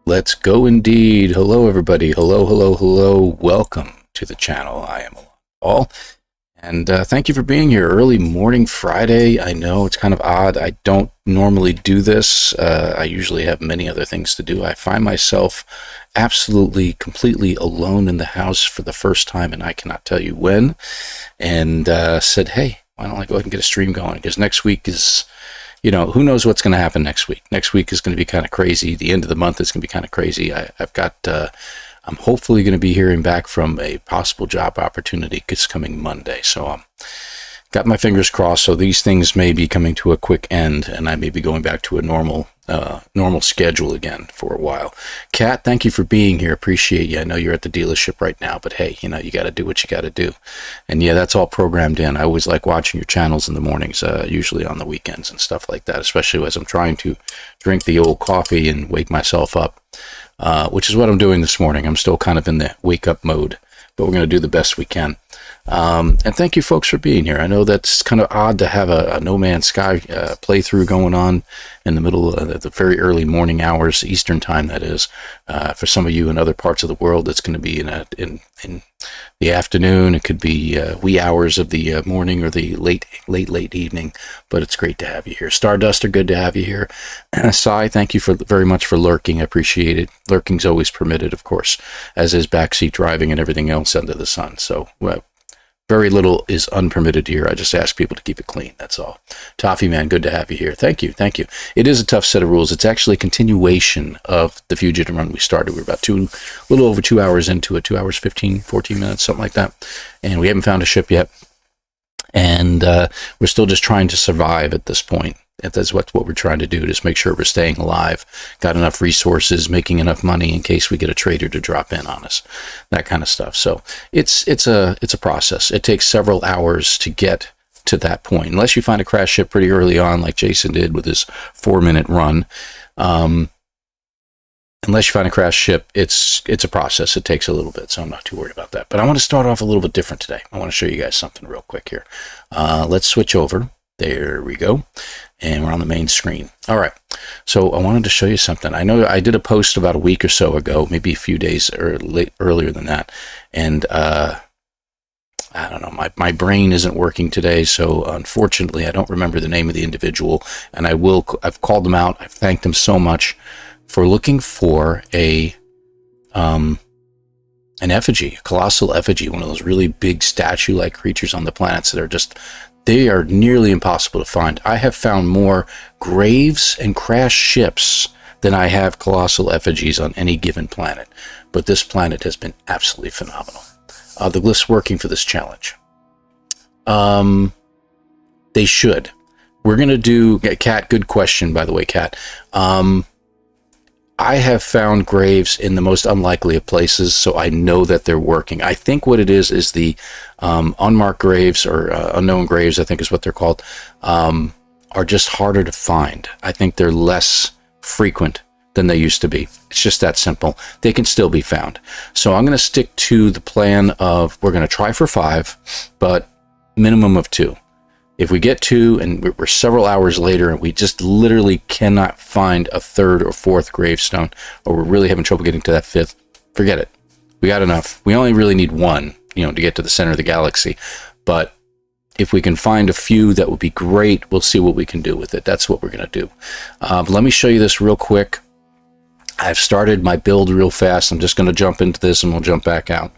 Let's go indeed. Hello, everybody. Hello, hello, hello. Welcome to the channel. I am ElanPaul, and thank you for being here. Early morning Friday. I know it's kind of odd. I don't normally do this. I usually have many other things to do. I find myself absolutely, completely alone in the house for the first time, and I cannot tell you when. And said, hey, why don't I go ahead and get a stream going? Because next week is... You know, who knows what's going to happen next week. Next week is going to be kind of crazy. The end of the month is going to be kind of crazy. I'm hopefully going to be hearing back from a possible job opportunity this coming Monday. So got my fingers crossed. So these things may be coming to a quick end, and I may be going back to a normal schedule again for a while. Kat, thank you for being here. Appreciate you. I know you're at the dealership right now, but hey, you know, you got to do what you got to do. And yeah, that's all programmed in. I always like watching your channels in the mornings, usually on the weekends and stuff like that, especially as I'm trying to drink the old coffee and wake myself up, which is what I'm doing this morning. I'm still kind of in the wake up mode, but we're going to do the best we can. And thank you folks for being here. I know that's kind of odd to have a No Man's Sky playthrough going on in the middle of the very early morning hours, Eastern time, that is. For some of you in other parts of the world, it's going to be in the afternoon. It could be wee hours of the morning or the late evening, but it's great to have you here. Starduster, good to have you here. Sai, thank you very much for lurking. I appreciate it. Lurking's always permitted, of course, as is backseat driving and everything else under the sun. So, very little is unpermitted here. I just ask people to keep it clean. That's all. Toffee Man, good to have you here. Thank you. Thank you. It is a tough set of rules. It's actually a continuation of the Fugitive Run we started. We're about a little over 2 hours into it, 2 hours, 15, 14 minutes, something like that. And we haven't found a ship yet. And we're still just trying to survive at this point. That's what we're trying to do, just make sure we're staying alive, got enough resources, making enough money in case we get a trader to drop in on us, that kind of stuff. So it's a process. It takes several hours to get to that point, unless you find a crash ship pretty early on, like Jason did with his 4-minute run. Unless you find a crash ship, it's a process. It takes a little bit, so I'm not too worried about that. But I want to start off a little bit different today. I want to show you guys something real quick here. Let's switch over. There we go. And we're on the main screen. All right. So I wanted to show you something. I know I did a post about a week or so ago, maybe a few days earlier than that. And I don't know, my brain isn't working today. So unfortunately, I don't remember the name of the individual. And I've called them out. I've thanked them so much for looking for an effigy, a colossal effigy, one of those really big statue-like creatures on the planets that are just... They are nearly impossible to find. I have found more graves and crashed ships than I have colossal effigies on any given planet. But this planet has been absolutely phenomenal. The glyphs working for this challenge. They should. We're going to do... Kat, good question, by the way, Kat. I have found graves in the most unlikely of places, so I know that they're working. I think what it is the unmarked graves, or unknown graves, I think is what they're called, are just harder to find. I think they're less frequent than they used to be. It's just that simple. They can still be found. So I'm going to stick to the plan of, we're going to try for 5, but minimum of 2. If we get 2 and we're several hours later and we just literally cannot find a 3rd or 4th gravestone, or we're really having trouble getting to that 5th, forget it. We got enough. We only really need 1, to get to the center of the galaxy. But if we can find a few, that would be great. We'll see what we can do with it. That's what we're going to do. Let me show you this real quick. I've started my build real fast. I'm just going to jump into this and we'll jump back out.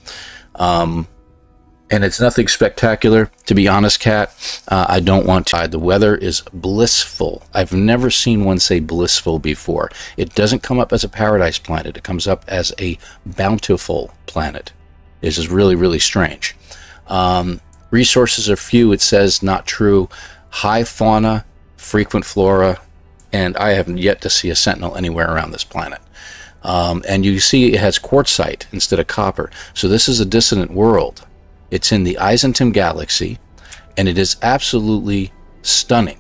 And it's nothing spectacular, to be honest, Kat. I don't want to. The weather is blissful. I've never seen one say blissful before. It doesn't come up as a paradise planet. It comes up as a bountiful planet. This is really, really strange. Resources are few. It says not true. High fauna, frequent flora, and I haven't yet to see a sentinel anywhere around this planet. And you see it has quartzite instead of copper. So this is a dissonant world. It's in the Eisentim galaxy, and it is absolutely stunning.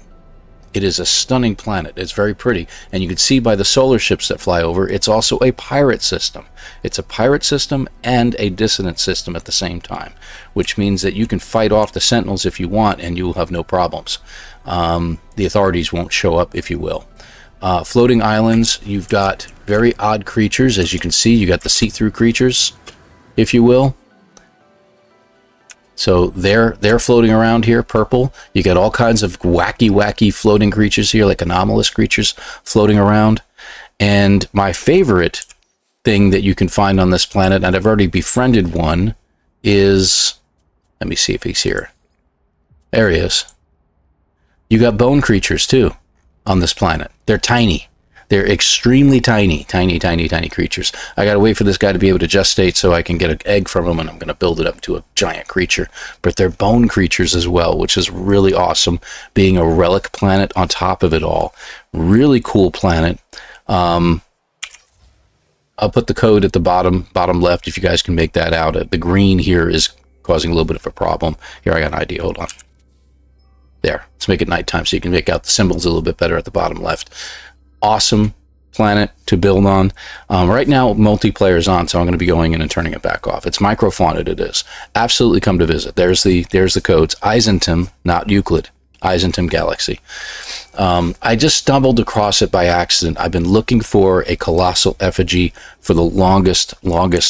It is a stunning planet. It's very pretty, and you can see by the solar ships that fly over, it's also a pirate system. It's a pirate system and a dissonant system at the same time, which means that you can fight off the sentinels if you want, and you will have no problems. The authorities won't show up, if you will. Floating islands, you've got very odd creatures. As you can see, you got the see-through creatures, if you will. So they're floating around here, purple. You got all kinds of wacky floating creatures here, like anomalous creatures floating around. And my favorite thing that you can find on this planet, and I've already befriended one, is, let me see if he's here. There he is. You got bone creatures too on this planet. They're tiny. They're extremely tiny creatures. I gotta wait for this guy to be able to gestate so I can get an egg from him, and I'm gonna build it up to a giant creature. But they're bone creatures as well, which is really awesome, being a relic planet on top of it all. Really cool planet. I'll put the code at the bottom left if you guys can make that out. The green here is causing a little bit of a problem. Here, I got an idea. Hold on. There. Let's make it nighttime so you can make out the symbols a little bit better at the bottom left. Awesome planet to build on. Right now, multiplayer is on, so I'm going to be going in and turning it back off. It's microfaunted, it is. Absolutely come to visit. There's the codes. Eisentim, not Euclid. Eisentim Galaxy. I just stumbled across it by accident. I've been looking for a colossal effigy for the longest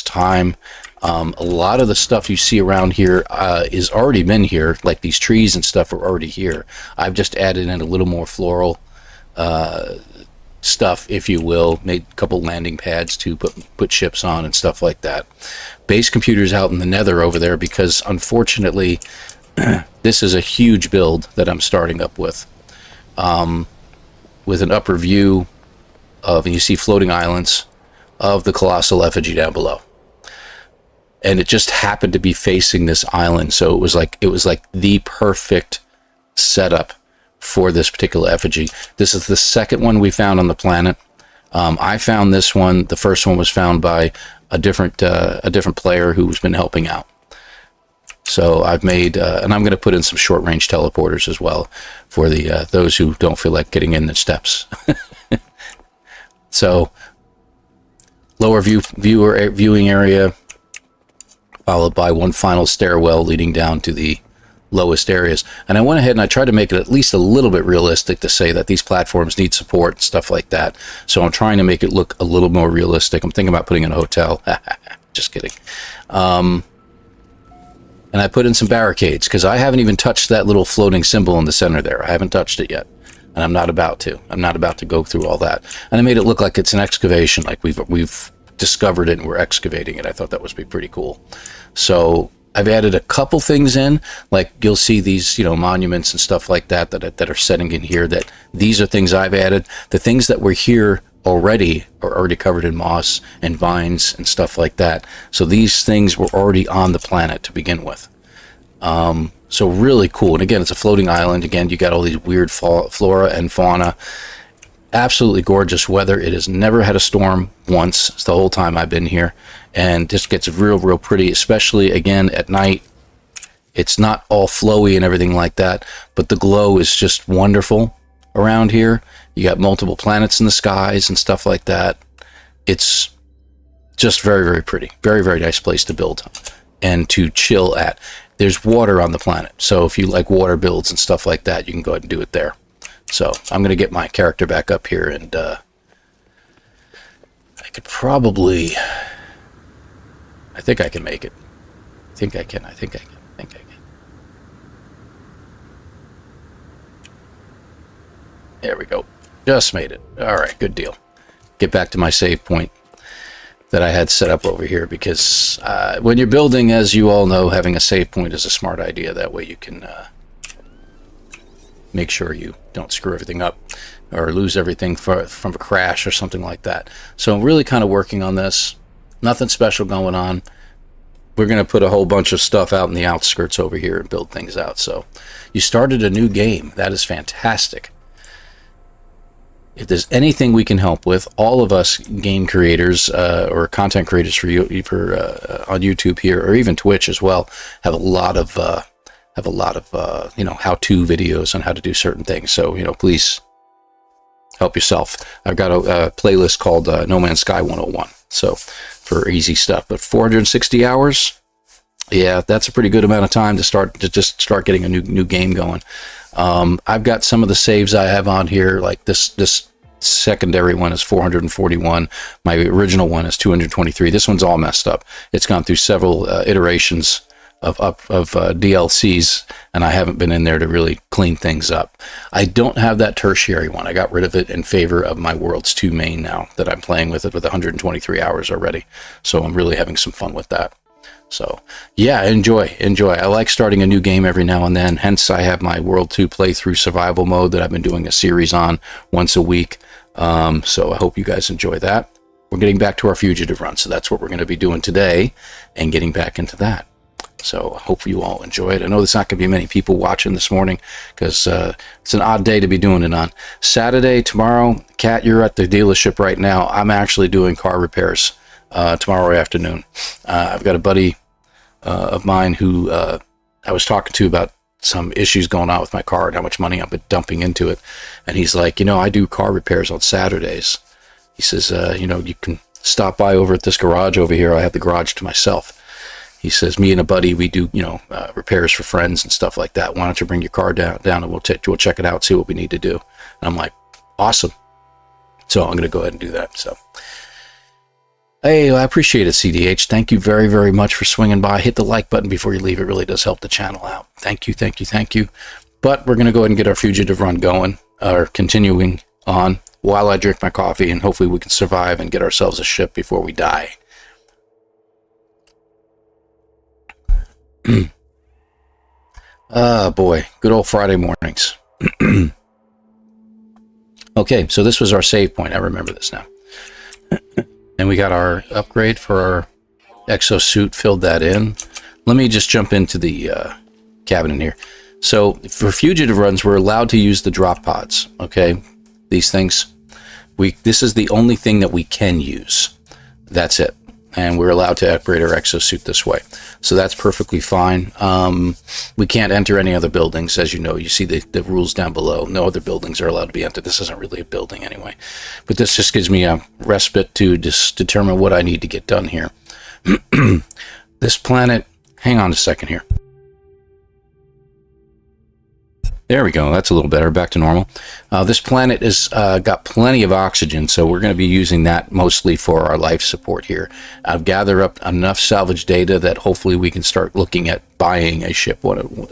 time. A lot of the stuff you see around here is already been here, like these trees and stuff are already here. I've just added in a little more floral stuff, if you will. Made a couple landing pads to put ships on and stuff like that. Base computers out in the nether over there, because unfortunately this is a huge build that I'm starting up with an upper view of, and you see floating islands of the colossal effigy down below. And it just happened to be facing this island, so it was like the perfect setup for this particular effigy. This is the second one we found on the planet. I found this one. The first one was found by a different player who's been helping out. So I've made, and I'm going to put in some short-range teleporters as well for the those who don't feel like getting in the steps. So lower viewing area, followed by one final stairwell leading down to the lowest areas. And I went ahead and I tried to make it at least a little bit realistic to say that these platforms need support and stuff like that. So I'm trying to make it look a little more realistic. I'm thinking about putting in a hotel. Just kidding. And I put in some barricades because I haven't even touched that little floating symbol in the center there. I haven't touched it yet. And I'm not about to. I'm not about to go through all that. And I made it look like it's an excavation, like we've discovered it and we're excavating it. I thought that would be pretty cool. So I've added a couple things in, like you'll see these, monuments and stuff like that are setting in here. That these are things I've added. The things that were here already are already covered in moss and vines and stuff like that. So these things were already on the planet to begin with. So really cool. And again, it's a floating island. Again, you got all these weird flora and fauna. Absolutely gorgeous weather. It has never had a storm once. It's the whole time I've been here. And just gets real pretty, especially again at night. It's not all flowy and everything like that, but the glow is just wonderful around here. You got multiple planets in the skies and stuff like that. It's just very pretty. Very nice place to build and to chill at. There's water on the planet, so if you like water builds and stuff like that, you can go ahead and do it there. So I'm going to get my character back up here, and I could probably... I think I can make it. I think I can. There we go. Just made it. All right, good deal. Get back to my save point that I had set up over here, because when you're building, as you all know, having a save point is a smart idea. That way you can make sure you don't screw everything up or lose everything from a crash or something like that. So I'm really kind of working on this. Nothing special going on. We're going to put a whole bunch of stuff out in the outskirts over here and build things out. So you started a new game. That is fantastic. If there's anything we can help with, all of us game creators or content creators for on YouTube here, or even Twitch as well, have a lot of how-to videos on how to do certain things. So please help yourself. I've got a playlist called No Man's Sky 101. So for easy stuff, but 460 hours, yeah, that's a pretty good amount of time to just start getting a new game going. I've got some of the saves I have on here, like this secondary one is 441. My original one is 223. This one's all messed up. It's gone through several iterations of DLCs, and I haven't been in there to really clean things up. I don't have that tertiary one. I got rid of it in favor of my Worlds 2 main now that I'm playing with it with 123 hours already. So I'm really having some fun with that. So yeah, enjoy. I like starting a new game every now and then. Hence I have my World 2 playthrough survival mode that I've been doing a series on once a week. So I hope you guys enjoy that. We're getting back to our Fugitive Run, so that's what we're going to be doing today, and getting back into that. So I hope you all enjoy it. I know there's not going to be many people watching this morning because it's an odd day to be doing it on. Saturday, tomorrow, Kat, you're at the dealership right now. I'm actually doing car repairs tomorrow afternoon. I've got a buddy of mine who I was talking to about some issues going on with my car and how much money I've been dumping into it. And he's like, I do car repairs on Saturdays. He says, you can stop by over at this garage over here. I have the garage to myself. He says, me and a buddy, we do, repairs for friends and stuff like that. Why don't you bring your car down and we'll check it out, see what we need to do. And I'm like, awesome. So I'm going to go ahead and do that. So, hey, I appreciate it, CDH. Thank you very, very much for swinging by. Hit the like button before you leave. It really does help the channel out. Thank you. But we're going to go ahead and get our Fugitive Run going, or continuing on while I drink my coffee, and hopefully we can survive and get ourselves a ship before we die. Boy, good old Friday mornings. Okay, so this was our save point. I remember this now. And we got our upgrade for our exosuit, filled that in. Let me just jump into the cabin in here. So for Fugitive Runs, we're allowed to use the drop pods, okay? These things. This is the only thing that we can use. That's it. And we're allowed to upgrade our exosuit this way. So that's perfectly fine. We can't enter any other buildings. As you know, you see the rules down below. No other buildings are allowed to be entered. This isn't really a building anyway. But this just gives me a respite to just determine what I need to get done here. This planet, hang on a second here. There we go. That's a little better. Back to normal. This planet has got plenty of oxygen, so we're going to be using that mostly for our life support here. I've gathered up enough salvage data that hopefully we can start looking at buying a ship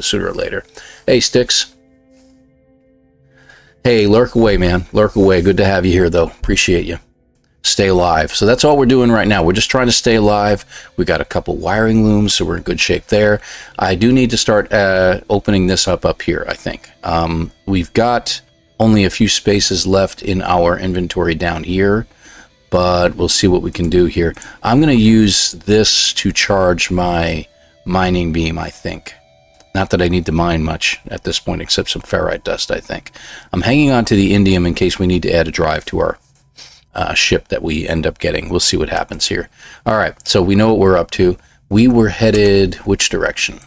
sooner or later. Hey, Sticks. Hey, lurk away, man. Lurk away. Good to have you here, though. Appreciate you. Stay alive. So that's all we're doing right now. We're just trying to stay alive. We got a couple wiring looms, so we're in good shape there. I do need to start opening this up here, I think. We've got only a few spaces left in our inventory down here, but we'll see what we can do here. I'm going to use this to charge my mining beam, I think. Not that I need to mine much at this point, except some ferrite dust, I think. I'm hanging on to the indium in case we need to add a drive to our ship that we end up getting. We'll see what happens here. All right, so we know what we're up to. We were headed which direction?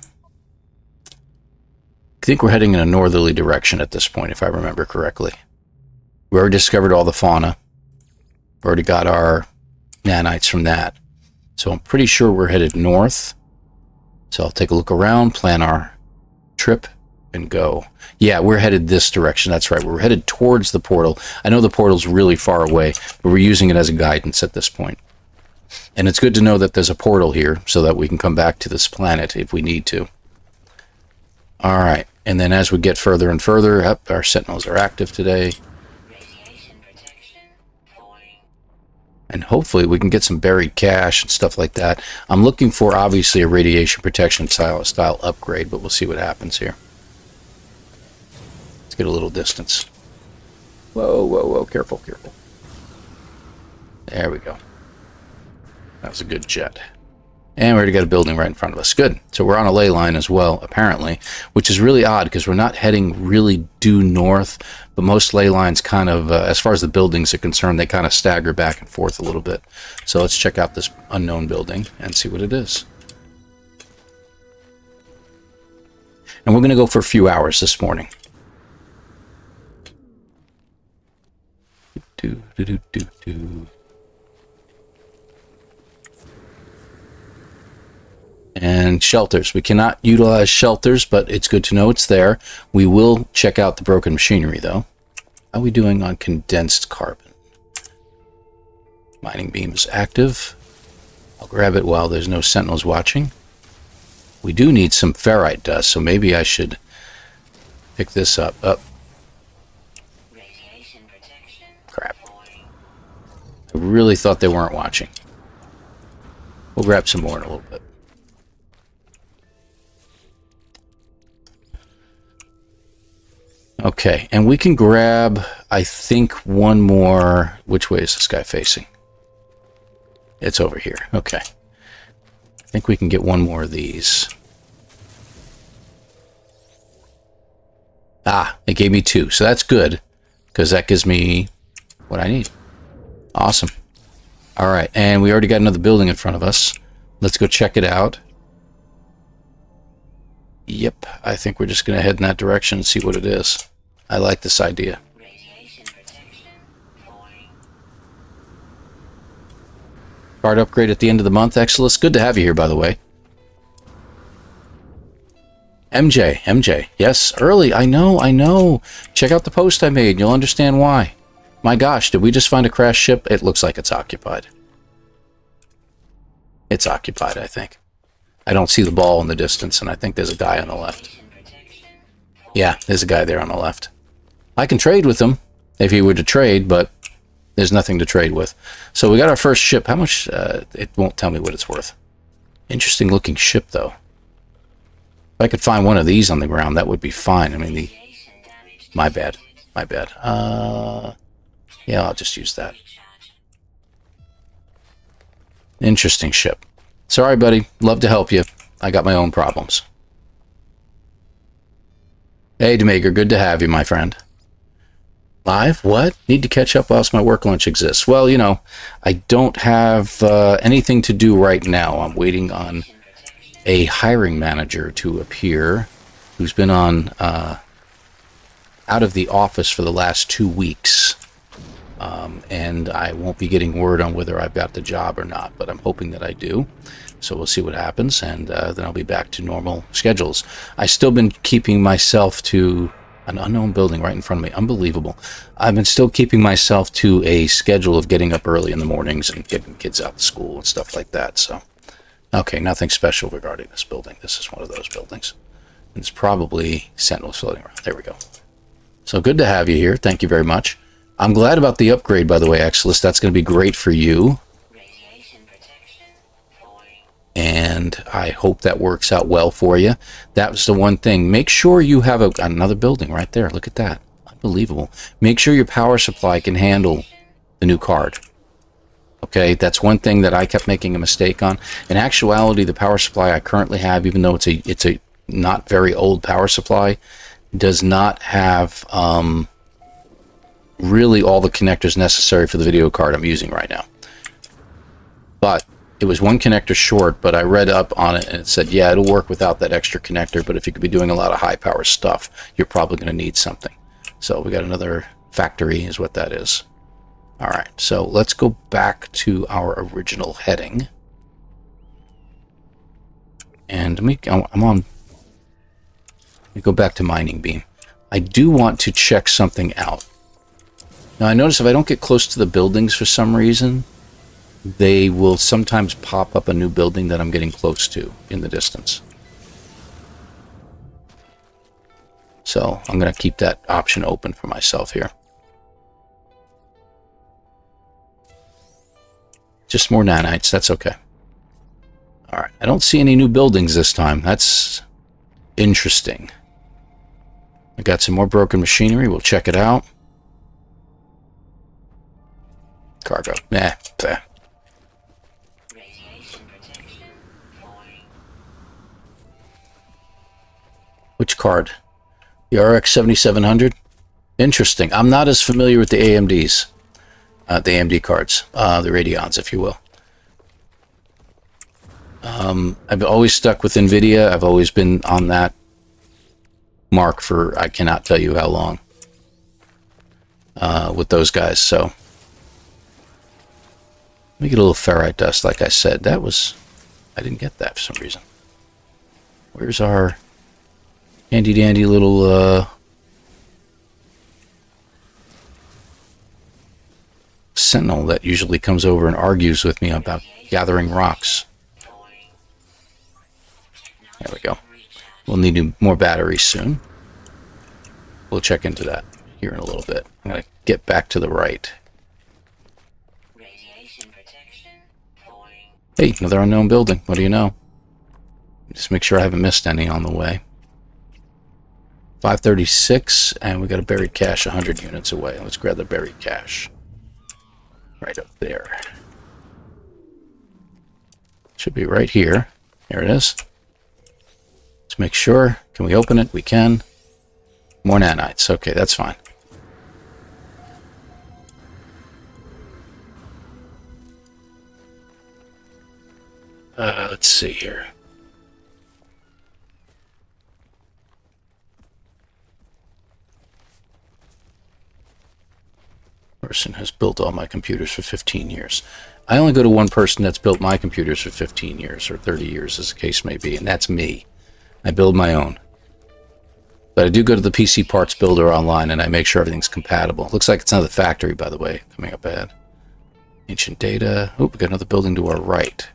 I think we're heading in a northerly direction at this point, if I remember correctly. We already discovered all the fauna. We already got our nanites from that. So I'm pretty sure we're headed north. So I'll take a look around, plan our trip, and go. Yeah, we're headed this direction. That's right. We're headed towards the portal. I know the portal's really far away, but we're using it as a guidance at this point. And it's good to know that there's a portal here so that we can come back to this planet if we need to. All right. And then as we get further and further, our sentinels are active today. And hopefully we can get some buried cash and stuff like that. I'm looking for, obviously, a radiation protection style upgrade, but we'll see what happens here. Let's get a little distance. Whoa, whoa, whoa. Careful, careful. There we go. That was a good jet. And we already got a building right in front of us. Good. So we're on a ley line as well, apparently, which is really odd because we're not heading really due north, but most ley lines kind of, as far as the buildings are concerned, they kind of stagger back and forth a little bit. So let's check out this unknown building and see what it is. And we're going to go for a few hours this morning. And shelters. We cannot utilize shelters, but it's good to know it's there. We will check out the broken machinery, though. How are we doing on condensed carbon? Mining beam is active. I'll grab it while there's no sentinels watching. We do need some ferrite dust, so maybe I should pick this up. Crap. I really thought they weren't watching. We'll grab some more in a little bit. Okay, and we can grab, I think, one more. Which way is this guy facing? It's over here. Okay. I think we can get one more of these. Ah, it gave me 2, so that's good, because that gives me what I need. Awesome. All right, and we already got another building in front of us. Let's go check it out. Yep, I think we're just going to head in that direction and see what it is. I like this idea. Card upgrade at the end of the month, Exilus. Good to have you here, by the way. MJ. Yes, early. I know. Check out the post I made. You'll understand why. My gosh, did we just find a crashed ship? It looks like it's occupied. It's occupied, I think. I don't see the ball in the distance, and I think there's a guy on the left. Yeah, there's a guy there on the left. I can trade with him if he were to trade, but there's nothing to trade with. So we got our first ship. How much? It won't tell me what it's worth. Interesting looking ship, though. If I could find one of these on the ground, that would be fine. I mean, my bad. Yeah, I'll just use that. Interesting ship. Sorry, buddy. Love to help you. I got my own problems. Hey, Demaker. Good to have you, my friend. Live? What? Need to catch up whilst my work lunch exists. Well, you know, I don't have anything to do right now. I'm waiting on a hiring manager to appear who's been on out of the office for the last 2 weeks. And I won't be getting word on whether I've got the job or not, but I'm hoping that I do. So we'll see what happens, and then I'll be back to normal schedules. I've still been keeping myself to an unknown building right in front of me. Unbelievable. I've been still keeping myself to a schedule of getting up early in the mornings and getting kids out to school and stuff like that. So, okay, nothing special regarding this building. This is one of those buildings. It's probably sentinels floating around. There we go. So good to have you here. Thank you very much. I'm glad about the upgrade, by the way, Exilus. That's going to be great for you. And I hope that works out well for you. That was the one thing. Make sure you have another building right there. Look at that. Unbelievable. Make sure your power supply can handle the new card. Okay, that's one thing that I kept making a mistake on. In actuality, the power supply I currently have, even though it's a not very old power supply, does not have really all the connectors necessary for the video card I'm using right now. But it was one connector short, but I read up on it and it said, yeah, it'll work without that extra connector, but if you could be doing a lot of high power stuff, you're probably going to need something. So we got another factory is what that is. All right, so let's go back to our original heading. And let me go back to mining beam. I do want to check something out. Now I notice if I don't get close to the buildings for some reason, they will sometimes pop up a new building that I'm getting close to in the distance. So I'm going to keep that option open for myself here. Just more nanites, that's okay. Alright, I don't see any new buildings this time. That's interesting. I got some more broken machinery, we'll check it out. Cargo, nah. Which card? The RX 7700? Interesting. I'm not as familiar with the AMDs. The AMD cards. The Radeons, if you will. I've always stuck with NVIDIA. I've always been on that mark for I cannot tell you how long. With those guys, so. Let me get a little ferrite dust, like I said. That was... I didn't get that for some reason. Where's our... handy dandy little sentinel that usually comes over and argues with me about gathering rocks. There we go. We'll need more batteries soon. We'll check into that here in a little bit. I'm going to get back to the right. Hey, another unknown building. What do you know? Just make sure I haven't missed any on the way. 536, and we got a buried cache 100 units away. Let's grab the buried cache. Right up there. Should be right here. There it is. Let's make sure. Can we open it? We can. More nanites. Okay, that's fine. Let's see here. Person has built all my computers for 15 years. I only go to one person that's built my computers for 15 years or 30 years, as the case may be, and that's me. I build my own. But I do go to the PC parts builder online, and I make sure everything's compatible. Looks like it's another factory, by the way, coming up ahead. Ancient data. Oh, we got another building to our right.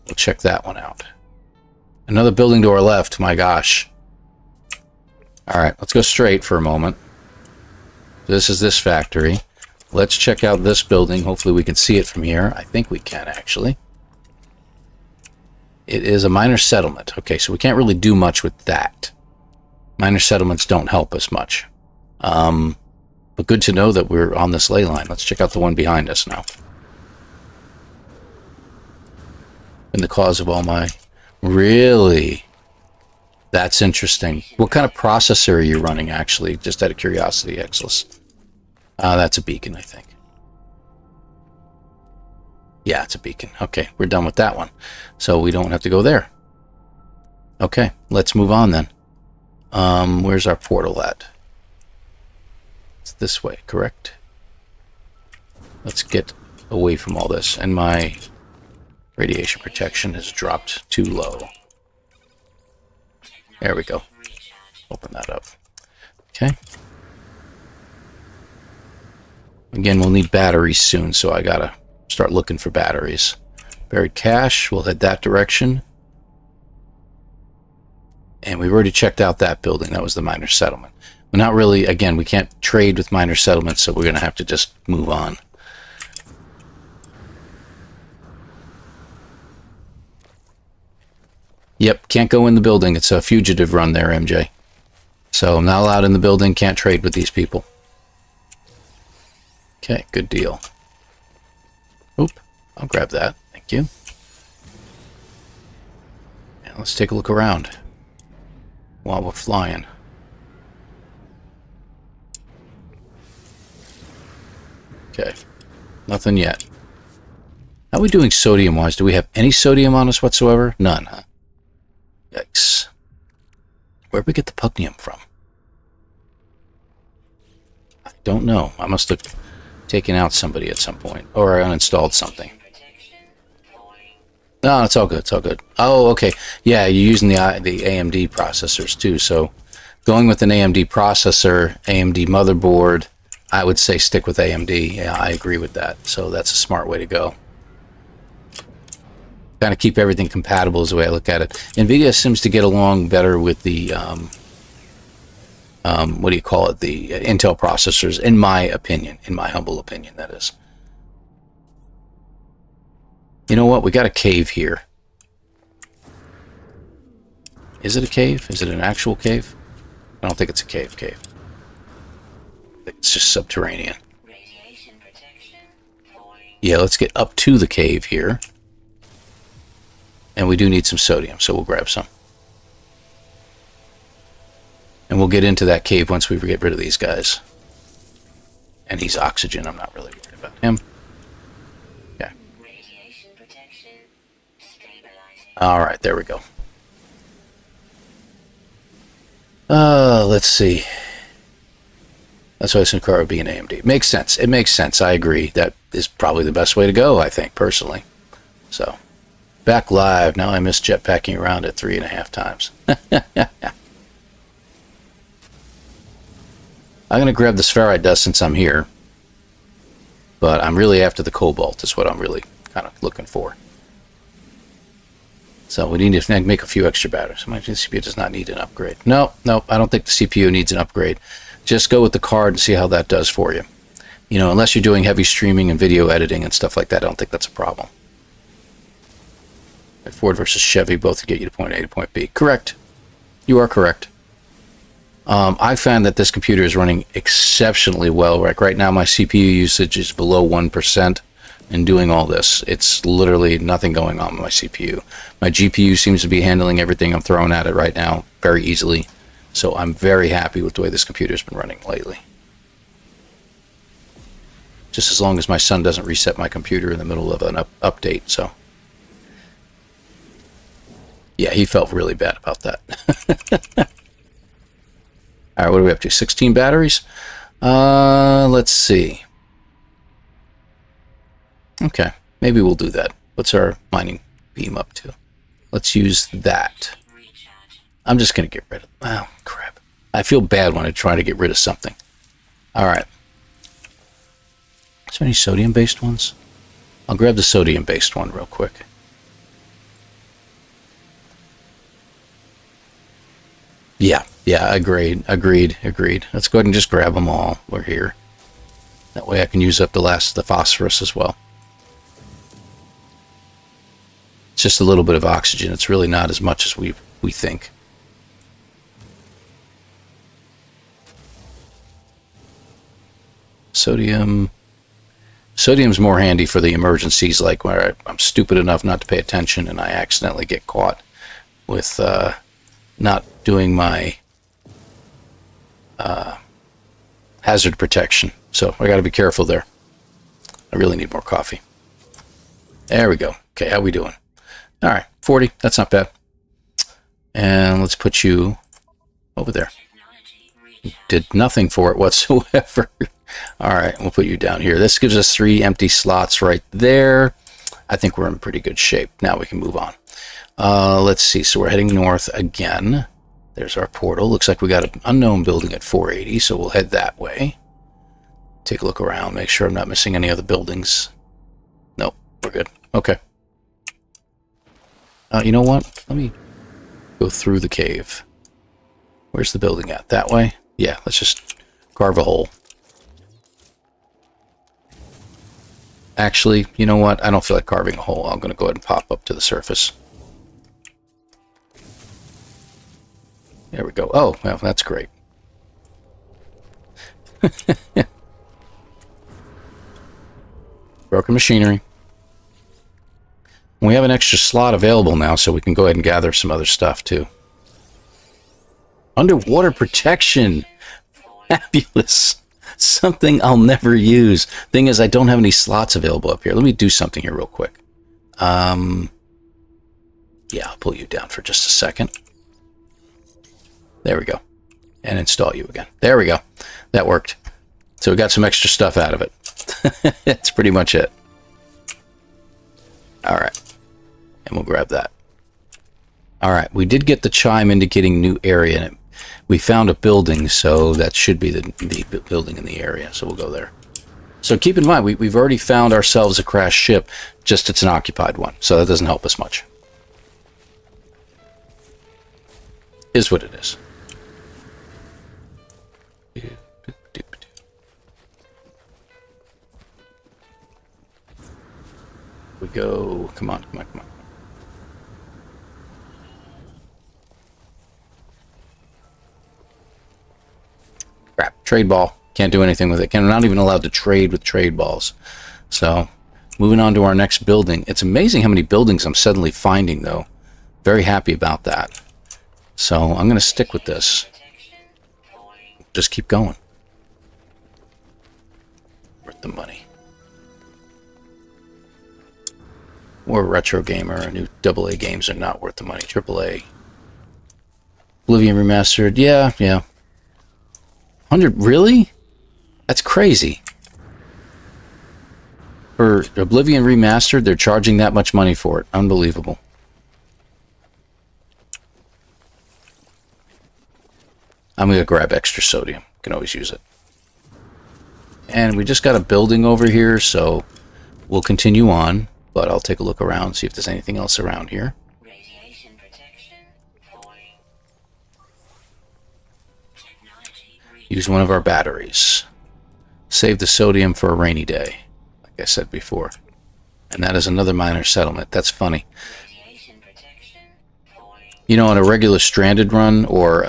We'll check that one out. Another building to our left. My gosh. All right, let's go straight for a moment. This is this factory. Let's check out this building. Hopefully we can see it from here. I think we can, actually. It is a minor settlement. Okay, so we can't really do much with that. Minor settlements don't help us much. But good to know that we're on this ley line. Let's check out the one behind us now. And the cause of all my... Really? That's interesting. What kind of processor are you running, actually? Just out of curiosity, Exless. That's a beacon, I think. Yeah, it's a beacon. Okay, we're done with that one. So we don't have to go there. Okay, let's move on then. Where's our portal at? It's this way, correct? Let's get away from all this. And my radiation protection has dropped too low. There we go. Open that up. Okay. Again, we'll need batteries soon, so I gotta start looking for batteries. Buried cache, we'll head that direction. And we've already checked out that building. That was the minor settlement. But not really, again, we can't trade with minor settlements, so we're gonna have to just move on. Yep, can't go in the building. It's a fugitive run there, MJ. So I'm not allowed in the building, can't trade with these people. Okay, good deal. Oop, I'll grab that. Thank you. And let's take a look around while we're flying. Okay, nothing yet. How are we doing sodium-wise? Do we have any sodium on us whatsoever? None, huh? Yikes. Where'd we get the pugnium from? I don't know. I must have taken out somebody at some point, or I uninstalled something. No, it's all good. It's all good. Oh, okay. Yeah, you're using the AMD processors too. So, going with an AMD processor, AMD motherboard, I would say stick with AMD. Yeah, I agree with that. So that's a smart way to go. Kind of keep everything compatible is the way I look at it. NVIDIA seems to get along better with the what do you call it? The Intel processors, in my opinion, in my humble opinion, that is. You know what? We got a cave here. Is it a cave? Is it an actual cave? I don't think it's a cave. I think it's just subterranean. Yeah, let's get up to the cave here. And we do need some sodium, so we'll grab some. And we'll get into that cave once we get rid of these guys. And he's oxygen. I'm not really worried about him. Okay. Alright, there we go. Let's see. That's why Syncro would be an AMD. Makes sense. It makes sense. I agree. That is probably the best way to go, I think, personally. So, back live. Now I miss jetpacking around at 3.5 times. I'm going to grab the spherite dust since I'm here. But I'm really after the cobalt is what I'm really kind of looking for. So we need to make a few extra batteries. My CPU does not need an upgrade. No, I don't think the CPU needs an upgrade. Just go with the card and see how that does for you. You know, unless you're doing heavy streaming and video editing and stuff like that, I don't think that's a problem. Ford versus Chevy, both to get you to point A to point B. Correct. You are correct. I found that this computer is running exceptionally well. Right now, my CPU usage is below 1%. In doing all this, it's literally nothing going on with my CPU. My GPU seems to be handling everything I'm throwing at it right now very easily. So I'm very happy with the way this computer's been running lately. Just as long as my son doesn't reset my computer in the middle of an update, so. Yeah, he felt really bad about that. All right, what are we up to? 16 batteries? Let's see. Okay, maybe we'll do that. What's our mining beam up to? Let's use that. I'm just going to get rid of... Oh, crap. I feel bad when I try to get rid of something. All right. Is there any sodium-based ones? I'll grab the sodium-based one real quick. Yeah, agreed. Let's go ahead and just grab them all. We're here. That way I can use up the last of the phosphorus as well. It's just a little bit of oxygen. It's really not as much as we think. Sodium's more handy for the emergencies, like where I'm stupid enough not to pay attention and I accidentally get caught with not doing my hazard protection. So I got to be careful there. I really need more coffee. There we go. Okay, how we doing? All right, 40. That's not bad. And let's put you over there. Did nothing for it whatsoever. All right, we'll put you down here. This gives us 3 empty slots right there. I think we're in pretty good shape. Now we can move on. Let's see. So we're heading north again. There's our portal. Looks like we got an unknown building at 480, so we'll head that way. Take a look around, make sure I'm not missing any other buildings. Nope, we're good. Okay. You know what? Let me go through the cave. Where's the building at? That way? Yeah, let's just carve a hole. Actually, you know what? I don't feel like carving a hole. I'm going to go ahead and pop up to the surface. There we go. Oh, well, that's great. Broken machinery. We have an extra slot available now, so we can go ahead and gather some other stuff, too. Underwater protection. Fabulous. Something I'll never use. Thing is, I don't have any slots available up here. Let me do something here real quick. Yeah, I'll pull you down for just a second. There we go. And install you again. There we go. That worked. So we got some extra stuff out of it. That's pretty much it. All right. And we'll grab that. All right. We did get the chime indicating new area. And we found a building, so that should be the building in the area. So we'll go there. So keep in mind, we've already found ourselves a crashed ship, just it's an occupied one. So that doesn't help us much. Is what it is. We go. Come on. Crap. Trade ball. Can't do anything with it. I'm not even allowed to trade with trade balls. So, moving on to our next building. It's amazing how many buildings I'm suddenly finding, though. Very happy about that. So, I'm going to stick with this. Just keep going. Worth the money. Or retro gamer, new AA games are not worth the money. AAA. Oblivion Remastered, yeah. 100, really? That's crazy. For Oblivion Remastered, they're charging that much money for it. Unbelievable. I'm going to grab extra sodium. Can always use it. And we just got a building over here, so we'll continue on. But I'll take a look around, see if there's anything else around here. Radiation protection falling. Technology Use one of our batteries. Save the sodium for a rainy day, like I said before. And that is another minor settlement. That's funny. radiation protection falling. You know, on a regular stranded run or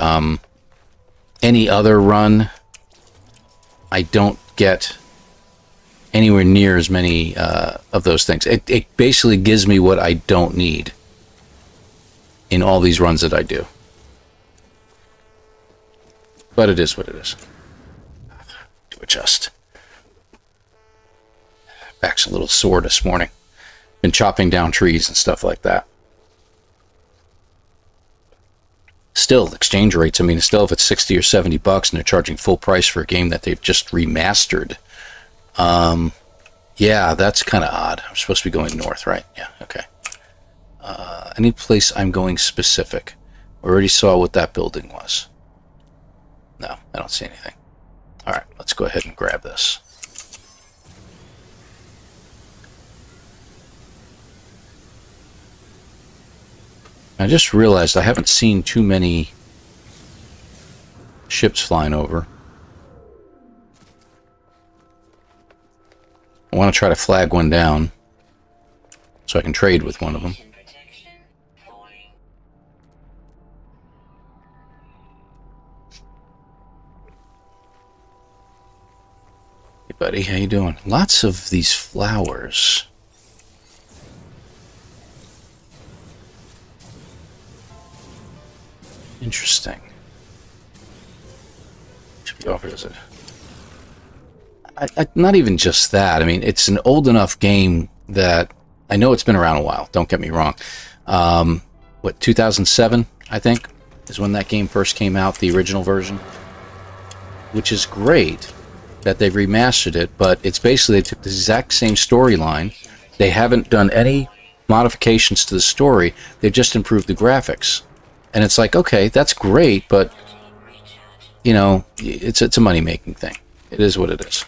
any other run, I don't get anywhere near as many of those things. It basically gives me what I don't need in all these runs that I do. But it is what it is. To adjust. Back's a little sore this morning. Been chopping down trees and stuff like that. Still, exchange rates, I mean, still if it's 60 or 70 bucks and they're charging full price for a game that they've just remastered, yeah, that's kind of odd. I'm supposed to be going north, right? Yeah, okay. Any place I'm going specific. We already saw what that building was. No, I don't see anything. All right, let's go ahead and grab this. I just realized I haven't seen too many ships flying over. I want to try to flag one down so I can trade with one of them. Radiation protection falling. Hey buddy, how you doing? Lots of these flowers. Interesting. Should be offered as a... not even just that. I mean, it's an old enough game that I know it's been around a while. Don't get me wrong. What, 2007, I think, is when that game first came out, the original version. Which is great that they've remastered it, but it's basically they took the exact same storyline. They haven't done any modifications to the story. They've just improved the graphics. And it's like, okay, that's great, but, you know, it's a money-making thing. It is what it is.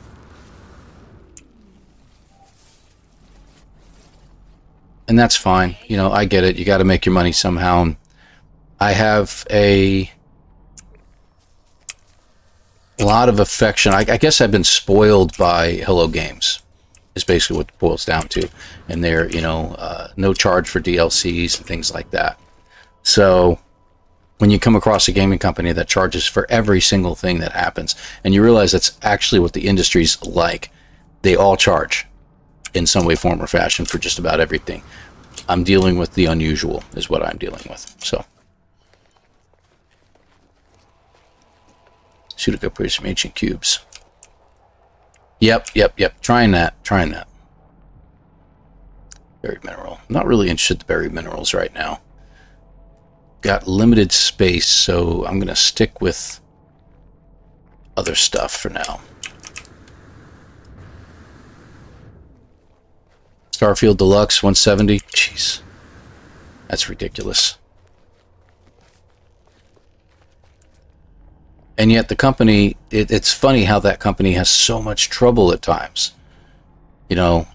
And that's fine. You know, I get it. You got to make your money somehow. I have a lot of affection. I guess I've been spoiled by Hello Games, is basically what it boils down to. And they're, you know, no charge for DLCs and things like that. So when you come across a gaming company that charges for every single thing that happens, and you realize that's actually what the industry's like, they all charge in some way, form, or fashion for just about everything. I'm dealing with the unusual, is what I'm dealing with. So, should have got some ancient cubes. Yep. Trying that. Buried mineral. I'm not really interested in the buried minerals right now. Got limited space, so I'm going to stick with other stuff for now. Starfield Deluxe 170. Jeez. That's ridiculous. And yet the company, it's funny how that company has so much trouble at times. You know,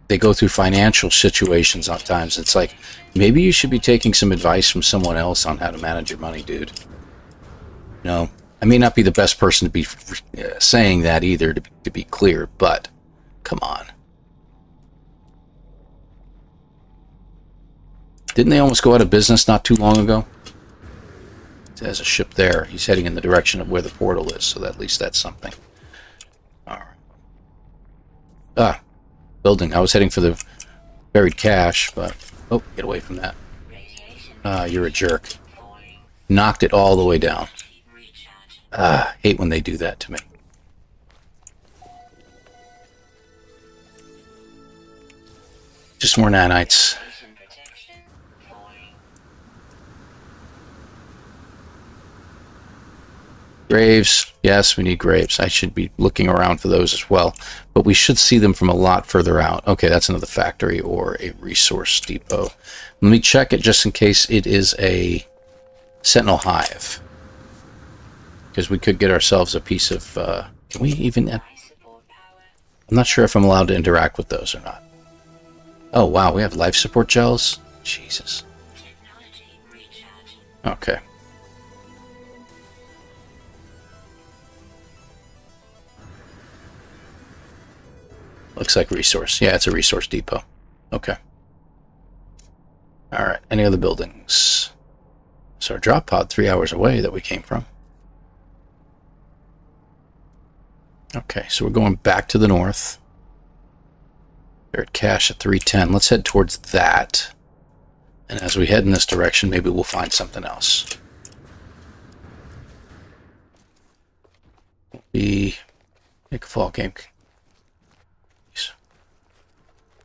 they go through financial situations at times. It's like, maybe you should be taking some advice from someone else on how to manage your money, dude. You know, I may not be the best person to be saying that either, to be clear, but come on. Didn't they almost go out of business not too long ago? There's a ship there. He's heading in the direction of where the portal is, so that at least that's something. All right. Ah, building. I was heading for the buried cache, but... Oh, get away from that. Ah, you're a jerk. Knocked it all the way down. Ah, hate when they do that to me. Just more nanites. Graves, yes, we need graves. I should be looking around for those as well. But we should see them from a lot further out. Okay, that's another factory or a resource depot. Let me check it just in case it is a Sentinel Hive. Because we could get ourselves a piece of... can we even... I'm not sure if I'm allowed to interact with those or not. Oh, wow, we have life support gels? Jesus. Technology recharge. Okay. Looks like resource. Yeah, it's a resource depot. Okay. All right. Any other buildings? So our drop pod 3 hours away that we came from. Okay, so we're going back to the north. They're at cache at 310. Let's head towards that. And as we head in this direction, maybe we'll find something else. Make a fall game.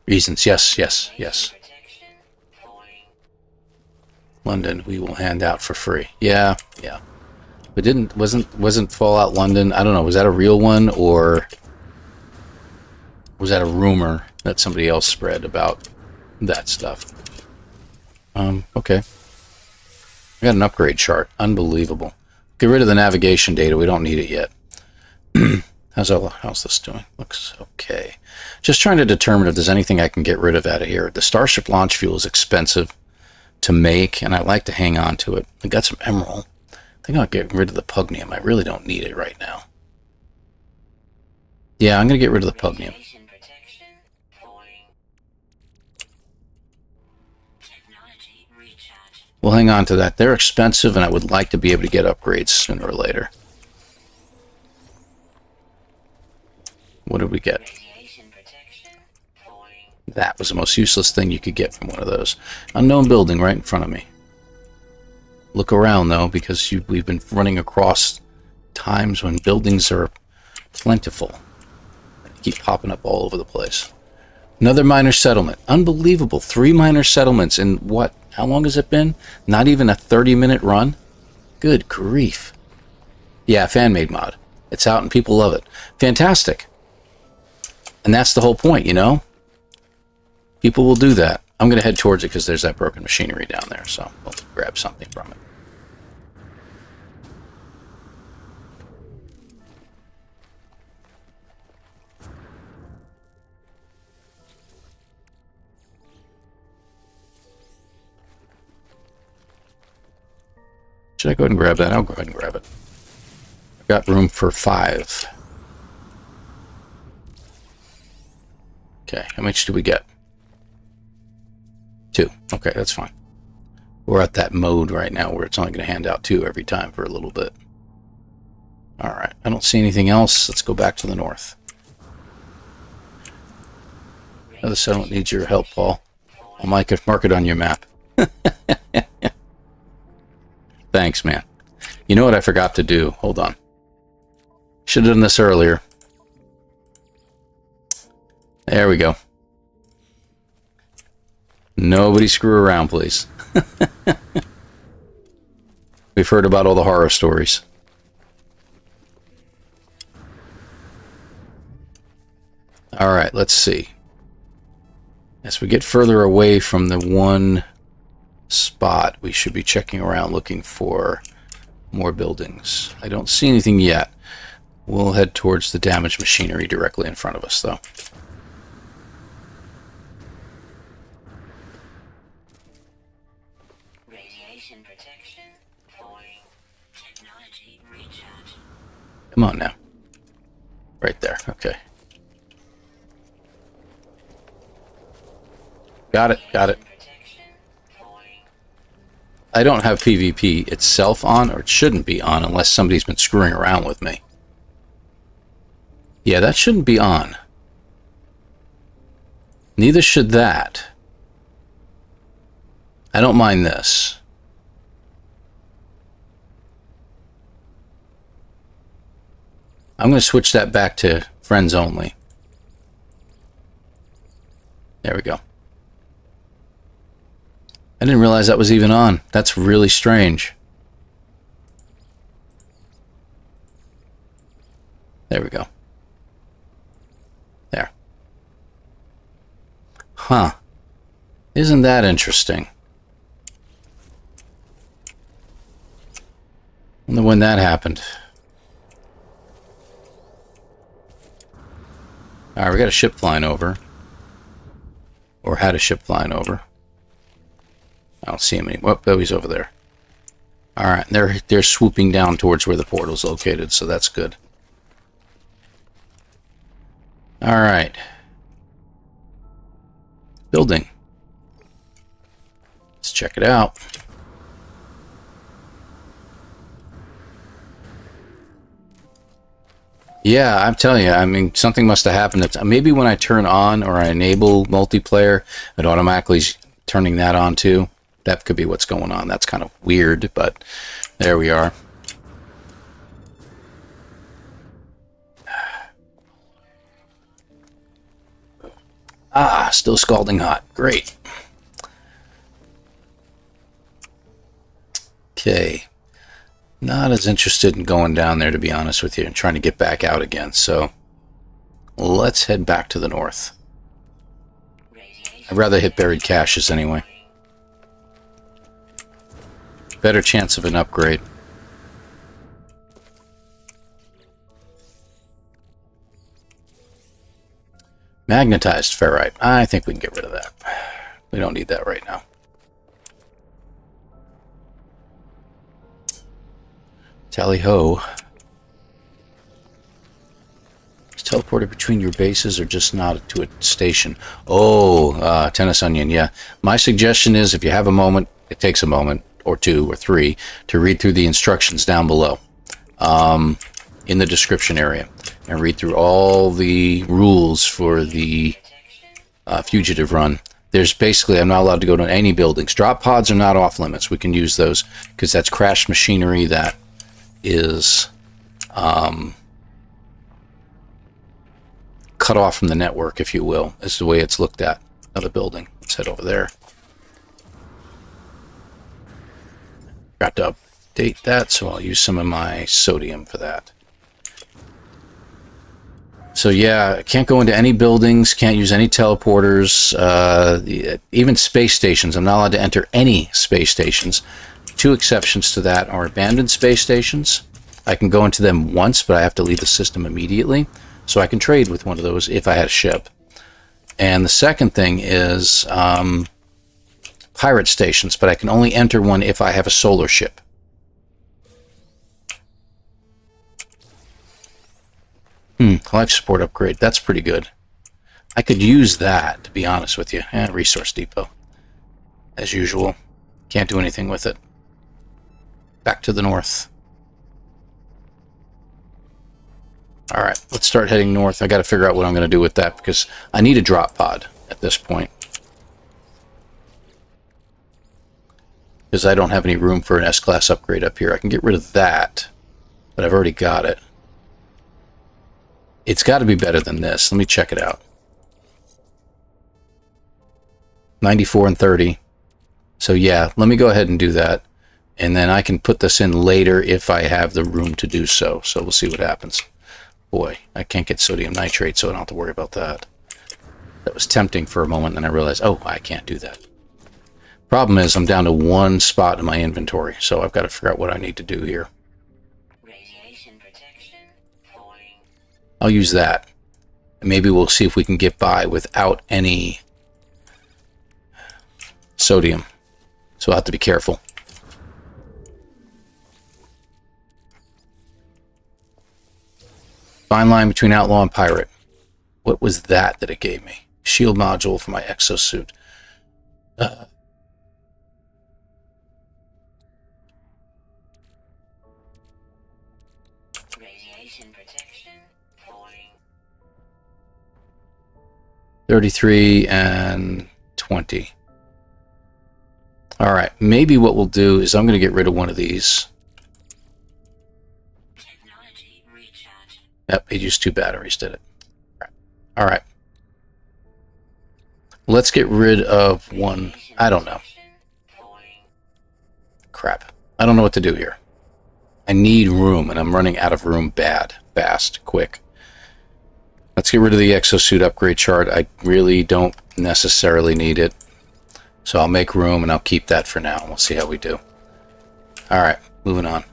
Reasons, yes. Protection falling. London, we will hand out for free. Yeah. But wasn't Fallout London? I don't know. Was that a real one or was that a rumor that somebody else spread about that stuff? Okay. I got an upgrade chart. Unbelievable. Get rid of the navigation data. We don't need it yet. How's this doing? Looks okay. Just trying to determine if there's anything I can get rid of out of here. The Starship launch fuel is expensive to make, and I like to hang on to it. I got some emerald. I think I'll get rid of the pugnium. I really don't need it right now. Yeah, I'm going to get rid of the pugnium. Radiation protection falling. Technology recharge. We'll hang on to that. They're expensive, and I would like to be able to get upgrades sooner or later. What did we get? Radiation protection falling. That was the most useless thing you could get from one of those. Unknown building right in front of me. Look around, though, because we've been running across times when buildings are plentiful. They keep popping up all over the place. Another minor settlement. Unbelievable. 3 minor settlements in what? How long has it been? Not even a 30-minute run? Good grief. Yeah, fan-made mod. It's out and people love it. Fantastic. And that's the whole point, you know? People will do that. I'm going to head towards it because there's that broken machinery down there, so we'll grab something from it. Should I go ahead and grab that? I'll go ahead and grab it. I've got room for 5. Okay, how much do we get? 2. Okay, that's fine. We're at that mode right now where it's only going to hand out 2 every time for a little bit. All right, I don't see anything else. Let's go back to the north. Another settlement needs your help, Paul. I'll mark it on your map. Thanks, man. You know what I forgot to do? Hold on. Should have done this earlier. There we go. Nobody screw around, please. We've heard about all the horror stories. All right, let's see. As we get further away from the one spot, we should be checking around looking for more buildings. I don't see anything yet. We'll head towards the damaged machinery directly in front of us, though. Radiation protection falling. Technology recharge. Come on now. Right there. Okay. Got it. Protection falling. I don't have PvP itself on, or it shouldn't be on unless somebody's been screwing around with me. Yeah, that shouldn't be on. Neither should that. I don't mind this. I'm going to switch that back to friends only. There we go. I didn't realize that was even on. That's really strange. There we go. There. Huh. Isn't that interesting? Wonder when that happened. Alright, we got a ship flying over. Or had a ship flying over. I don't see him anymore. Oh, he's over there. Alright, they're swooping down towards where the portal's located, so that's good. Alright. Building. Let's check it out. Yeah, I'm telling you, I mean, something must have happened. Maybe when I turn on or I enable multiplayer, it automatically is turning that on too. That could be what's going on. That's kind of weird, but there we are. Ah, still scalding hot. Great. Okay. Not as interested in going down there, to be honest with you, and trying to get back out again. So let's head back to the north. I'd rather hit buried caches anyway. Better chance of an upgrade. Magnetized ferrite. I think we can get rid of that. We don't need that right now. Tally ho. Is teleported between your bases or just not to a station? Oh, tennis onion, yeah. My suggestion is if you have a moment, it takes a moment or two or three to read through the instructions down below in the description area and read through all the rules for the Fugitive Run. There's basically, I'm not allowed to go to any buildings. Drop pods are not off limits. We can use those because that's crashed machinery that is cut off from the network, if you will, is the way it's looked at. Another building. Let's head over there. Got to update that, so I'll use some of my sodium for that. So yeah, I can't go into any buildings, can't use any teleporters, even space stations. I'm not allowed to enter any space stations. Two exceptions to that are abandoned space stations. I can go into them once, but I have to leave the system immediately. So I can trade with one of those if I had a ship. And the second thing is pirate stations, but I can only enter one if I have a solar ship. Life support upgrade. That's pretty good. I could use that, to be honest with you. Resource depot. As usual. Can't do anything with it. Back to the north. Alright, let's start heading north. I gotta figure out what I'm gonna do with that because I need a drop pod at this point. Because I don't have any room for an S-Class upgrade up here. I can get rid of that, but I've already got it. It's got to be better than this. Let me check it out. 94 and 30. So yeah, let me go ahead and do that. And then I can put this in later if I have the room to do so. So we'll see what happens. Boy, I can't get sodium nitrate, so I don't have to worry about that. That was tempting for a moment, and then I realized, oh, I can't do that. Problem is, I'm down to one spot in my inventory, so I've got to figure out what I need to do here. Radiation protection falling. I'll use that. And maybe we'll see if we can get by without any sodium. So I'll have to be careful. Fine line between outlaw and pirate. What was that it gave me? Shield module for my exosuit. Radiation protection falling. 33 and 20. Alright, maybe what we'll do is I'm going to get rid of one of these. Technology recharge. Yep, it used 2 batteries, did it? Alright. Let's get rid of one. I don't know. Crap. I don't know what to do here. I need room, and I'm running out of room bad, fast, quick. Let's get rid of the exosuit upgrade chart. I really don't necessarily need it. So I'll make room, and I'll keep that for now. We'll see how we do. Alright, moving on.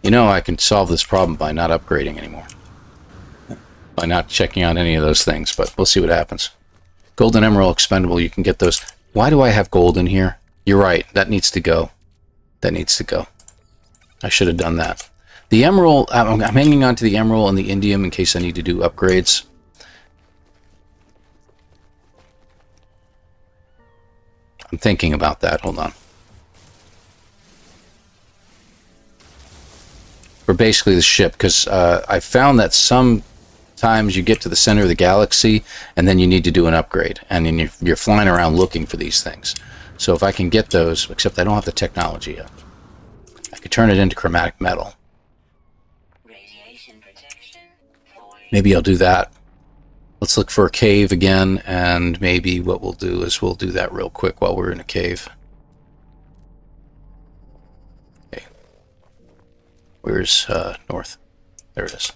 You know, I can solve this problem by not upgrading anymore. By not checking on any of those things, but we'll see what happens. Gold and emerald expendable, you can get those. Why do I have gold in here? You're right, that needs to go. That needs to go. I should have done that. The emerald, I'm hanging on to the emerald and the indium in case I need to do upgrades. I'm thinking about that. Hold on. For basically the ship, because I found that sometimes you get to the center of the galaxy and then you need to do an upgrade, and then you're flying around looking for these things. So if I can get those, except I don't have the technology yet, I could turn it into chromatic metal. Radiation protection falling. Maybe I'll do that. Let's look for a cave again, and maybe what we'll do is we'll do that real quick while we're in a cave. Okay. Where's north? There it is.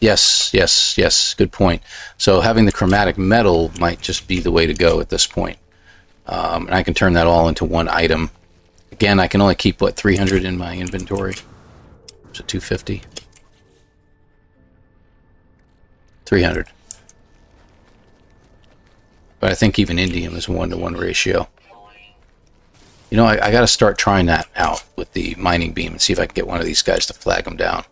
Yes, yes, yes. Good point. So having the chromatic metal might just be the way to go at this point. And I can turn that all into one item. Again, I can only keep, what, 300 in my inventory? So 250. 300. But I think even indium is 1-to-1 ratio. You know, I got to start trying that out with the mining beam and see if I can get one of these guys to flag them down.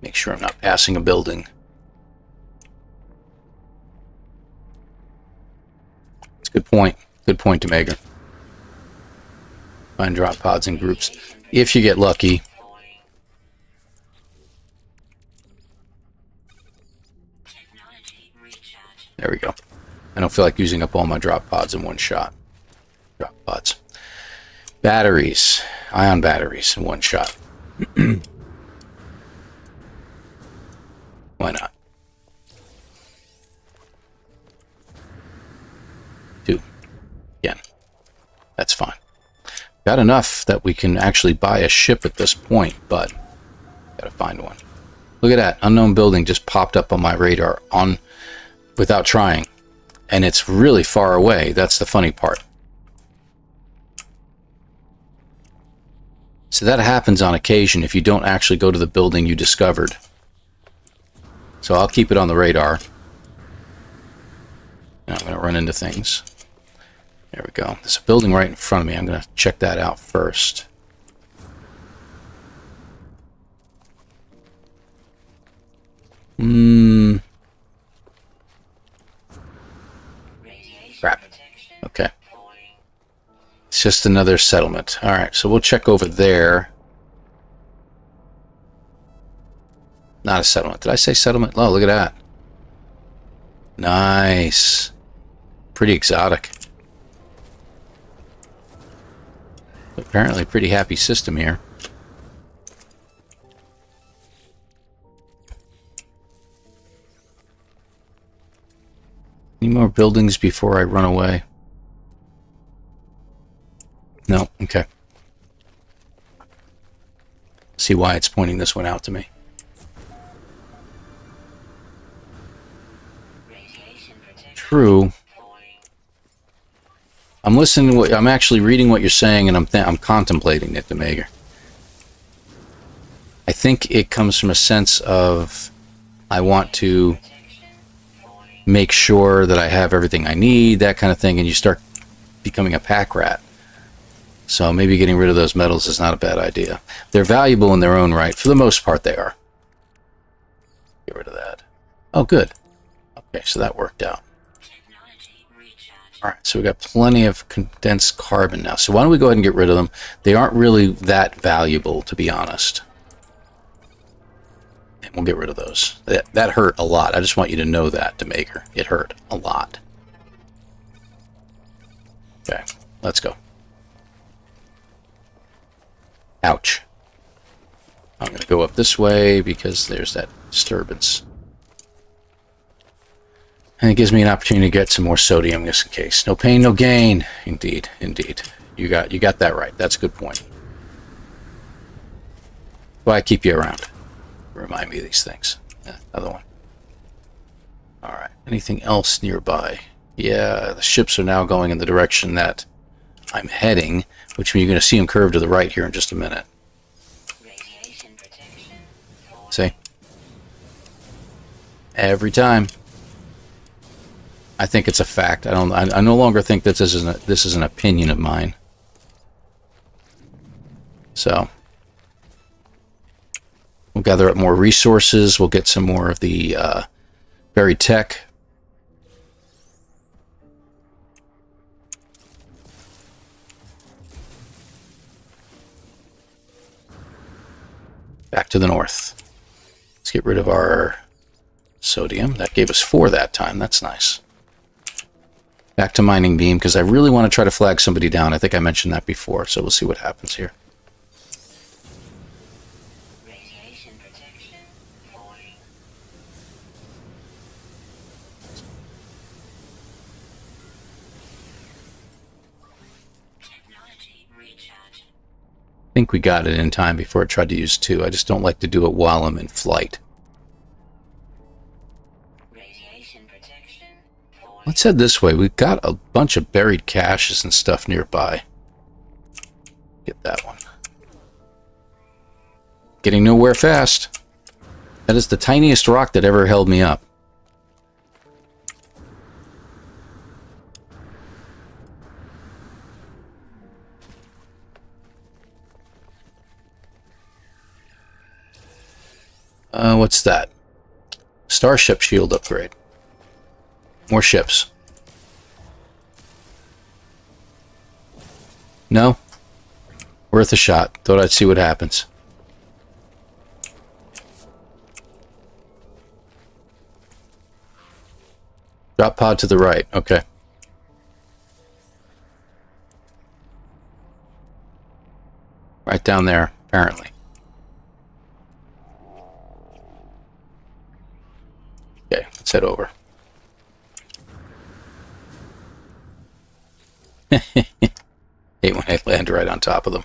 Make sure I'm not passing a building. It's a good point. Good point to make. Find drop pods in groups. If you get lucky. Technology recharge. There we go. I don't feel like using up all my drop pods in one shot. Drop pods. Batteries. Ion batteries in one shot. Why not? 2. Again. That's fine. Got enough that we can actually buy a ship at this point, but gotta find one. Look at that. Unknown building just popped up on my radar without trying. And it's really far away. That's the funny part. So that happens on occasion if you don't actually go to the building you discovered. So I'll keep it on the radar. And I'm going to run into things. There we go. There's a building right in front of me. I'm going to check that out first. Crap. Okay. It's just another settlement. Alright, so we'll check over there. Not a settlement. Did I say settlement? Oh, look at that. Nice. Pretty exotic. Apparently pretty happy system here. Any more buildings before I run away? No? Okay. See why it's pointing this one out to me. True. I'm listening to what I'm actually reading what you're saying, and I'm contemplating it, Demager. I think it comes from a sense of I want to make sure that I have everything I need, that kind of thing, and you start becoming a pack rat. So maybe getting rid of those metals is not a bad idea. They're valuable in their own right. For the most part, they are. Get rid of that. Oh, good. Okay, so that worked out. Alright, so we got plenty of condensed carbon now. So why don't we go ahead and get rid of them? They aren't really that valuable, to be honest. And we'll get rid of those. That hurt a lot. I just want you to know that, Demaker. It hurt a lot. Okay, let's go. Ouch. I'm going to go up this way because there's that disturbance. And it gives me an opportunity to get some more sodium just in case. No pain, no gain. Indeed, indeed. You got that right. That's a good point. Why I keep you around. Remind me of these things. Another one. Alright, anything else nearby? Yeah, the ships are now going in the direction that I'm heading, which means you're going to see them curve to the right here in just a minute. Radiation protection. See? Every time. I think it's a fact. I no longer think that this is an opinion of mine. So we'll gather up more resources. We'll get some more of the buried tech. Back to the north. Let's get rid of our sodium. That gave us 4 that time. That's nice. Back to mining beam, because I really want to try to flag somebody down. I think I mentioned that before, so we'll see what happens here. Radiation protection. Falling. Technology recharge. I think we got it in time before it tried to use 2. I just don't like to do it while I'm in flight. Radiation protection. Falling. Let's head this way. We've got a bunch of buried caches and stuff nearby. Get that one. Getting nowhere fast. That is the tiniest rock that ever held me up. What's that? Starship shield upgrade. More ships. No? Worth a shot. Thought I'd see what happens. Drop pod to the right. Okay. Right down there, apparently. Okay, let's head over. Hate when I land right on top of them.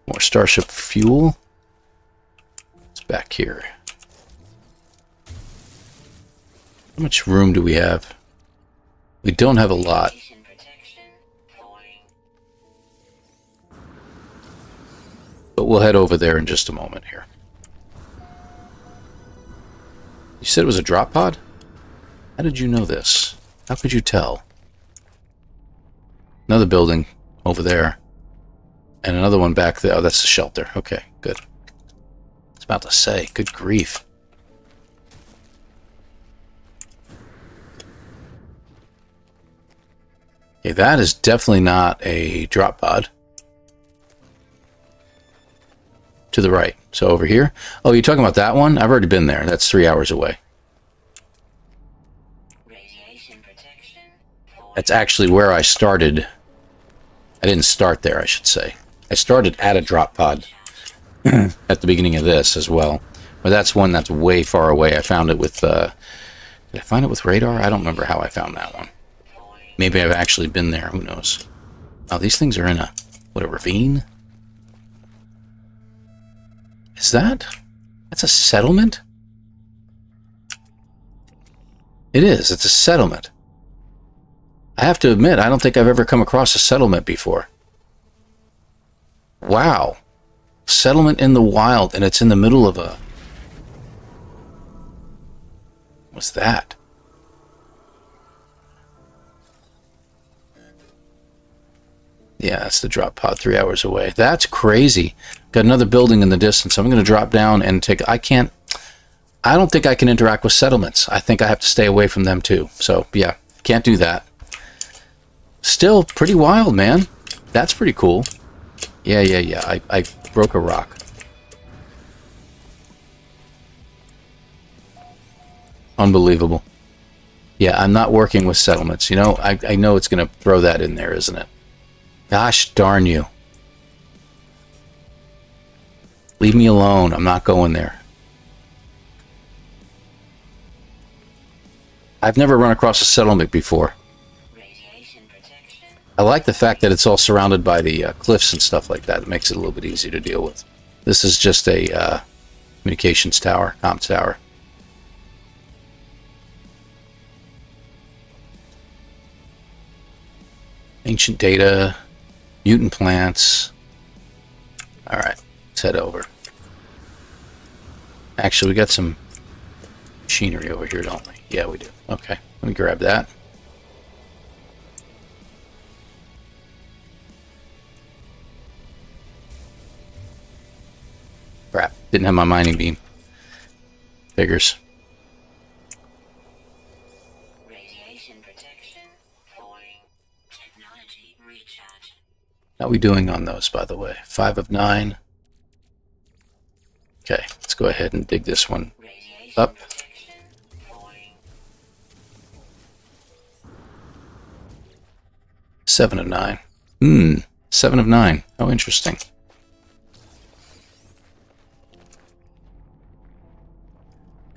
More starship fuel. It's back here. How much room do we have? We don't have a lot. Radiation protection. Falling. But we'll head over there in just a moment here. You said it was a drop pod? How did you know this? How could you tell? Another building over there. And another one back there. Oh, that's the shelter. Okay, good. I was about to say, good grief. Okay, that is definitely not a drop pod. To the right. So over here. Oh, you're talking about that one? I've already been there. That's 3 hours away. Radiation protection. Falling. That's actually where I started. I didn't start there, I should say. I started at a drop pod at the beginning of this as well. But that's one that's way far away. I found it with... did I find it with radar? I don't remember how I found that one. Maybe I've actually been there. Who knows? Oh, these things are in a... What, a ravine? Is that? That's a settlement? It is. It's a settlement. I have to admit, I don't think I've ever come across a settlement before. Wow. Settlement in the wild, and it's in the middle of a... What's that? Yeah, that's the drop pod 3 hours away. That's crazy. Got another building in the distance. I'm going to drop down and take... I don't think I can interact with settlements. I think I have to stay away from them too. So, yeah, can't do that. Still pretty wild, man. That's pretty cool. Yeah. I broke a rock. Unbelievable. Yeah, I'm not working with settlements. You know, I know it's going to throw that in there, isn't it? Gosh darn you. Leave me alone. I'm not going there. I've never run across a settlement before. Radiation protection. I like the fact that it's all surrounded by the cliffs and stuff like that. It makes it a little bit easier to deal with. This is just a Communications tower, comms tower. Ancient data, mutant plants. All right, let's head over. Actually, we got some machinery over here, don't we? Yeah, we do. Okay, let me grab that. Crap, didn't have my mining beam. Figures. Radiation protection falling. Technology recharge. How are we doing on those, by the way? 5 of 9. Okay, let's go ahead and dig this one Radiation up. protection falling. 7 of 9. 7 of 9. Oh, interesting.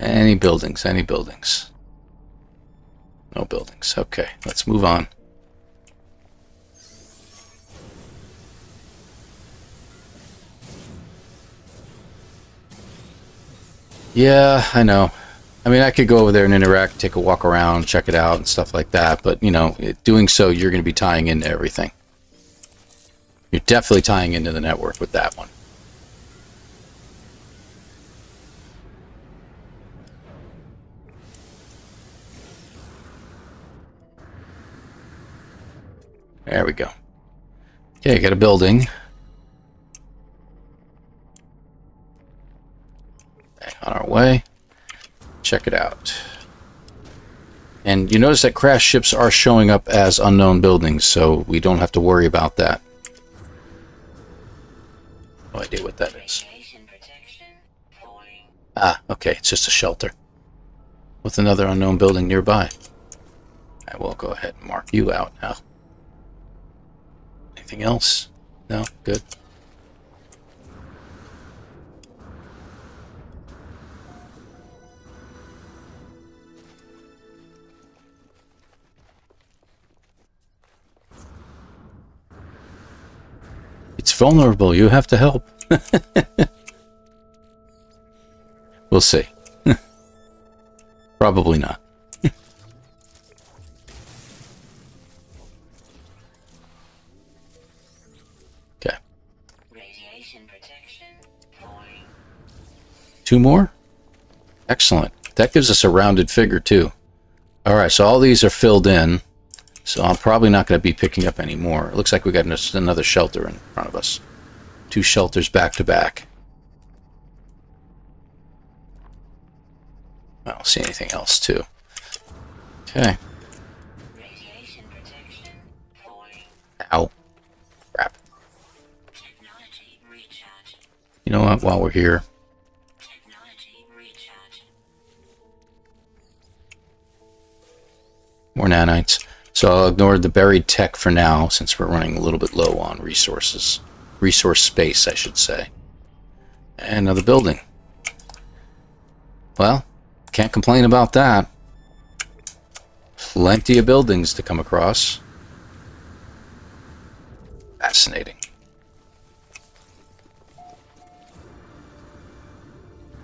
Any buildings? Any buildings? No buildings. Okay, let's move on. Yeah, I know. I mean, I could go over there and interact, take a walk around, check it out, and stuff like that. But, you know, doing so, you're going to be tying into everything. You're definitely tying into the network with that one. There we go. Okay, got a building. Okay, on our way. Check it out. And you notice that crash ships are showing up as unknown buildings, so we don't have to worry about that. No idea what that is. Radiation protection falling. Ah, okay, it's just a shelter with another unknown building nearby. I will go ahead and mark you out now. Anything else? No? Good. It's vulnerable. You have to help. We'll see. Probably not. Okay. Radiation protection falling. 2 more? Excellent. That gives us a rounded figure, too. Alright, so all these are filled in. So I'm probably not going to be picking up any more. It looks like we got another shelter in front of us. 2 shelters back to back. I don't see anything else, too. Okay. Radiation protection falling. Ow. Crap. Technology recharge. You know what? While we're here, Technology recharge. more nanites. So I'll ignore the buried tech for now, since we're running a little bit low on resources. Resource space, I should say. And another building. Well, can't complain about that. Plenty of buildings to come across. Fascinating.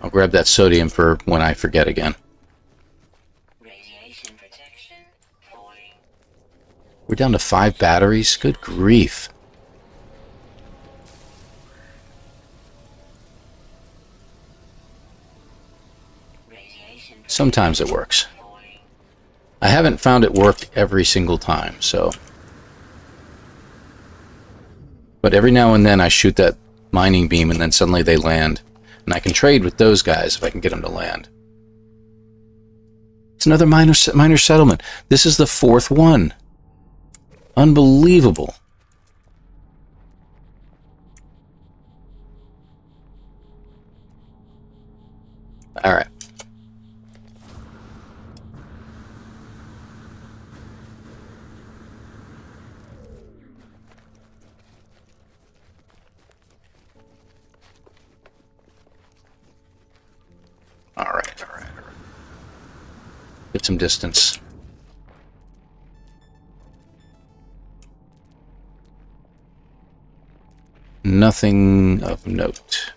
I'll grab that sodium for when I forget again. Radiation protection falling. We're down to 5 batteries? Good grief. Radiation Sometimes it works. falling. I haven't found it work every single time, so... But every now and then I shoot that mining beam and then suddenly they land. And I can trade with those guys if I can get them to land. It's another minor settlement. This is the 4th one. Unbelievable. All right. All right. Get some distance. Nothing of note.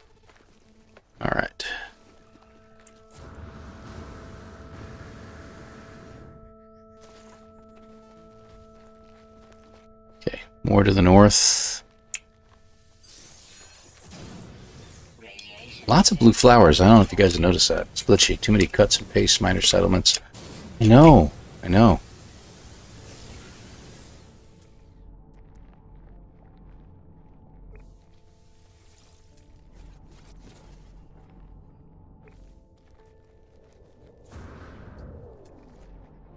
All right. to the north. Radiation. Lots of blue flowers. I don't know if you guys have noticed that. It's glitchy. Too many cuts and pastes, minor settlements. I know. I know.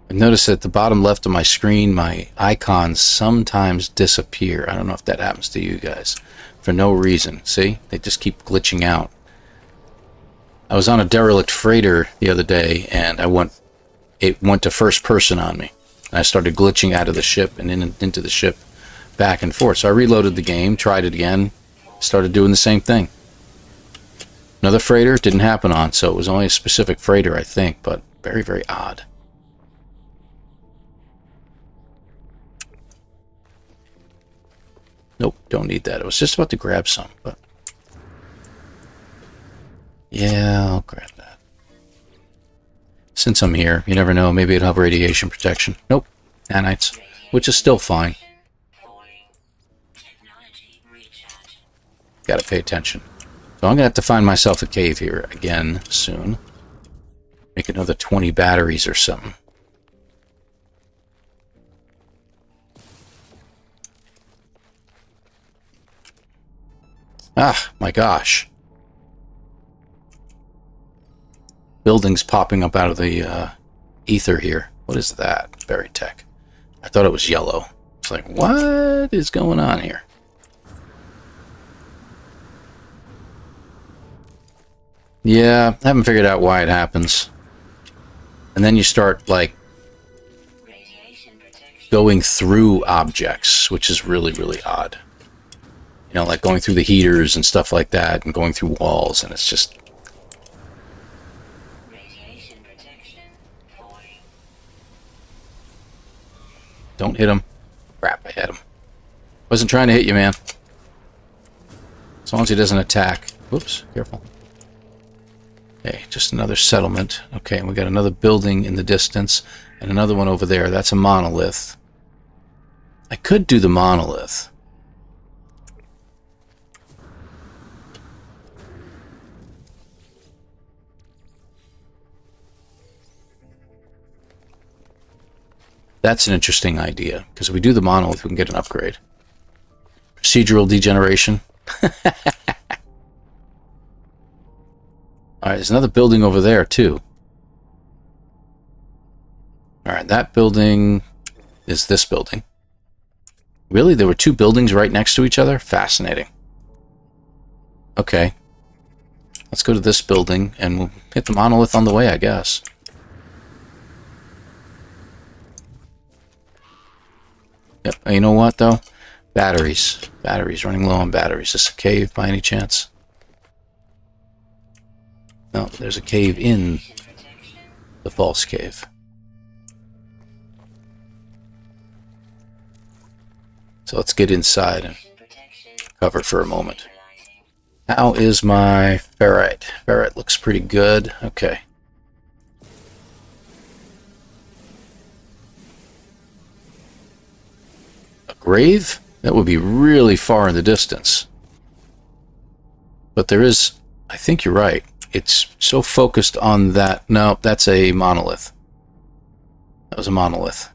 I've noticed at the bottom left of my screen, my icons sometimes disappear. I don't know if that happens to you guys. For no reason. See? They just keep glitching out. I was on a derelict freighter the other day, and it went to first person on me. And I started glitching out of the ship and into the ship, back and forth. So I reloaded the game, tried it again, started doing the same thing. Another freighter didn't happen on, so it was only a specific freighter, I think, but very, very odd. Nope, don't need that. I was just about to grab some, but... yeah, I'll grab that. Since I'm here, you never know, maybe it'll have radiation protection. Nope, nanites, which is still fine. Falling. Technology recharge. Gotta pay attention. So I'm gonna have to find myself a cave here again soon. Make another 20 batteries or something. Ah, my gosh. Buildings popping up out of the ether here. What is that? Berry tech. I thought it was yellow. It's like, what is going on here? Yeah, I haven't figured out why it happens. And then you start, like, Radiation protection. going through objects, which is really, really odd. You know, like going through the heaters and stuff like that, and going through walls, and it's just... Radiation protection. Falling. don't hit him. Crap, I hit him. Wasn't trying to hit you, man. As long as he doesn't attack. Whoops, careful. Okay, just another settlement. Okay, and we got another building in the distance, and another one over there. That's a monolith. I could do the monolith. That's an interesting idea, because if we do the monolith, we can get an upgrade. Procedural degeneration. Alright, there's another building over there, too. Alright, that building is this building. Really? There were two buildings right next to each other? Fascinating. Okay. Let's go to this building, and we'll hit the monolith on the way, I guess. Yep, you know what, though? Batteries. Batteries, running low on batteries. Is this a cave, by any chance? No, there's a cave in the false cave. So let's get inside and cover for a moment. How is my ferrite? Ferrite looks pretty good. Okay. A grave? That would be really far in the distance. But there is... I think you're right. It's so focused on that... no, that's a monolith. That was a monolith.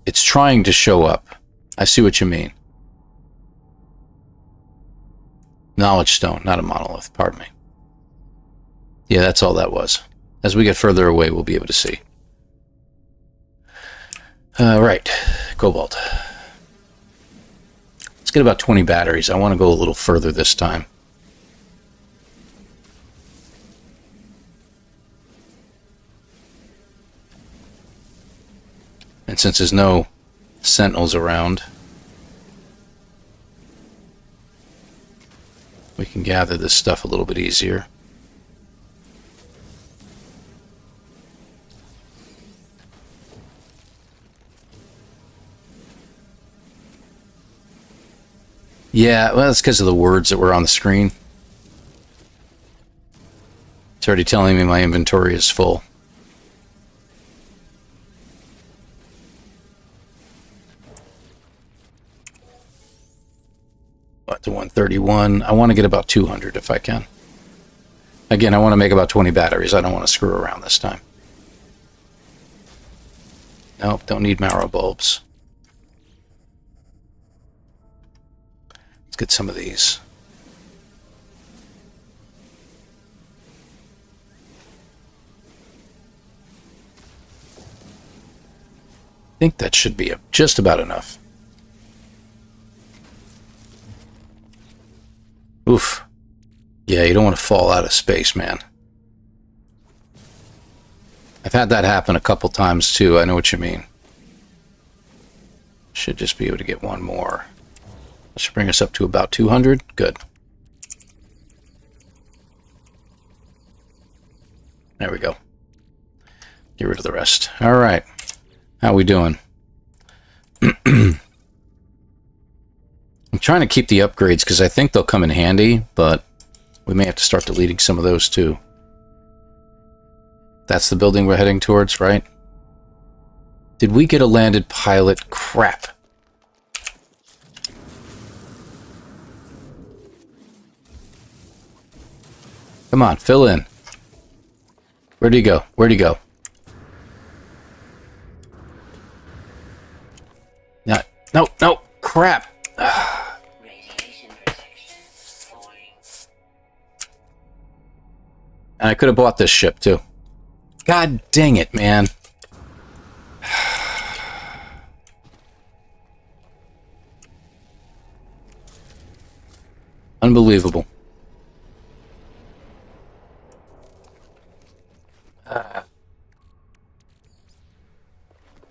It's trying to show up. I see what you mean. Knowledge stone, not a monolith. Pardon me. Yeah, that's all that was. As we get further away, we'll be able to see. Right. Cobalt. Let's get about 20 batteries. I want to go a little further this time. And since there's no sentinels around, we can gather this stuff a little bit easier. Yeah, well, that's because of the words that were on the screen. It's already telling me my inventory is full. Up to 131. I want to get about 200 if I can. Again, I want to make about 20 batteries. I don't want to screw around this time. Nope, don't need marrow bulbs. Let's get some of these. I think that should be just about enough. Oof. Yeah, you don't want to fall out of space, man. I've had that happen a couple times too. I know what you mean. Should just be able to get one more. That should bring us up to about 200. Good. There we go. Get rid of the rest. All right. How we doing? I'm trying to keep the upgrades because I think they'll come in handy, but we may have to start deleting some of those too. That's the building we're heading towards, right? Did we get a landed pilot? Crap. Come on, fill in. Where'd he go? Where'd he go? No, no, crap. Radiation protection falling. And I could have bought this ship too. God dang it, man. Unbelievable.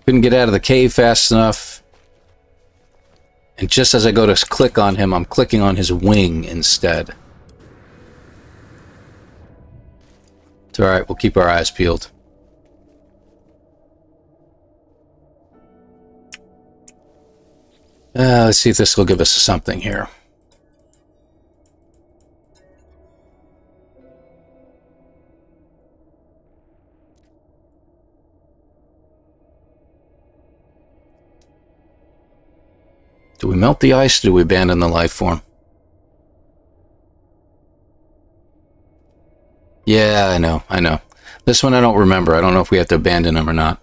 Couldn't get out of the cave fast enough. And just as I go to click on him, I'm clicking on his wing instead. It's alright, we'll keep our eyes peeled. Let's see if this will give us something here. Do we melt the ice or do we abandon the life form? Yeah, I know, I know. This one I don't remember. I don't know if we have to abandon him or not.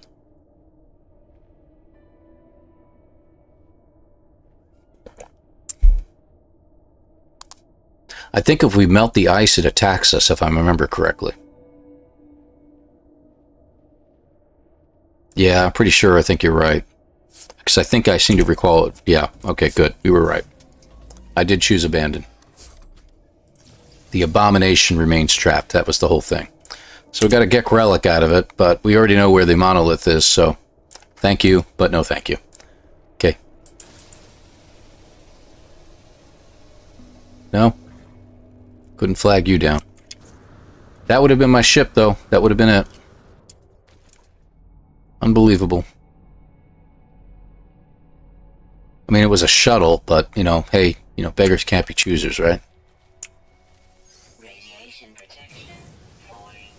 I think if we melt the ice, it attacks us, if I remember correctly. Yeah, I'm pretty sure. I think you're right. Because I think I seem to recall it. Yeah, okay, good. You were right. I did choose abandon. The abomination remains trapped. That was the whole thing. So we got a Gek relic out of it, but we already know where the monolith is, so thank you, but no thank you. Okay. No? Couldn't flag you down. That would have been my ship, though. That would have been it. Unbelievable. I mean, it was a shuttle, but, you know, hey, you know, beggars can't be choosers, right? Radiation protection falling.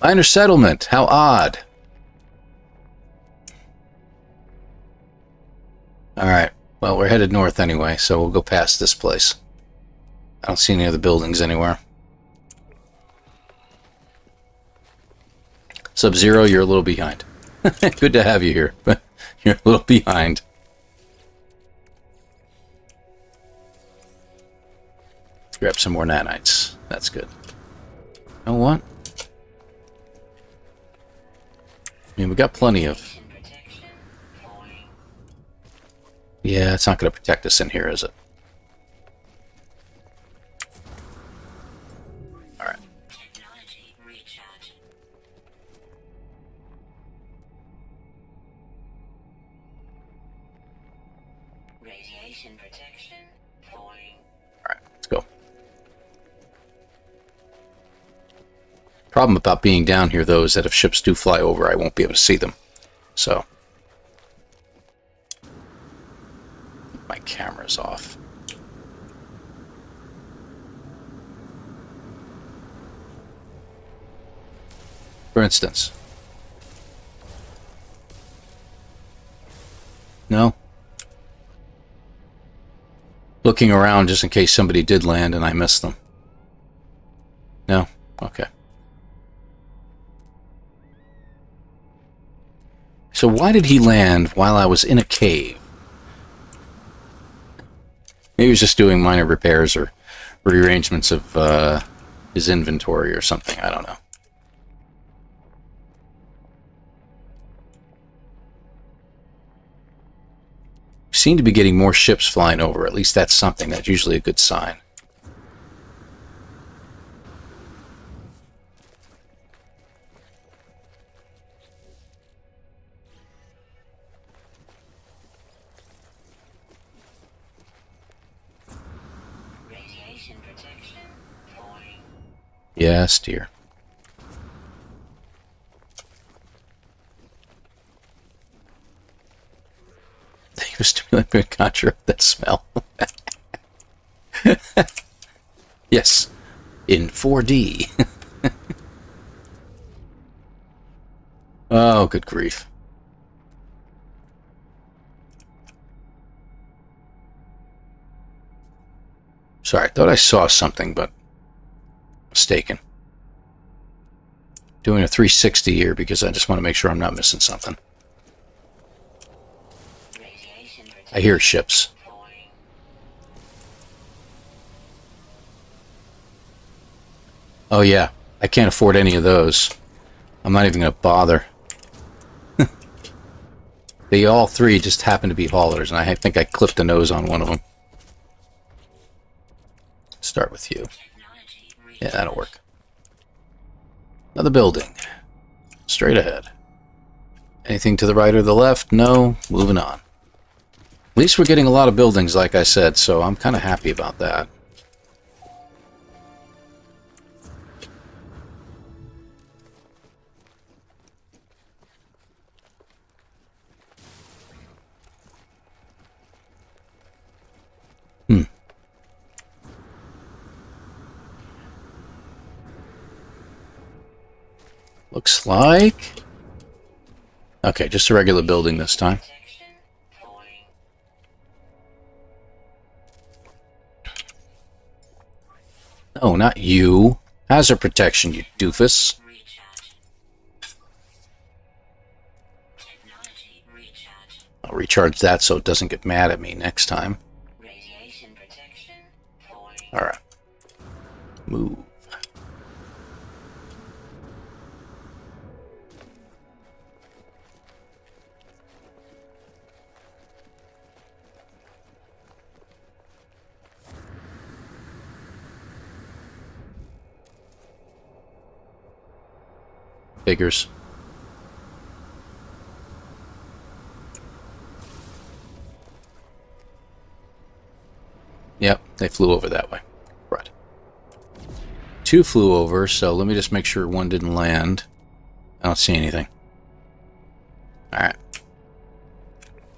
Minor settlement. How odd. Alright. Well, we're headed north anyway, so we'll go past this place. I don't see any other buildings anywhere. Sub-Zero, you're a little behind. Good to have you here, but you're a little behind. Grab some more nanites. That's good. You know what? I mean, we got plenty of... Radiation protection falling. Yeah, it's not going to protect us in here, is it? Alright. Technology recharge. Radiation protection falling. Alright, let's go. Problem about being down here, though, is that if ships do fly over, I won't be able to see them. So... my camera's off. For instance. looking around just in case somebody did land and I missed them. No? Okay. So why did he land while I was in a cave? Maybe he was just doing minor repairs or rearrangements of his inventory or something. I don't know. We seem to be getting more ships flying over. At least that's something. That's usually a good sign. Radiation protection falling. Yes, dear. Thank you for stimulating conjure up that smell. Yes, in 4D. Oh, good grief. Sorry, I thought I saw something, but mistaken. Doing a 360 here because I just want to make sure I'm not missing something. Radiation protection I hear ships. falling. Oh yeah, I can't afford any of those. I'm not even going to bother. They all three just happen to be haulers, and I think I clipped the nose on one of them. Start with you. Technology Yeah, that'll work. Another building. Straight ahead. Anything to the right or the left? No. Moving on. At least we're getting a lot of buildings, like I said, so I'm kind of happy about that. Looks like... Okay, just a regular building this time. protection falling. No, not you. Hazard protection, you doofus. Recharge. Technology recharge. I'll recharge that so it doesn't get mad at me next time. Radiation protection falling. Alright. Move. Figures. Yep, they flew over that way. Right. Two flew over, so let me just make sure one didn't land. I don't see anything. Alright.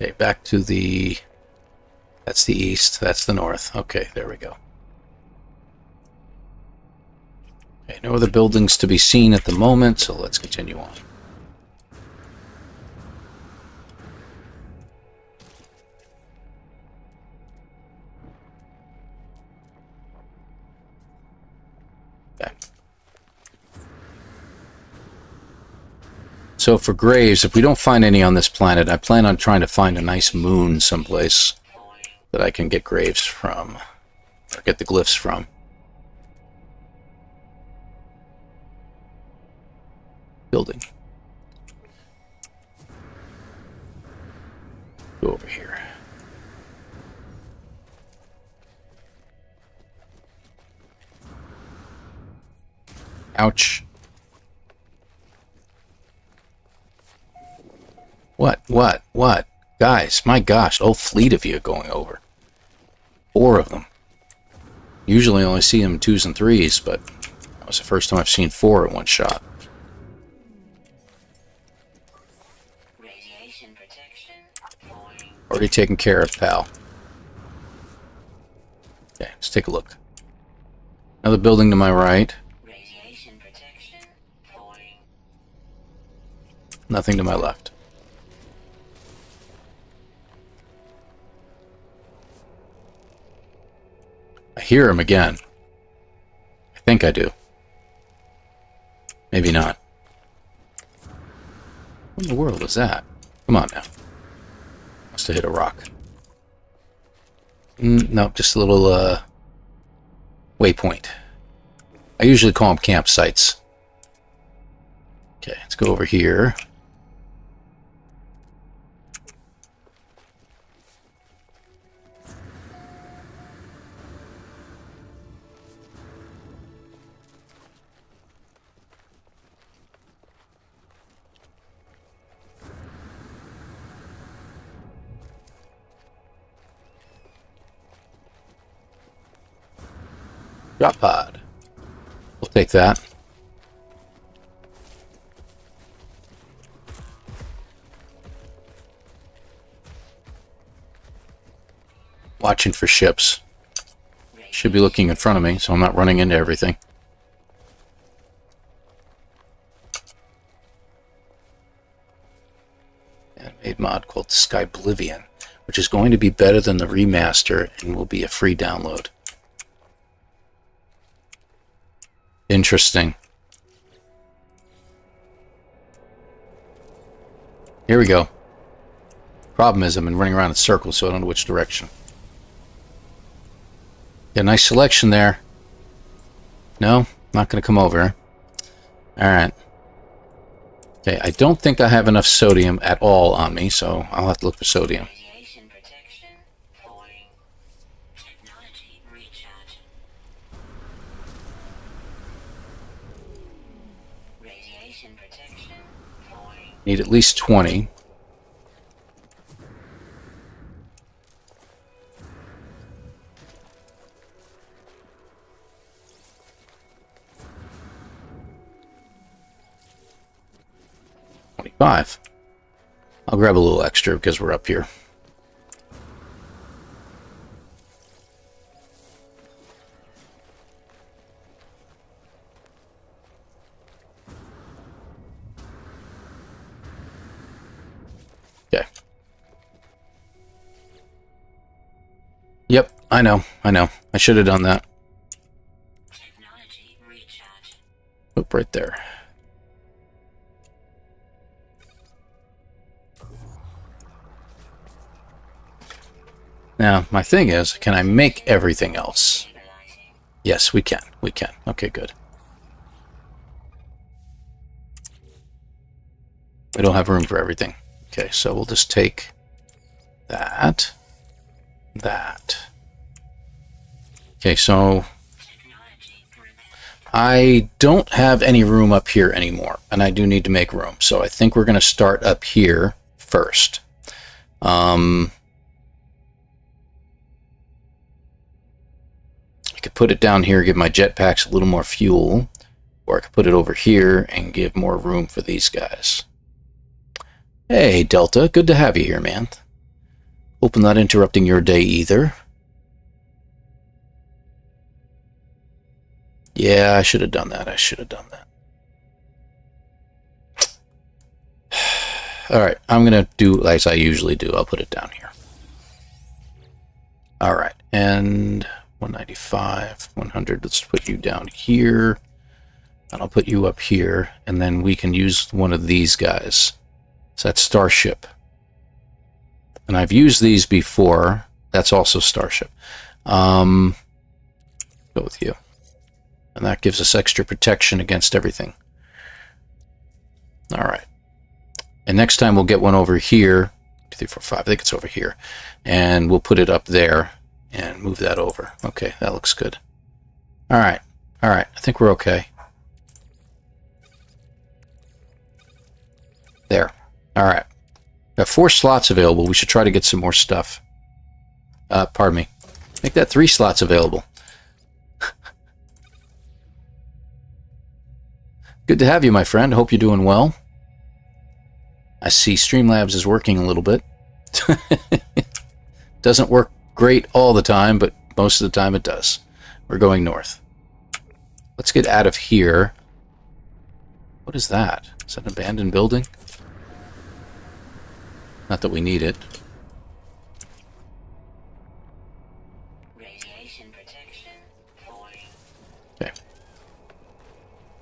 Okay, back to the... That's the east, that's the north. Okay, there we go. Okay, no other buildings to be seen at the moment, so let's continue on. Okay. So for graves, if we don't find any on this planet, I plan on trying to find a nice moon someplace that I can get graves from, or get the glyphs from. Building. Go over here. Ouch. What? Guys, my gosh, whole fleet of you going over. 4 of them. Usually I only see them in 2s and 3s, but that was the first time I've seen 4 in one shot. Radiation protection falling. Already taken care of, pal. Okay, let's take a look. Another building to my right. Radiation protection falling. Nothing to my left. hear him again. I think I do. Maybe not. What in the world was that? Come on now. Must have hit a rock. Nope, just a little waypoint. I usually call them campsites. Okay, let's go over here. Drop pod. We'll take that. Watching for ships. Should be looking in front of me, so I'm not running into everything. And made mod called Skyblivion, which is going to be better than the remaster and will be a free download. Interesting. Here we go. Problem is, I've been running around in circles, so I don't know which direction. Got a nice selection there. No, not going to come over. Alright. Okay, I don't think I have enough sodium at all on me, so I'll have to look for sodium. Radiation protection. Falling. Technology recharge. Radiation protection. Falling. Need at least 20. I'll grab a little extra because we're up here. Okay. Yep, I know. I should have done that. Technology recharge. Oop, right there. Now, my thing is, can I make everything else? Stabilizing. Yes, we can. We can. Okay, good. We don't have room for everything. Okay, so we'll just take that. That. Okay, so Technology driven. I don't have any room up here anymore, and I do need to make room. So I think we're going to start up here first. I could put it down here, give my jetpacks a little more fuel, or I could put it over here and give more room for these guys. Hey, Delta, good to have you here, man. Hope I'm not interrupting your day either. Yeah, I should have done that. Alright, I'm going to do as I usually do. I'll put it down here. Alright, and 195, 100, let's put you down here. And I'll put you up here, and then we can use one of these guys. So that's Starship. And I've used these before. That's also Starship. Go with you. And that gives us extra protection against everything. Alright. And next time we'll get one over here. 2, 3, 4, 5. I think it's over here. And we'll put it up there and move that over. Okay, that looks good. Alright. Alright. I think we're okay. There. Alright. Got 4 slots available. We should try to get some more stuff. Pardon me. Make that 3 slots available. Good to have you, my friend. Hope you're doing well. I see Streamlabs is working a little bit. Doesn't work great all the time, but most of the time it does. We're going north. Let's get out of here. What is that? Is that an abandoned building? Not that we need it. Radiation protection.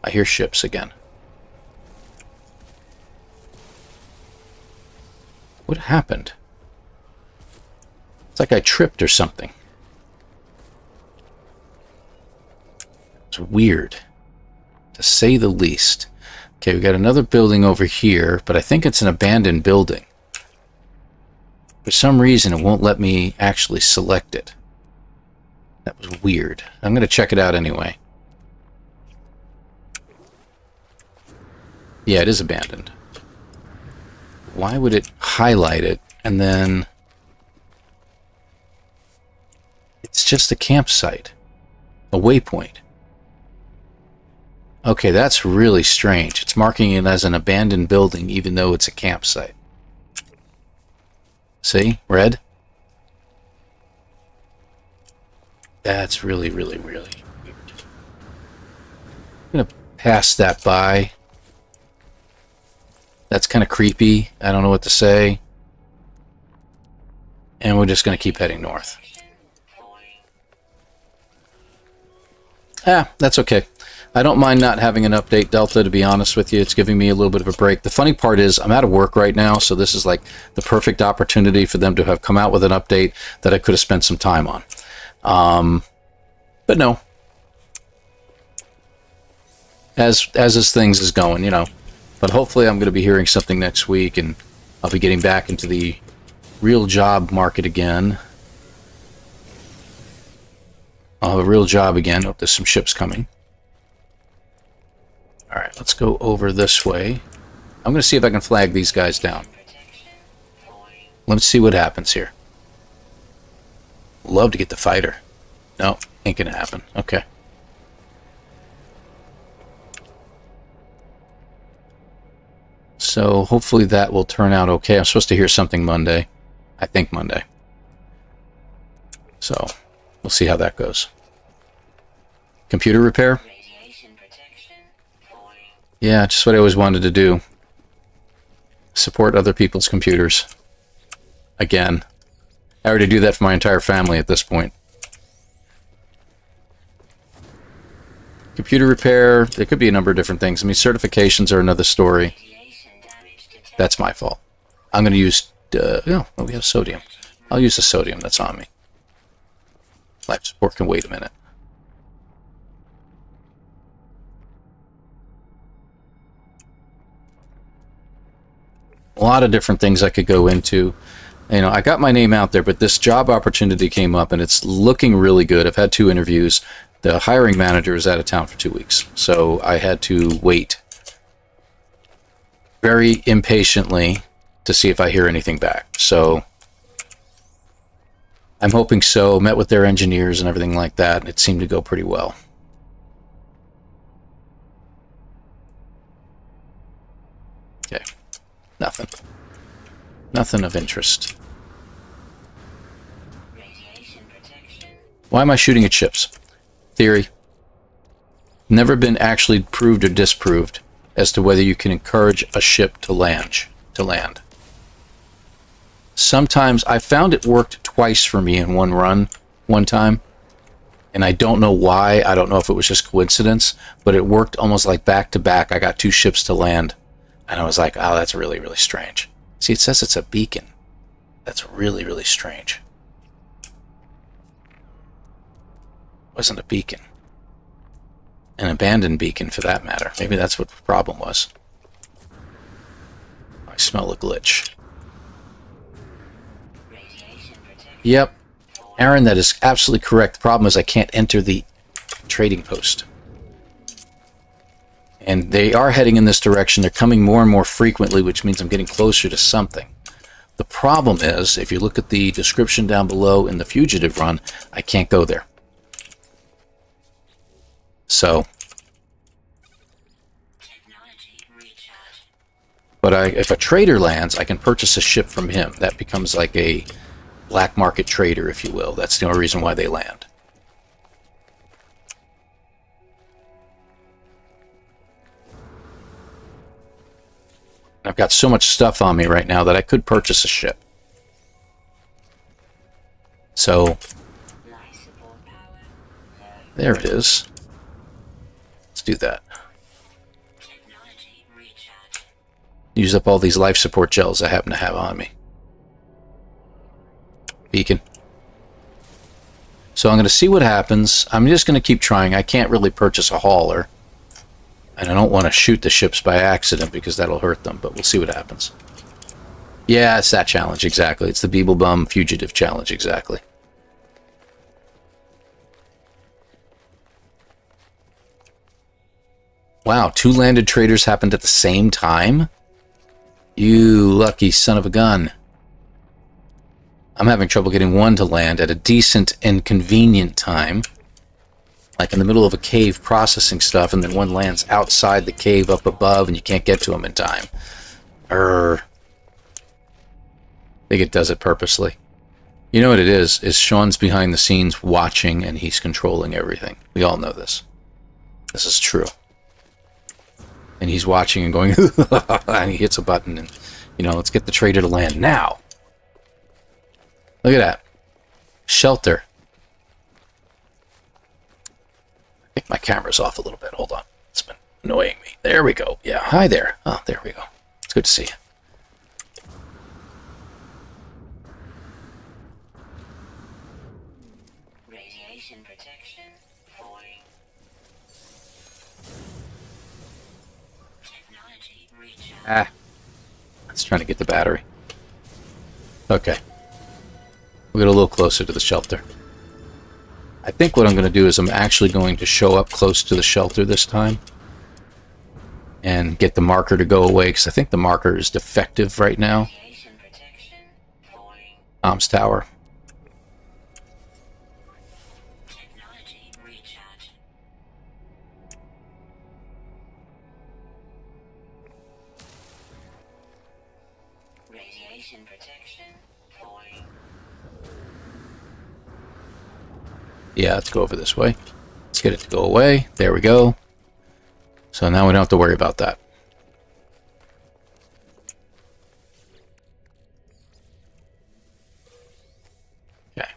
I hear ships again. What happened? It's like I tripped or something. It's weird, to say the least. Okay, we got another building over here, but I think it's an abandoned building. For some reason, it won't let me actually select it. That was weird. I'm going to check it out anyway. Yeah, it is abandoned. Why would it highlight it and then... It's just a campsite. A waypoint. Okay, that's really strange. It's marking it as an abandoned building even though it's a campsite. See? Red? That's really, really, really weird. I'm going to pass that by. That's kind of creepy. I don't know what to say. And we're just going to keep heading north. That's okay. I don't mind not having an update, Delta, to be honest with you. It's giving me a little bit of a break. The funny part is I'm out of work right now, so this is like the perfect opportunity for them to have come out with an update that I could have spent some time on. But no. As this things is going, you know. But hopefully I'm going to be hearing something next week, and I'll be getting back into the real job market again. I'll have a real job again. Oh, there's some ships coming. Alright, let's go over this way. I'm going to see if I can flag these guys down. Let's see what happens here. Love to get the fighter. No, ain't going to happen. Okay. So hopefully that will turn out okay. I'm supposed to hear something Monday. I think Monday. So we'll see how that goes. Computer repair? Yeah, just what I always wanted to do. Support other people's computers. Again. I already do that for my entire family at this point. Computer repair, there could be a number of different things. I mean, certifications are another story. That's my fault. I'm going to use... oh, we have sodium. I'll use the sodium that's on me. Life support can wait a minute. A lot of different things I could go into. You know, I got my name out there, but this job opportunity came up, and it's looking really good. I've had 2 interviews. The hiring manager is out of town for 2 weeks, so I had to wait very impatiently to see if I hear anything back. So I'm hoping so. Met with their engineers and everything like that, and it seemed to go pretty well. Okay. Nothing. Nothing of interest. Why am I shooting at ships? Theory. Never been actually proved or disproved as to whether you can encourage a ship to land. Sometimes I found it worked twice for me in one run, one time, and I don't know why. I don't know if it was just coincidence, but it worked almost like back to back. I got 2 ships to land, and I was like, oh, that's really, really strange. See, it says it's a beacon. That's really, really strange. It wasn't a beacon. An abandoned beacon, for that matter. Maybe that's what the problem was. I smell a glitch. Yep. Aaron, that is absolutely correct. The problem is I can't enter the trading post. And they are heading in this direction. They're coming more and more frequently, which means I'm getting closer to something. The problem is, if you look at the description down below in the Fugitive Run, I can't go there. So, but if a trader lands, I can purchase a ship from him. That becomes like a black market trader, if you will. That's the only reason why they land. I've got so much stuff on me right now that I could purchase a ship. So, there it is. Let's do that. Use up all these life support gels I happen to have on me. Beacon. So I'm going to see what happens. I'm just going to keep trying. I can't really purchase a hauler. And I don't want to shoot the ships by accident because that'll hurt them. But we'll see what happens. Yeah, it's that challenge, exactly. It's the Beeblebum Fugitive Challenge, exactly. Wow, 2 landed traders happened at the same time? You lucky son of a gun. I'm having trouble getting one to land at a decent and convenient time. Like in the middle of a cave processing stuff, and then one lands outside the cave up above, and you can't get to him in time. I think it does it purposely. You know what it is Sean's behind the scenes watching, and he's controlling everything. We all know this. This is true. And he's watching and going, and he hits a button, and, you know, let's get the trader to land now. Look at that. Shelter. I think my camera's off a little bit. Hold on. It's been annoying me. There we go. Yeah, hi there. Oh, there we go. It's good to see you. Radiation protection falling. Technology recharge. Ah. Let's try to get the battery. Okay. We'll get a little closer to the shelter. I think what I'm going to do is I'm actually going to show up close to the shelter this time. And get the marker to go away, because I think the marker is defective right now. Radiation protection falling. Comms tower. Technology recharge. Radiation protection falling. Yeah, let's go over this way. Let's get it to go away. There we go. So now we don't have to worry about that. Okay.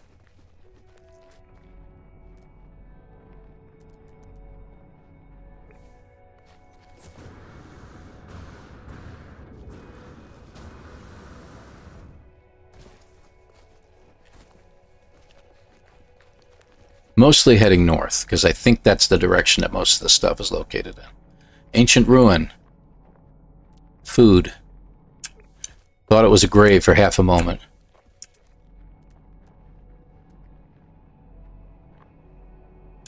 Mostly heading north, because I think that's the direction that most of the stuff is located in. Ancient ruin. Food. Thought it was a grave for half a moment.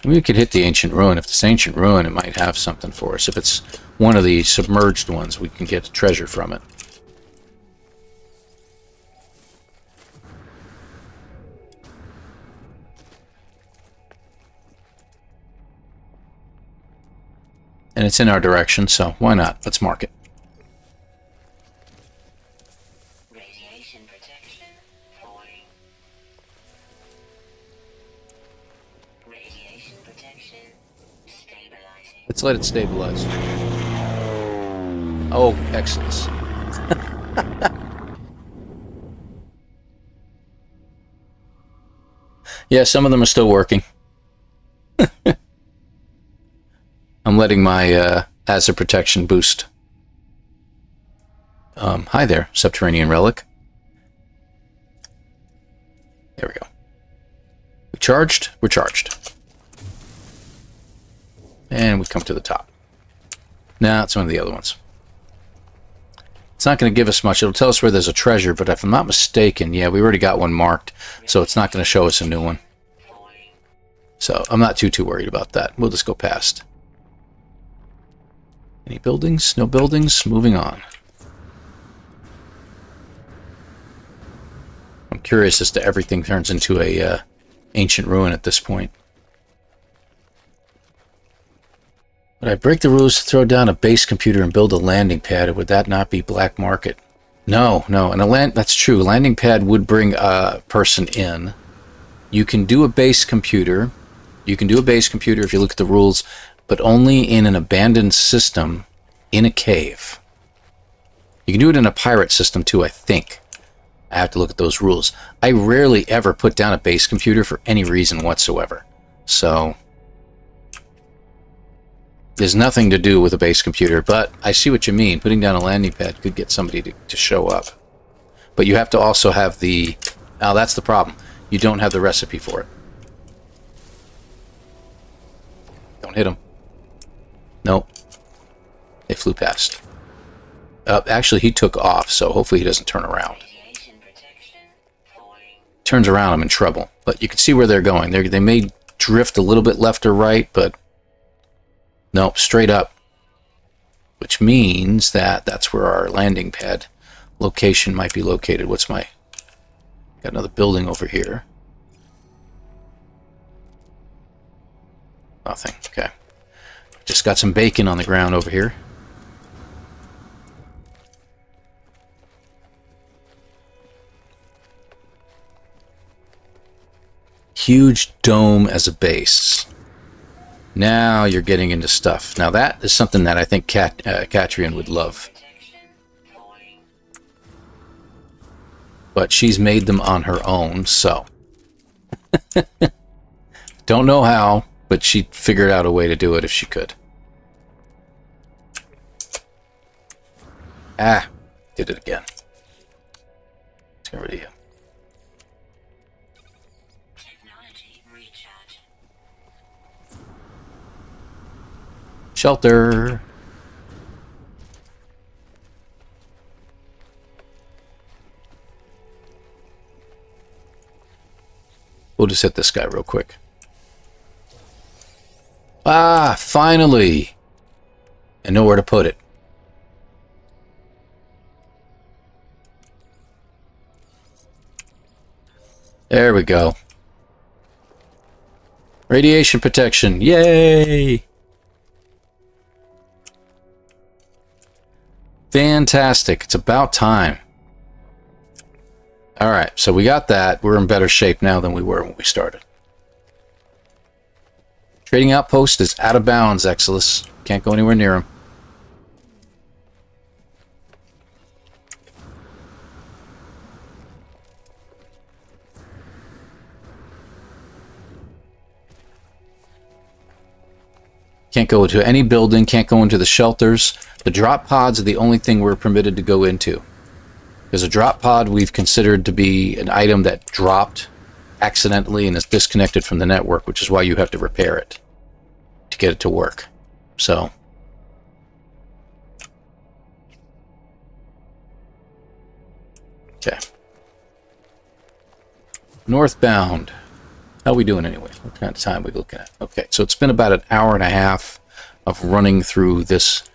We could hit the ancient ruin. If it's ancient ruin, it might have something for us. If it's one of the submerged ones, we can get treasure from it. And it's in our direction, so why not? Let's mark it. Radiation protection falling. Radiation protection stabilizing. Let's let it stabilize. Oh, excellent. Yeah, some of them are still working. I'm letting my hazard protection boost. Hi there, subterranean relic. There we go. We charged? We're charged. And we come to the top. Nah, it's one of the other ones. It's not going to give us much. It'll tell us where there's a treasure, but if I'm not mistaken, yeah, we already got one marked, so it's not going to show us a new one. So I'm not too worried about that. We'll just go past. Any buildings? No buildings? Moving on. I'm curious as to everything turns into a ancient ruin at this point. Would I break the rules to throw down a base computer and build a landing pad, or would that not be black market? No. And that's true. A landing pad would bring a person in. You can do a base computer. You can do a base computer if you look at the rules, but only in an abandoned system in a cave. You can do it in a pirate system too, I think. I have to look at those rules. I rarely ever put down a base computer for any reason whatsoever. So, there's nothing to do with a base computer, but I see what you mean. Putting down a landing pad could get somebody to show up. But you have to also have the... Now, that's the problem. You don't have the recipe for it. Don't hit them. Nope. They flew past. Actually, he took off, so hopefully he doesn't turn around. Radiation protection falling. Turns around, I'm in trouble. But you can see where they're going. They may drift a little bit left or right, but... Nope, straight up. Which means that that's where our landing pad location might be located. What's my... Got another building over here. Nothing, okay. Just got some bacon on the ground over here. Huge dome as a base. Now you're getting into stuff. Now that is something that I think Catrian would love. Protection falling. But she's made them on her own, so. Don't know how, but she figured out a way to do it if she could. Ah, did it again. Let's get rid of you. Technology recharge. Shelter. We'll just hit this guy real quick. Ah, finally! And know where to put it. There we go. Radiation protection. Yay! Fantastic. It's about time. Alright, so we got that. We're in better shape now than we were when we started. Trading outpost is out of bounds, Exilus. Can't go anywhere near him. Can't go into any building, can't go into the shelters. The drop pods are the only thing we're permitted to go into. Because a drop pod we've considered to be an item that dropped accidentally and is disconnected from the network, which is why you have to repair it to get it to work. So, okay. Northbound. How are we doing anyway? What kind of time are we looking at? Okay, so it's been about an hour and a half of running through this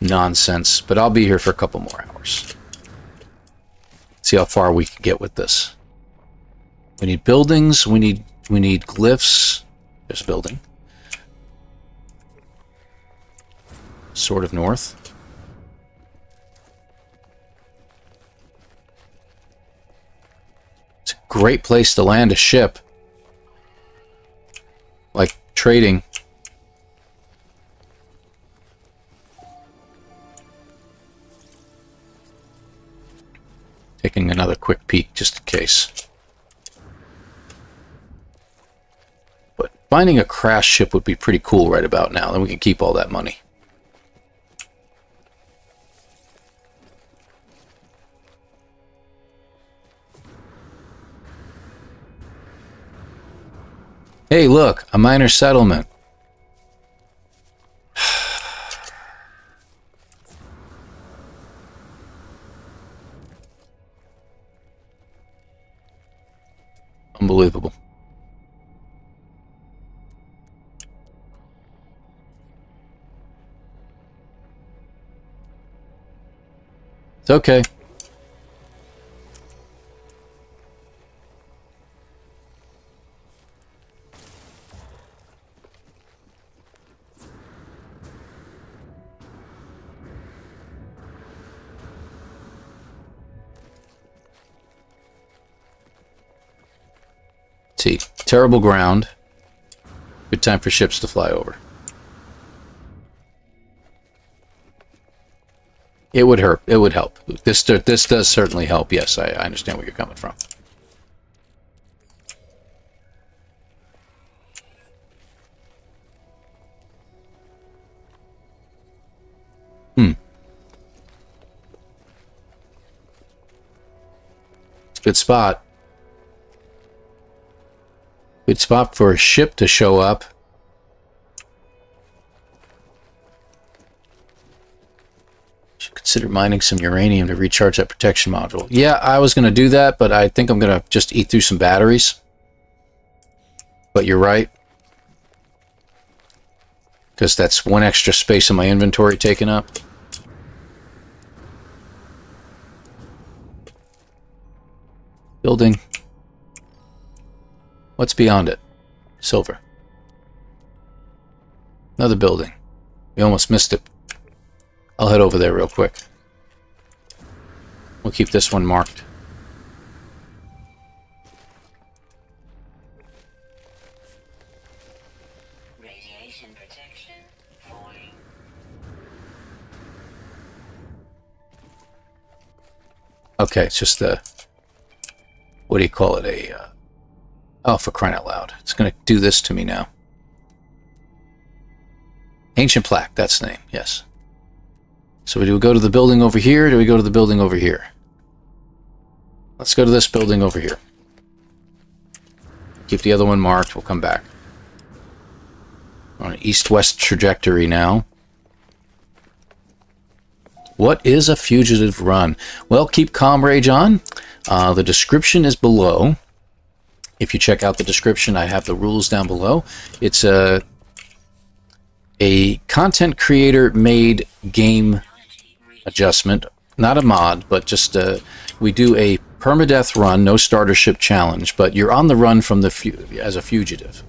nonsense, but I'll be here for a couple more hours. See how far we can get with this. We need buildings, we need glyphs. There's a building. Sort of north. It's a great place to land a ship. Like trading. Taking another quick peek just in case. But finding a crash ship would be pretty cool right about now. Then we can keep all that money. Hey, look, a minor settlement. Unbelievable. It's okay. See, terrible ground. Good time for ships to fly over. It would hurt. It would help. This does certainly help. Yes, I understand where you're coming from. Good spot. Good spot for a ship to show up. Should consider mining some uranium to recharge that protection module. Yeah, I was going to do that, but I think I'm going to just eat through some batteries. But you're right. Because that's one extra space in my inventory taken up. Building. What's beyond it? Silver. Another building. We almost missed it. I'll head over there real quick. We'll keep this one marked. Radiation protection falling. Okay, it's just the... What do you call it? Oh, for crying out loud. It's going to do this to me now. Ancient plaque, that's the name, yes. So do we go to the building over here, or do we go to the building over here? Let's go to this building over here. Keep the other one marked, we'll come back. We're on an east-west trajectory now. What is a fugitive run? Well, keep calm, rage on. The description is below. If you check out the description, I have the rules down below. It's a content creator made game adjustment, not a mod, but just we do a permadeath run, no starter ship challenge, but you're on the run from as a fugitive,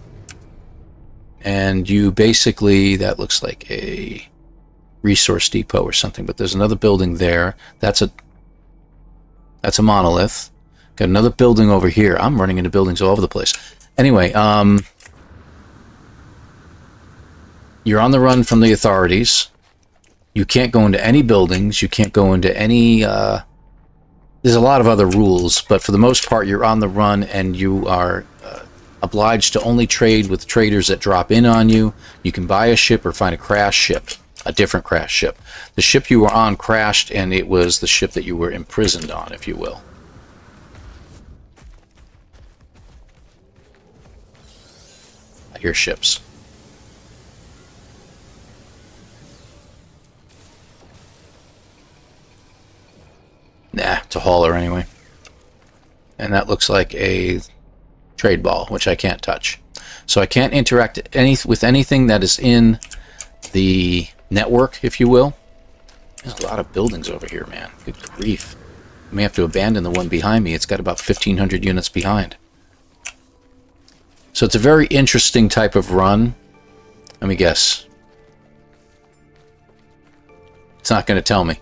and you basically, that looks like a resource depot or something, but there's another building there. That's a monolith. Got another building over here. I'm running into buildings all over the place. Anyway, you're on the run from the authorities. You can't go into any buildings. You can't go into any... there's a lot of other rules, but for the most part, you're on the run, and you are obliged to only trade with traders that drop in on you. You can buy a ship or find a crash ship, a different crash ship. The ship you were on crashed, and it was the ship that you were imprisoned on, if you will. I hear ships. Nah, it's a hauler anyway. And that looks like a trade ball, which I can't touch. So I can't interact with anything that is in the network, if you will. There's a lot of buildings over here, man. Good grief. I may have to abandon the one behind me. It's got about 1,500 units behind. So it's a very interesting type of run. Let me guess. It's not going to tell me.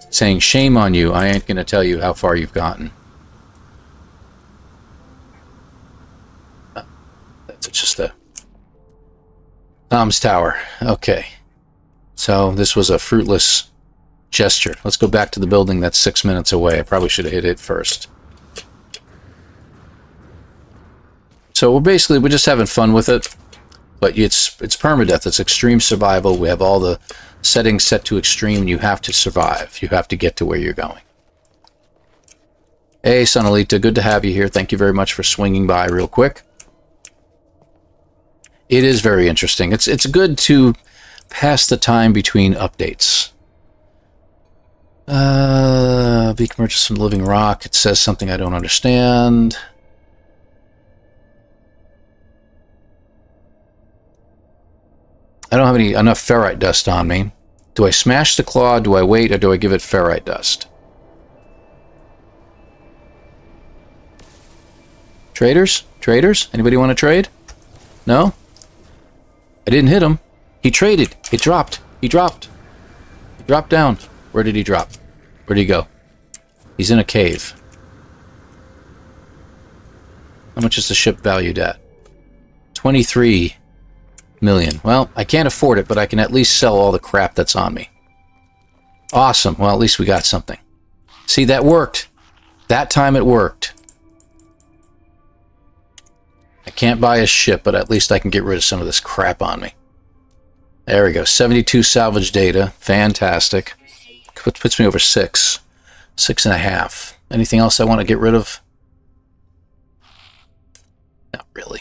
It's saying, shame on you. I ain't going to tell you how far you've gotten. Oh, that's just the Tom's Tower. Okay. So this was a fruitless gesture. Let's go back to the building that's 6 minutes away. I probably should have hit it first. So we're just having fun with it, but it's permadeath. It's extreme survival. We have all the settings set to extreme, and you have to survive. You have to get to where you're going. Hey, Sonalita, good to have you here. Thank you very much for swinging by real quick. It is very interesting. It's good to pass the time between updates. Be commercial some living rock. It says something I don't understand. I don't have enough ferrite dust on me. Do I smash the claw, do I wait, or do I give it ferrite dust? Traders? Traders? Anybody want to trade? No? I didn't hit him. He traded. It dropped. He dropped. He dropped down. Where did he drop? Where did he go? He's in a cave. How much is the ship valued at? 23 million. Well, I can't afford it, but I can at least sell all the crap that's on me. Awesome. Well, at least we got something. See, that worked. That time it worked. I can't buy a ship, but at least I can get rid of some of this crap on me. There we go. 72 salvage data. Fantastic. Puts me over 6. 6.5. Anything else I want to get rid of? Not really.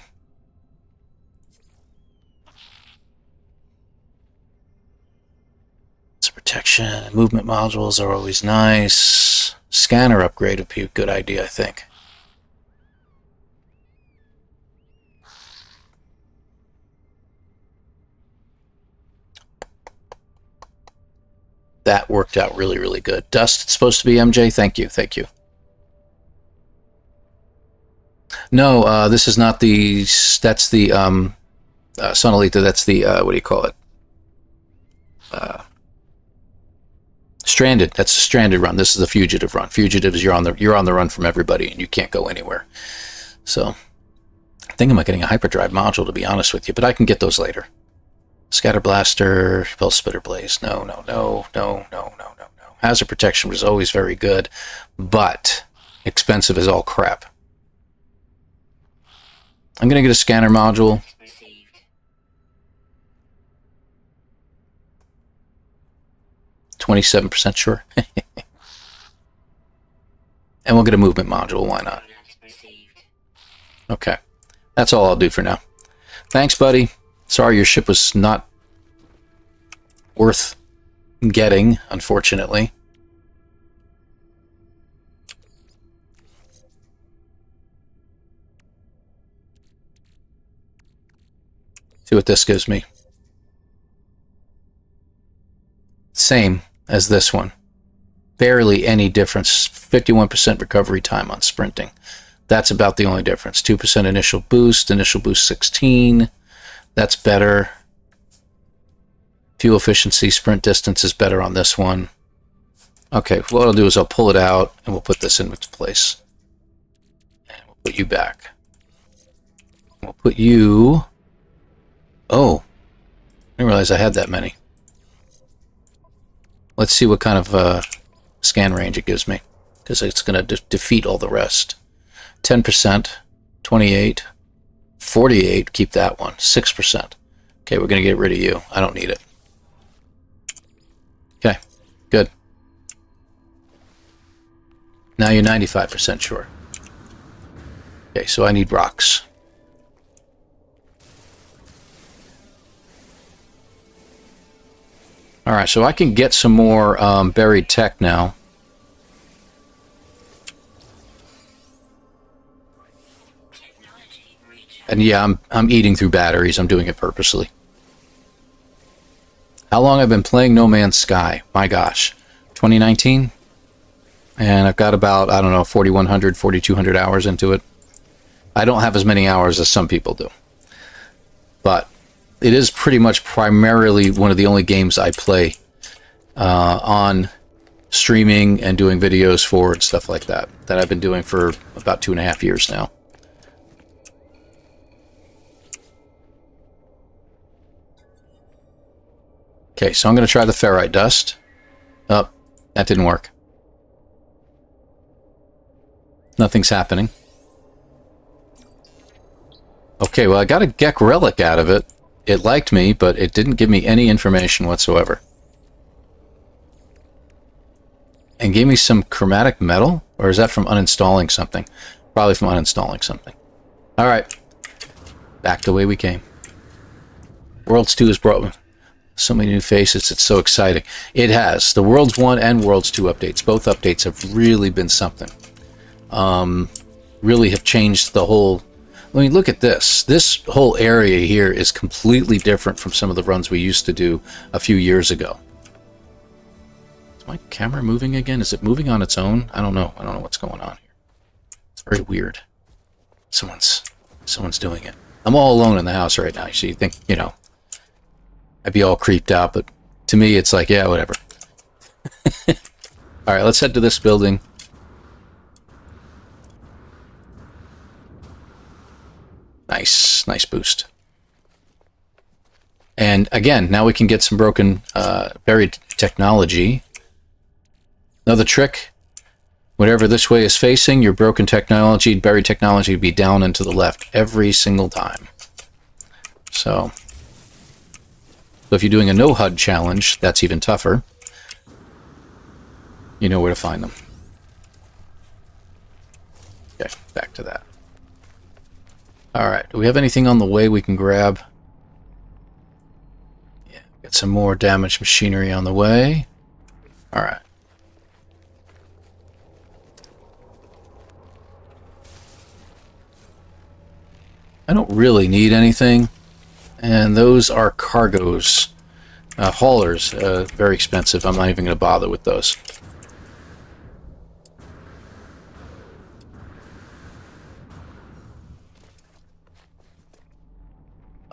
Protection, movement modules are always nice. Scanner upgrade would be a good idea, I think. That worked out really, really good. Dust, it's supposed to be MJ. Thank you, thank you. No, this is not the. That's the Sonalita. That's the what do you call it? Stranded. That's the stranded run. This is the fugitive run. Fugitive is you're on the run from everybody and you can't go anywhere. So I think I'm getting a hyperdrive module, to be honest with you, but I can get those later. Scatter blaster, pulse spitter blaze. No. Hazard protection was always very good, but expensive as all crap. I'm gonna get a scanner module. 27% sure. And we'll get a movement module, why not? Okay. That's all I'll do for now. Thanks, buddy. Sorry your ship was not worth getting, unfortunately. See what this gives me. Same as this one. Barely any difference. 51% recovery time on sprinting. That's about the only difference. 2% initial boost 16. That's better. Fuel efficiency, sprint distance is better on this one. Okay, what I'll do is I'll pull it out and we'll put this in its place. And we'll put you back. We'll put you... Oh, I didn't realize I had that many. Let's see what kind of scan range it gives me, because it's going to defeat all the rest. 10%, 28, 48, keep that one, 6%. Okay, we're going to get rid of you. I don't need it. Okay, good. Now you're 95% sure. Okay, so I need rocks. Alright, so I can get some more buried tech now. And yeah, I'm eating through batteries. I'm doing it purposely. How long I've been playing No Man's Sky? My gosh. 2019? And I've got about, I don't know, 4,100, 4,200 hours into it. I don't have as many hours as some people do. But it is pretty much primarily one of the only games I play on streaming and doing videos for and stuff like that I've been doing for about 2.5 years now. Okay, so I'm going to try the ferrite dust. Oh, that didn't work. Nothing's happening. Okay, well, I got a Gek relic out of it. It liked me, but it didn't give me any information whatsoever. And gave me some chromatic metal? Or is that from uninstalling something? Probably from uninstalling something. Alright. Back the way we came. Worlds 2 has brought so many new faces. It's so exciting. It has. The Worlds 1 and Worlds 2 updates. Both updates have really been something. Really have changed the whole... I mean, look at this. This whole area here is completely different from some of the runs we used to do a few years ago. Is my camera moving again? Is it moving on its own? I don't know. I don't know what's going on here. It's very weird. Someone's doing it. I'm all alone in the house right now. So you think, you know, I'd be all creeped out, but to me it's like, yeah, whatever. All right, let's head to this building. Nice boost. And again, now we can get some broken buried technology. Another trick, whatever this way is facing, your broken technology, buried technology would be down and to the left every single time. So if you're doing a no HUD challenge, that's even tougher. You know where to find them. Okay, back to that. Alright, do we have anything on the way we can grab? Yeah, get some more damaged machinery on the way. Alright. I don't really need anything. And those are cargoes. Haulers, very expensive. I'm not even going to bother with those.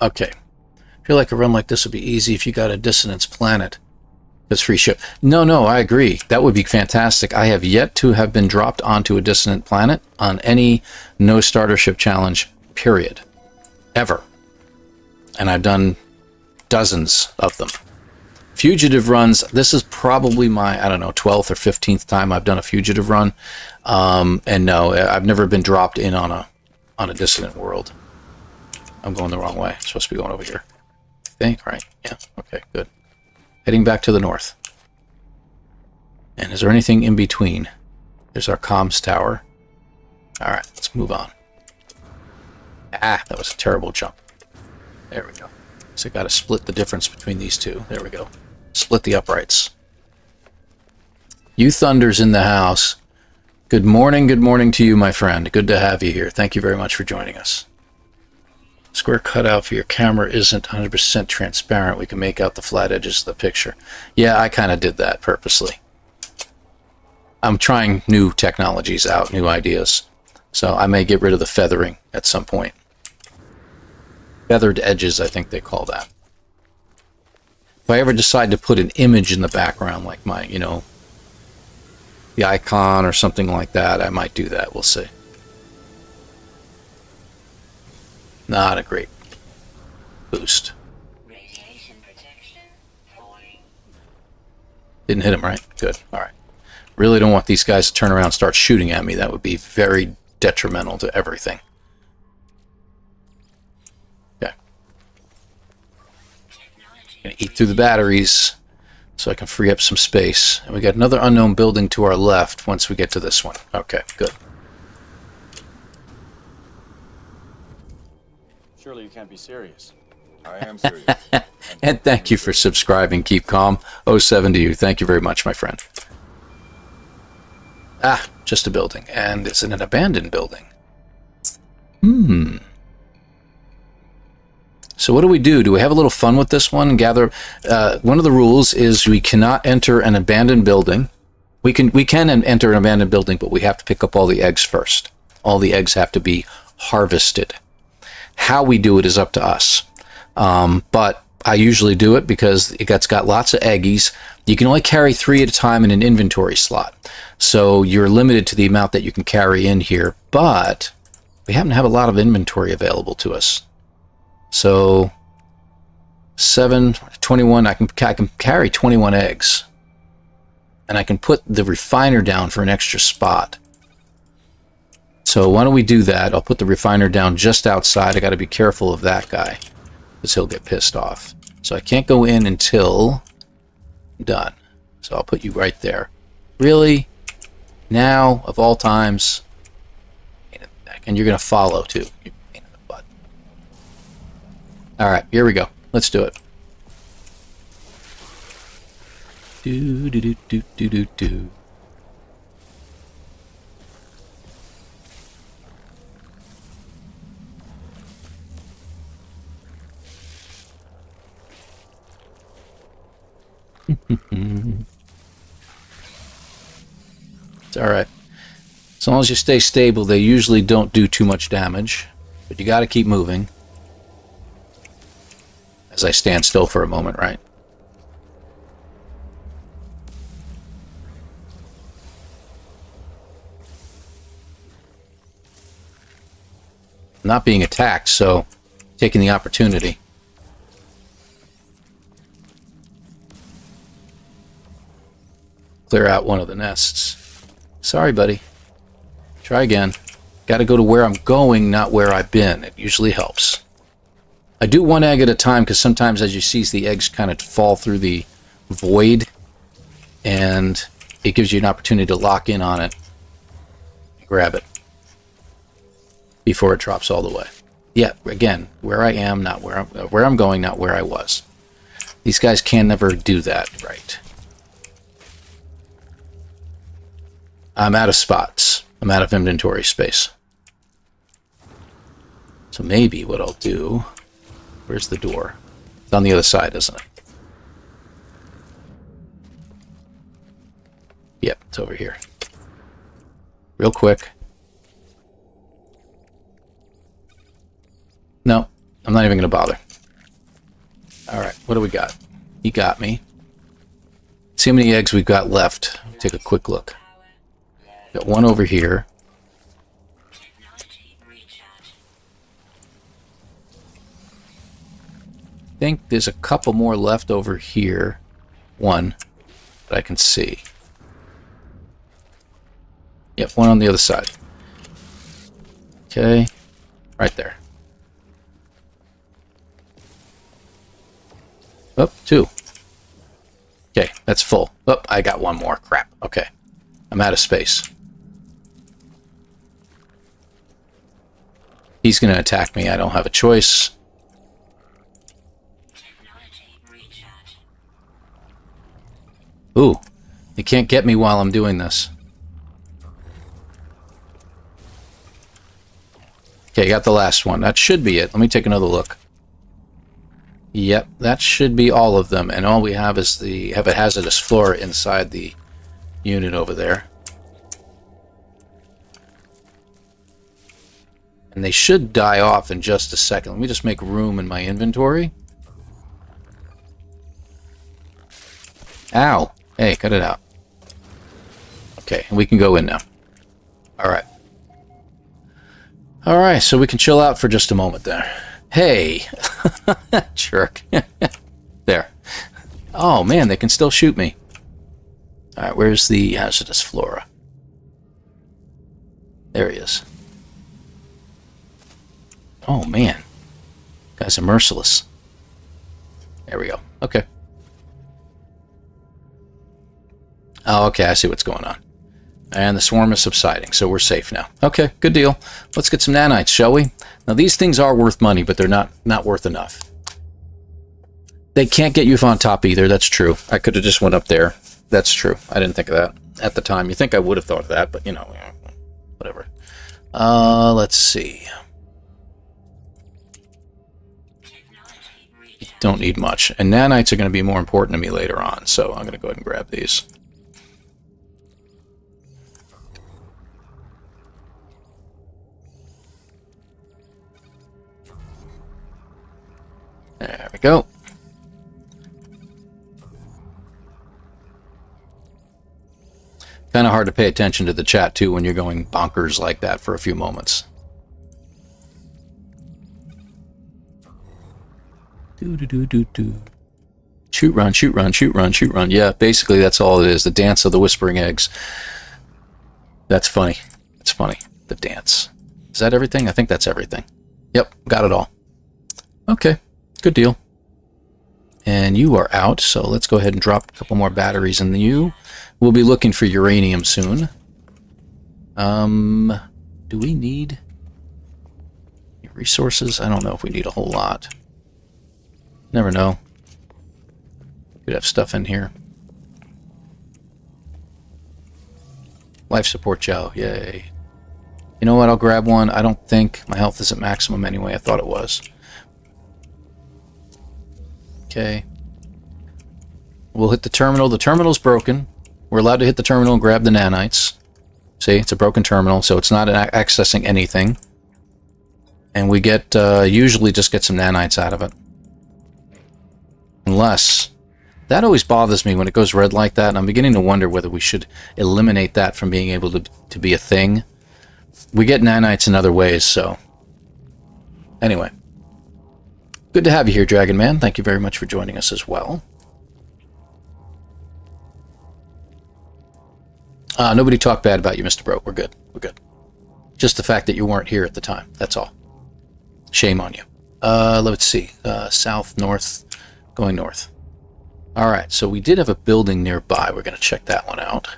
Okay. I feel like a run like this would be easy if you got a dissonance planet. That's free ship. No, I agree. That would be fantastic. I have yet to have been dropped onto a dissonant planet on any no starter ship challenge, period. Ever. And I've done dozens of them. Fugitive runs, this is probably my, I don't know, 12th or 15th time I've done a fugitive run. And no, I've never been dropped in on a dissonant world. I'm going the wrong way. I'm supposed to be going over here. I think, right? Yeah, okay, good. Heading back to the north. And is there anything in between? There's our comms tower. Alright, let's move on. Ah, that was a terrible jump. There we go. So I got to split the difference between these two. There we go. Split the uprights. You Thunder's in the house. Good morning to you, my friend. Good to have you here. Thank you very much for joining us. Square cutout for your camera isn't 100% transparent. We can make out the flat edges of the picture. Yeah, I kind of did that purposely. I'm trying new technologies out, new ideas. So I may get rid of the feathering at some point. Feathered edges, I think they call that. If I ever decide to put an image in the background, like my, you know, the icon or something like that, I might do that. We'll see. Not a great boost. Radiation protection falling. Didn't hit him, right? Good. All right. Really don't want these guys to turn around and start shooting at me. That would be very detrimental to everything. Okay. Gonna eat through the batteries so I can free up some space. And we got another unknown building to our left once we get to this one. Okay, good. Surely you can't be serious. I am serious. And thank you for subscribing. Keep calm. 07 to you. Thank you very much, my friend. Ah, just a building. And it's in an abandoned building. So what do we do? Do we have a little fun with this one? Gather. One of the rules is we cannot enter an abandoned building. We can enter an abandoned building, but we have to pick up all the eggs first. All the eggs have to be harvested. How we do it is up to us. But I usually do it because it's got lots of eggies. You can only carry 3 at a time in an inventory slot. So you're limited to the amount that you can carry in here. But we happen to have a lot of inventory available to us. So 7, 21, I can carry 21 eggs. And I can put the refiner down for an extra spot. So why don't we do that? I'll put the refiner down just outside. I got to be careful of that guy because he'll get pissed off. So I can't go in until done. So I'll put you right there. Really? Now, of all times? And you're going to follow too. You pain in the butt. All right, here we go. Let's do it. Do do do do do do do. It's alright. As long as you stay stable, they usually don't do too much damage. But you gotta keep moving. As I stand still for a moment, right? I'm not being attacked, so taking the opportunity. Clear out one of the nests. Sorry, buddy. Try again. Got to go to where I'm going, not where I've been. It usually helps. I do one egg at a time because sometimes, as you see, the eggs kind of fall through the void, and it gives you an opportunity to lock in on it. Grab it. before it drops all the way. Yeah, again, where I am, not where I'm going, not where I was. These guys can never do that right. I'm out of spots. I'm out of inventory space. So maybe what I'll do... Where's the door? It's on the other side, isn't it? Yep, it's over here. Real quick. No, I'm not even going to bother. Alright, what do we got? He got me. See how many eggs we've got left. Take a quick look. Got one over here. I think there's a couple more left over here. One that I can see. Yep, one on the other side. Okay, right there. Oh, two. Okay, that's full. Oh, I got one more. Crap. Okay, I'm out of space. He's going to attack me. I don't have a choice. Ooh, he can't get me while I'm doing this. Okay, got the last one. That should be it. Let me take another look. Yep, that should be all of them. And all we have is the have a hazardous flora inside the unit over there. And they should die off in just a second. Let me just make room in my inventory. Ow! Hey, cut it out. Okay, and we can go in now. Alright. Alright, so we can chill out for just a moment there. Hey! Jerk. There. Oh man, they can still shoot me. Alright, where's the hazardous flora? There he is. Oh man. Guys are merciless. There we go. Okay. Oh, okay, I see what's going on. And the swarm is subsiding, so we're safe now. Okay, good deal. Let's get some nanites, shall we? Now, these things are worth money, but they're not worth enough. They can't get you on top either, that's true. I could have just went up there. That's true. I didn't think of that at the time. You think I would have thought of that, but, you know, whatever. Let's see. Don't need much. And nanites are going to be more important to me later on, so I'm going to go ahead and grab these. There we go. Kind of hard to pay attention to the chat, too, when you're going bonkers like that for a few moments. Do-do-do-do-do. Shoot, run, shoot, run, shoot, run, shoot, run. Yeah, basically that's all it is. The dance of the whispering eggs. That's funny. That's funny. The dance. Is that everything? I think that's everything. Yep, got it all. Okay. Good deal. And you are out, so let's go ahead and drop a couple more batteries in you. We'll be looking for uranium soon. Do we need resources? I don't know if we need a whole lot. Never know. Could have stuff in here. Life support gel, yay. You know what, I'll grab one. I don't think my health is at maximum anyway. I thought it was. Okay. We'll hit the terminal. The terminal's broken. We're allowed to hit the terminal and grab the nanites. See, it's a broken terminal, so it's not accessing anything. And we get, usually just get some nanites out of it. Unless, that always bothers me when it goes red like that, and I'm beginning to wonder whether we should eliminate that from being able to be a thing. We get nanites in other ways, so. Anyway. Good to have you here, Dragon Man. Thank you very much for joining us as well. Nobody talked bad about you, Mr. Bro. We're good. We're good. Just the fact that you weren't here at the time. That's all. Shame on you. Let's see. South, north, going north. Alright, so we did have a building nearby. We're going to check that one out.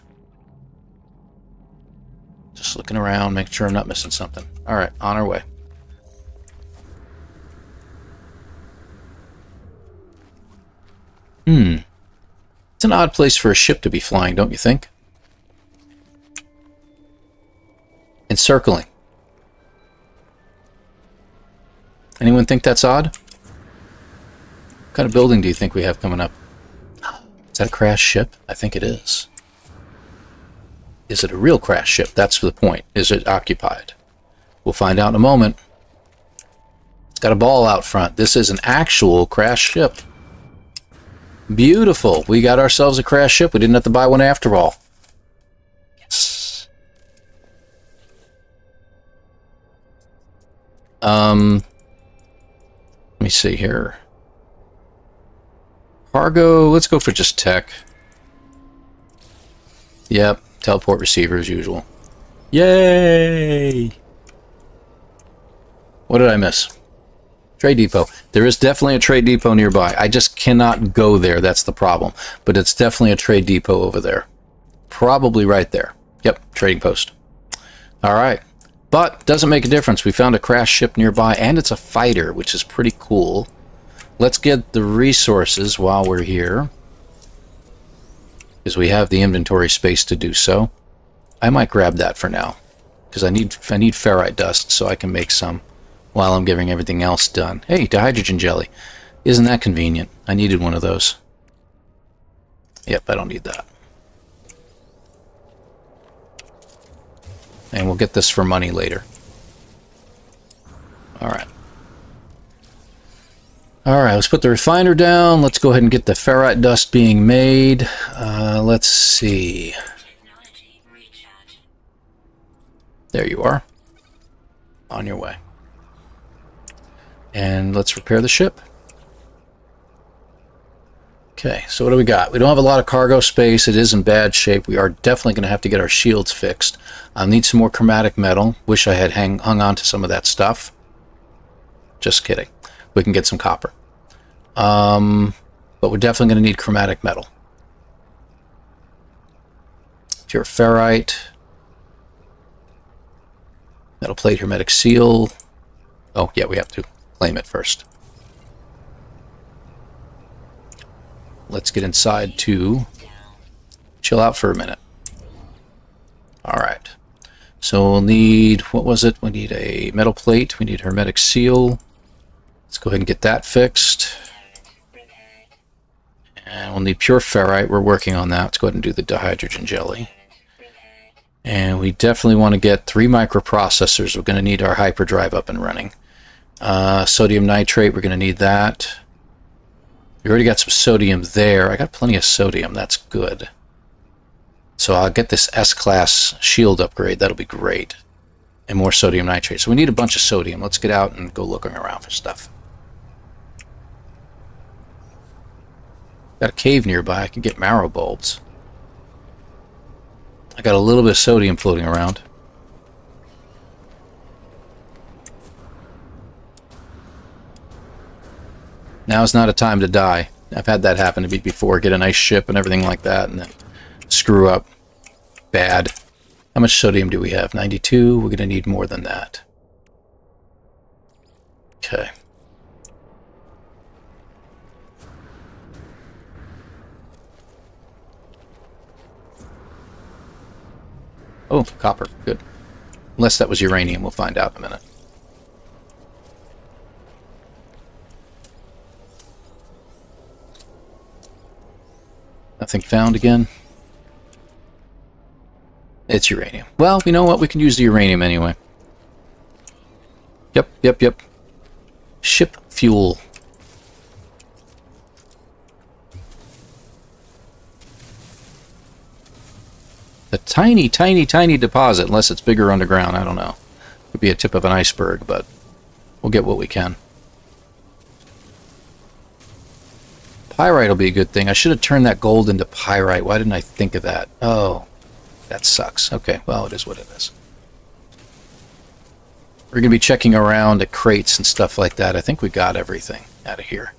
Just Just looking around, making sure I'm not missing something. All right, on our way. It's an odd place for a ship to be flying, don't you think? Encircling. Anyone think that's odd? What kind of building do you think we have coming up? Is that a crashed ship? I think it is. Is it a real crash ship? That's the point. Is it occupied? We'll find out in a moment. It's got a ball out front. This is an actual crash ship. Beautiful. We got ourselves a crash ship. We didn't have to buy one after all. Yes. Let me see here. Cargo, let's go for just tech. Yep, teleport receiver as usual. Yay! What did I miss? Trade depot. There is definitely a trade depot nearby. I just cannot go there, that's the problem. But it's definitely a trade depot over there. Probably right there. Yep, trading post. Alright. But, doesn't make a difference. We found a crash ship nearby, and it's a fighter, which is pretty cool. Let's get the resources while we're here, because we have the inventory space to do so. I might grab that for now, because I need ferrite dust so I can make some while I'm getting everything else done. Hey, dihydrogen jelly. Isn't that convenient? I needed one of those. Yep, I don't need that. And we'll get this for money later. Alright. Alright, let's put the refiner down. Let's go ahead and get the ferrite dust being made. Let's see. There you are. On your way. And let's repair the ship. Okay, so what do we got? We don't have a lot of cargo space. It is in bad shape. We are definitely going to have to get our shields fixed. I'll need some more chromatic metal. Wish I had hung on to some of that stuff. Just kidding. We can get some copper. But we're definitely going to need chromatic metal. Pure ferrite. Metal plate, hermetic seal. Oh, yeah, we have to claim it first. Let's get inside to chill out for a minute. Alright. So we'll need, what was it? We need a metal plate. We need hermetic seal. Let's go ahead and get that fixed. And we'll need pure ferrite. We're working on that. Let's go ahead and do the dihydrogen jelly. And we definitely want to get 3 microprocessors. We're going to need our hyperdrive up and running. Sodium nitrate, we're going to need that. We already got some sodium there. I got plenty of sodium. That's good. So I'll get this S-class shield upgrade. That'll be great. And more sodium nitrate. So we need a bunch of sodium. Let's get out and go looking around for stuff. Got a cave nearby. I can get marrow bulbs. I got a little bit of sodium floating around. Now's not a time to die. I've had that happen to me before. Get a nice ship and everything like that, and then screw up. Bad. How much sodium do we have? 92. We're going to need more than that. Okay. Oh, copper. Good. Unless that was uranium. We'll find out in a minute. Nothing found again. It's uranium. Well, you know what? We can use the uranium anyway. Yep. Ship fuel. A tiny deposit, unless it's bigger underground. I don't know. Could be a tip of an iceberg, but we'll get what we can. Pyrite will be a good thing. I should have turned that gold into pyrite. Why didn't I think of that? Oh, that sucks. Okay, well, it is what it is. We're going to be checking around at crates and stuff like that. I think we got everything out of here.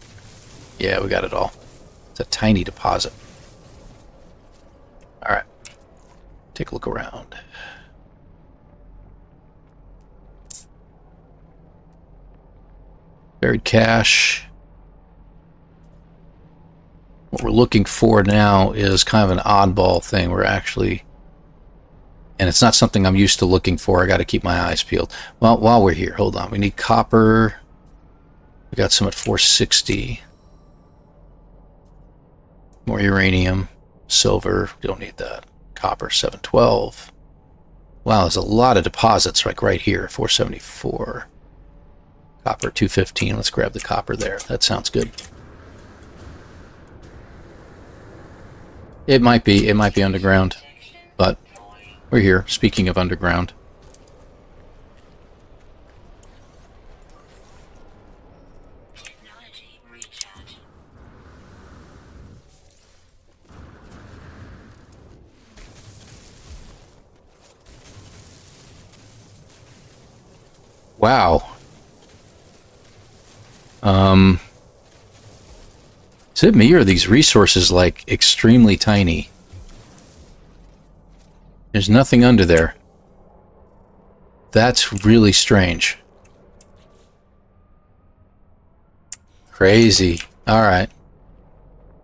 Yeah, we got it all. It's a tiny deposit. Alright. Take a look around. Buried cache. What we're looking for now is kind of an oddball thing. We're actually... And it's not something I'm used to looking for. I got to keep my eyes peeled. Well, while we're here, hold on. We need copper. We got some at 460. More uranium. Silver. Don't need that. Copper, 712. Wow, there's a lot of deposits like right here. 474. Copper, 215. Let's grab the copper there. That sounds good. It might be underground, but we're here. Speaking of underground. Technology recharge. Wow. Is it me or are these resources like extremely tiny? There's nothing under there. That's really strange. Crazy. Alright.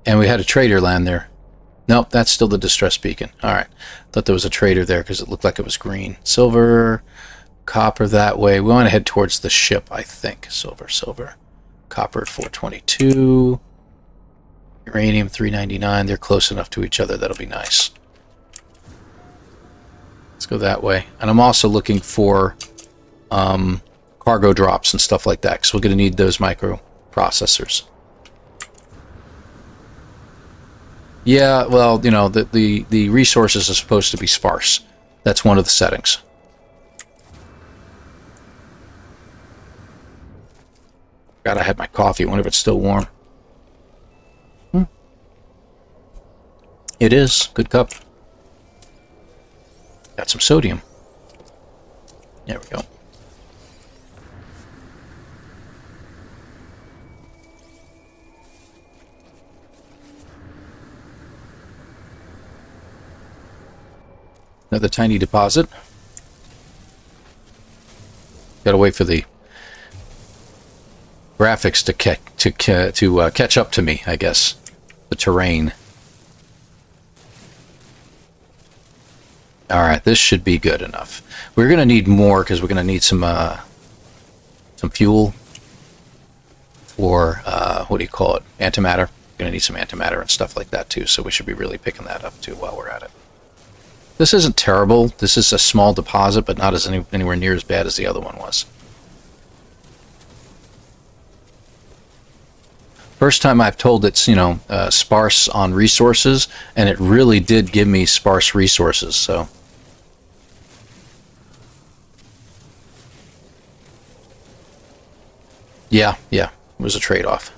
And we had a trader land there. Nope, that's still the distress beacon. Alright. Thought there was a trader there because it looked like it was green. Silver, copper that way. We want to head towards the ship, I think. Silver, silver. Copper at 422. Uranium 399. They're close enough to each other. That'll be nice. Let's go that way. And I'm also looking for cargo drops and stuff like that because we're going to need those microprocessors. Yeah, well, you know, the resources are supposed to be sparse. That's one of the settings. God, I had my coffee. I wonder if it's still warm. It is. Good cup. Got some sodium. There we go. Another tiny deposit. Gotta wait for the graphics to catch up to me, I guess. The terrain. Alright, this should be good enough. We're going to need more because we're going to need some fuel for, what do you call it, antimatter. We're going to need some antimatter and stuff like that too, so we should be really picking that up too while we're at it. This isn't terrible. This is a small deposit, but not anywhere near as bad as the other one was. First time I've told it's, you know, sparse on resources, and it really did give me sparse resources, so... Yeah, it was a trade-off.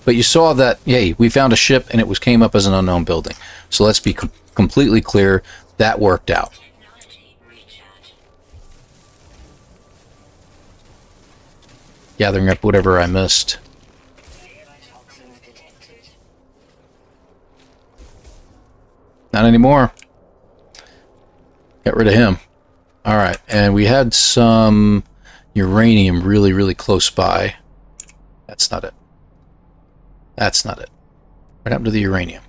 But you saw that, yay, we found a ship and it came up as an unknown building. So let's be completely clear, that worked out. Technology recharge. Gathering up whatever I missed. Toxins detected. Not anymore. Got rid of him. Alright, and we had some uranium really, really close by. That's not it. That's not it. What happened to the uranium?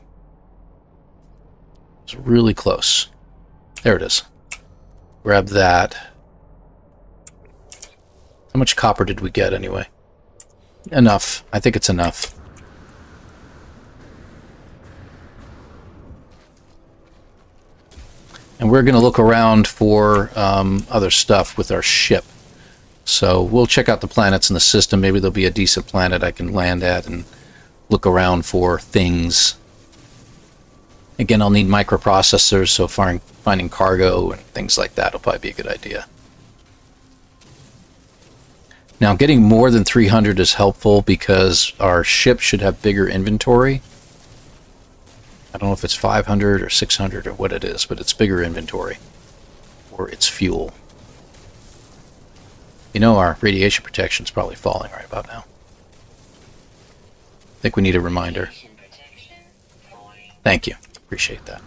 It's really close. There it is. Grab that. How much copper did we get anyway? Enough. I think it's enough. And we're going to look around for other stuff with our ship. So we'll check out the planets in the system. Maybe there'll be a decent planet I can land at and look around for things. Again, I'll need microprocessors, so finding cargo and things like that will probably be a good idea. Now, getting more than 300 is helpful because our ship should have bigger inventory. I don't know if it's 500 or 600 or what it is, but it's bigger inventory. Or it's fuel. You know, our radiation protection is probably falling right about now. I think we need a reminder. Radiation protection falling. Thank you. Appreciate that.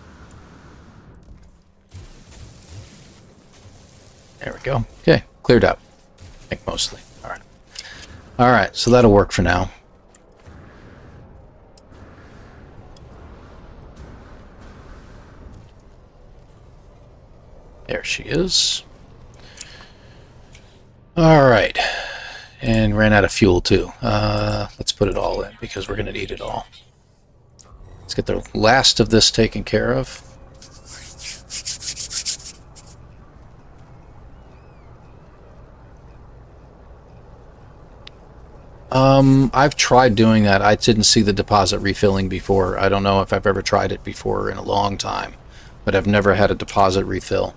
There we go. Okay, cleared up. I think mostly. All right. All right, so that'll work for now. There she is. All right. And ran out of fuel, too. Let's put it all in, because we're going to need it all. Let's get the last of this taken care of. I've tried doing that. I didn't see the deposit refilling before. I don't know if I've ever tried it before in a long time, but I've never had a deposit refill.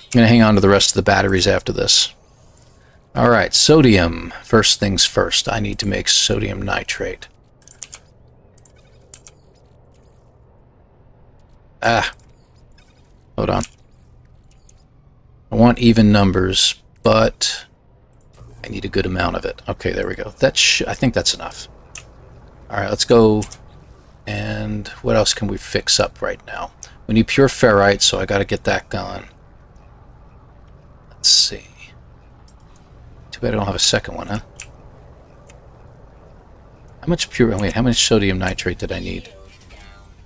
I'm going to hang on to the rest of the batteries after this. Alright, sodium. First things first. I need to make sodium nitrate. Hold on. I want even numbers, but I need a good amount of it. Okay, there we go. I think that's enough. Alright, let's go. And what else can we fix up right now? We need pure ferrite, so I got to get that going. Let's see. Too bad I don't have a second one, huh? How much pure... Wait, how much sodium nitrate did I need?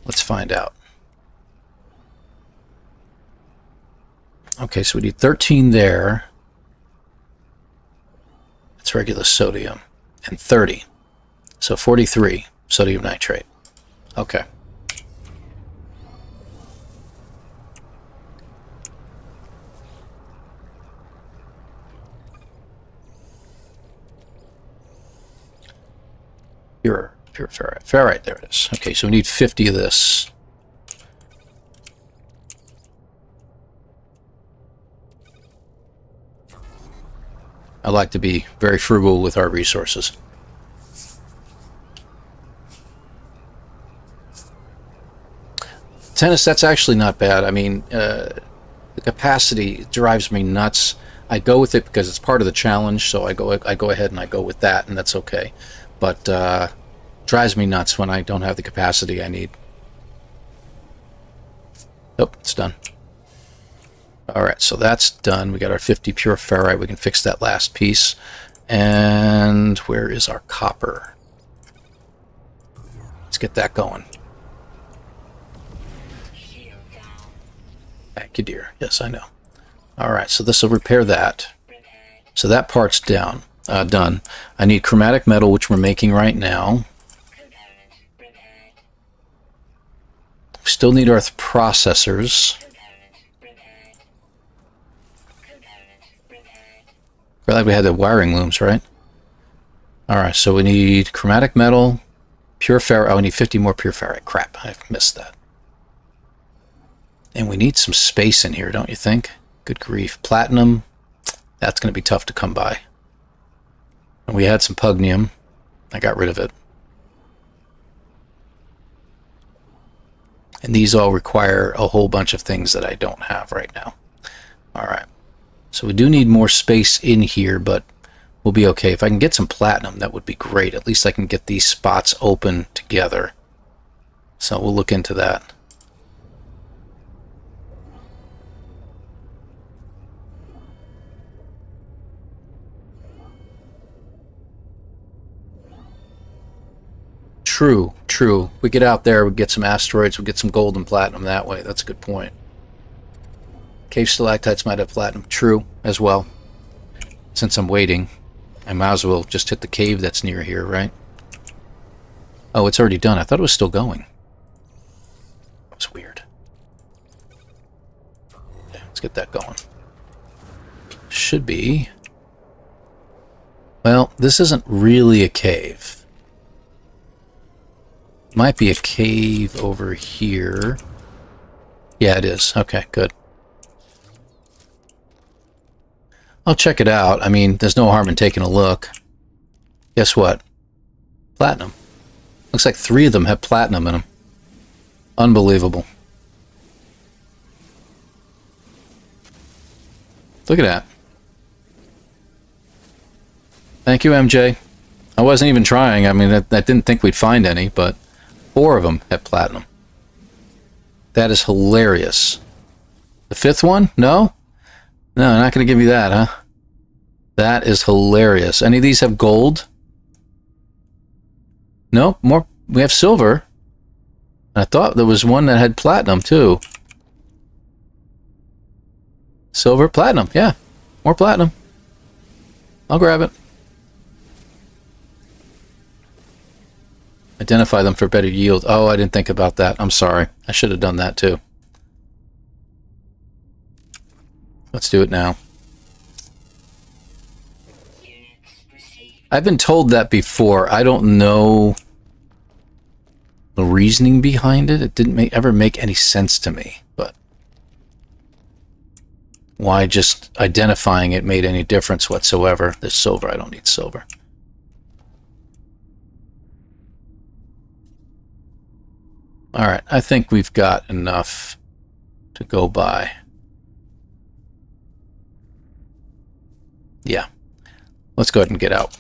Let's find out. Okay, so we need 13 there. That's regular sodium. And 30. So 43 sodium nitrate. Okay. Pure ferrite. Ferrite, there it is. Okay, so we need 50 of this. I like to be very frugal with our resources. Tennis, that's actually not bad. I mean, the capacity drives me nuts. I go with it because it's part of the challenge, so I go ahead and I go with that, and that's okay. But drives me nuts when I don't have the capacity I need. Nope, it's done. Alright, so that's done. We got our 50 pure ferrite. We can fix that last piece. And where is our copper? Let's get that going. Thank you, dear. Yes, I know. Alright, so this will repair that. So that part's done. I need chromatic metal, which we're making right now. We still need our processors. We're glad we had the wiring looms, right? Alright, so we need chromatic metal, pure ferrite. Oh, we need 50 more pure ferrite. Crap, I've missed that. And we need some space in here, don't you think? Good grief. Platinum, that's going to be tough to come by. And we had some pugnium. I got rid of it. And these all require a whole bunch of things that I don't have right now. Alright. So we do need more space in here, but we'll be okay. If I can get some platinum, that would be great. At least I can get these spots open together. So we'll look into that. True, true. We get out there, we get some asteroids, we get some gold and platinum that way. That's a good point. Cave stalactites might have platinum. True, as well. Since I'm waiting, I might as well just hit the cave that's near here, right? Oh, it's already done. I thought it was still going. That was weird. Okay, let's get that going. Should be... Well, this isn't really a cave. Might be a cave over here. Yeah, it is. Okay, good. I'll check it out. I mean, there's no harm in taking a look. Guess what? Platinum. Looks like 3 of them have platinum in them. Unbelievable. Look at that. Thank you, MJ. I wasn't even trying. I mean, I didn't think we'd find any, but 4 of them have platinum. That is hilarious. The 5th one? No? No, not going to give you that, huh? That is hilarious. Any of these have gold? Nope, more. We have silver. I thought there was one that had platinum, too. Silver, platinum, yeah. More platinum. I'll grab it. Identify them for better yield. Oh, I didn't think about that. I'm sorry. I should have done that, too. Let's do it now. I've been told that before. I don't know the reasoning behind it. It didn't ever make any sense to me, but why just identifying it made any difference whatsoever. There's silver. I don't need silver. All right. I think we've got enough to go by. Yeah. Let's go ahead and get out.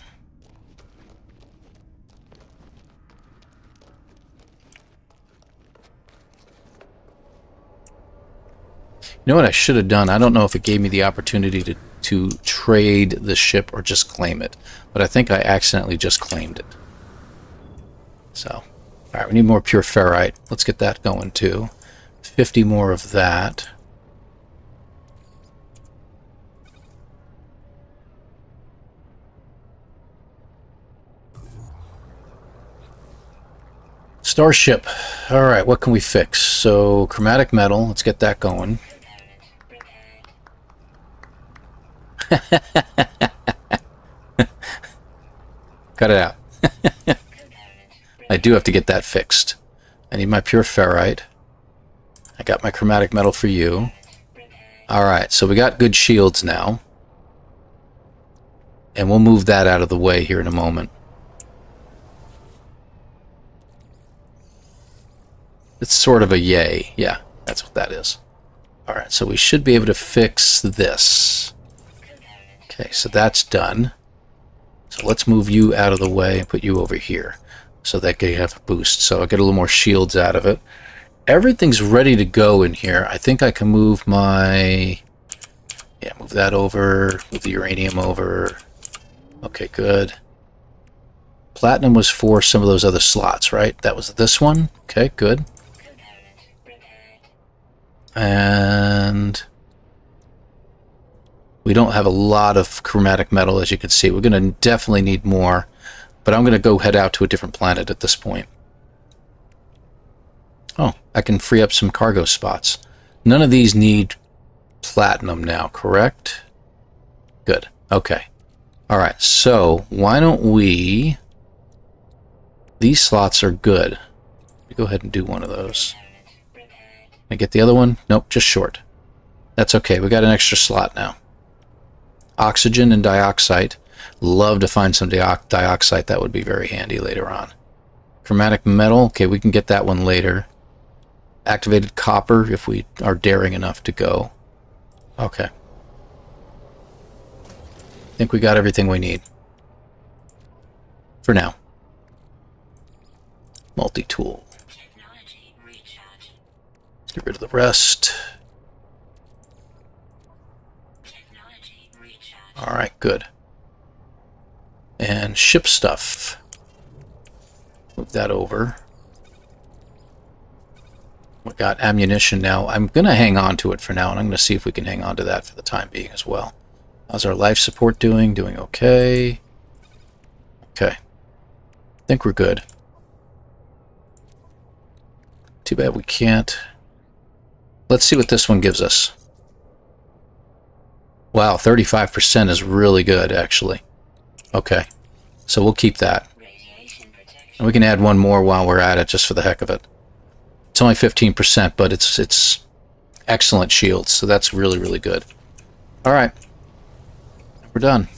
You know what I should have done? I don't know if it gave me the opportunity to trade the ship or just claim it. But I think I accidentally just claimed it. So, all right, we need more pure ferrite. Let's get that going too. 50 more of that. Starship. All right, what can we fix? So, chromatic metal. Let's get that going. Cut it out. I do have to get that fixed. I need my pure ferrite. I got my chromatic metal for you. Alright, so we got good shields now. And we'll move that out of the way here in a moment. It's sort of a yay. Yeah, that's what that is. Alright, so we should be able to fix this. Okay, so that's done. So let's move you out of the way and put you over here so that they have a boost. So I get a little more shields out of it. Everything's ready to go in here. I think I can move my... Yeah, move that over. Move the uranium over. Okay, good. Platinum was for some of those other slots, right? That was this one. Okay, good. And... we don't have a lot of chromatic metal, as you can see. We're going to definitely need more. But I'm going to go head out to a different planet at this point. Oh, I can free up some cargo spots. None of these need platinum now, correct? Good. Okay. Alright, so why don't we... These slots are good. Go ahead and do one of those. Can I get the other one? Nope, just short. That's okay. We got an extra slot now. Oxygen and dioxide. Love to find some dioxide. That would be very handy later on. Chromatic metal. Okay, we can get that one later. Activated copper if we are daring enough to go. Okay. I think we got everything we need. For now. Multi-tool. Let's get rid of the rest. Alright, good. And ship stuff. Move that over. We got ammunition now. I'm going to hang on to it for now, and I'm going to see if we can hang on to that for the time being as well. How's our life support doing? Doing okay. Okay. I think we're good. Too bad we can't. Let's see what this one gives us. Wow, 35% is really good, actually. Okay. So we'll keep that. And we can add one more while we're at it, just for the heck of it. It's only 15%, but it's excellent shields, so that's really, really good. Alright. We're done.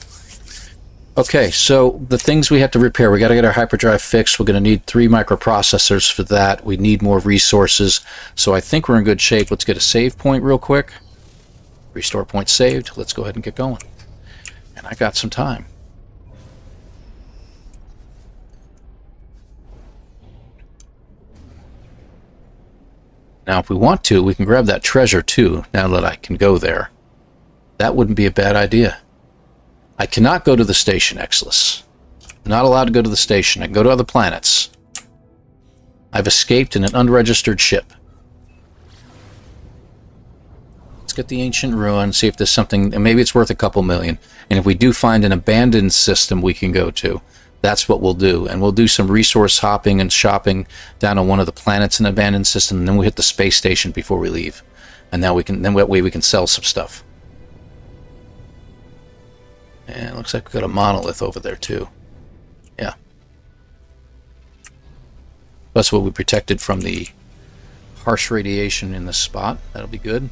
Okay, so the things we have to repair. We got to get our hyperdrive fixed. We're going to need 3 microprocessors for that. We need more resources. So I think we're in good shape. Let's get a save point real quick. Restore point saved. Let's go ahead and get going. And I got some time. Now, if we want to, we can grab that treasure too, now that I can go there. That wouldn't be a bad idea. I cannot go to the station, Exless. I'm not allowed to go to the station. I can go to other planets. I've escaped in an unregistered ship. Let's get the ancient ruin, see if there's something, and maybe it's worth a couple million. And if we do find an abandoned system we can go to, that's what we'll do. And we'll do some resource hopping and shopping down on one of the planets in the abandoned system, and then we'll hit the space station before we leave. And now we can, then that way we can sell some stuff. And it looks like we've got a monolith over there too. Yeah. That's what we protected from the harsh radiation in this spot. That'll be good.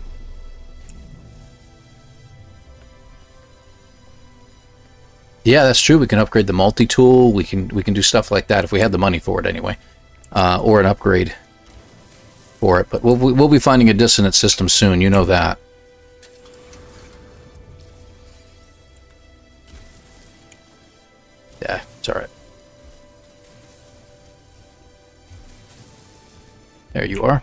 Yeah, that's true. We can upgrade the multi-tool. We can do stuff like that if we had the money for it anyway, or an upgrade for it. But we'll be finding a dissonant system soon. You know that. Yeah, it's all right. There you are.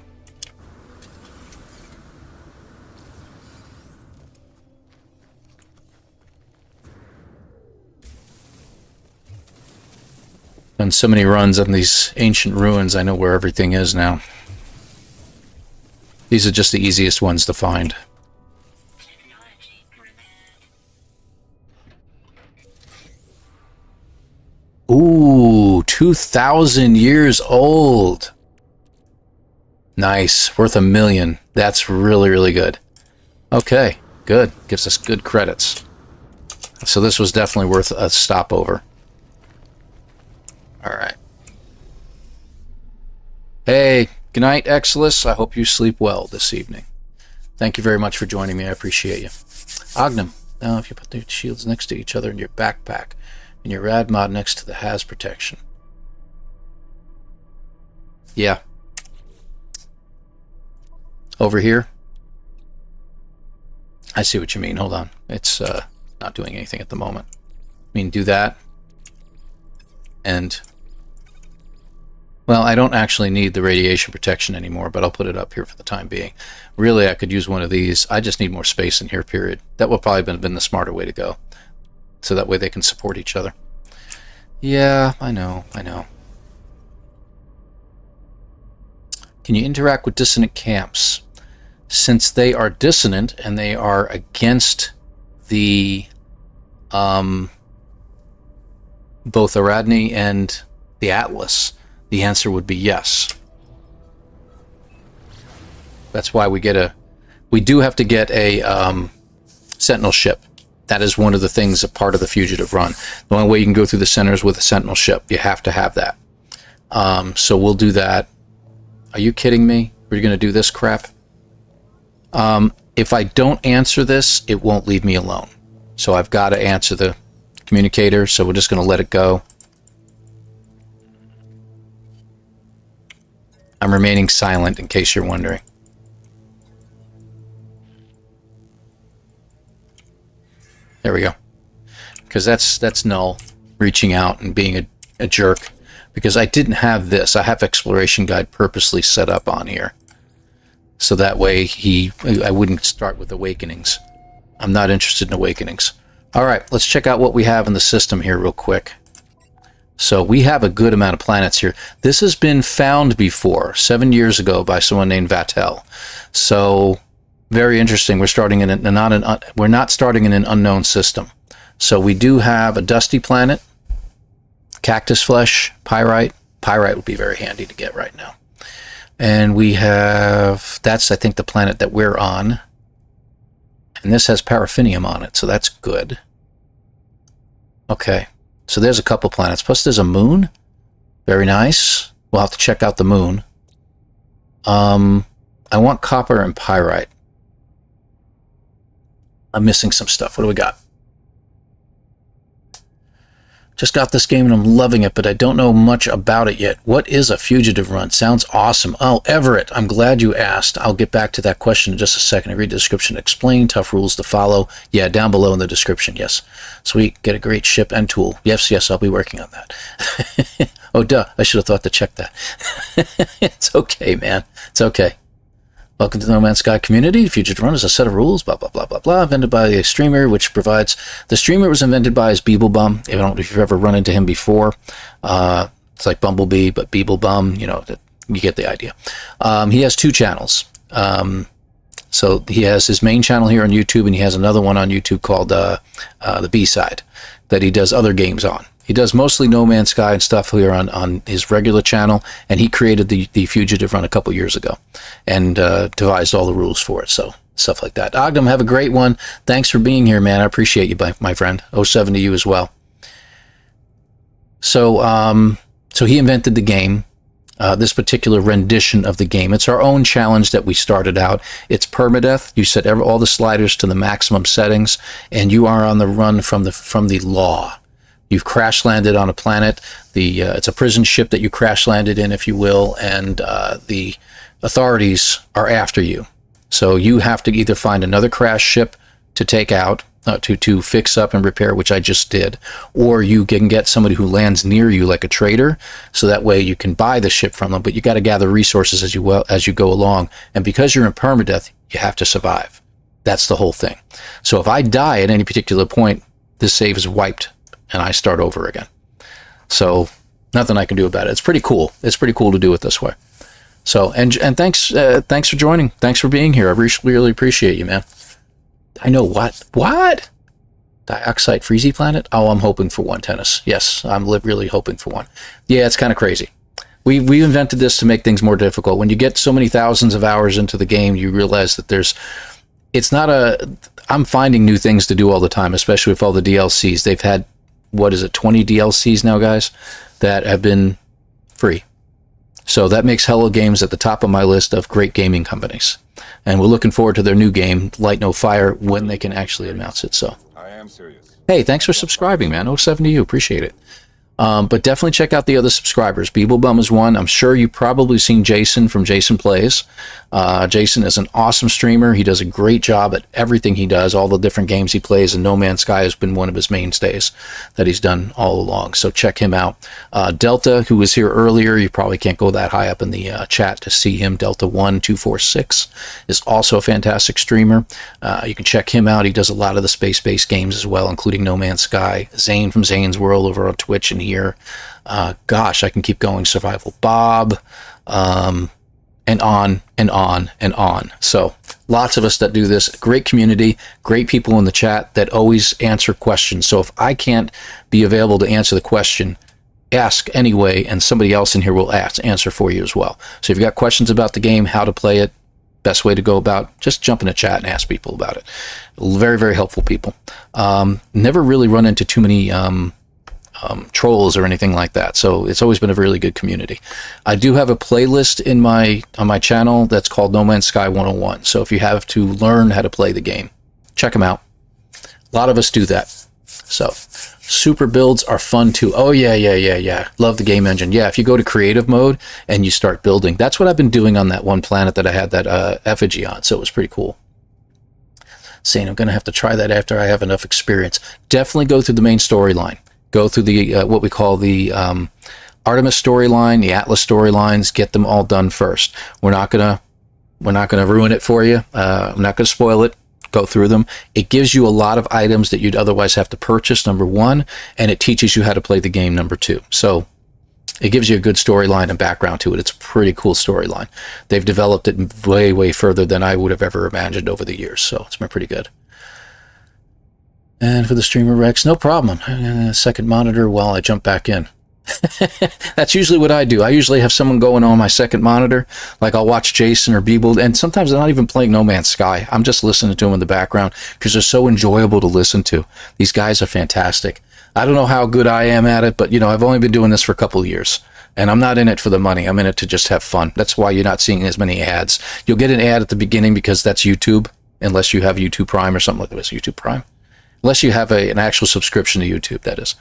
Done so many runs on these ancient ruins, I know where everything is now. These are just the easiest ones to find. Technology prepared. Ooh, 2,000 years old. Nice, worth $1 million. That's really, really good. Okay, good. Gives us good credits. So this was definitely worth a stopover. All right. Hey, good night, Exilus. I hope you sleep well this evening. Thank you very much for joining me. I appreciate you. Ognum, now if you put the shields next to each other in your backpack, and your rad mod next to the has protection. Yeah. Over here. I see what you mean. Hold on. It's not doing anything at the moment. I mean, do that. And, well, I don't actually need the radiation protection anymore, but I'll put it up here for the time being. Really, I could use one of these. I just need more space in here, period. That would probably have been the smarter way to go. So that way they can support each other. Yeah, I know. Can you interact with dissonant camps? Since they are dissonant and they are against the both Aradni and the Atlas, the answer would be yes. That's why we do have to get a Sentinel ship. That is one of the things, a part of the Fugitive Run. The only way you can go through the centers with a Sentinel ship, you have to have that. So we'll do that. Are you kidding me? We're going to do this crap? If I don't answer this, it won't leave me alone. So I've got to answer the communicator, so we're just going to let it go. I'm remaining silent in case you're wondering. There we go. Because that's null, reaching out and being a jerk. Because I didn't have this. I have Exploration Guide purposely set up on here. So that way I wouldn't start with Awakenings. I'm not interested in Awakenings. Alright, let's check out what we have in the system here real quick. So we have a good amount of planets here. This has been found before, 7 years ago, by someone named Vattel. So very interesting. We're starting in we're not starting in an unknown system. So we do have a dusty planet, cactus flesh, pyrite. Pyrite would be very handy to get right now. And we have, that's I think the planet that we're on. And this has paraffinium on it, so that's good. Okay, so there's a couple planets. Plus there's a moon. Very nice. We'll have to check out the moon. I want copper and pyrite. I'm missing some stuff. What do we got? Just got this game and I'm loving it, but I don't know much about it yet. What is a Fugitive Run? Sounds awesome. Oh, Everett, I'm glad you asked. I'll get back to that question in just a second. I read the description. Explain, tough rules to follow. Yeah, down below in the description, yes. Sweet, get a great ship and tool. Yes, I'll be working on that. Oh, duh, I should have thought to check that. It's okay, man. It's okay. Welcome to the No Man's Sky community. Fugitive Run is a set of rules, blah, blah, blah, blah, blah, invented by a streamer, which provides... The streamer was invented by his Beeblebum. I don't know if you've ever run into him before. It's like Bumblebee, but Beeblebum, you get the idea. He has 2 channels. So he has his main channel here on YouTube, and he has another one on YouTube called the B-Side that he does other games on. He does mostly No Man's Sky and stuff here on his regular channel, and he created the Fugitive Run a couple years ago and devised all the rules for it, so stuff like that. Ogden, have a great one. Thanks for being here, man. I appreciate you, my friend. 07 to you as well. So he invented the game, this particular rendition of the game. It's our own challenge that we started out. It's Permadeath. You set all the sliders to the maximum settings, and you are on the run from the law. You've crash landed on a planet. It's a prison ship that you crash landed in, if you will, and the authorities are after you. So you have to either find another crash ship to take out, to fix up and repair, which I just did, or you can get somebody who lands near you like a trader, so that way you can buy the ship from them. But you got to gather resources as you go along, and because you're in permadeath, you have to survive. That's the whole thing. So if I die at any particular point, this save is wiped, and I start over again. So nothing I can do about it. It's pretty cool. It's pretty cool to do it this way. So and thanks for joining. Thanks for being here. I really appreciate you, man. I know what dioxide freezy planet. Oh, I'm hoping for one, Tennis. Yes, I'm really hoping for one. Yeah, it's kind of crazy. We invented this to make things more difficult. When you get so many thousands of hours into the game, you realize that I'm finding new things to do all the time, especially with all the DLCs. They've had 20 DLCs now, guys, that have been free. So that makes Hello Games at the top of my list of great gaming companies. And we're looking forward to their new game, Light No Fire, when they can actually announce it. So I am serious. Hey, thanks for subscribing, man. 07 to you. Appreciate it. But definitely check out the other subscribers. Beeblebum is one. I'm sure you've probably seen Jason from Jason Plays. Jason is an awesome streamer. He does a great job at everything he does, all the different games he plays, and No Man's Sky has been one of his mainstays that he's done all along. So check him out. Delta, who was here earlier, you probably can't go that high up in the chat to see him. Delta1246 is also a fantastic streamer. You can check him out. He does a lot of the space-based games as well, including No Man's Sky. Zane from Zane's World over on Twitch and here. Gosh, I can keep going. Survival Bob, and on and on and on. So lots of us that do this. Great community, great people in the chat that always answer questions. So if I can't be available to answer the question, ask anyway, and somebody else in here will answer for you as well. So if you've got questions about the game, how to play it, best way to go about, just jump in the chat and ask people about it. Very, very helpful people. Never really run into too many trolls or anything like that, so it's always been a really good community. I do have a playlist on my channel that's called No Man's Sky 101, so if you have to learn how to play the game, check them out. A lot of us do that. So super builds are fun too. Oh yeah, love the game engine. Yeah, if you go to creative mode and you start building, that's what I've been doing on that one planet that I had that effigy on, so it was pretty cool. Saying I'm gonna have to try that after I have enough experience. Definitely go through the main storyline. Go through the what we call the Artemis storyline, the Atlas storylines. Get them all done first. We're not gonna ruin it for you. I'm not gonna spoil it. Go through them. It gives you a lot of items that you'd otherwise have to purchase, number one, and it teaches you how to play the game, number two. So it gives you a good storyline and background to it. It's a pretty cool storyline. They've developed it way, way further than I would have ever imagined over the years. So it's been pretty good. And for the streamer Rex, no problem. Second monitor while I jump back in. That's usually what I do. I usually have someone going on my second monitor. Like I'll watch Jason or Beeble, and sometimes I'm not even playing No Man's Sky. I'm just listening to them in the background because they're so enjoyable to listen to. These guys are fantastic. I don't know how good I am at it, but I've only been doing this for a couple of years. And I'm not in it for the money. I'm in it to just have fun. That's why you're not seeing as many ads. You'll get an ad at the beginning because that's YouTube, unless you have YouTube Prime or something like that. YouTube Prime? Unless you have an actual subscription to YouTube, that is.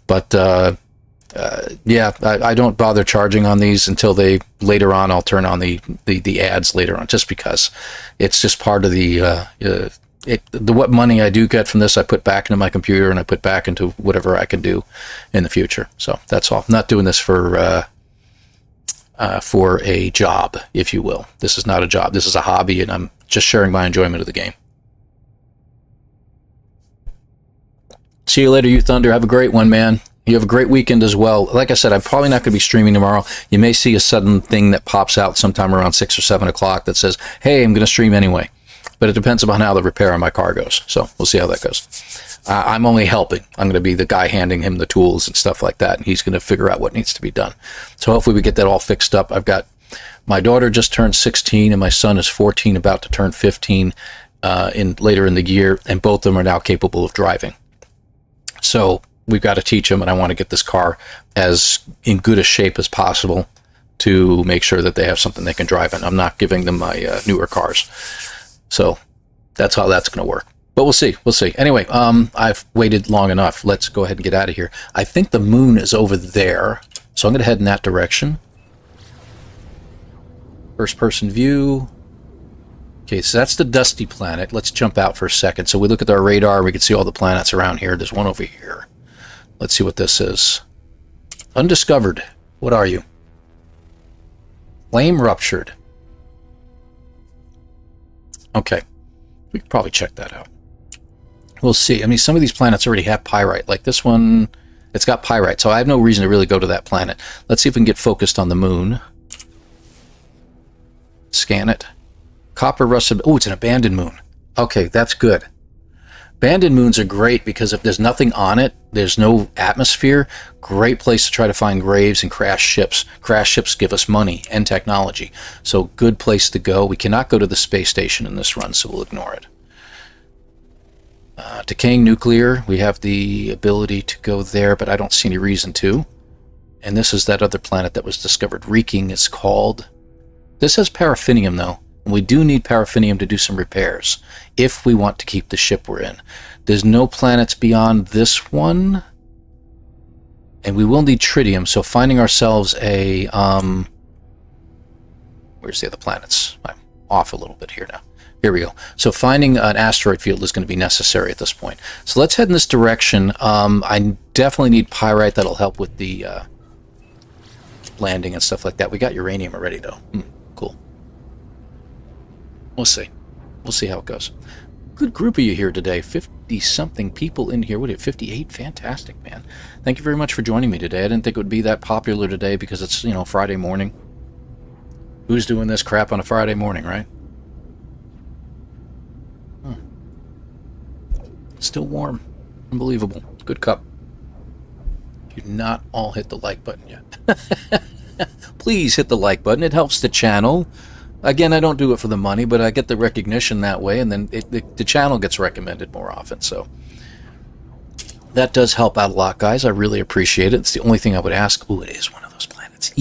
But yeah, I don't bother charging on these until later on. I'll turn on the ads later on, just because it's just part of what money I do get from this, I put back into my computer and I put back into whatever I can do in the future. So that's all. I'm not doing this for for a job, if you will. This is not a job. This is a hobby, and I'm just sharing my enjoyment of the game. See you later, you Thunder. Have a great one, man. You have a great weekend as well. Like I said, I'm probably not going to be streaming tomorrow. You may see a sudden thing that pops out sometime around 6 or 7 o'clock that says, hey, I'm going to stream anyway. But it depends upon how the repair on my car goes. So we'll see how that goes. I'm only helping. I'm going to be the guy handing him the tools and stuff like that, and he's going to figure out what needs to be done. So hopefully we get that all fixed up. I've got my daughter just turned 16, and my son is 14, about to turn 15 later in the year, and both of them are now capable of driving. So we've got to teach them, and I want to get this car as in good a shape as possible to make sure that they have something they can drive in. I'm not giving them my newer cars. So that's how that's going to work. But we'll see. We'll see. Anyway, I've waited long enough. Let's go ahead and get out of here. I think the moon is over there, so I'm going to head in that direction. First-person view. Okay, so that's the dusty planet. Let's jump out for a second. So we look at our radar. We can see all the planets around here. There's one over here. Let's see what this is. Undiscovered. What are you? Flame ruptured. Okay. We could probably check that out. We'll see. I mean, some of these planets already have pyrite. Like this one, it's got pyrite, so I have no reason to really go to that planet. Let's see if we can get focused on the moon. Scan it. Copper rusted. Oh, it's an abandoned moon. Okay, that's good. Abandoned moons are great because if there's nothing on it, there's no atmosphere, great place to try to find graves and crashed ships. Crashed ships give us money and technology, so good place to go. We cannot go to the space station in this run, so we'll ignore it. Decaying nuclear, we have the ability to go there, but I don't see any reason to. And this is that other planet that was discovered. Reeking is called. This has paraffinium, though. And we do need paraffinium to do some repairs if we want to keep the ship we're in. There's no planets beyond this one. And we will need tritium, so finding ourselves a... where's the other planets? I'm off a little bit here now. Here we go. So finding an asteroid field is going to be necessary at this point. So let's head in this direction. I definitely need pyrite. That'll help with the landing and stuff like that. We got uranium already, though. Cool. We'll see. We'll see how it goes. Good group of you here today. 50-something people in here. What are you, 58? Fantastic, man. Thank you very much for joining me today. I didn't think it would be that popular today because it's, you know, Friday morning. Who's doing this crap on a Friday morning, right? Still warm. Unbelievable. Good cup. You not all hit the like button yet. Please hit the like button. It helps the channel. Again, I don't do it for the money, but I get the recognition that way, and then the channel gets recommended more often. So that does help out a lot, guys. I really appreciate it. It's the only thing I would ask. Ooh, it is one of those planets.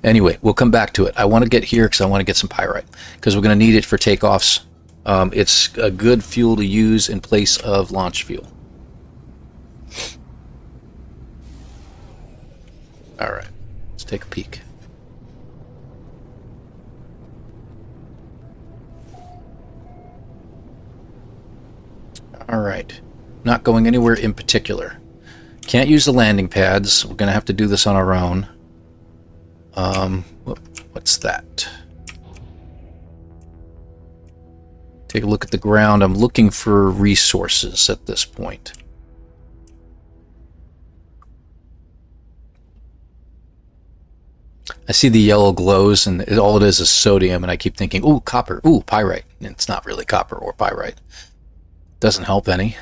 Anyway, we'll come back to it. I want to get here because I want to get some pyrite because we're going to need it for takeoffs. It's a good fuel to use in place of launch fuel. All right, let's take a peek. All right, not going anywhere in particular. Can't use the landing pads. We're going to have to do this on our own. What's that? Take a look at the ground. I'm looking for resources at this point. I see the yellow glows, and all it is sodium, and I keep thinking, ooh, copper, ooh, pyrite. And it's not really copper or pyrite. Doesn't help any.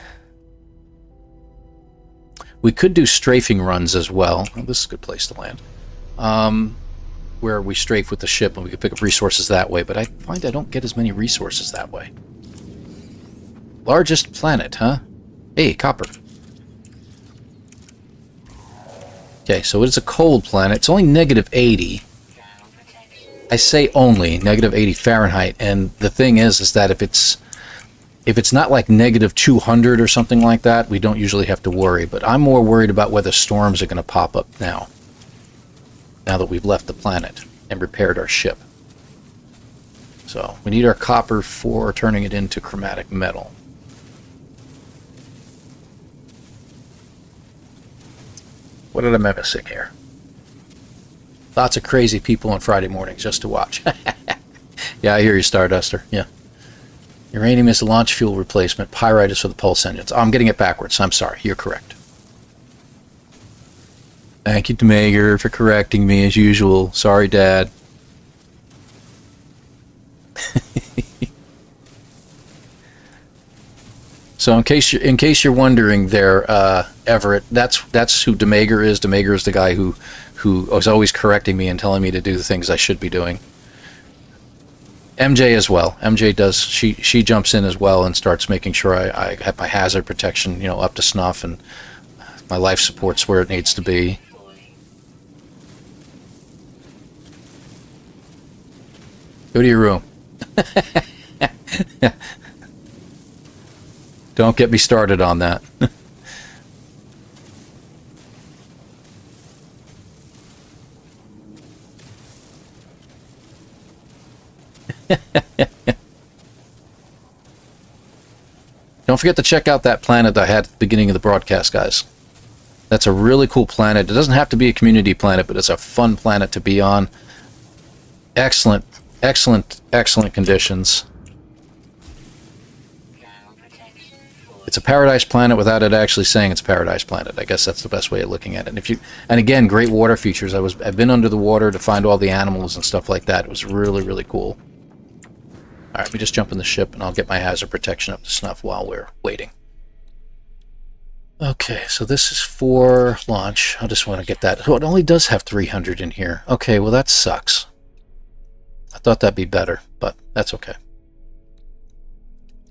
We could do strafing runs as well. Oh, this is a good place to land. Where we strafe with the ship and we could pick up resources that way, but I find I don't get as many resources that way. Largest planet, huh? Hey, copper. Okay, so it's a cold planet. It's only -80. I say only -80 Fahrenheit, and the thing is that if it's not like -200 or something like that, we don't usually have to worry. But I'm more worried about whether storms are going to pop up now that we've left the planet and repaired our ship. So we need our copper for turning it into chromatic metal. What am I missing here? Lots of crazy people on Friday mornings just to watch. Yeah, I hear you, Starduster. Yeah. Uranium is the launch fuel replacement. Pyrite is for the pulse engines. Oh, I'm getting it backwards. I'm sorry. You're correct. Thank you, Demager, for correcting me as usual. Sorry, Dad. So in case you're wondering there, Everett, that's who Demager is. Demager is the guy who is always correcting me and telling me to do the things I should be doing. MJ as well. MJ does. She jumps in as well and starts making sure I have my hazard protection, up to snuff, and my life support's where it needs to be. Go to your room. Don't get me started on that. Don't forget to check out that planet I had at the beginning of the broadcast, guys. That's a really cool planet. It doesn't have to be a community planet, but it's a fun planet to be on. Excellent, excellent, excellent conditions. It's a paradise planet without it actually saying it's a paradise planet. I guess that's the best way of looking at it. And again, great water features. I've been under the water to find all the animals and stuff like that. It was really, really cool. All right, let me just jump in the ship and I'll get my hazard protection up to snuff while we're waiting. Okay, so this is for launch. I just want to get that. Oh, it only does have 300 in here. Okay, well that sucks. I thought that'd be better, but that's okay.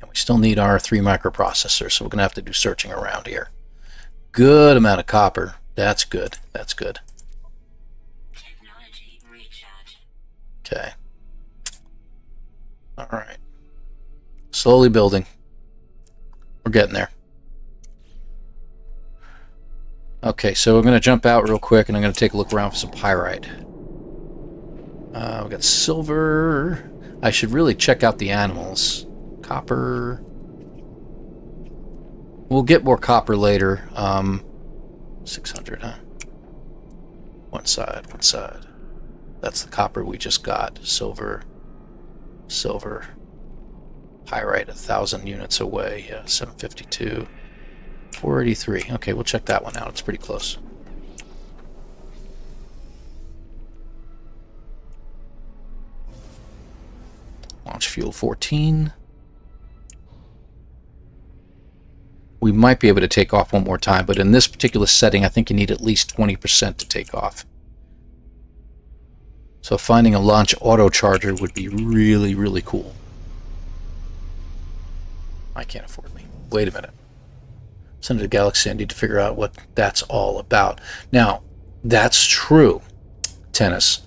And we still need our 3 microprocessors, so we're going to have to do searching around here. Good amount of copper. That's good. That's good. Technology recharge. Okay. All right. Slowly building. We're getting there. Okay, so we're going to jump out real quick, and I'm going to take a look around for some pyrite. We got silver. I should really check out the animals. Copper. We'll get more copper later. 600, huh? One side, one side. That's the copper we just got. Silver. Silver. Pyrite, 1,000 units away. Yeah, 752. 483. Okay, we'll check that one out. It's pretty close. Launch fuel 14. We might be able to take off one more time, but in this particular setting, I think you need at least 20% to take off. So finding a launch auto charger would be really, really cool. I can't afford me. Wait a minute. Center of the Galaxy, I need to figure out what that's all about. Now, that's true, Tennis.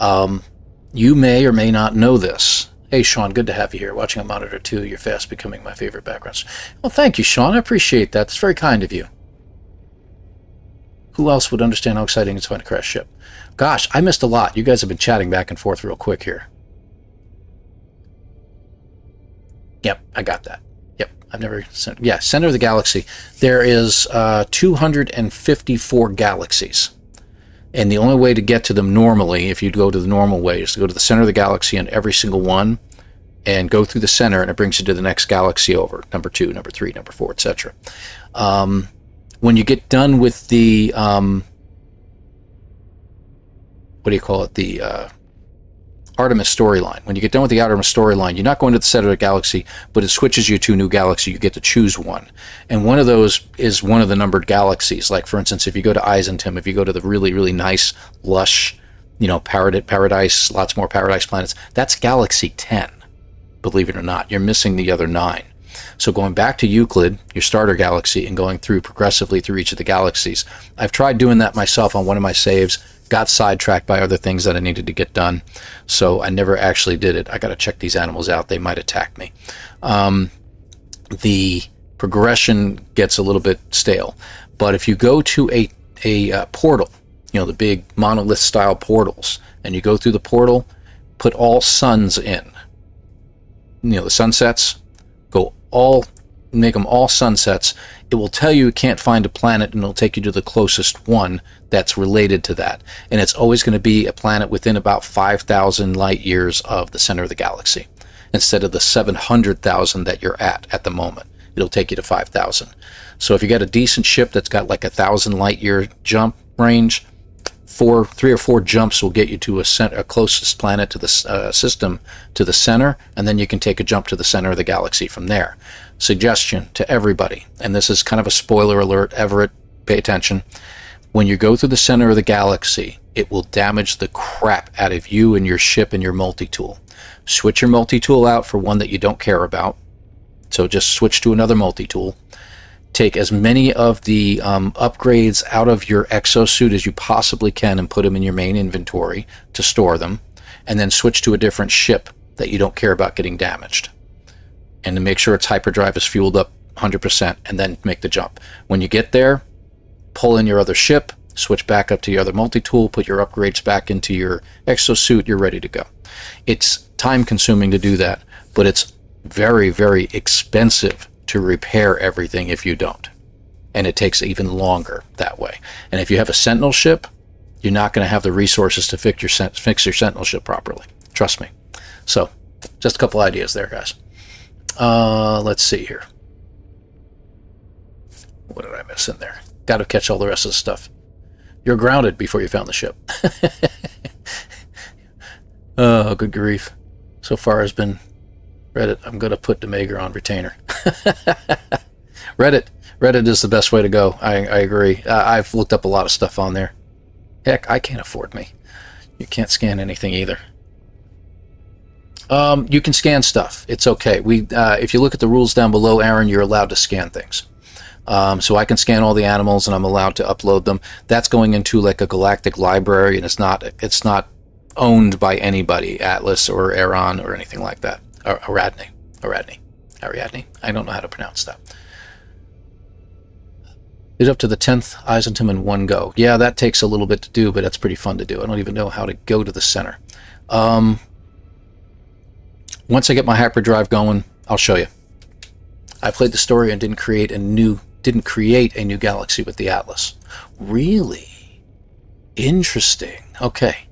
You may or may not know this. Hey, Sean, good to have you here. Watching on Monitor 2, you're fast becoming my favorite background. Well, thank you, Sean. I appreciate that. It's very kind of you. Who else would understand how exciting it is to find a crashed ship? Gosh, I missed a lot. You guys have been chatting back and forth real quick here. Yep, I got that. Yep, I've never... Yeah, Center of the Galaxy. There is 254 galaxies. And the only way to get to them normally, if you'd go to the normal way, is to go to the center of the galaxy on every single one and go through the center, and it brings you to the next galaxy over. Number 2, number 3, number 4, etc. When you get done with the... what do you call it? The Artemis storyline. When you get done with the Artemis storyline, you're not going to the center of the galaxy, but it switches you to a new galaxy. You get to choose one. And one of those is one of the numbered galaxies. Like, for instance, if you go to Eisentim, if you go to the really, really nice, lush, paradise, lots more paradise planets, that's Galaxy 10, believe it or not. You're missing the other 9. So going back to Euclid, your starter galaxy, and going through progressively through each of the galaxies. I've tried doing that myself on one of my saves. Got sidetracked by other things that I needed to get done, so I never actually did it. I got to check these animals out. They might attack me. The progression gets a little bit stale, but if you go to a portal, the big monolith-style portals, and you go through the portal, put all suns in. The sunsets, go all make them all sunsets, it will tell you it can't find a planet, and it'll take you to the closest one that's related to that. And it's always going to be a planet within about 5,000 light years of the center of the galaxy, instead of the 700,000 that you're at the moment. It'll take you to 5,000. So if you got a decent ship that's got like 1,000 light year jump range, 3 or 4 jumps will get you to a closest planet to the system, to the center, and then you can take a jump to the center of the galaxy from there. Suggestion to everybody, and this is kind of a spoiler alert, Everett, pay attention. When you go through the center of the galaxy, it will damage the crap out of you and your ship and your multi-tool. Switch your multi-tool out for one that you don't care about. So just switch to another multi-tool. Take as many of the upgrades out of your exosuit as you possibly can and put them in your main inventory to store them, and then switch to a different ship that you don't care about getting damaged. And to make sure its hyperdrive is fueled up 100%, and then make the jump. When you get there, pull in your other ship, switch back up to your other multi-tool, put your upgrades back into your exosuit, you're ready to go. It's time consuming to do that, but it's very, very expensive to repair everything if you don't. And it takes even longer that way. And if you have a Sentinel ship, you're not going to have the resources to fix your Sentinel ship properly. Trust me. So, just a couple ideas there, guys. Let's see here. What did I miss in there? Got to catch all the rest of the stuff. You're grounded before you found the ship. Oh, good grief. So far has been Reddit. I'm going to put Demager on retainer. Reddit is the best way to go. I agree. I've looked up a lot of stuff on there. Heck, I can't afford me. You can't scan anything either. You can scan stuff. It's okay. If you look at the rules down below, Aaron, you're allowed to scan things. So I can scan all the animals, and I'm allowed to upload them. That's going into like a galactic library, and it's not owned by anybody, Atlas or Aaron or anything like that. Ariadne. I don't know how to pronounce that. Did up to the 10th Eisentum in one go. Yeah, that takes a little bit to do, but that's pretty fun to do. I don't even know how to go to the center. Once I get my hyperdrive going, I'll show you. I played the story and didn't create a new galaxy with the Atlas. Really? Interesting. Okay.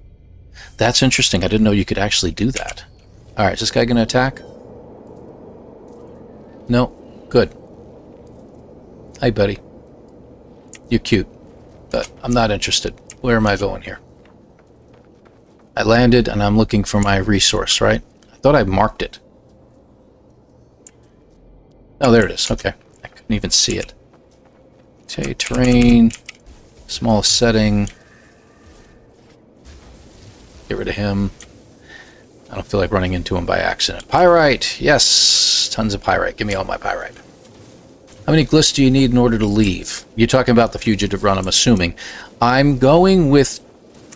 That's interesting. I didn't know you could actually do that. Alright, is this guy going to attack? No? Good. Hi, buddy. You're cute. But I'm not interested. Where am I going here? I landed and I'm looking for my resource, right? I thought I marked it. Oh, there it is. Okay. I couldn't even see it. Okay, terrain. Smallest setting. Get rid of him. I don't feel like running into him by accident. Pyrite! Yes! Tons of pyrite. Give me all my pyrite. How many glyphs do you need in order to leave? You're talking about the Fugitive Run, I'm assuming. I'm going with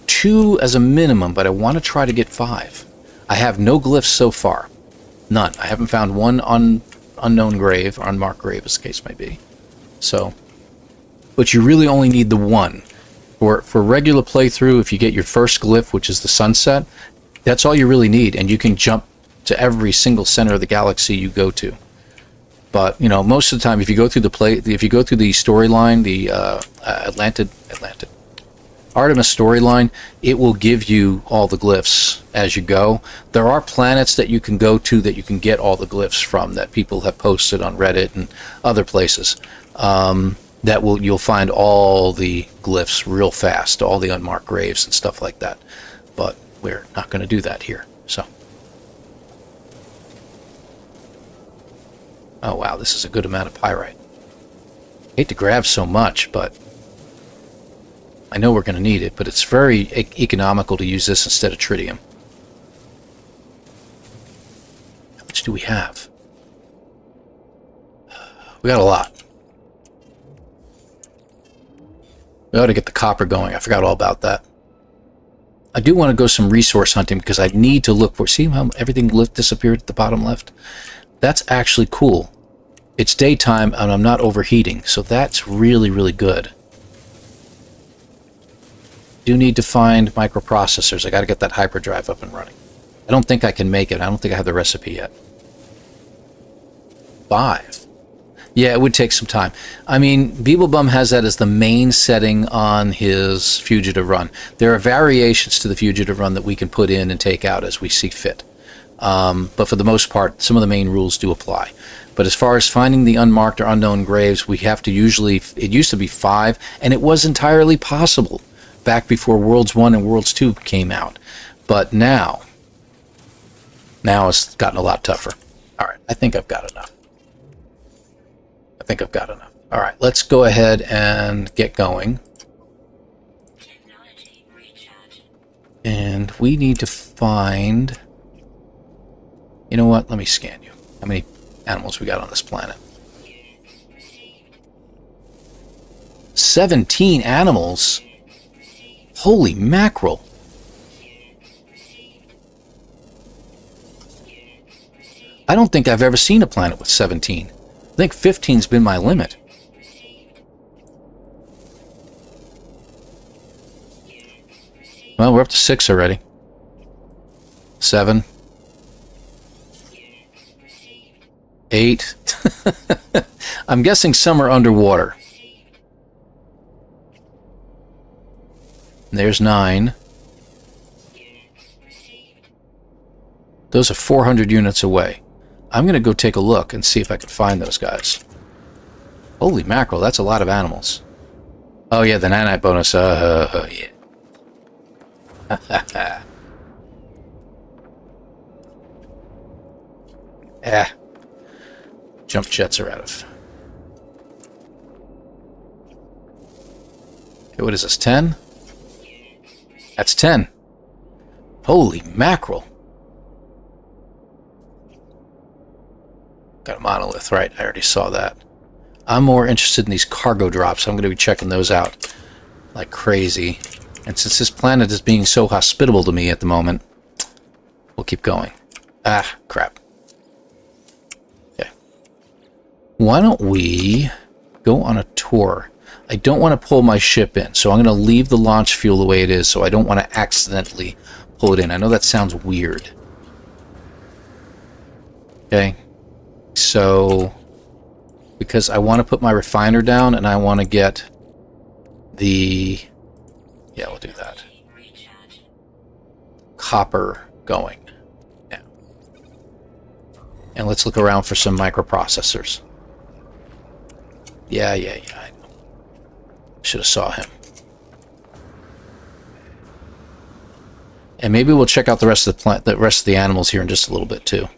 2 as a minimum, but I want to try to get 5. I have no glyphs so far. None. I haven't found one unknown grave, or unmarked grave, as the case may be. So, but you really only need the 1. For regular playthrough, if you get your first glyph, which is the sunset, that's all you really need, and you can jump to every single center of the galaxy you go to. But you know, most of the time, if you go through the storyline, the Artemis storyline, it will give you all the glyphs as you go. There are planets that you can go to that you can get all the glyphs from, that people have posted on Reddit and other places. You'll find all the glyphs real fast, all the unmarked graves and stuff like that. But we're not going to do that here. So, oh wow, this is a good amount of pyrite. Hate to grab so much, but I know we're going to need it. But it's very economical to use this instead of tritium. How much do we have? We got a lot. We ought to get the copper going. I forgot all about that. I do want to go some resource hunting because I need to look for... See how everything disappeared at the bottom left? That's actually cool. It's daytime and I'm not overheating, so that's really, really good. Do need to find microprocessors. I got to get that hyperdrive up and running. I don't think I can make it. I don't think I have the recipe yet. 5. Yeah, it would take some time. I mean, Beeblebum has that as the main setting on his Fugitive Run. There are variations to the Fugitive Run that we can put in and take out as we see fit. But for the most part, some of the main rules do apply. But as far as finding the unmarked or unknown graves, we have to usually, it used to be 5, and it was entirely possible back before Worlds 1 and Worlds 2 came out. But now it's gotten a lot tougher. All right, I think I've got enough. All right, let's go ahead and get going. Technology recharge. And we need to find... You know what? Let me scan you. How many animals we got on this planet? 17 animals? Holy mackerel. I don't think I've ever seen a planet with 17. I think 15's been my limit. Well, we're up to 6 already. 7. 8. I'm guessing some are underwater. There's 9. Those are 400 units away. I'm going to go take a look and see if I can find those guys. Holy mackerel, that's a lot of animals. Oh yeah, the nanite bonus. Yeah. Jump jets are out of. Okay, what is this, 10? That's 10. Holy mackerel. Got a monolith, right? I already saw that. I'm more interested in these cargo drops. I'm going to be checking those out like crazy. And since this planet is being so hospitable to me at the moment, we'll keep going. Ah, crap. Okay. Why don't we go on a tour? I don't want to pull my ship in, so I'm going to leave the launch fuel the way it is, so I don't want to accidentally pull it in. I know that sounds weird. Okay. So, because I want to put my refiner down, and I want to get the... Yeah, we'll do that. Copper going. Yeah. And let's look around for some microprocessors. Yeah. I should have saw him. And maybe we'll check out the rest of the animals here in just a little bit too.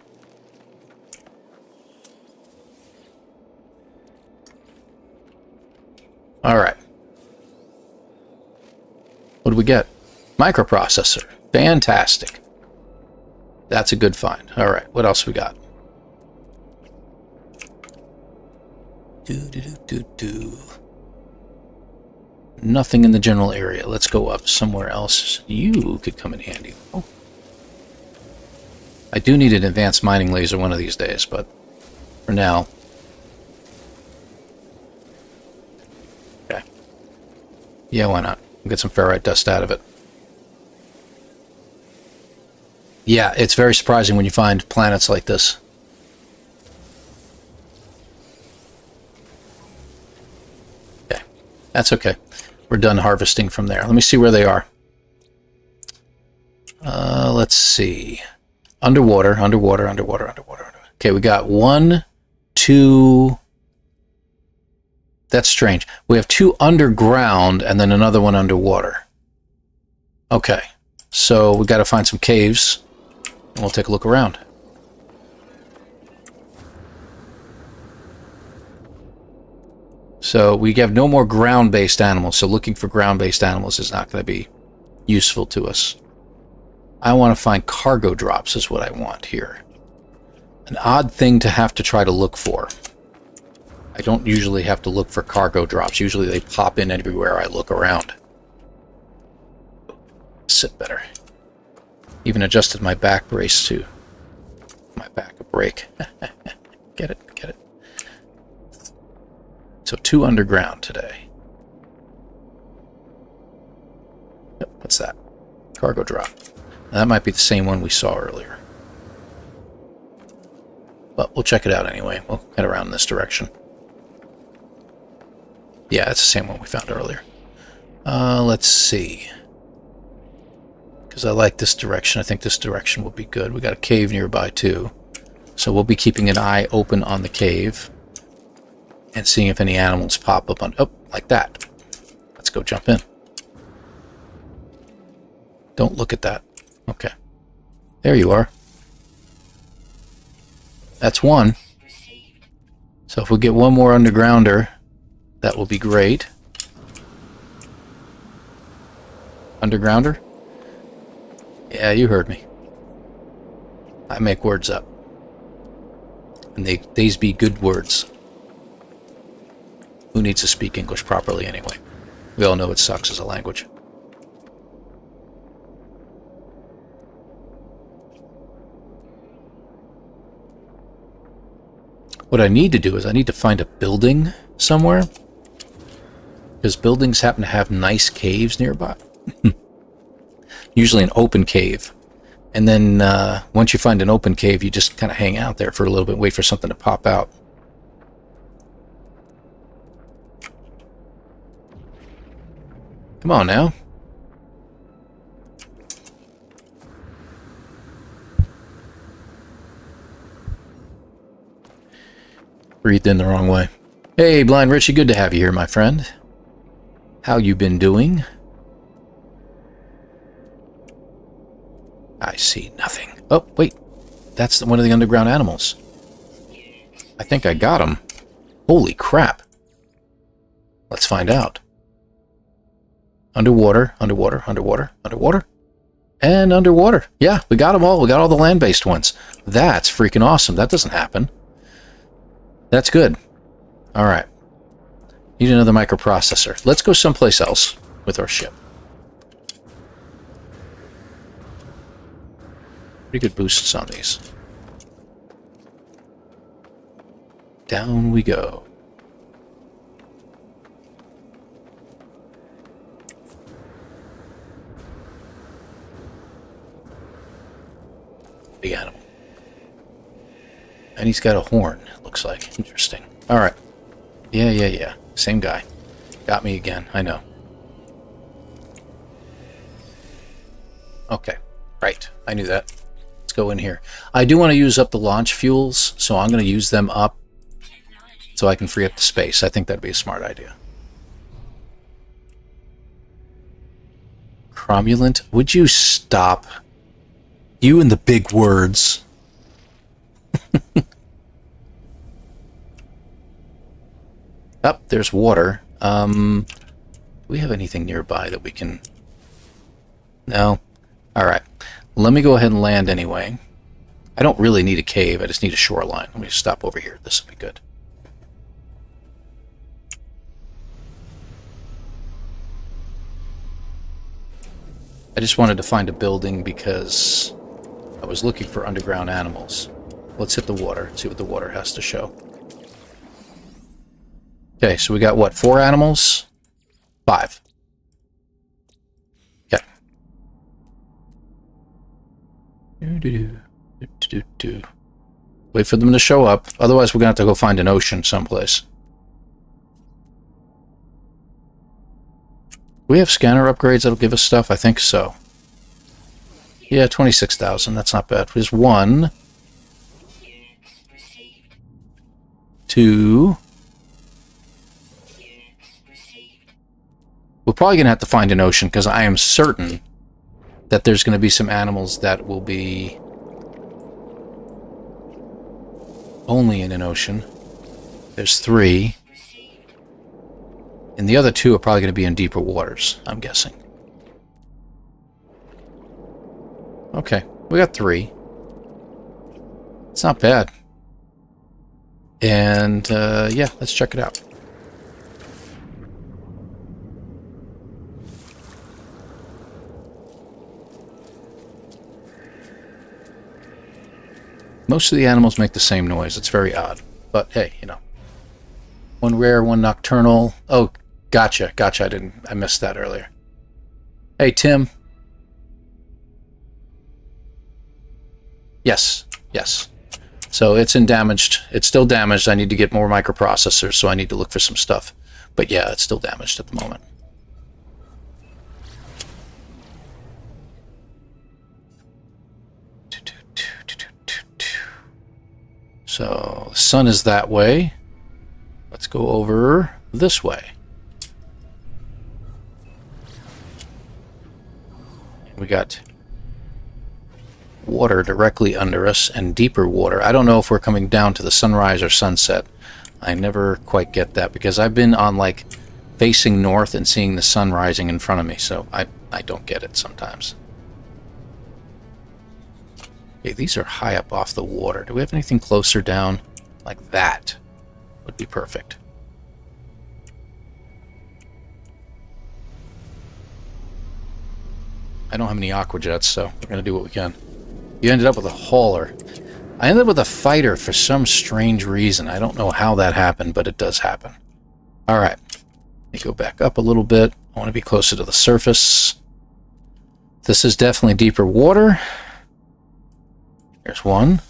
All right. What do we get? Microprocessor. Fantastic. That's a good find. All right. What else we got? Nothing in the general area. Let's go up somewhere else. You could come in handy. Oh. I do need an advanced mining laser one of these days, but for now... Okay. Yeah, why not? We'll get some ferrite dust out of it. Yeah, it's very surprising when you find planets like this. Okay. That's okay. We're done harvesting from there. Let me see where they are. Let's see. Underwater. Okay, we got 1, 2... That's strange. We have 2 underground and then another one underwater. Okay, so we got to find some caves and we'll take a look around. So we have no more ground-based animals, so looking for ground-based animals is not going to be useful to us. I want to find cargo drops is what I want here. An odd thing to have to try to look for. I don't usually have to look for cargo drops. Usually they pop in everywhere I look around. Sit better. Even adjusted my back brace to my back brake. Get it. So 2 underground today. Yep, what's that? Cargo drop. Now, that might be the same one we saw earlier. But we'll check it out anyway. We'll head around in this direction. Yeah, it's the same one we found earlier. Let's see. Because I like this direction. I think this direction will be good. We got a cave nearby too. So we'll be keeping an eye open on the cave. And seeing if any animals pop up on... Oh, like that. Let's go jump in. Don't look at that. Okay. There you are. That's one. So if we get one more undergrounder, that will be great. Undergrounder? Yeah, you heard me. I make words up. And these be good words. Who needs to speak English properly anyway? We all know it sucks as a language. What I need to do is I need to find a building somewhere. Because buildings happen to have nice caves nearby. Usually an open cave. And then once you find an open cave, you just kind of hang out there for a little bit, wait for something to pop out. Come on now. Breathed in the wrong way. Hey, Blind Richie, good to have you here, my friend. How you been doing? I see nothing. Oh, wait. That's one of the underground animals. I think I got him. Holy crap. Let's find out. Underwater, underwater, underwater, underwater, and underwater. Yeah, we got them all. We got all the land-based ones. That's freaking awesome. That doesn't happen. That's good. All right. Need another microprocessor. Let's go someplace else with our ship. Pretty good boosts on these. Down we go. Big animal. And he's got a horn, it looks like. Interesting. Alright. Yeah. Same guy. Got me again, I know. Okay. Right. I knew that. Let's go in here. I do want to use up the launch fuels, so I'm going to use them up so I can free up the space. I think that'd be a smart idea. Cromulent, would you stop? You and the big words. Up, there's water. Do we have anything nearby that we can... No? Alright. Let me go ahead and land anyway. I don't really need a cave, I just need a shoreline. Let me stop over here. This will be good. I just wanted to find a building because I was looking for underground animals. Let's hit the water, see what the water has to show. Okay, so we got what, 4 animals? 5. Okay. Wait for them to show up, otherwise we're gonna have to go find an ocean someplace. Do we have scanner upgrades that'll give us stuff? I think so. Yeah, 26,000. That's not bad. There's 1, 2. We're probably going to have to find an ocean because I am certain that there's going to be some animals that will be only in an ocean. There's 3. And the other 2 are probably going to be in deeper waters, I'm guessing. Okay, we got 3. It's not bad. And, yeah, let's check it out. Most of the animals make the same noise. It's very odd. But, hey, you know. 1 rare, 1 nocturnal. Oh, gotcha. I missed that earlier. Hey, Tim. Yes. So it's in damaged. It's still damaged. I need to get more microprocessors, so I need to look for some stuff. But yeah, it's still damaged at the moment. So the sun is that way. Let's go over this way. We got water directly under us and deeper water. I don't know if we're coming down to the sunrise or sunset. I never quite get that because I've been on like facing north and seeing the sun rising in front of me, so I don't get it sometimes. Okay, these are high up off the water. Do we have anything closer down? Like that would be perfect. I don't have any aqua jets, so we're going to do what we can. You ended up with a hauler. I ended up with a fighter for some strange reason. I don't know how that happened, but it does happen. Alright. Let me go back up a little bit. I want to be closer to the surface. This is definitely deeper water. Here's one.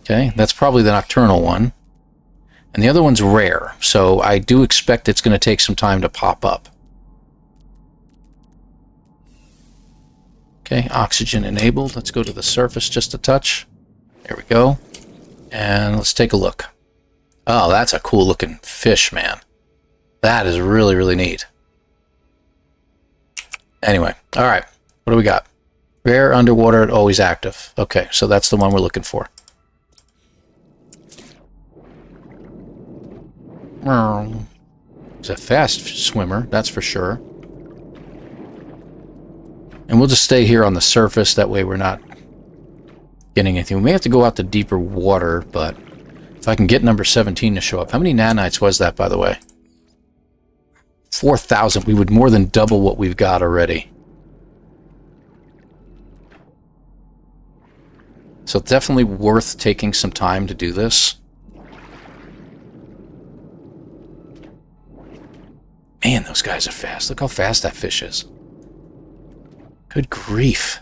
Okay, that's probably the nocturnal one. And the other one's rare, so I do expect it's going to take some time to pop up. Okay, oxygen enabled. Let's go to the surface just a touch. There we go. And let's take a look. Oh, that's a cool looking fish, man. That is really, really neat. Anyway, alright. What do we got? Rare, underwater, always active. Okay, so that's the one we're looking for. He's a fast swimmer, that's for sure. And we'll just stay here on the surface, that way we're not getting anything. We may have to go out to deeper water, but if I can get number 17 to show up. How many nanites was that, by the way? 4,000. We would more than double what we've got already. So definitely worth taking some time to do this. Man, those guys are fast. Look how fast that fish is. Good grief.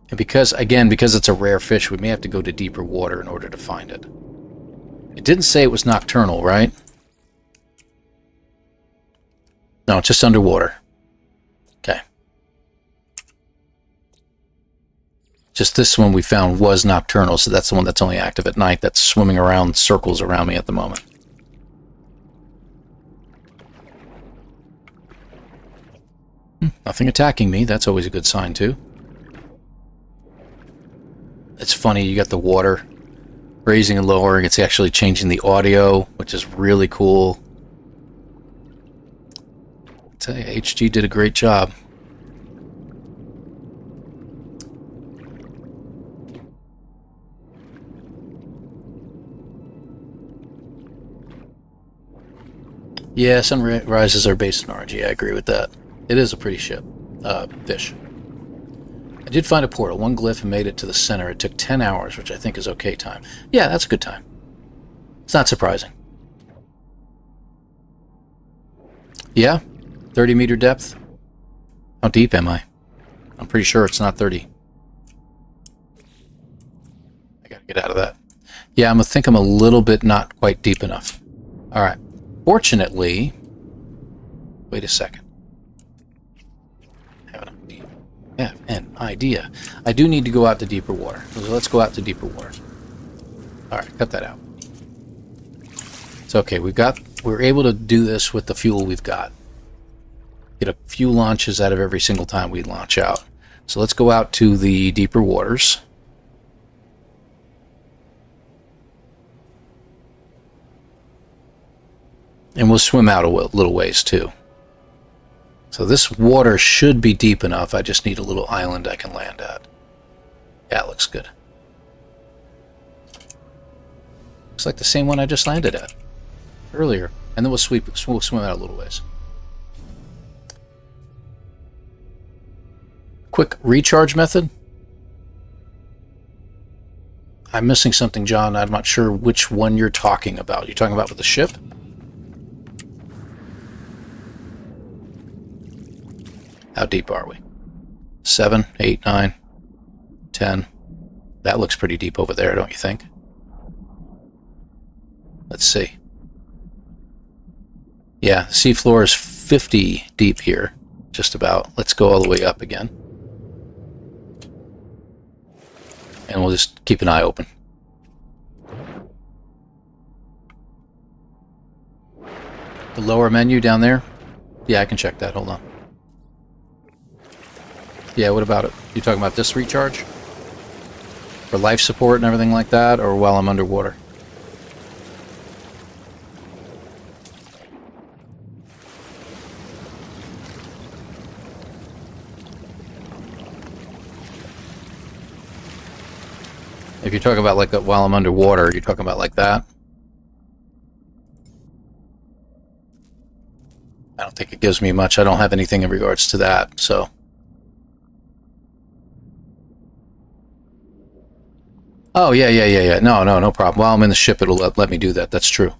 And because, again, because it's a rare fish, we may have to go to deeper water in order to find it. It didn't say it was nocturnal, right? No, just underwater. Okay. Just this one we found was nocturnal, so that's the one that's only active at night, that's swimming around circles around me at the moment. Nothing attacking me. That's always a good sign, too. It's funny, you got the water raising and lowering. It's actually changing the audio, which is really cool. I tell you, HG did a great job. Yeah, sunrises are based on RG. I agree with that. It is a pretty ship. Fish. I did find a portal. One glyph and made it to the center. It took 10 hours, which I think is okay time. Yeah, that's a good time. It's not surprising. Yeah? 30 meter depth? How deep am I? I'm pretty sure it's not 30. I gotta get out of that. Yeah, I think I'm a little bit not quite deep enough. Alright. Fortunately... Wait a second. I have an idea. I do need to go out to deeper water. So let's go out to deeper water. Alright, cut that out. It's okay, we're able to do this with the fuel we've got. Get a few launches out of every single time we launch out. So let's go out to the deeper waters. And we'll swim out a little ways too. So this water should be deep enough. I just need a little island I can land at. Yeah, it looks good. Looks like the same one I just landed at earlier. And then we'll swim out a little ways. Quick recharge method. I'm missing something, John. I'm not sure which one you're talking about. You're talking about with the ship? How deep are we? 7, 8, 9, 10. That looks pretty deep over there, don't you think? Let's see. Yeah, the seafloor is 50 deep here, just about. Let's go all the way up again. And we'll just keep an eye open. The lower menu down there? Yeah, I can check that. Hold on. Yeah, what about it? You talking about this recharge? For life support and everything like that, or while I'm underwater? If you're talking about like while I'm underwater, you're talking about like that? I don't think it gives me much. I don't have anything in regards to that, so. Oh, yeah. No problem. While I'm in the ship, it'll let me do that. That's true.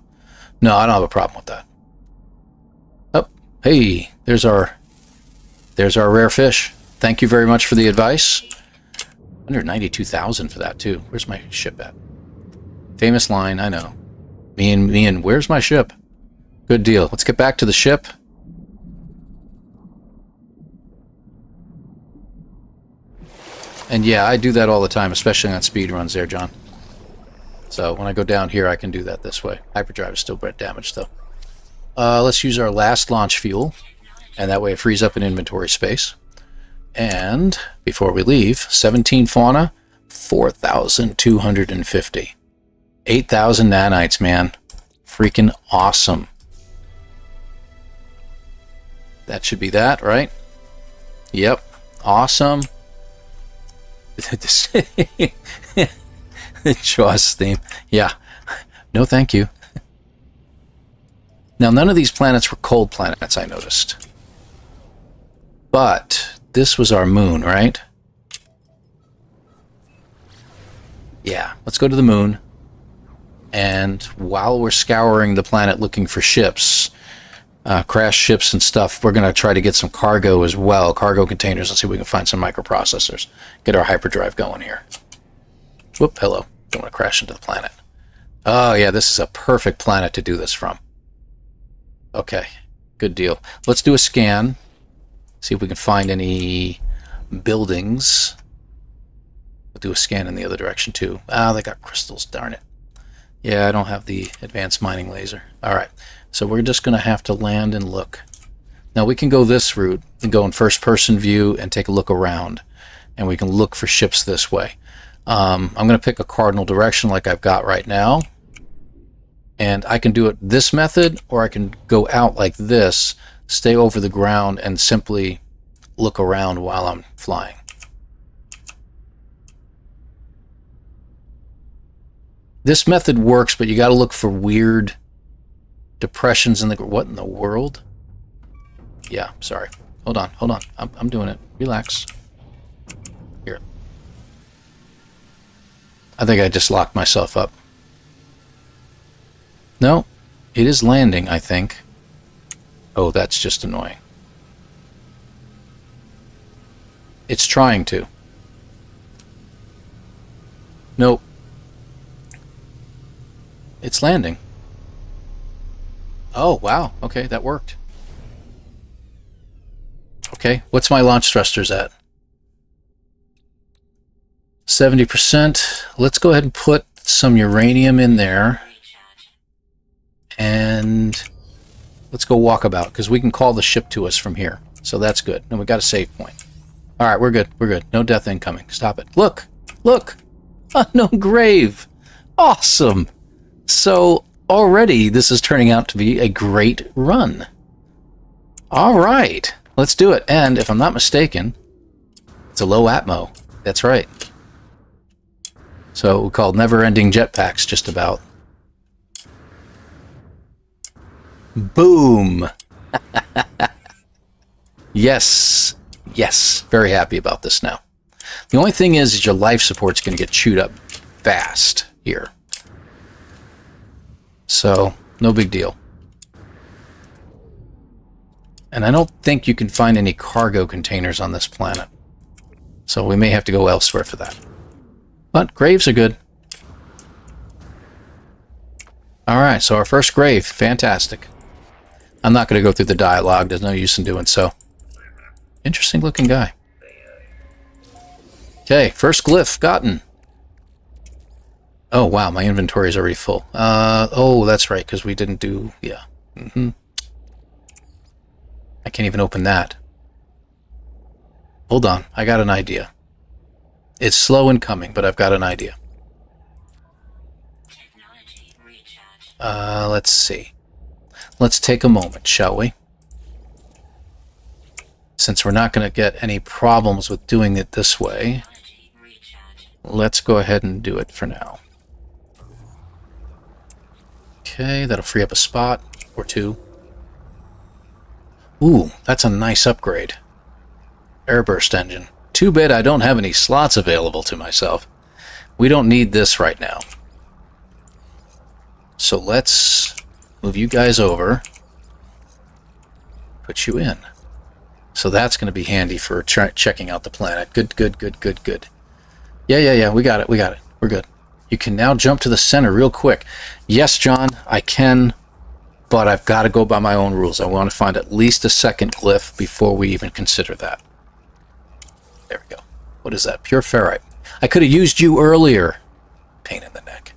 No, I don't have a problem with that. Oh, hey, there's our rare fish. Thank you very much for the advice. 192,000 for that, too. Where's my ship at? Famous line, I know. Me and where's my ship? Good deal. Let's get back to the ship. And yeah, I do that all the time, especially on speed runs there, John. So when I go down here, I can do that this way. Hyperdrive is still damaged, though. Let's use our last launch fuel, and that way it frees up an inventory space. And before we leave, 17 fauna, 4,250. 8,000 nanites, man. Freaking awesome. That should be that, right? Yep. Awesome. The Jaws theme. Yeah. No, thank you. Now, none of these planets were cold planets, I noticed. But this was our moon, right? Yeah. Let's go to the moon. And while we're scouring the planet looking for ships, crashed ships and stuff, we're going to try to get some cargo as well, cargo containers, and see if we can find some microprocessors. Get our hyperdrive going here. Whoop, hello. Don't want to crash into the planet. Oh, yeah, this is a perfect planet to do this from. Okay, good deal. Let's do a scan. See if we can find any buildings. We'll do a scan in the other direction, too. Ah, they got crystals, darn it. Yeah, I don't have the advanced mining laser. All right. So we're just going to have to land and look. Now we can go this route and go in first-person view and take a look around. And we can look for ships this way. I'm going to pick a cardinal direction like I've got right now. And I can do it this method, or I can go out like this, stay over the ground, and simply look around while I'm flying. This method works, but you got to look for weird depressions in the... What in the world? Yeah, sorry. Hold on. I'm doing it. Relax. Here. I think I just locked myself up. No, it is landing, I think. Oh, that's just annoying. It's trying to. Nope. It's landing. Oh, wow. Okay, that worked. Okay, what's my launch thrusters at? 70%. Let's go ahead and put some uranium in there. And let's go walkabout, because we can call the ship to us from here. So that's good. And we got a save point. All right, we're good. We're good. No death incoming. Stop it. Look. Look. Unknown grave. Awesome. So already this is turning out to be a great run. All right. Let's do it. And if I'm not mistaken, it's a low atmo. That's right. So we call never-ending jetpacks just about. Boom. Yes. Yes. Very happy about this now. The only thing is your life support's going to get chewed up fast here. So, no big deal. And I don't think you can find any cargo containers on this planet. So we may have to go elsewhere for that. But graves are good. Alright, so our first grave. Fantastic. I'm not going to go through the dialogue. There's no use in doing so. Interesting looking guy. Okay, first glyph gotten. Oh, wow, my inventory is already full. Oh, that's right, because we didn't do... Yeah. I can't even open that. Hold on, I got an idea. It's slow in coming, but I've got an idea. Technology recharge. Let's see. Let's take a moment, shall we? Since we're not going to get any problems with doing it this way, Technology recharge. let's go ahead and do it for now. Okay, that'll free up a spot or two. Ooh, that's a nice upgrade. Airburst engine. Too bad I don't have any slots available to myself. We don't need this right now. So let's move you guys over. Put you in. So that's going to be handy for checking out the planet. Good, good, good, good, good. Yeah, we got it, We're good. You can now jump to the center real quick. Yes, John, I can, but I've got to go by my own rules. I want to find at least a second glyph before we even consider that. There we go. What is that? Pure ferrite. I could have used you earlier. Pain in the neck.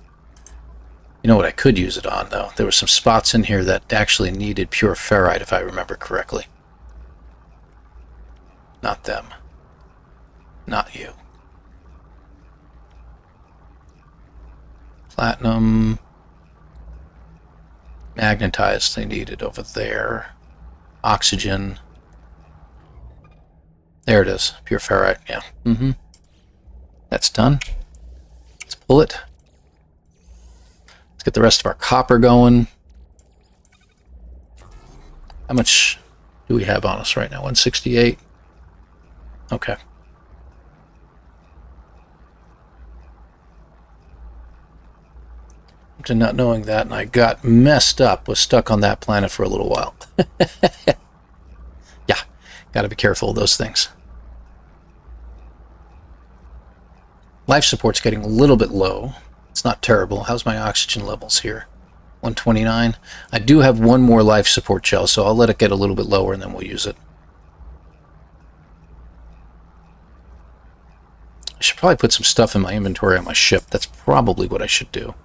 You know what I could use it on, though? There were some spots in here that actually needed pure ferrite, if I remember correctly. Not them. Not you. Platinum. Magnetized they needed over there. Oxygen. There it is. Pure ferrite, yeah. That's done. Let's pull it. Let's get the rest of our copper going. How much do we have on us right now? 168? Okay. To not knowing that, and I got messed up, was stuck on that planet for a little while. Yeah, gotta be careful of those things. Life support's getting a little bit low. It's not terrible. How's my oxygen levels here? 129. I do have one more life support gel, so I'll let it get a little bit lower and then we'll use it. I should probably put some stuff in my inventory on my ship. That's probably what I should do.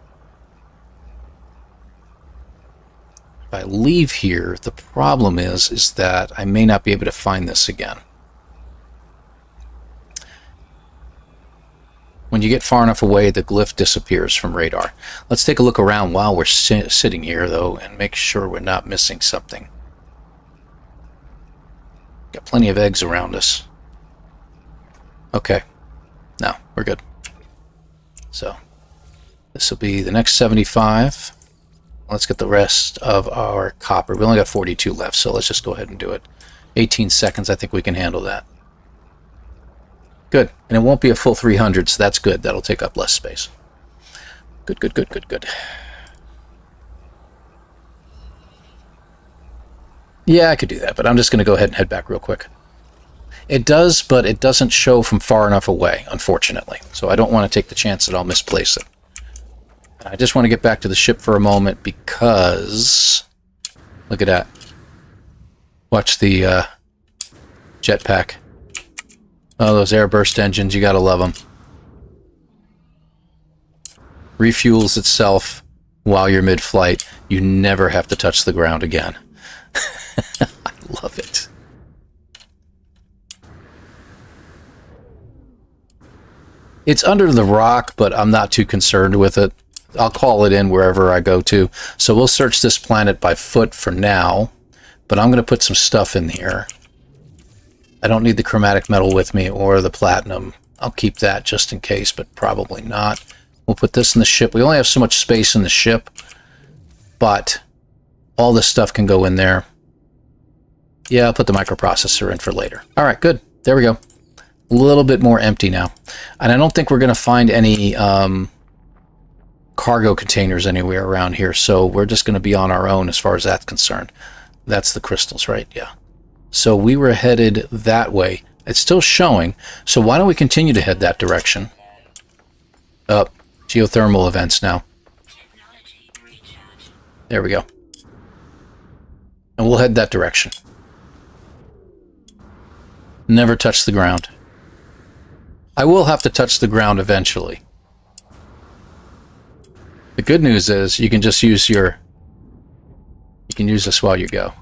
If I leave here, the problem is that I may not be able to find this again. When you get far enough away, the glyph disappears from radar. Let's take a look around while we're sitting here, though, and make sure we're not missing something. Got plenty of eggs around us. Okay. No, we're good. So, this will be the next 75. Let's get the rest of our copper. We only got 42 left, so let's just go ahead and do it. 18 seconds, I think we can handle that. Good. And it won't be a full 300, so that's good. That'll take up less space. Good, good, good, good, good. Yeah, I could do that, but I'm just going to go ahead and head back real quick. It does, but it doesn't show from far enough away, unfortunately. So I don't want to take the chance that I'll misplace it. I just want to get back to the ship for a moment because... Look at that. Watch the jetpack. Oh, those airburst engines, you gotta love them. Refuels itself while you're mid-flight. You never have to touch the ground again. I love it. It's under the rock, but I'm not too concerned with it. I'll call it in wherever I go to. So we'll search this planet by foot for now, but I'm going to put some stuff in here. I don't need the chromatic metal with me or the platinum. I'll keep that just in case, but probably not. We'll put this in the ship. We only have so much space in the ship, but all this stuff can go in there. Yeah, I'll put the microprocessor in for later. All right, good. There we go. A little bit more empty now. And I don't think we're going to find any cargo containers anywhere around here, so we're just going to be on our own as far as that's concerned. That's the crystals, right? Yeah. So we were headed that way. It's still showing, so why don't we continue to head that direction? Up. Geothermal events now. Technology recharge. There we go. And we'll head that direction. Never touch the ground. I will have to touch the ground eventually. The good news is you can just use your... You can use this while you go.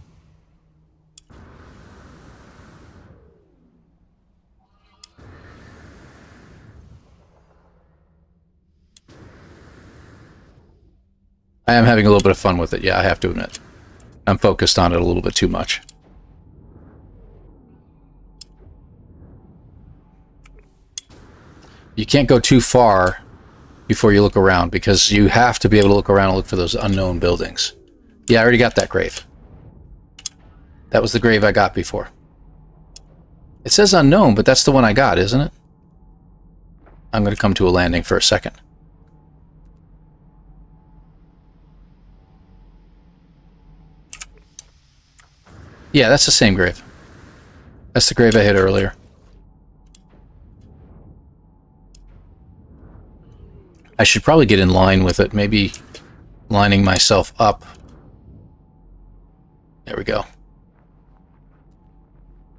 I am having a little bit of fun with it, yeah, I have to admit. I'm focused on it a little bit too much. You can't go too far before you look around, because you have to be able to look around and look for those unknown buildings. Yeah, I already got that grave. That was the grave I got before. It says unknown, but that's the one I got, isn't it? I'm going to come to a landing for a second. Yeah, that's the same grave. That's the grave I hit earlier. I should probably get in line with it, maybe lining myself up. There we go.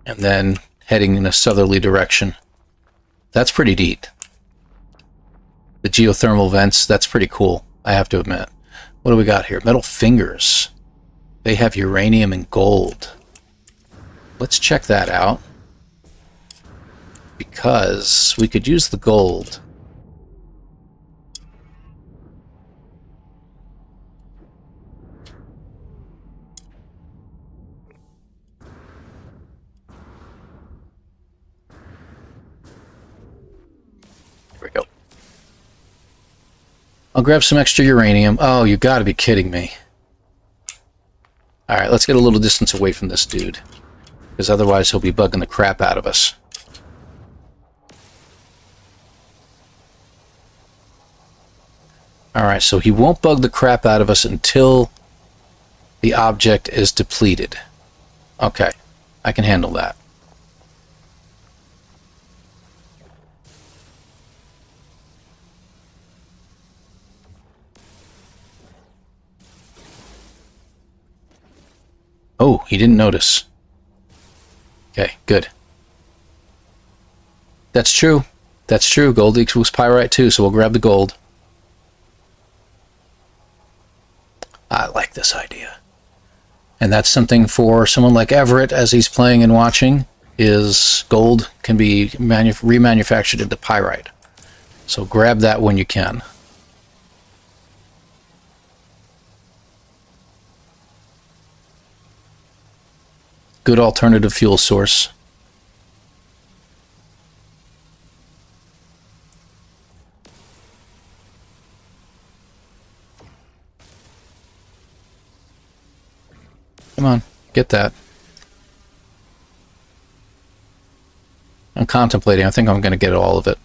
And then heading in a southerly direction. That's pretty neat. The geothermal vents, that's pretty cool, I have to admit. What do we got here? Metal fingers. They have uranium and gold. Let's check that out. Because we could use the gold. There we go. I'll grab some extra uranium. Oh, you gotta be kidding me. Alright, let's get a little distance away from this dude. Because otherwise he'll be bugging the crap out of us. Alright, so he won't bug the crap out of us until the object is depleted. Okay, I can handle that. Oh, he didn't notice. Okay, good. That's true. That's true. Gold equals pyrite too, so we'll grab the gold. I like this idea. And that's something for someone like Everett, as he's playing and watching, is gold can be remanufactured into pyrite. So grab that when you can. Good alternative fuel source. Come on, get that. I'm contemplating. I think I'm going to get all of it.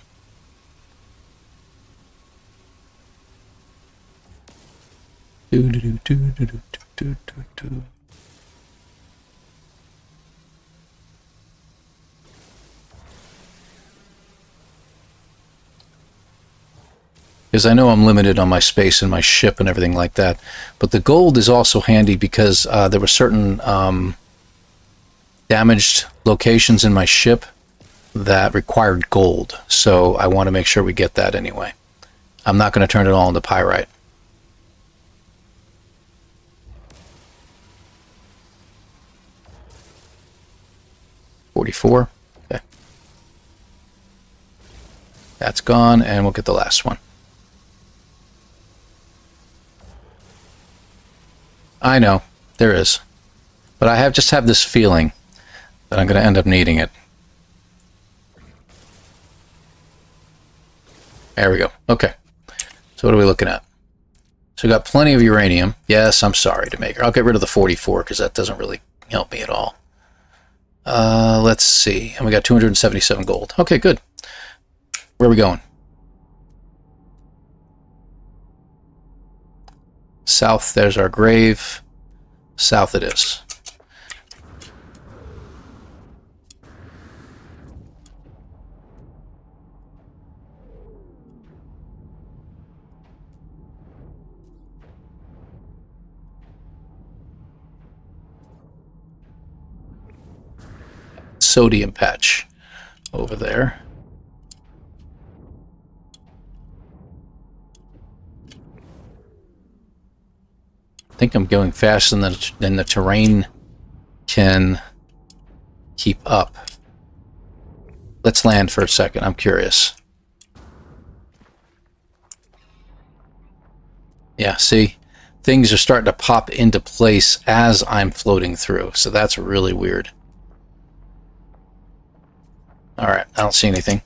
Because I know I'm limited on my space and my ship and everything like that. But the gold is also handy because there were certain damaged locations in my ship that required gold. So I want to make sure we get that anyway. I'm not going to turn it all into pyrite. $44. Okay. That's gone, and we'll get the last one. I know, there is. But I just have this feeling that I'm going to end up needing it. There we go. Okay. So what are we looking at? So we got plenty of uranium. Yes, I'm sorry to make it. I'll get rid of the 44 because that doesn't really help me at all. Let's see. And we got 277 gold. Okay, good. Where are we going? South, there's our grave. South it is. sodium patch over there. I think I'm going faster than the terrain can keep up. Let's land for a second. I'm curious. Yeah, see? Things are starting to pop into place as I'm floating through, so that's really weird. Alright, I don't see anything.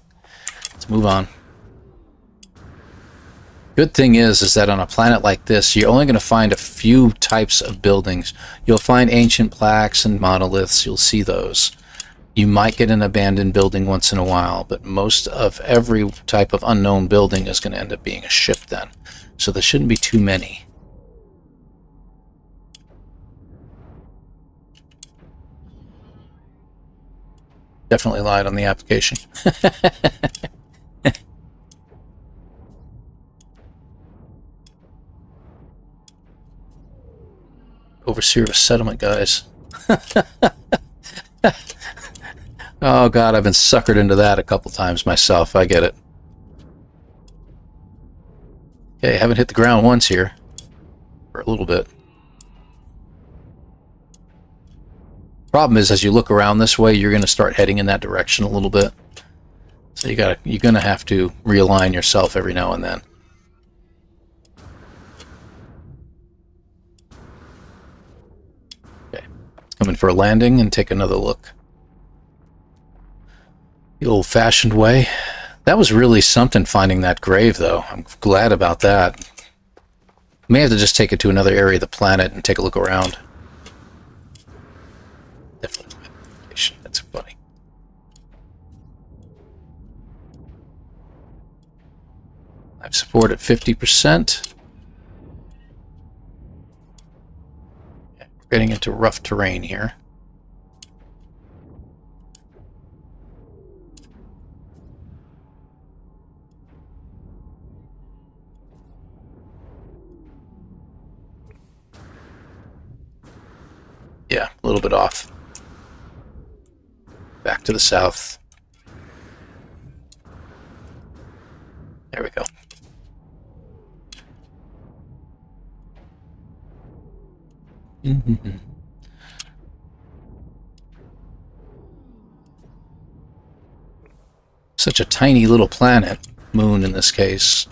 Let's move on. Good thing is that on a planet like this, you're only going to find a few types of buildings. You'll find ancient plaques and monoliths. You'll see those. You might get an abandoned building once in a while, but most of every type of unknown building is going to end up being a ship then. So there shouldn't be too many. Definitely lied on the application. Overseer of a settlement, guys. Oh god, I've been suckered into that a couple times myself. I get it. Okay, haven't hit the ground once here. For a little bit. Problem is, as you look around this way, you're going to start heading in that direction a little bit. So you're going to have to realign yourself every now and then. Okay, coming for a landing and take another look. The old-fashioned way. That was really something finding that grave, though. I'm glad about that. May have to just take it to another area of the planet and take a look around. Definitely. That's funny. Life support at 50%. Yeah, we're getting into rough terrain here. Yeah, a little bit off. Back to the south. There we go. Such a tiny little planet, moon in this case.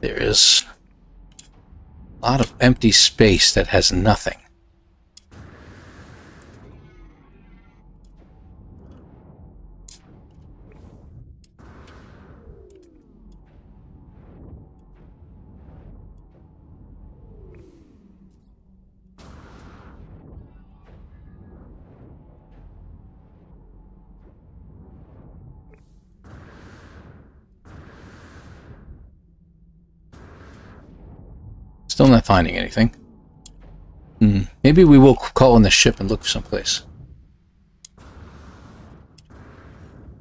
There is a lot of empty space that has nothing. Still not finding anything. Maybe we will call in the ship and look someplace.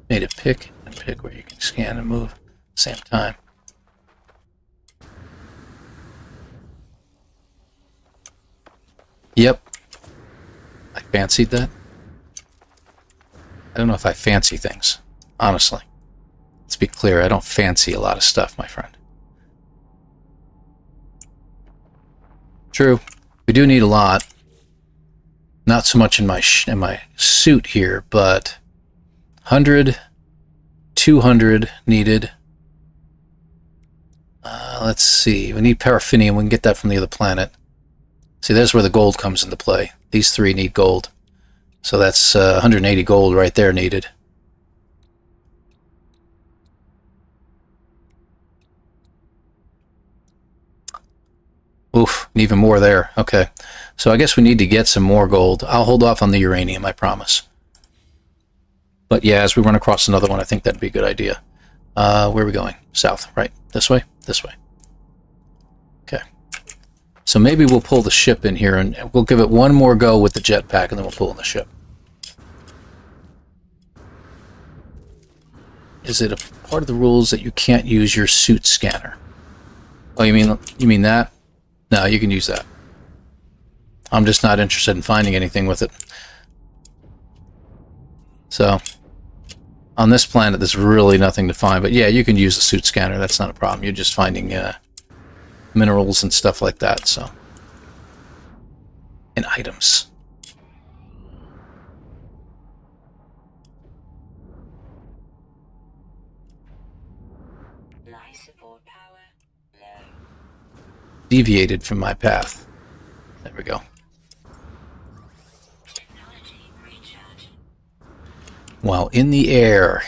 Made a pick and pick where you can scan and move at the same time. Yep. I fancied that. I don't know if I fancy things, honestly. Let's be clear, I don't fancy a lot of stuff, my friend. True, we do need a lot. Not so much in my suit here, but 100, 200 needed. Let's see, we need paraffinium. We can get that from the other planet. See, there's where the gold comes into play. These three need gold. So that's 180 gold right there needed. Oof, and even more there. Okay. So I guess we need to get some more gold. I'll hold off on the uranium, I promise. But yeah, as we run across another one, I think that'd be a good idea. Where are we going? South, right? This way? This way. Okay. So maybe we'll pull the ship in here, and we'll give it one more go with the jetpack, and then we'll pull in the ship. Is it a part of the rules that you can't use your suit scanner? Oh, you mean that? No, you can use that. I'm just not interested in finding anything with it. So on this planet, there's really nothing to find. But yeah, you can use the suit scanner. That's not a problem. You're just finding minerals and stuff like that. So, and items. Life support power low. Deviated from my path. There we go. Technology recharge. While in the air.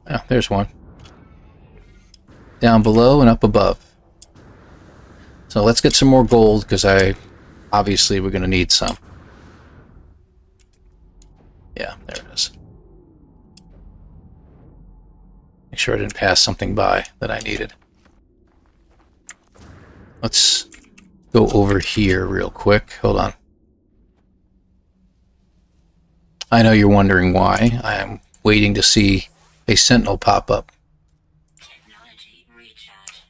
Oh, there's one. Down below and up above. So let's get some more gold, because obviously we're going to need some. Yeah, there it is. Make sure I didn't pass something by that I needed. Let's go over here real quick. Hold on. I know you're wondering why. I am waiting to see a sentinel pop up. Technology recharge.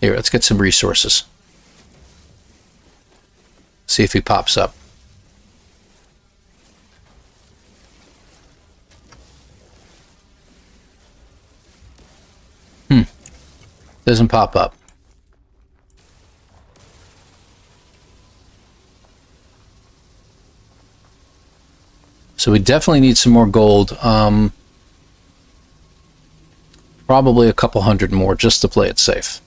Here, let's get some resources. See if he pops up. Doesn't pop up. So we definitely need some more gold. Probably a couple hundred more just to play it safe.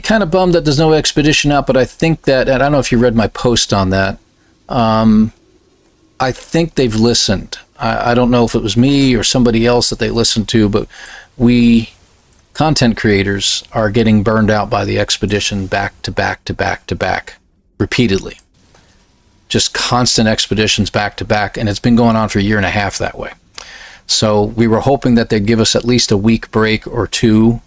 Kind of bummed that there's no expedition out, but I think that, and I don't know if you read my post on that, I think they've listened. I don't know if it was me or somebody else that they listened to, but we content creators are getting burned out by the expedition back to back to back to back repeatedly. Just constant expeditions back to back, and it's been going on for a year and a half that way. So we were hoping that they'd give us at least a week break or two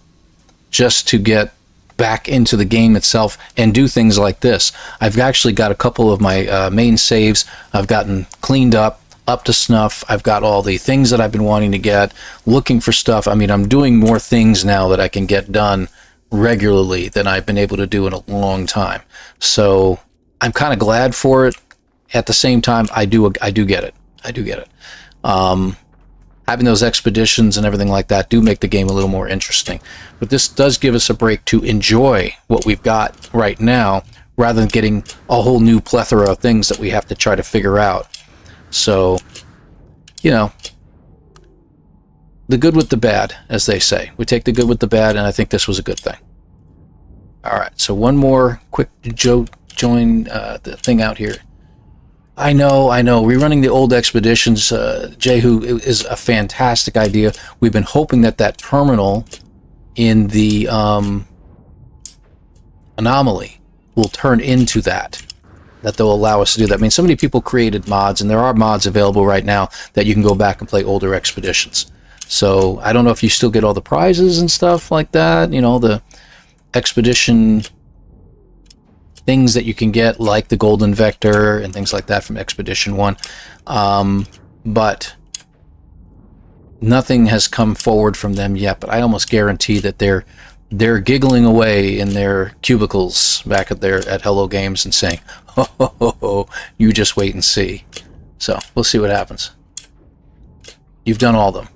just to get back into the game itself and do things like this. I've actually got a couple of my main saves. I've gotten cleaned up to snuff. I've got all the things that I've been wanting to get, looking for stuff. I mean, I'm doing more things now that I can get done regularly than I've been able to do in a long time. So I'm kind of glad for it. At the same time, I do get it. I do get it. Having those expeditions and everything like that do make the game a little more interesting. But this does give us a break to enjoy what we've got right now, rather than getting a whole new plethora of things that we have to try to figure out. So, you know, the good with the bad, as they say. We take the good with the bad, and I think this was a good thing. All right, so one more quick join the thing out here. I know. Rerunning the old expeditions, Jehu, is a fantastic idea. We've been hoping that that terminal in the anomaly will turn into that they'll allow us to do that. I mean, so many people created mods, and there are mods available right now that you can go back and play older expeditions. So I don't know if you still get all the prizes and stuff like that, you know, the expedition things that you can get, like the golden vector and things like that from Expedition 1. But nothing has come forward from them yet, but I almost guarantee that they're giggling away in their cubicles back at Hello Games and saying, "Oh, you just wait and see." So we'll see what happens. You've done all of them.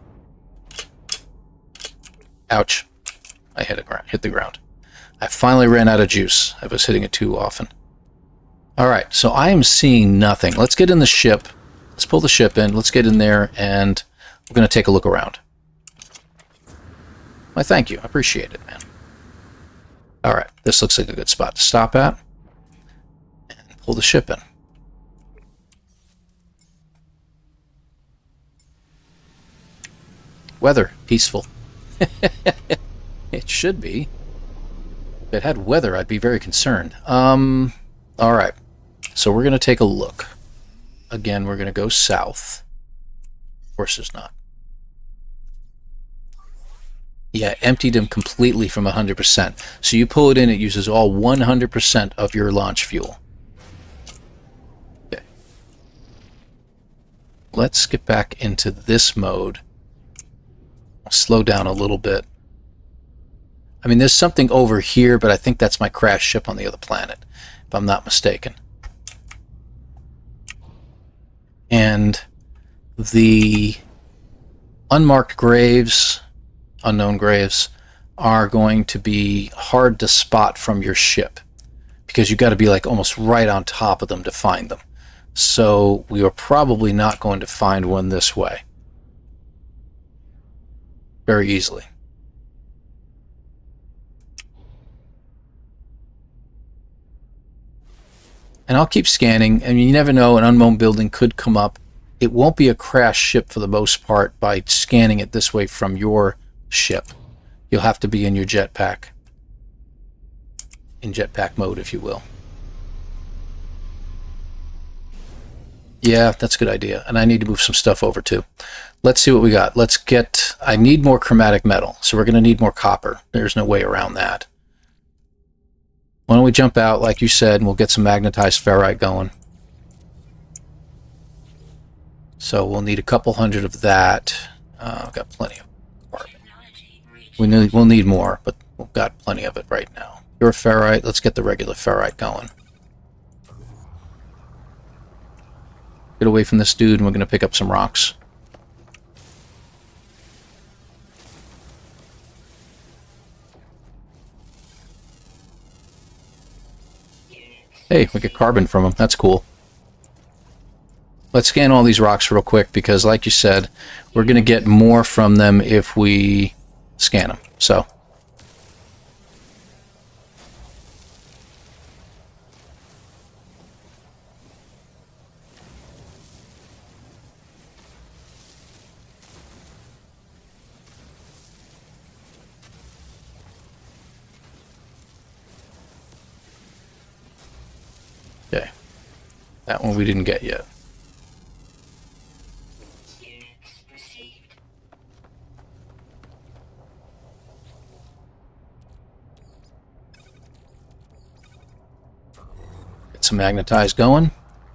Ouch! I hit the ground. I finally ran out of juice. I was hitting it too often. All right, so I am seeing nothing. Let's get in the ship. Let's pull the ship in. Let's get in there, and we're going to take a look around. Why, thank you. I appreciate it, man. All right, this looks like a good spot to stop at. And pull the ship in. Weather, peaceful. It should be. If it had weather, I'd be very concerned. All right, so we're going to take a look. Again, we're going to go south. Of course, there's not. Yeah, emptied them completely from 100%. So you pull it in, it uses all 100% of your launch fuel. Okay. Let's get back into this mode. I'll slow down a little bit. I mean, there's something over here, but I think that's my crashed ship on the other planet, if I'm not mistaken. And the unmarked graves, unknown graves, are going to be hard to spot from your ship because you got to be like almost right on top of them to find them. So we are probably not going to find one this way very easily. And I'll keep scanning. I mean, you never know, an unknown building could come up. It won't be a crashed ship for the most part by scanning it this way from your ship. You'll have to be in your jetpack. In jetpack mode, if you will. Yeah, that's a good idea. And I need to move some stuff over too. Let's see what we got. Let's get... I need more chromatic metal, so we're going to need more copper. There's no way around that. Why don't we jump out, like you said, and we'll get some magnetized ferrite going. So we'll need a couple hundred of that. I've got plenty of carbon. We'll need more, but we've got plenty of it right now. Pure ferrite. Let's get the regular ferrite going. Get away from this dude, and we're going to pick up some rocks. Hey, we get carbon from them. That's cool. Let's scan all these rocks real quick because, like you said, we're going to get more from them if we scan them. So, okay. That one we didn't get yet. Some magnetized going.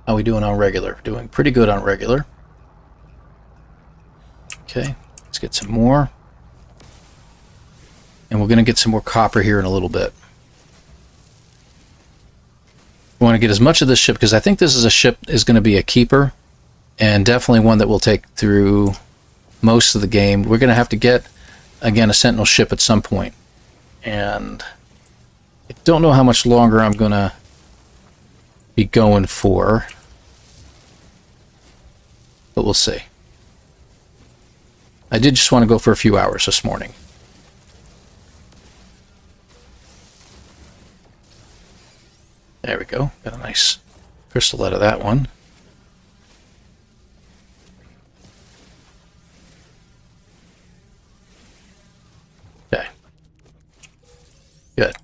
How are we doing on regular? Doing pretty good on regular. Okay, let's get some more. And we're going to get some more copper here in a little bit. We want to get as much of this ship because I think this is a ship is going to be a keeper and definitely one that will take through most of the game. We're going to have to get, again, a sentinel ship at some point. And I don't know how much longer I'm going to be going for, but we'll see. I did just want to go for a few hours this morning. There we go. Got a nice crystal out of that one. Okay. Good.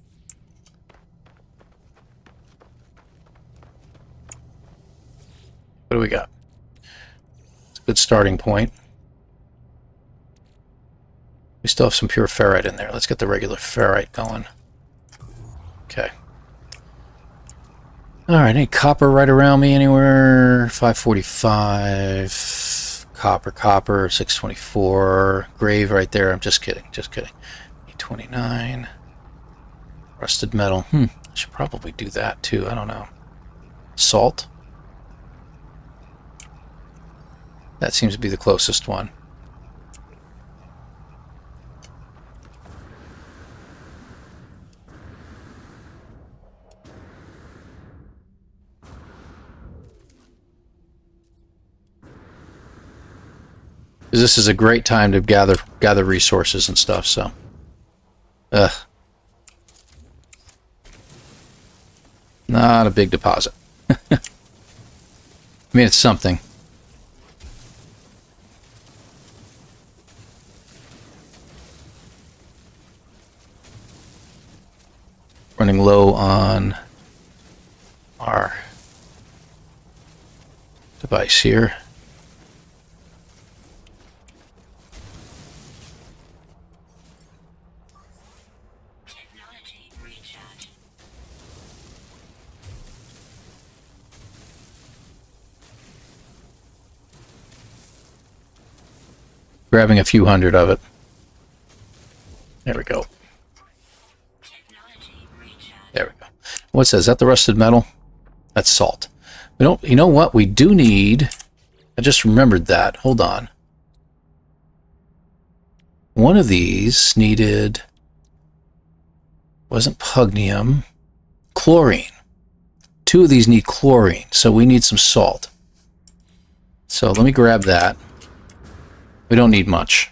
What do we got? It's a good starting point. We still have some pure ferrite in there. Let's get the regular ferrite going. Okay. Alright, any copper right around me anywhere? 545. Copper, 624. Grave right there. I'm just kidding, just kidding. 829. Rusted metal. I should probably do that too. I don't know. Salt. That seems to be the closest one. This is a great time to gather resources and stuff, so. Not a big deposit. I mean, it's something. Running low on our device here. Grabbing a few hundred of it. There we go. Technology recharge. There we go. What's that? Is that the rusted metal? That's salt. We don't. You know what? We do need. I just remembered that. Hold on. One of these needed. Wasn't pugnium. Chlorine. Two of these need chlorine, so we need some salt. So let me grab that. We don't need much.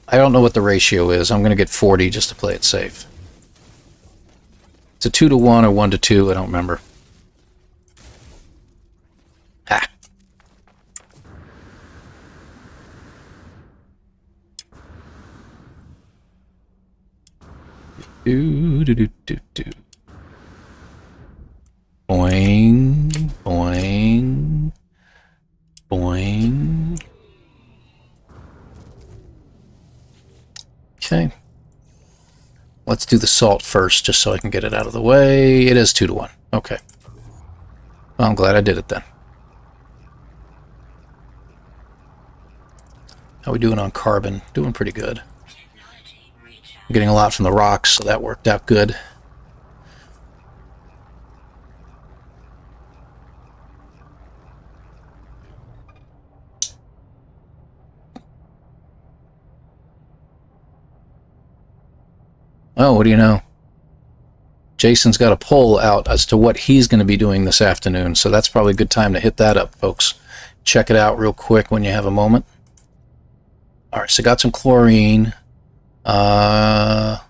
I don't know what the ratio is. I'm going to get 40 just to play it safe. It's a 2 to 1 or 1 to 2. I don't remember. Ha. Do do do do do. Boing, boing, boing. Okay. Let's do the salt first, just so I can get it out of the way. It is 2 to 1. Okay. Well, I'm glad I did it then. How we doing on carbon? Doing pretty good. Technology recharge. I'm getting a lot from the rocks, so that worked out good. Oh, what do you know? Jason's got a poll out as to what he's going to be doing this afternoon, so that's probably a good time to hit that up, folks. Check it out real quick when you have a moment. All right, so got some chlorine. Why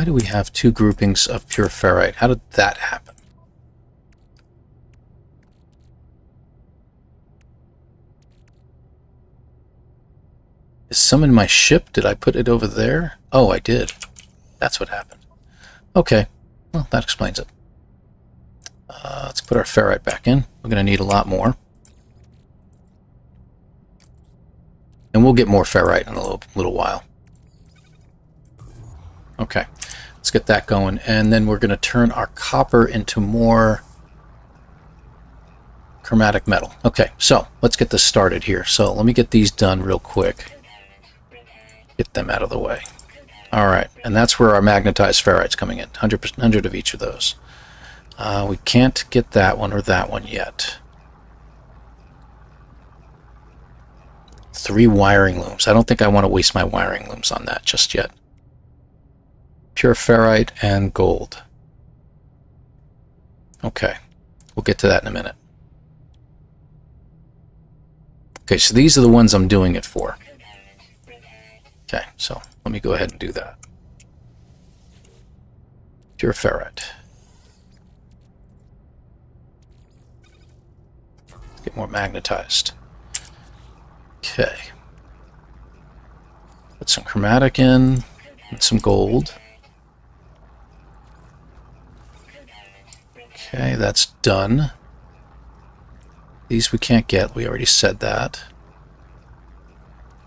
do we have 2 groupings of pure ferrite? How did that happen? Is some in my ship? Did I put it over there? Oh, I did. That's what happened. Okay. Well, that explains it. Let's put our ferrite back in. We're going to need a lot more. And we'll get more ferrite in a little while. Okay. Let's get that going. And then we're going to turn our copper into more chromatic metal. Okay, so let's get this started here. So let me get these done real quick. Get them out of the way. All right, and that's where our magnetized ferrite's coming in. 100 of each of those. We can't get that one or that one yet. 3 wiring looms. I don't think I want to waste my wiring looms on that just yet. Pure ferrite and gold. Okay, we'll get to that in a minute. Okay, so these are the ones I'm doing it for. Okay, so let me go ahead and do that. Pure ferrite. Get more magnetized. Okay. Put some chromatic in and some gold. Okay, that's done. These we can't get. We already said that.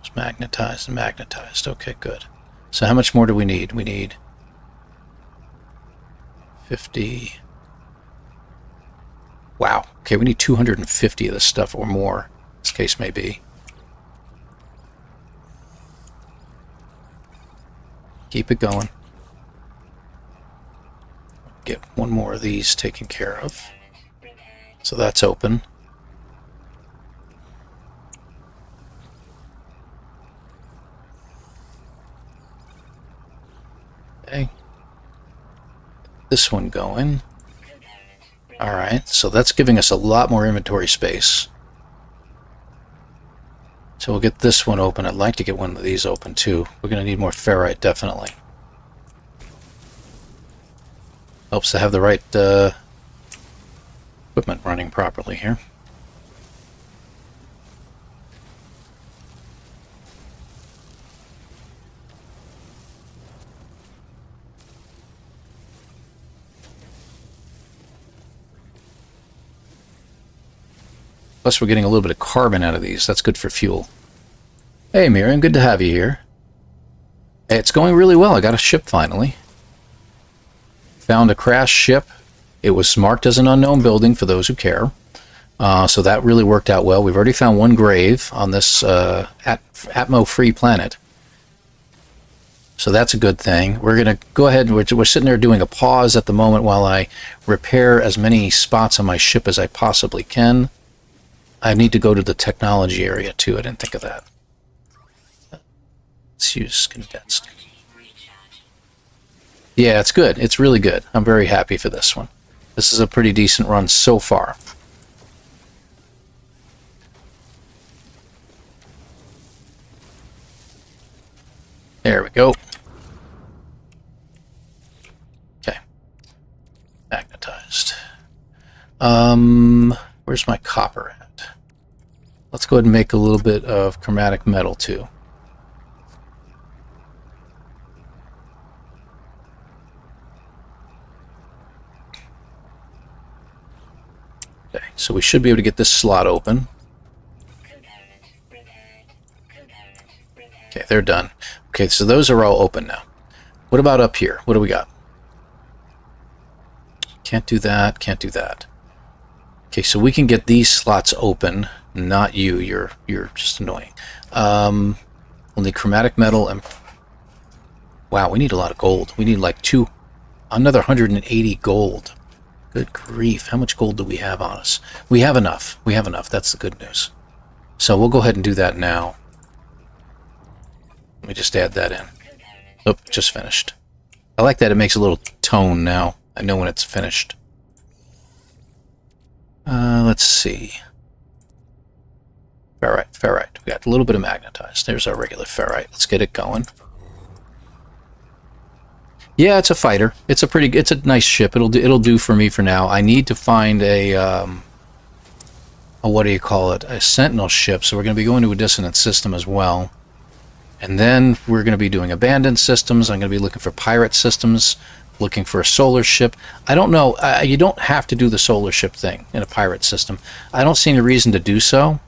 It's magnetized and magnetized. Okay, good. So how much more do we need? We need 50. Wow. Okay, we need 250 of this stuff or more, this case may be. Keep it going. Get one more of these taken care of. So that's open. Okay. This one going. Alright, so that's giving us a lot more inventory space. So we'll get this one open. I'd like to get one of these open too. We're going to need more ferrite, definitely. Helps to have the right equipment running properly here. Plus we're getting a little bit of carbon out of these. That's good for fuel. Hey Miriam, good to have you here. Hey, it's going really well. I got a ship finally. Found a crashed ship It was marked as an unknown building for those who care. So that really worked out well. We've already found one grave on this Atmo-free planet. So that's a good thing. We're going to go ahead, we're sitting there doing a pause at the moment while I repair as many spots on my ship as I possibly can. I need to go to the technology area too. I didn't think of that. Let's use condensed. Yeah, it's good. It's really good. I'm very happy for this one. This is a pretty decent run so far. There we go. Okay. Magnetized. Where's my copper at? Let's go ahead and make a little bit of chromatic metal too. Okay, so we should be able to get this slot open. Okay, they're done. Okay, so those are all open now. What about up here? What do we got? Can't do that, can't do that. Okay, so we can get these slots open. Not you, you're just annoying. We'll need chromatic metal and... Wow, we need a lot of gold. We need like another 180 gold. Good grief, how much gold do we have on us? We have enough. We have enough, that's the good news. So we'll go ahead and do that now. Let me just add that in. Oh, just finished. I like that it makes a little tone now. I know when it's finished. Let's see. Ferrite, ferrite. We got a little bit of magnetized. There's our regular ferrite. Let's get it going. Yeah, it's a fighter. It's a nice ship. It'll do for me for now. I need to find a what do you call it? A sentinel ship. So we're going to be going to a dissonant system as well. And then we're going to be doing abandoned systems. I'm going to be looking for pirate systems, looking for a solar ship. I don't know. You don't have to do the solar ship thing in a pirate system. I don't see any reason to do so.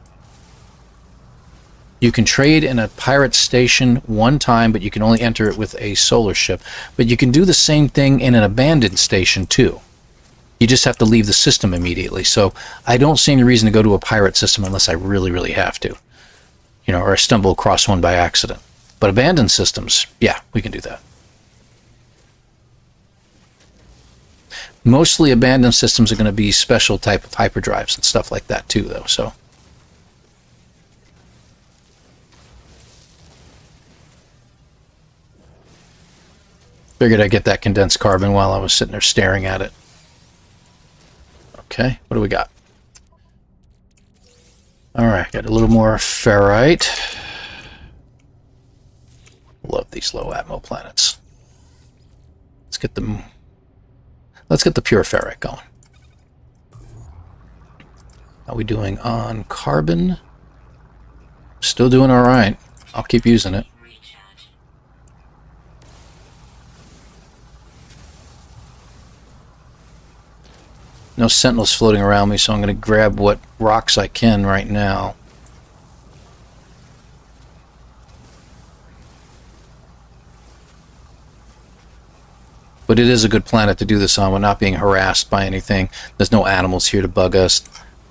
You can trade in a pirate station one time, but you can only enter it with a solar ship. But you can do the same thing in an abandoned station too. You just have to leave the system immediately. So I don't see any reason to go to a pirate system unless I really, really have to. You know, or I stumble across one by accident. But abandoned systems, yeah, we can do that. Mostly abandoned systems are going to be special type of hyperdrives and stuff like that too, though, so. Figured I'd get that condensed carbon while I was sitting there staring at it. Okay, what do we got? Alright, got a little more ferrite. Love these low atmo planets. Let's get the pure ferrite going. How are we doing on carbon? Still doing alright. I'll keep using it. No sentinels floating around me, so I'm going to grab what rocks I can right now. But it is a good planet to do this on. We're not being harassed by anything. There's no animals here to bug us.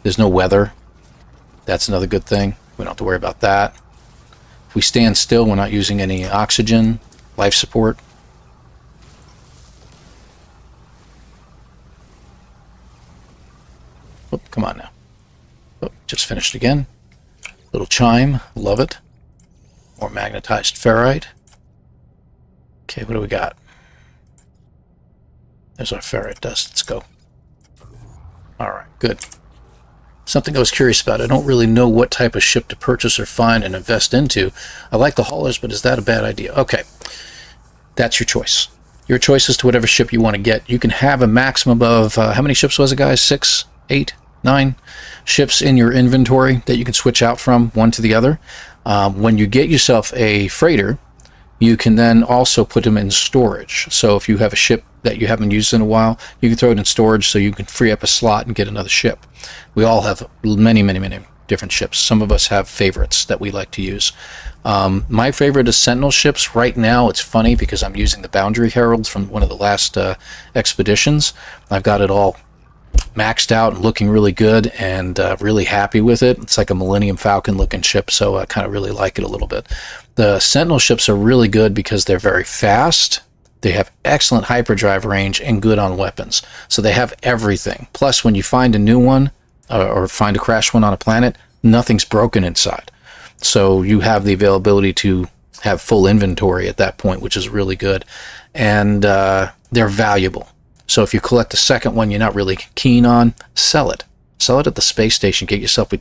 There's no weather. That's another good thing. We don't have to worry about that. If we stand still, we're not using any oxygen, life support. Oh, come on now. Oh, just finished again. Little chime. Love it. More magnetized ferrite. Okay, what do we got? There's our ferrite dust. Let's go. Alright, good. Something I was curious about. I don't really know what type of ship to purchase or find and invest into. I like the haulers, but is that a bad idea? Okay. That's your choice. Your choice as to whatever ship you want to get. You can have a maximum of, how many ships was it, guys? 6, 8, 9 ships in your inventory that you can switch out from one to the other. When you get yourself a freighter, you can then also put them in storage. So if you have a ship that you haven't used in a while, you can throw it in storage so you can free up a slot and get another ship. We all have many, many, many different ships. Some of us have favorites that we like to use. My favorite is Sentinel ships. Right now, it's funny because I'm using the Boundary Herald from one of the last expeditions. I've got it all maxed out and looking really good, and really happy with it. It's like a Millennium Falcon looking ship, so I kind of really like it a little bit. The Sentinel ships are really good because they're very fast. They have excellent hyperdrive range and good on weapons. So they have everything. Plus, when you find a new one or find a crashed one on a planet, nothing's broken inside. So you have the availability to have full inventory at that point, which is really good. And they're valuable. So if you collect a second one you're not really keen on, sell it. Sell it at the space station. Get yourself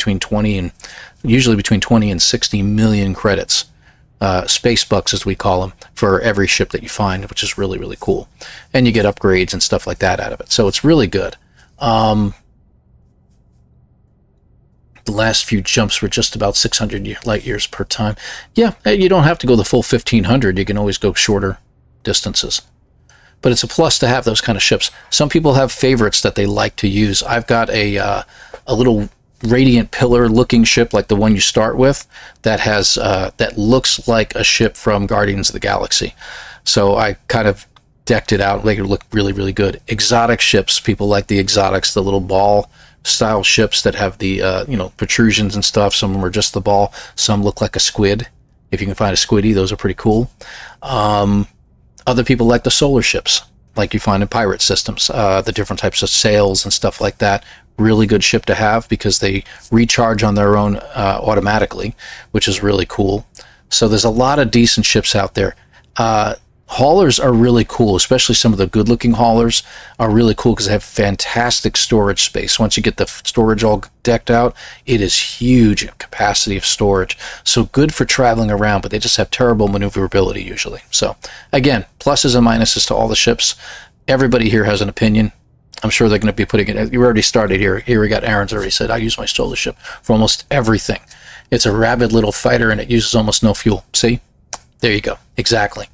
usually between 20 and 60 million credits. Space bucks, as we call them, for every ship that you find, which is really, really cool. And you get upgrades and stuff like that out of it. So it's really good. The last few jumps were just about 600 light years per time. Yeah, you don't have to go the full 1500. You can always go shorter distances. But it's a plus to have those kind of ships. Some people have favorites that they like to use. I've got a little radiant pillar looking ship like the one you start with that has that looks like a ship from Guardians of the Galaxy. So I kind of decked it out, make it look really, really good. Exotic ships, people like the exotics, the little ball style ships that have the protrusions and stuff. Some of them are just the ball. Some look like a squid. If you can find a squiddy, those are pretty cool. Other people like the solar ships, like you find in pirate systems, the different types of sails and stuff like that. Really good ship to have because they recharge on their own automatically, which is really cool. So there's a lot of decent ships out there. Haulers are really cool, especially some of the good-looking haulers are really cool because they have fantastic storage space. Once you get the storage all decked out, it is huge in capacity of storage. So good for traveling around, but they just have terrible maneuverability usually. So again, pluses and minuses to all the ships. Everybody here has an opinion. I'm sure they're going to be putting it. You already started here. Here we got Aaron's already said, I use my solar ship for almost everything. It's a rabid little fighter and it uses almost no fuel. See? There you go. Exactly.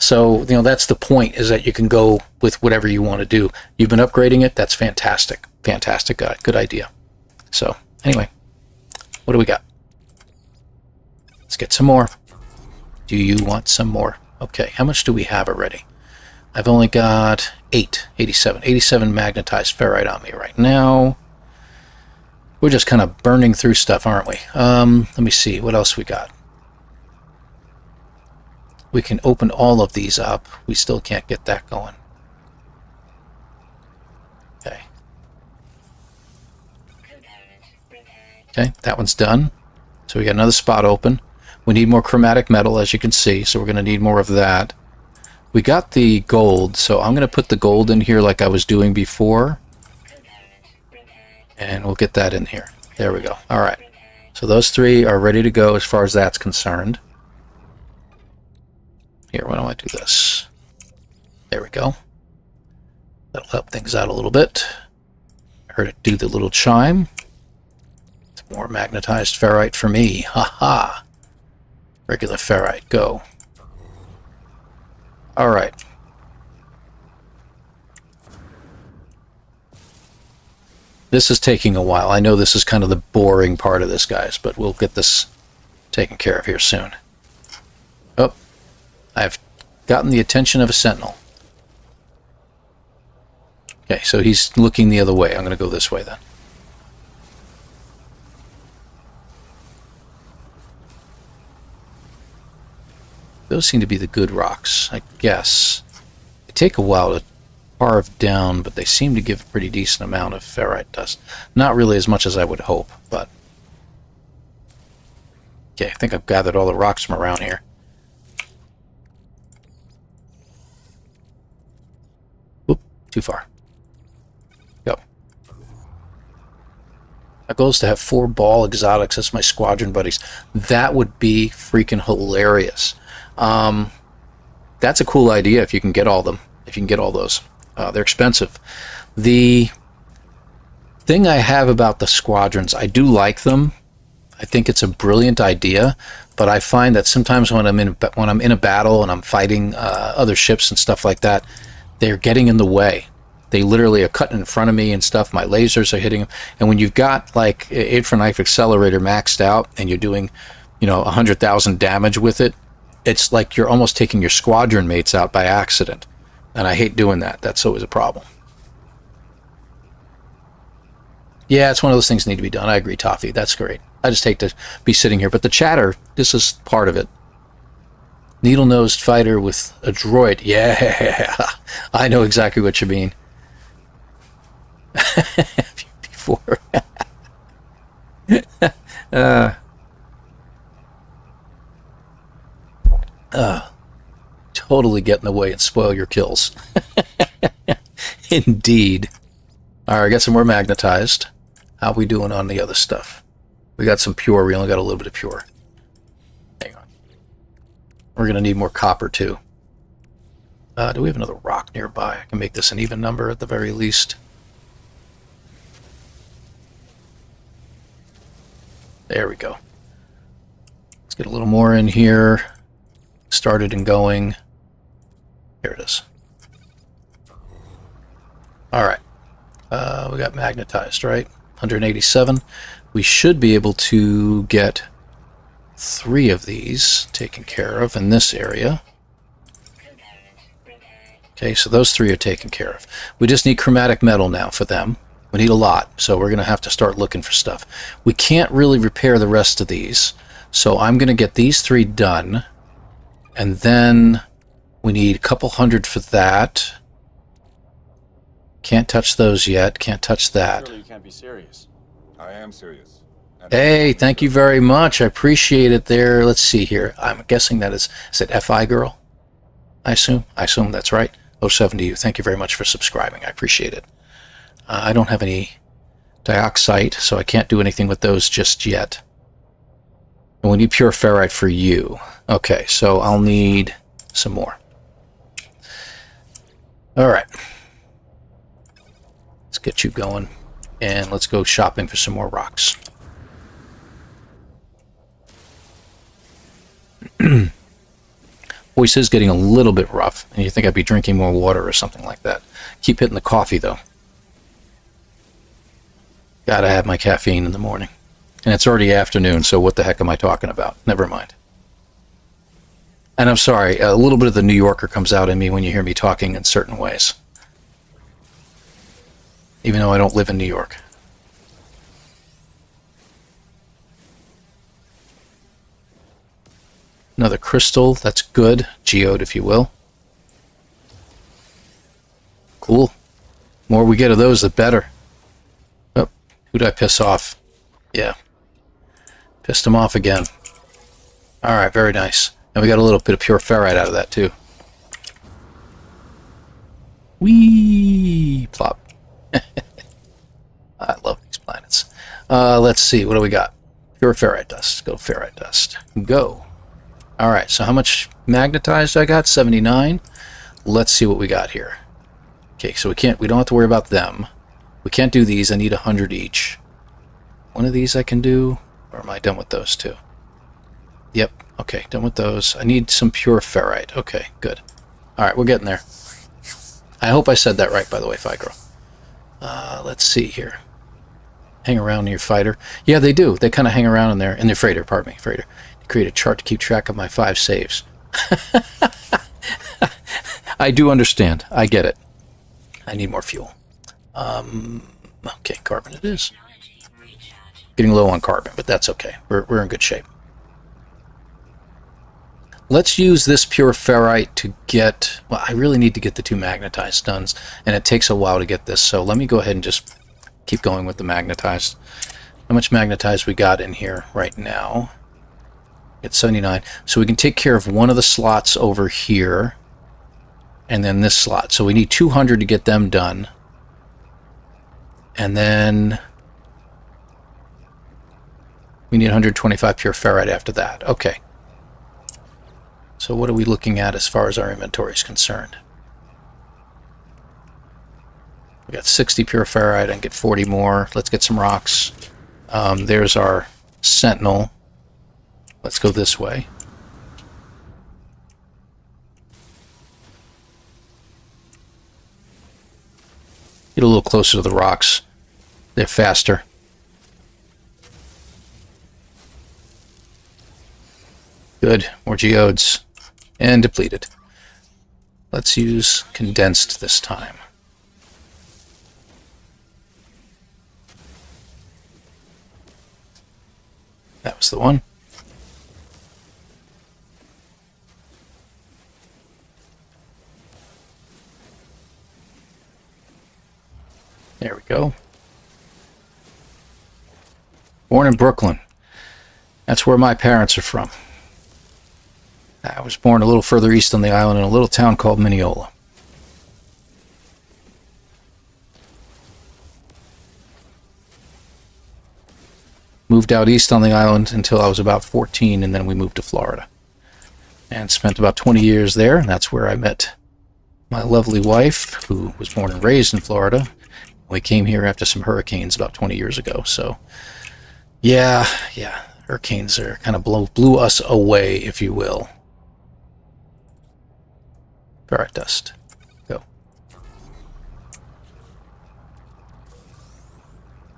So, that's the point, is that you can go with whatever you want to do. You've been upgrading it. That's fantastic. Fantastic. Good idea. So, anyway, what do we got? Let's get some more. Do you want some more? Okay, how much do we have already? I've only got 87 magnetized ferrite on me right now. We're just kind of burning through stuff, aren't we? Let me see. What else we got? We can open all of these up. We still can't get that going. Okay. Okay, that one's done. So we got another spot open. We need more chromatic metal, as you can see, so we're going to need more of that. We got the gold, so I'm going to put the gold in here like I was doing before. And we'll get that in here. There we go. All right. So those three are ready to go as far as that's concerned. Here, why don't I do this? There we go. That'll help things out a little bit. I heard it do the little chime. It's more magnetized ferrite for me. Ha-ha. Regular ferrite, go. All right. This is taking a while. I know this is kind of the boring part of this, guys, but we'll get this taken care of here soon. Oh. I've gotten the attention of a sentinel. Okay, so he's looking the other way. I'm going to go this way then. Those seem to be the good rocks, I guess. They take a while to carve down, but they seem to give a pretty decent amount of ferrite dust. Not really as much as I would hope, but... Okay, I think I've gathered all the rocks from around here. Too far. Go. My goal is to have 4 ball exotics as my squadron buddies. That would be freaking hilarious. That's a cool idea if you can get all them. If you can get all those. They're expensive. The thing I have about the squadrons, I do like them. I think it's a brilliant idea, but I find that sometimes when I'm in a battle and I'm fighting other ships and stuff like that, they're getting in the way. They literally are cutting in front of me and stuff. My lasers are hitting them. And when you've got like 8 for knife accelerator maxed out and you're doing you know, 100,000 damage with it, it's like you're almost taking your squadron mates out by accident. And I hate doing that. That's always a problem. Yeah, it's one of those things that need to be done. I agree, Toffee. That's great. I just hate to be sitting here. But the chatter, this is part of it. Needle-nosed fighter with a droid. Yeah, I know exactly what you mean. Before. Totally get in the way and spoil your kills. Indeed. All right, I got some more magnetized. How we doing on the other stuff? We got some pure. We only got a little bit of pure. Hang on. We're going to need more copper, too. Do we have another rock nearby? I can make this an even number at the very least. There we go. Let's get a little more in here. Started and going. Here it is. All right. We got magnetized, right? 187. We should be able to get 3 of these taken care of in this area. Okay, so those 3 are taken care of. We just need chromatic metal now for them. We need a lot, so we're going to have to start looking for stuff. We can't really repair the rest of these, so I'm going to get these 3 done, and then we need a couple hundred for that. Can't touch those yet. Can't touch that. Surely you can't be serious. I am serious. Hey, thank you very much. I appreciate it there. Let's see here. I'm guessing that is it FI girl? I assume that's right. 07 to you. Thank you very much for subscribing. I appreciate it. I don't have any dioxite, so I can't do anything with those just yet. And we need pure ferrite for you. Okay, so I'll need some more. All right. Let's get you going, and let's go shopping for some more rocks. Voice is getting a little bit rough, and you think I'd be drinking more water or something like that. Keep hitting the coffee, though. Gotta have my caffeine in the morning. And it's already afternoon, so what the heck am I talking about? Never mind. And I'm sorry, a little bit of the New Yorker comes out in me when you hear me talking in certain ways. Even though I don't live in New York. Another crystal, that's good. Geode, if you will. Cool. More we get of those, the better. Oh, who'd I piss off? Yeah. Pissed him off again. Alright, very nice. And we got a little bit of pure ferrite out of that, too. Whee! Plop. I love these planets. Let's see, what do we got? Pure ferrite dust. Go ferrite dust. Go. Alright, so how much magnetized I got? 79. Let's see what we got here. Okay, so we don't have to worry about them. We can't do these. I need 100 each. One of these I can do, or am I done with those two? Yep, okay, done with those. I need some pure ferrite. Okay, good. Alright, we're getting there. I hope I said that right, by the way, Figro. Let's see here. Hang around in your fighter. Yeah, they do. They kind of hang around in there. In their freighter, pardon me, freighter. Create a chart to keep track of my 5 saves. I do understand. I get it. I need more fuel. Okay, carbon it is. Getting low on carbon, but that's okay. We're in good shape. Let's use this pure ferrite to get... Well, I really need to get the 2 magnetized stuns, and it takes a while to get this, so let me go ahead and just keep going with the magnetized. How much magnetized we got in here right now? It's 79. So we can take care of one of the slots over here, and then this slot. So we need 200 to get them done. And then we need 125 pure ferrite after that. Okay. So what are we looking at as far as our inventory is concerned? We got 60 pure ferrite. I can get 40 more. Let's get some rocks. There's our sentinel. Let's go this way. Get a little closer to the rocks. They're faster. Good. More geodes. And depleted. Let's use condensed this time. That was the one. There we go. Born in Brooklyn. That's where my parents are from. I was born a little further east on the island in a little town called Mineola. Moved out east on the island until I was about 14, and then we moved to Florida. And spent about 20 years there, and that's where I met my lovely wife, who was born and raised in Florida. We came here after some hurricanes about 20 years ago, so yeah, hurricanes are kind of blew us away, if you will. Ferrite dust. Go.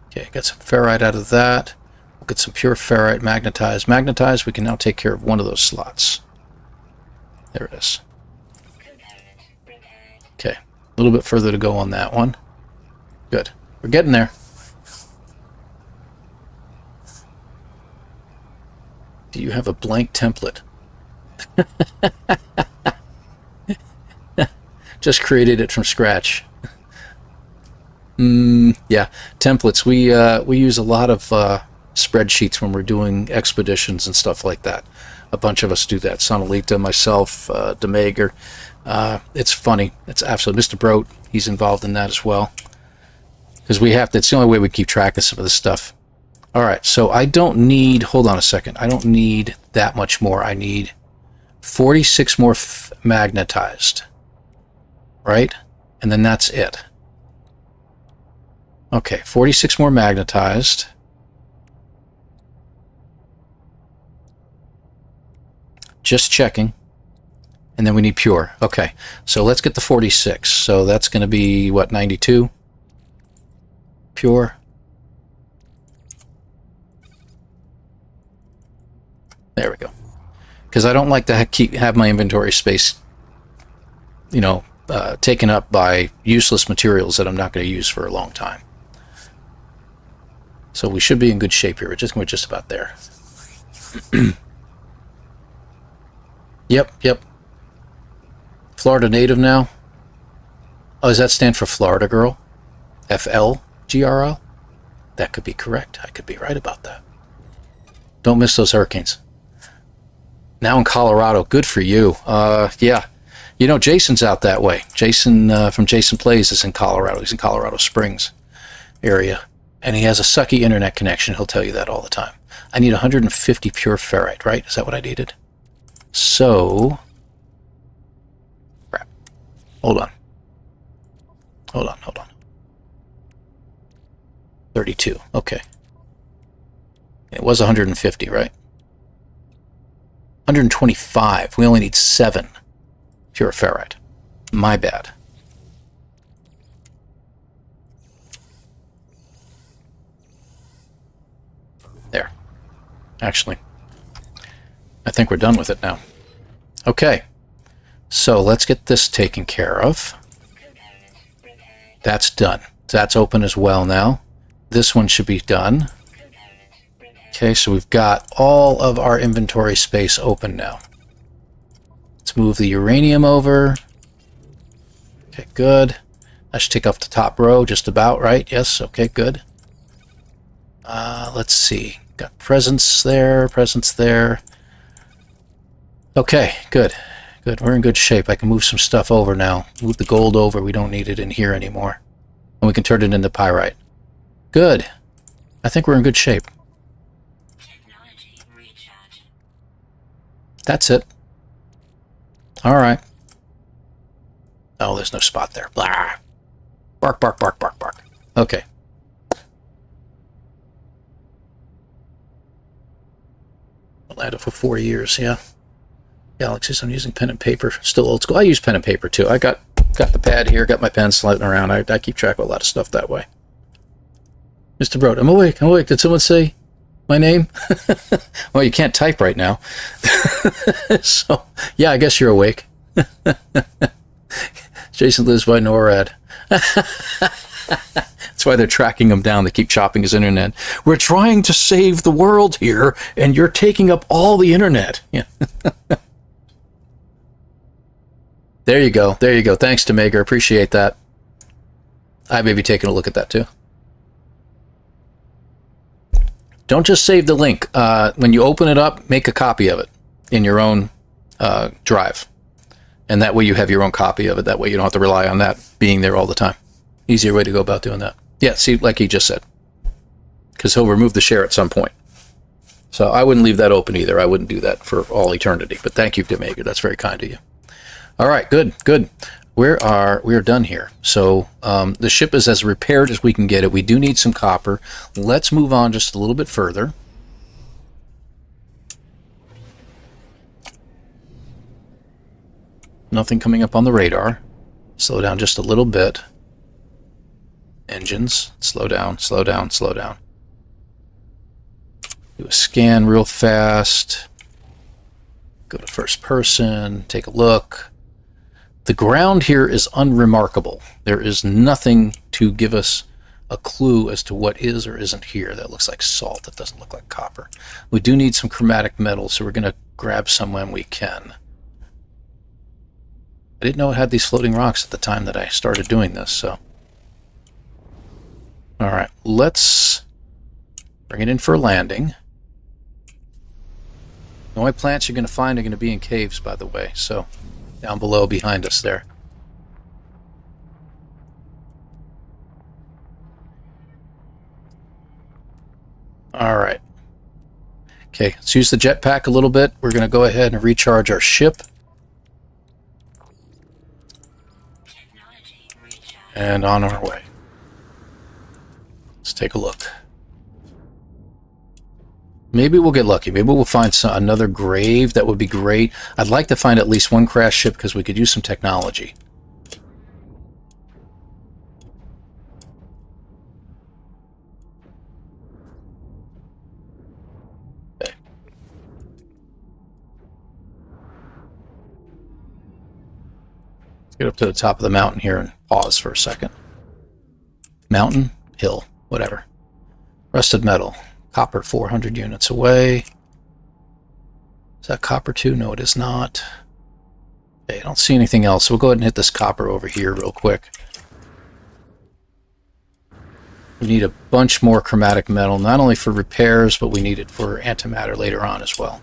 Okay, got some ferrite out of that. We'll get some pure ferrite magnetized. Magnetized, we can now take care of one of those slots. There it is. Okay, a little bit further to go on that one. Good. We're getting there. Do you have a blank template? Just created it from scratch. Yeah, templates. We use a lot of spreadsheets when we're doing expeditions and stuff like that. A bunch of us do that. Sonalita, myself, Demager. It's funny. It's absolutely Mr. Brote. He's involved in that as well. Because we have to. It's the only way we keep track of some of this stuff. All right. So I don't need. Hold on a second. I don't need that much more. I need 46 more magnetized. Right? And then that's it. Okay, 46 more magnetized. Just checking. And then we need pure. Okay, so let's get the 46. So that's going to be, what, 92? Pure. There we go. Because I don't like to have my inventory space, you know, taken up by useless materials that I'm not going to use for a long time. So we should be in good shape here. We're just about there. Yep. Florida native now. Oh, does that stand for Florida girl? FLGRL? That could be correct. I could be right about that. Don't miss those hurricanes. Now in Colorado. Good for you. Yeah. You know, Jason's out that way. Jason from Jason Plays is in Colorado. He's in Colorado Springs area. And he has a sucky internet connection. He'll tell you that all the time. I need 150 pure ferrite, right? Is that what I needed? So... crap. Hold on. 32. Okay. It was 150, right? 125. We only need 7 pure ferrite. My bad. There. Actually, I think we're done with it now. Okay. So let's get this taken care of. That's done. That's open as well now. This one should be done. Okay, so we've got all of our inventory space open now. Let's move the uranium over. Okay, good. That should take off the top row just about, right? Yes, okay, good. Let's see. Got presents there. Okay, good. Good, we're in good shape. I can move some stuff over now. Move the gold over. We don't need it in here anymore. And we can turn it into pyrite. Good. I think we're in good shape. Technology recharge. That's it. All right. Oh, there's no spot there. Blah. Bark. Okay. I'll add it for 4 years, yeah. Galaxies, I'm using pen and paper. Still old school. I use pen and paper, too. I got the pad here, got my pen sliding around. I keep track of a lot of stuff that way. Mr. Broad, I'm awake. Did someone say? my name? Well, you can't type right now. So, yeah, I guess you're awake. Jason lives by NORAD. That's why they're tracking him down. They keep chopping his internet. We're trying to save the world here, and you're taking up all the internet. Yeah. There you go. There you go. Thanks to Mager. Appreciate that. I may be taking a look at that too. Don't just save the link. When you open it up, make a copy of it in your own drive. And that way you have your own copy of it. That way you don't have to rely on that being there all the time. Easier way to go about doing that. Yeah, see, like he just said. Because he'll remove the share at some point. So I wouldn't leave that open either. I wouldn't do that for all eternity. But thank you, Demager. That's very kind of you. All right, good, good. We are done here. So the ship is as repaired as we can get it. We do need some copper. Let's move on just a little bit further. Nothing coming up on the radar. Slow down just a little bit. Engines, slow down, slow down, slow down. Do a scan real fast. Go to first person, take a look. The ground here is unremarkable. There is nothing to give us a clue as to what is or isn't here. That looks like salt. That doesn't look like copper. We do need some chromatic metal, so we're going to grab some when we can. I didn't know it had these floating rocks at the time that I started doing this, so. All right, let's bring it in for a landing. The only plants you're going to find are going to be in caves, by the way, so down below behind us there. All right. Okay, let's use the jetpack a little bit. We're going to go ahead and recharge our ship. And on our way. Let's take a look. Maybe we'll get lucky. Maybe we'll find another grave. That would be great. I'd like to find at least one crashed ship because we could use some technology. Okay. Let's get up to the top of the mountain here and pause for a second. Mountain, hill, whatever. Rusted metal. Copper 400 units away. Is that copper too? No, it is not. Okay, I don't see anything else. So we'll go ahead and hit this copper over here real quick. We need a bunch more chromatic metal, not only for repairs, but we need it for antimatter later on as well.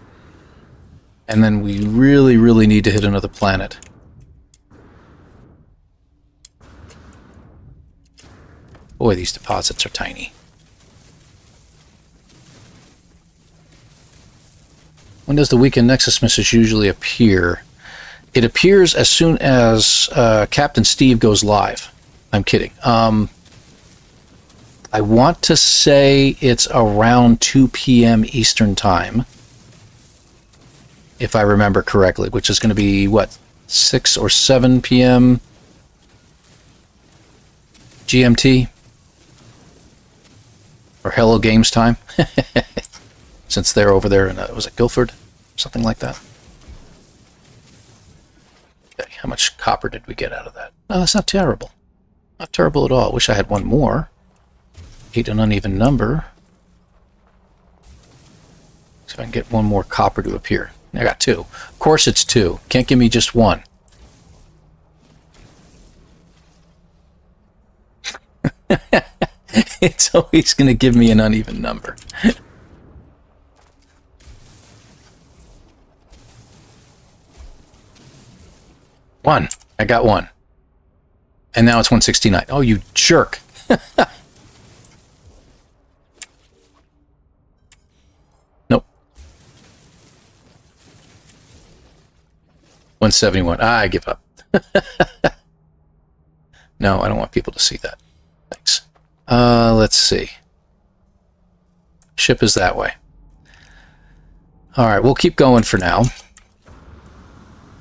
And then we really, really need to hit another planet. Boy, these deposits are tiny. When does the Weekend Nexus message usually appear? It appears as soon as Captain Steve goes live. I'm kidding. I want to say it's around 2 p.m. Eastern Time, if I remember correctly, which is going to be, what, 6 or 7 p.m. GMT? Or Hello Games time? Since they're over there in, was it Guildford? Something like that. Okay, how much copper did we get out of that? Oh, that's not terrible. Not terrible at all. Wish I had one more. 8 an uneven number. See if I can get one more copper to appear. I got 2. Of course it's 2. Can't give me just 1. It's always going to give me an uneven number. 1. I got 1. And now it's 169. Oh, you jerk. Nope. 171. I give up. No, I don't want people to see that. Thanks. Let's see. Ship is that way. All right, we'll keep going for now.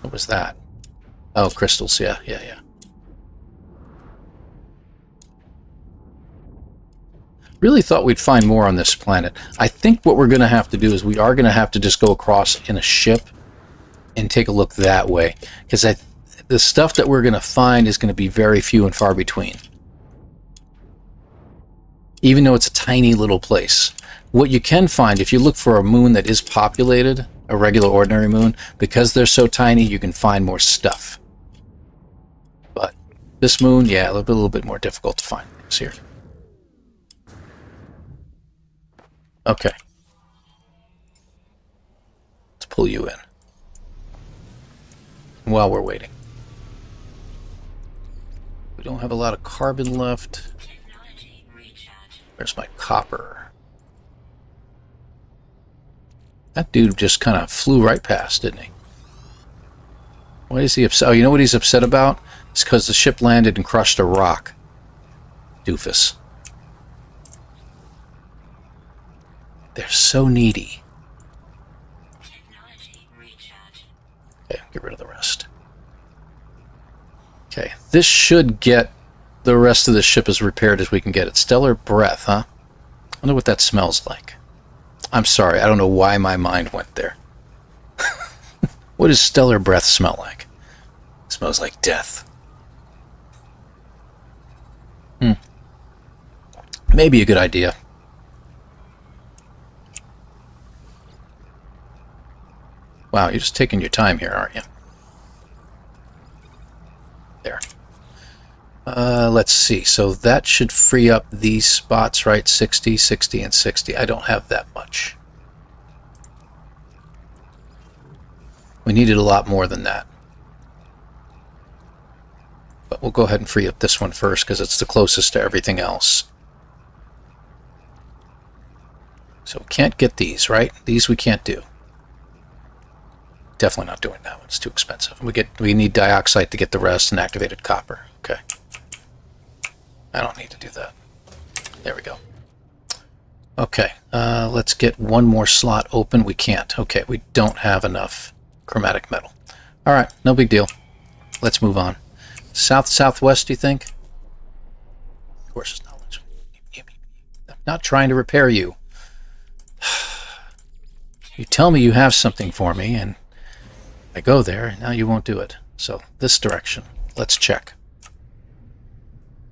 What was that? Oh, crystals. Yeah, yeah, yeah. Really thought we'd find more on this planet. I think what we're going to have to do is we are going to have to just go across in a ship and take a look that way. Because the stuff that we're going to find is going to be very few and far between. Even though it's a tiny little place. What you can find, if you look for a moon that is populated, a regular ordinary moon, because they're so tiny, you can find more stuff. But this moon, yeah, a little bit more difficult to find things here. Okay. Let's pull you in. While we're waiting. We don't have a lot of carbon left. Where's my copper? That dude just kind of flew right past, didn't he? Why is he upset? Oh, you know what he's upset about? It's because the ship landed and crushed a rock. Doofus. They're so needy. Okay, get rid of the rest. Okay, this should get the rest of the ship as repaired as we can get it. Stellar breath, huh? I wonder what that smells like. I'm sorry, I don't know why my mind went there. What does stellar breath smell like? It smells like death. Maybe a good idea. Wow, you're just taking your time here, aren't you? There. Let's see. So that should free up these spots, right? 60, 60, and 60. I don't have that much. We needed a lot more than that. But we'll go ahead and free up this one first because it's the closest to everything else. So we can't get these, right? These we can't do. Definitely not doing that one. It's too expensive. We need dioxide to get the rest and activated copper. Okay. I don't need to do that. There we go. Okay. Let's get one more slot open. We can't. Okay. We don't have enough chromatic metal. All right. No big deal. Let's move on. South-southwest, do you think? Of course, it's knowledge. I'm not trying to repair you. You tell me you have something for me, and I go there, and now you won't do it. So, this direction. Let's check.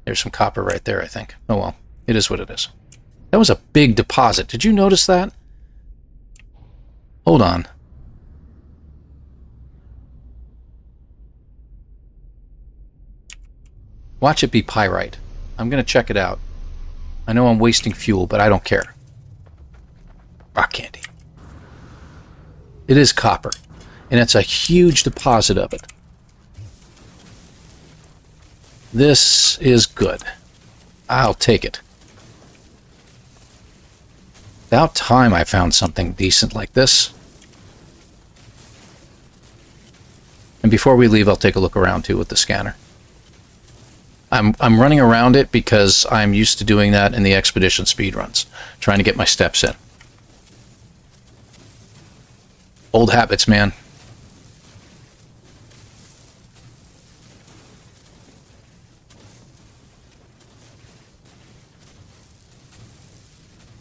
There's some copper right there, I think. Oh well, it is what it is. That was a big deposit. Did you notice that? Hold on. Watch it be pyrite. I'm going to check it out. I know I'm wasting fuel, but I don't care. Rock candy. It is copper. And it's a huge deposit of it. This is good. I'll take it. About time I found something decent like this. And before we leave, I'll take a look around too with the scanner. I'm running around it because I'm used to doing that in the expedition speedruns, trying to get my steps in. Old habits, man.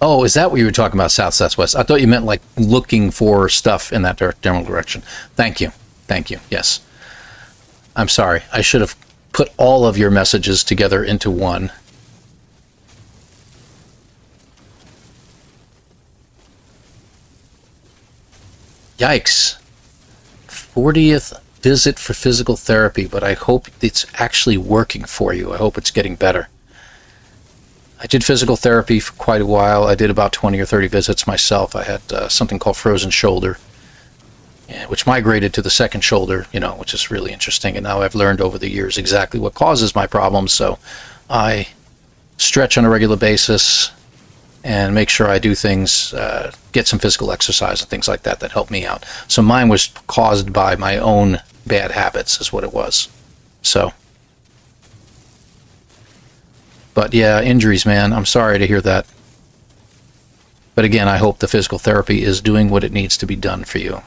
Oh, is that what you were talking about, south-southwest? I thought you meant like looking for stuff in that general direction. Thank you. Thank you. Yes. I'm sorry. I should have put all of your messages together into one. Yikes. 40th visit for physical therapy, but I hope it's actually working for you. I hope it's getting better. I did physical therapy for quite a while. I did about 20 or 30 visits myself. I had something called frozen shoulder, which migrated to the second shoulder, which is really interesting. And now I've learned over the years exactly what causes my problems. So I stretch on a regular basis and make sure I do things, get some physical exercise and things like that that help me out. So mine was caused by my own bad habits is what it was. So, but yeah, injuries, man. I'm sorry to hear that. But again, I hope the physical therapy is doing what it needs to be done for you.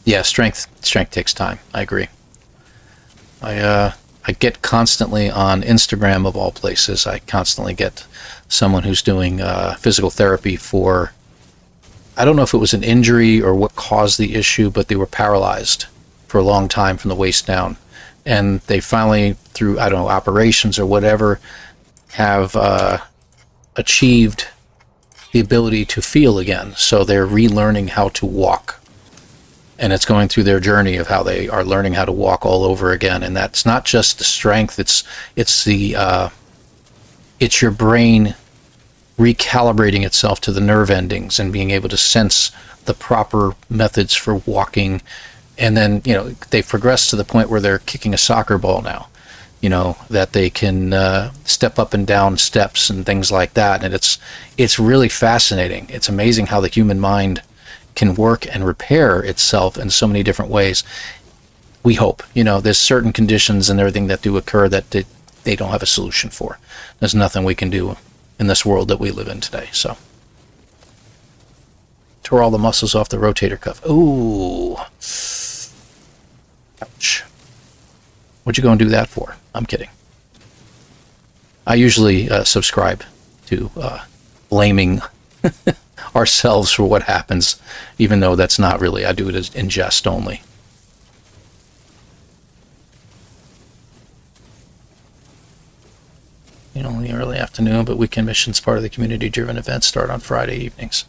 Yeah, strength takes time. I agree. I get constantly on Instagram, of all places, I constantly get someone who's doing physical therapy for, I don't know if it was an injury or what caused the issue, but they were paralyzed for a long time from the waist down. And they finally, through, I don't know, operations or whatever, have achieved the ability to feel again. So they're relearning how to walk. And it's going through their journey of how they are learning how to walk all over again. And that's not just the strength, it's your brain recalibrating itself to the nerve endings and being able to sense the proper methods for walking. And then, you know, they've progressed to the point where they're kicking a soccer ball now, you know, that they can step up and down steps and things like that. And it's really fascinating. It's amazing how the human mind can work and repair itself in so many different ways. We hope, you know, there's certain conditions and everything that do occur that they don't have a solution for. There's nothing we can do in this world that we live in today. So tore all the muscles off the rotator cuff. Ooh, ouch. What'd you go and do that for? I'm kidding. I usually subscribe to blaming ourselves for what happens, even though that's not really, I do it as in jest only. You know, in the early afternoon, but weekend missions, part of the community-driven events, start on Friday evenings.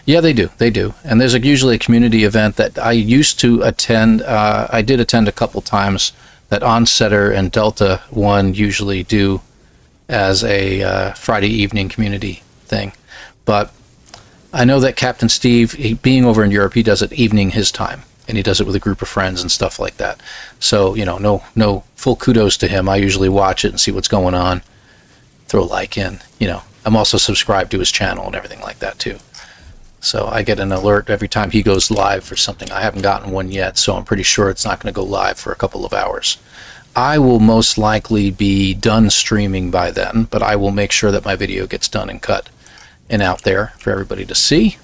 Yeah, they do. And there's usually a community event that I used to attend. I did attend a couple times that Onsetter and Delta One usually do as a Friday evening community thing. But I know that Captain Steve, being over in Europe, he does it evening his time, and he does it with a group of friends and stuff like that. So, you know, no full kudos to him. I usually watch it and see what's going on, throw a like in. You know, I'm also subscribed to his channel and everything like that too. So I get an alert every time he goes live for something. I haven't gotten one yet, so I'm pretty sure it's not going to go live for a couple of hours. I will most likely be done streaming by then, but I will make sure that my video gets done and cut and out there for everybody to see.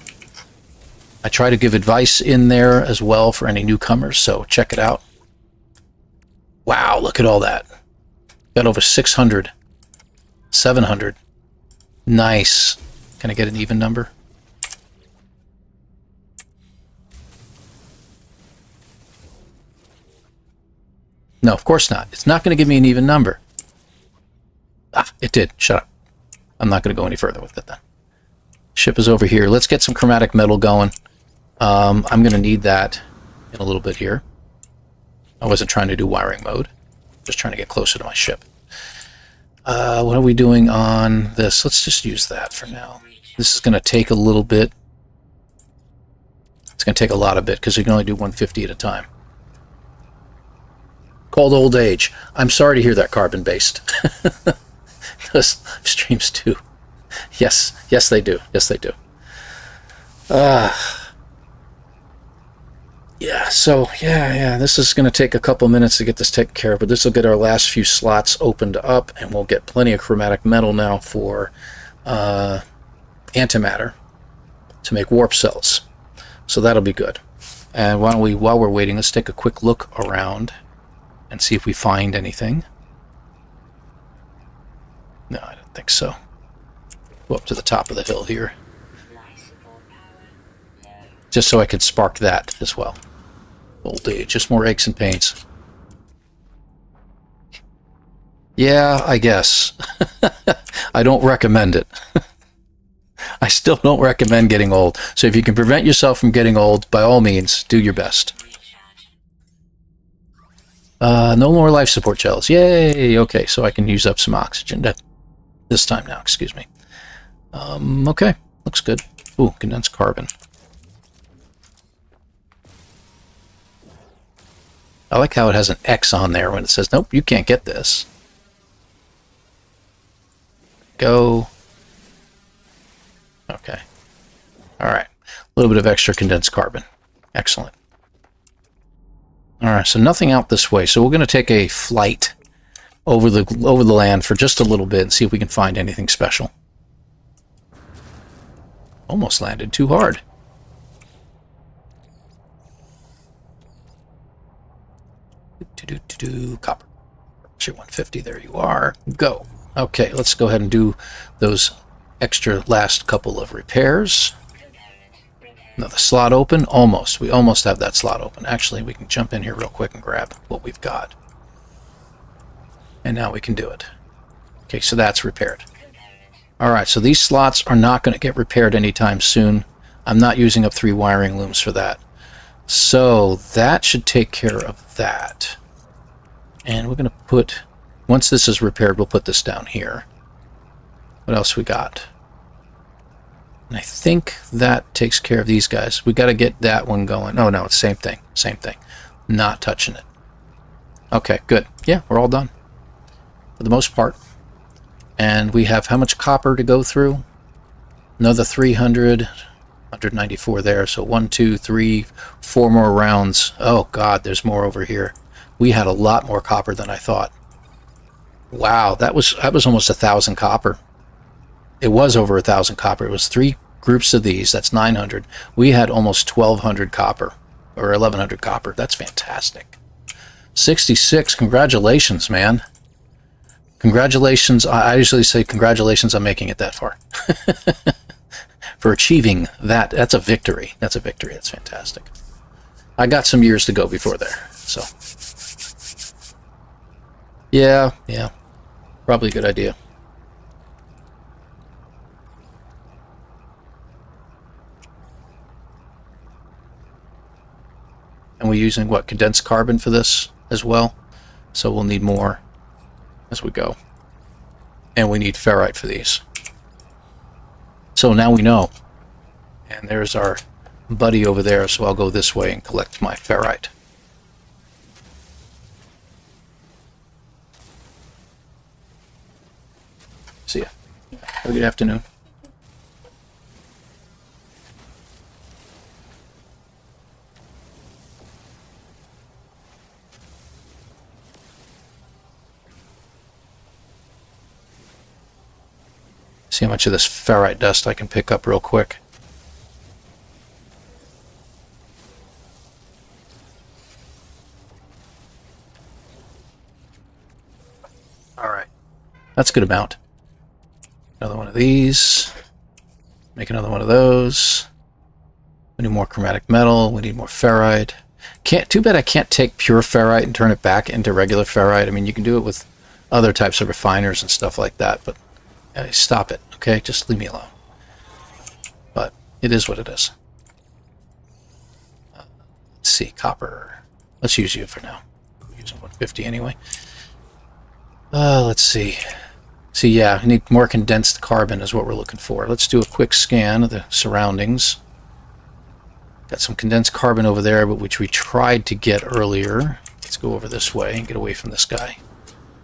I try to give advice in there as well for any newcomers, so check it out. Wow, look at all that. Got over 600, 700. Nice. Can I get an even number? No, of course not. It's not going to give me an even number. Ah, it did. Shut up. I'm not going to go any further with it then. Ship is over here. Let's get some chromatic metal going. I'm going to need that in a little bit here. I wasn't trying to do wiring mode. Just trying to get closer to my ship. What are we doing on this? Let's just use that for now. This is going to take a little bit. It's going to take a lot of bit because you can only do 150 at a time. Called old age. I'm sorry to hear that, carbon-based. Those streams too. Yes, they do. Yes, they do. Yeah, so, yeah, this is going to take a couple minutes to get this taken care of, but this will get our last few slots opened up, and we'll get plenty of chromatic metal now for antimatter to make warp cells. So that'll be good. And while we're waiting, let's take a quick look around and see if we find anything. No, I don't think so. Go up to the top of the hill here, just so I could spark that as well. Old age, just more aches and pains. Yeah, I guess. I don't recommend it. I still don't recommend getting old. So if you can prevent yourself from getting old, by all means, do your best. No more life support gels. Yay! Okay, so I can use up some oxygen this time now, excuse me. Okay, looks good. Ooh, condensed carbon. I like how it has an X on there when it says, nope, you can't get this. Go. Okay. All right. A little bit of extra condensed carbon. Excellent. All right, so nothing out this way. So we're going to take a flight over the land for just a little bit and see if we can find anything special. Almost landed too hard. Copper. Actually, 150. There you are. Go. Okay, let's go ahead and do those extra last couple of repairs. Another slot open. Almost. We almost have that slot open. Actually, we can jump in here real quick and grab what we've got. And now we can do it. Okay, so that's repaired. Alright, so these slots are not going to get repaired anytime soon. I'm not using up 3 wiring looms for that. So that should take care of that. And we're going to put, once this is repaired, we'll put this down here. What else we got? And I think that takes care of these guys. We got to get that one going. Oh no, it's same thing. Same thing. Not touching it. Okay, good. Yeah, we're all done. For the most part. And we have how much copper to go through? Another 300, 194 there. So 1, 2, 3, 4 more rounds. Oh God, there's more over here. We had a lot more copper than I thought. Wow, that was almost 1,000 copper. It was over 1,000 copper. It was 3 groups of these. That's 900. We had almost 1,200 copper, or 1,100 copper. That's fantastic. 66. Congratulations, man. Congratulations. I usually say congratulations on making it that far. For achieving that. That's a victory. That's a victory. That's fantastic. I got some years to go before there. So, yeah. Probably a good idea. And we're using, what, condensed carbon for this as well? So we'll need more as we go. And we need ferrite for these. So now we know. And there's our buddy over there, so I'll go this way and collect my ferrite. See ya. Have a good afternoon. See how much of this ferrite dust I can pick up real quick. Alright. That's a good amount. Another one of these. Make another one of those. We need more chromatic metal. We need more ferrite. Too bad I can't take pure ferrite and turn it back into regular ferrite. I mean, you can do it with other types of refiners and stuff like that, but stop it, okay? Just leave me alone. But it is what it is. Let's see, copper. Let's use you for now. We're using 150 anyway. Let's see. See, yeah, I need more condensed carbon is what we're looking for. Let's do a quick scan of the surroundings. Got some condensed carbon over there, but which we tried to get earlier. Let's go over this way and get away from this guy,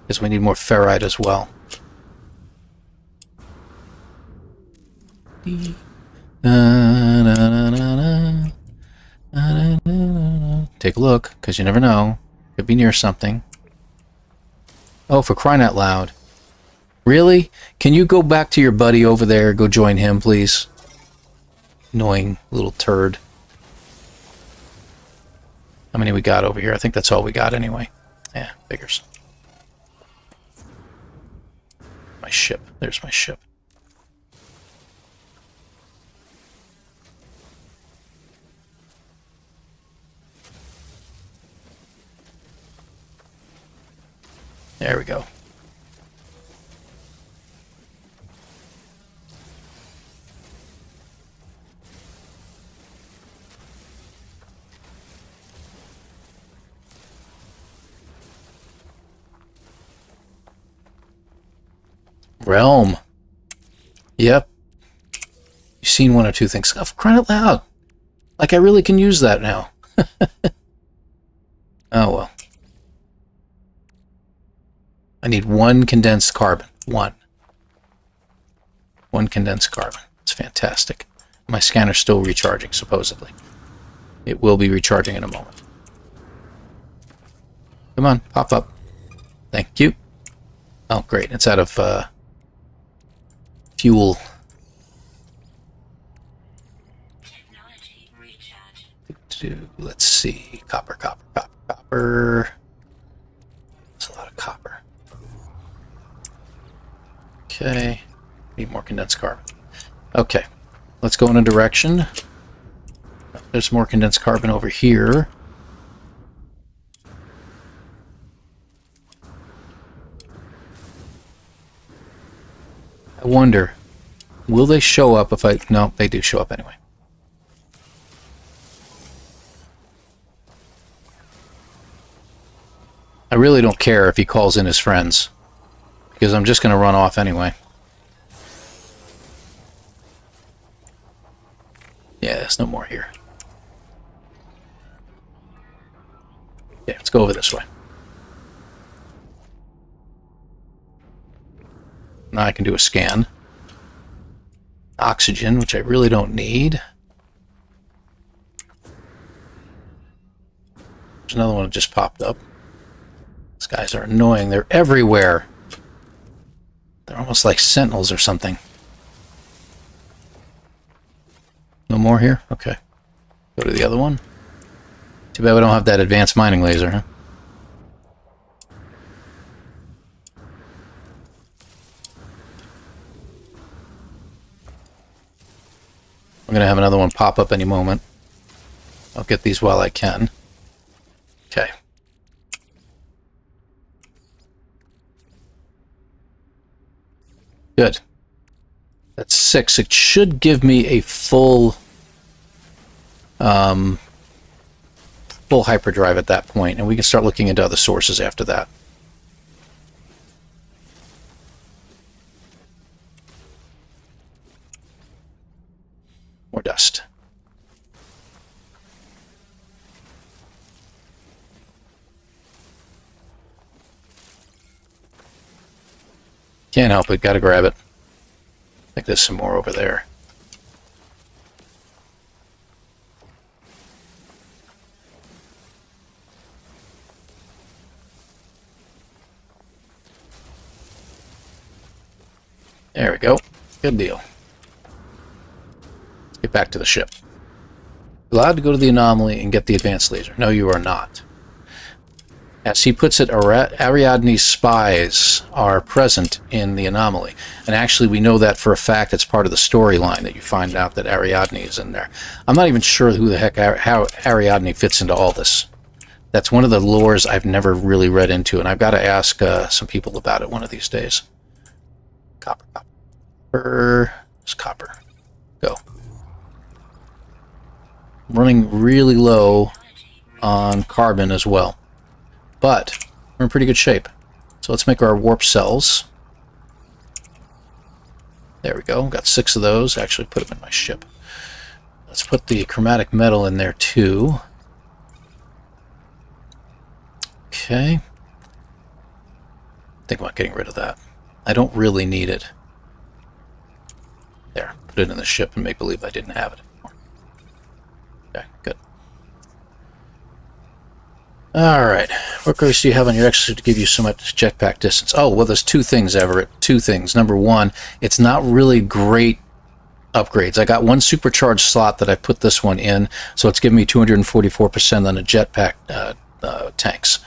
because we need more ferrite as well. Take a look, because you never know. Could be near something. Oh, for crying out loud. Really? Can you go back to your buddy over there? Go join him, please. Annoying little turd. How many we got over here? I think that's all we got anyway. Yeah, figures. My ship. There's my ship. There we go. Realm. Yep. You've seen one or two things. Oh, for crying out loud. Like I really can use that now. Oh well. I need 1 condensed carbon. 1. 1 condensed carbon. It's fantastic. My scanner's still recharging, supposedly. It will be recharging in a moment. Come on, pop up. Thank you. Oh, great. It's out of fuel. Technology recharge. Let's see. Copper, copper, copper, copper. Okay. Need more condensed carbon. Okay. Let's go in a direction. There's more condensed carbon over here. I wonder, will they show up if I... No, they do show up anyway. I really don't care if he calls in his friends, because I'm just going to run off anyway. Yeah, there's no more here. Yeah, let's go over this way. Now I can do a scan. Oxygen, which I really don't need. There's another one that just popped up. These guys are annoying. They're everywhere. They're almost like sentinels or something. No more here? Okay. Go to the other one. Too bad we don't have that advanced mining laser, huh? I'm going to have another one pop up any moment. I'll get these while I can. Okay. Good. That's 6. It should give me a full hyperdrive at that point, and we can start looking into other sources after that. More dust. Can't help it, gotta grab it. I think there's some more over there. There we go. Good deal. Let's get back to the ship. Allowed to go to the anomaly and get the advanced laser. No, you are not. As he puts it, Ariadne's spies are present in the anomaly. And actually, we know that for a fact. It's part of the storyline that you find out that Ariadne is in there. I'm not even sure who the heck, how Ariadne fits into all this. That's one of the lores I've never really read into, and I've got to ask some people about it one of these days. Copper, copper. It's copper. Go. I'm running really low on carbon as well. But we're in pretty good shape. So let's make our warp cells. There we go. Got 6 of those. Actually put them in my ship. Let's put the chromatic metal in there too. Okay. Think about getting rid of that. I don't really need it. There. Put it in the ship and make believe I didn't have it anymore. Okay, good. Alright, what grades do you have on your exosuit to give you so much jetpack distance? Oh, well, there's 2 things, Everett. 2 things. Number 1, it's not really great upgrades. I got 1 supercharged slot that I put this one in, so it's giving me 244% on the jetpack tanks.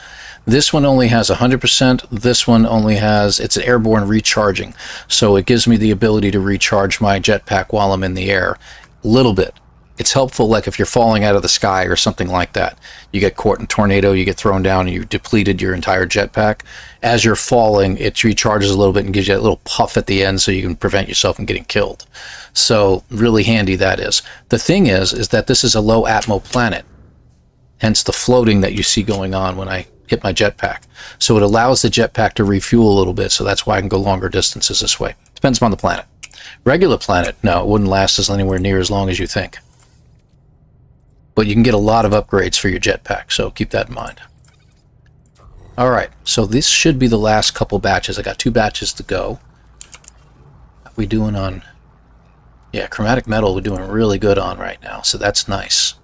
This one only has 100%. This one only has, it's an airborne recharging, so it gives me the ability to recharge my jetpack while I'm in the air. A little bit. It's helpful, like if you're falling out of the sky or something like that. You get caught in a tornado, you get thrown down, and you depleted your entire jetpack. As you're falling, it recharges a little bit and gives you a little puff at the end so you can prevent yourself from getting killed. So, really handy that is. The thing is that this is a low atmo planet. Hence the floating that you see going on when I hit my jetpack. So it allows the jetpack to refuel a little bit, so that's why I can go longer distances this way. Depends on the planet. Regular planet, no, it wouldn't last anywhere near as long as you think. But you can get a lot of upgrades for your jetpack, so keep that in mind. Alright, so this should be the last couple batches. I got 2 batches to go. How we doing on... Yeah, chromatic metal we're doing really good on right now, so that's nice.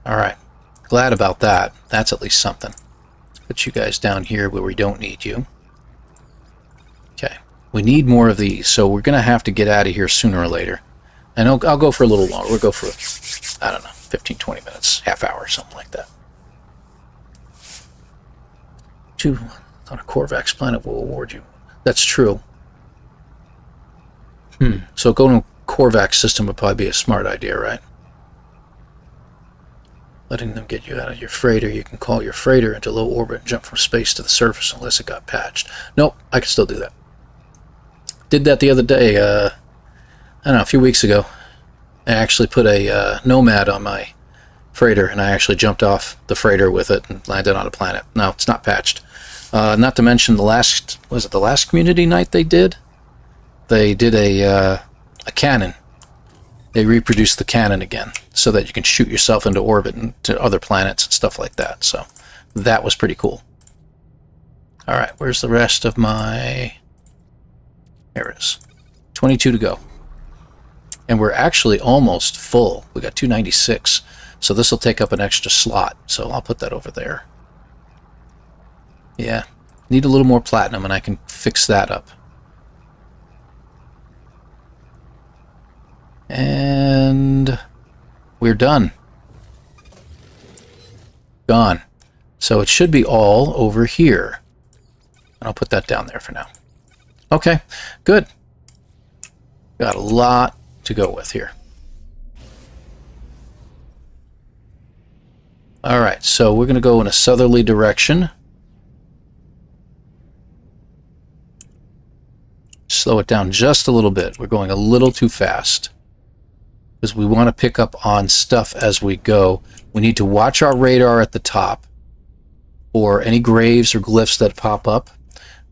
Alright, glad about that. That's at least something. Let's put you guys down here where we don't need you. Okay, we need more of these, so we're going to have to get out of here sooner or later. And I'll go for a little longer. We'll go for, I don't know, 15, 20 minutes, half hour, something like that. 2 on a Corvax planet will award you. That's true. So going to Korvax system would probably be a smart idea, right? Letting them get you out of your freighter. You can call your freighter into low orbit and jump from space to the surface unless it got patched. Nope, I can still do that. Did that the other day, I don't know, a few weeks ago. I actually put a Nomad on my freighter, and I actually jumped off the freighter with it and landed on a planet. No, it's not patched. Not to mention the last community night they did? They did a cannon. They reproduced the cannon again so that you can shoot yourself into orbit and to other planets and stuff like that. So that was pretty cool. All right, where's the rest of my... There it is. 22 to go. And we're actually almost full. We got 296. So this will take up an extra slot. So I'll put that over there. Yeah. Need a little more platinum and I can fix that up. And we're done. Gone. So it should be all over here. And I'll put that down there for now. Okay, good. Got a lot to go with here. Alright, so we're going to go in a southerly direction. Slow it down just a little bit. We're going a little too fast. Because we want to pick up on stuff as we go. We need to watch our radar at the top for any graves or glyphs that pop up.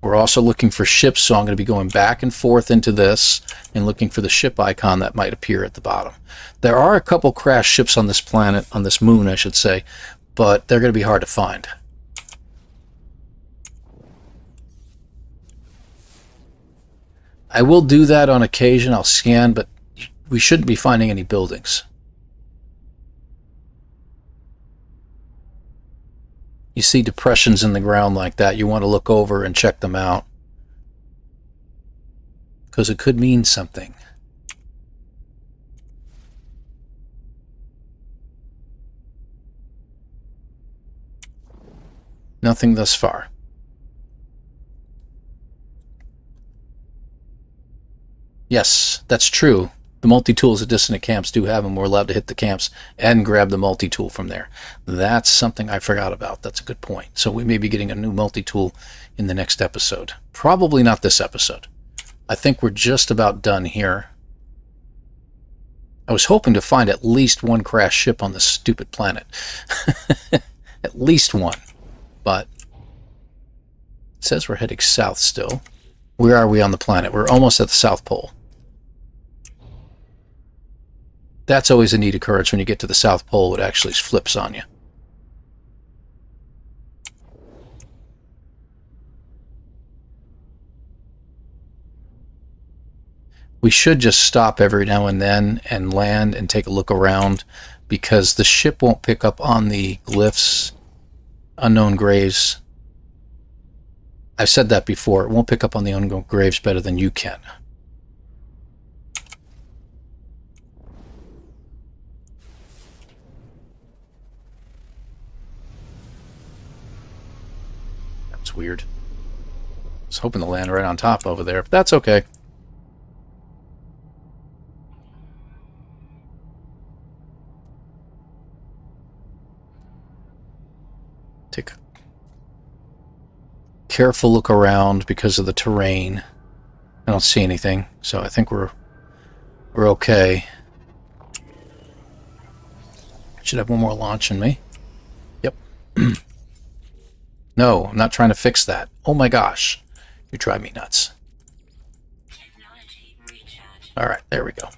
We're also looking for ships, so I'm going to be going back and forth into this and looking for the ship icon that might appear at the bottom. There are a couple crashed ships on this planet, on this moon, I should say, but they're going to be hard to find. I will do that on occasion. I'll scan, but we shouldn't be finding any buildings. You see depressions in the ground like that, you want to look over and check them out. Because it could mean something. Nothing thus far. Yes, that's true. The multi-tools at Dissonant Camps do have them. We're allowed to hit the camps and grab the multi-tool from there. That's something I forgot about. That's a good point. So we may be getting a new multi-tool in the next episode. Probably not this episode. I think we're just about done here. I was hoping to find at least one crashed ship on this stupid planet. At least one. But it says we're heading south still. Where are we on the planet? We're almost at the South Pole. That's always a neat occurrence when you get to the South Pole. It actually flips on you. We should just stop every now and then and land and take a look around because the ship won't pick up on the glyphs, unknown graves. I've said that before. It won't pick up on the unknown graves better than you can. That's weird. I was hoping to land right on top over there, but that's okay. Take a careful look around because of the terrain. I don't see anything, so I think we're okay. Should have one more launch in me. Yep. No, I'm not trying to fix that. Oh my gosh. You drive me nuts. Technology recharge. Alright, there we go.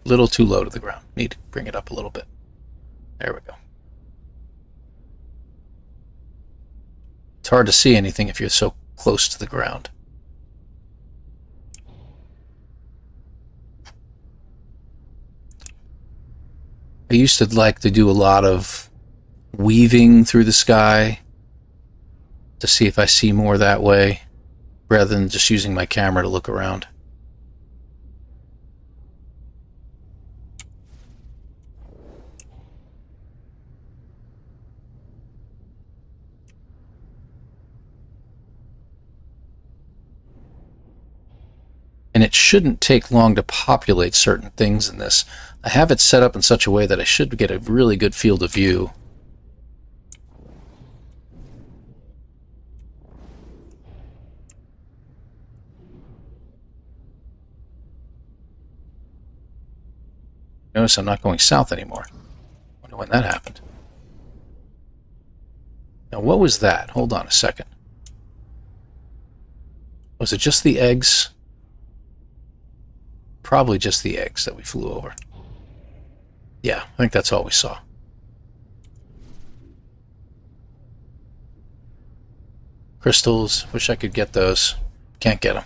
Little too low to the ground. Need to bring it up a little bit. There we go. It's hard to see anything if you're so close to the ground. I used to like to do a lot of weaving through the sky to see if I see more that way, rather than just using my camera to look around. And it shouldn't take long to populate certain things in this. I have it set up in such a way that I should get a really good field of view. Notice I'm not going south anymore. Wonder when that happened. Now, what was that? Hold on a second. Was it just the eggs? Probably just the eggs that we flew over. Yeah, I think that's all we saw. Crystals. Wish I could get those. Can't get them.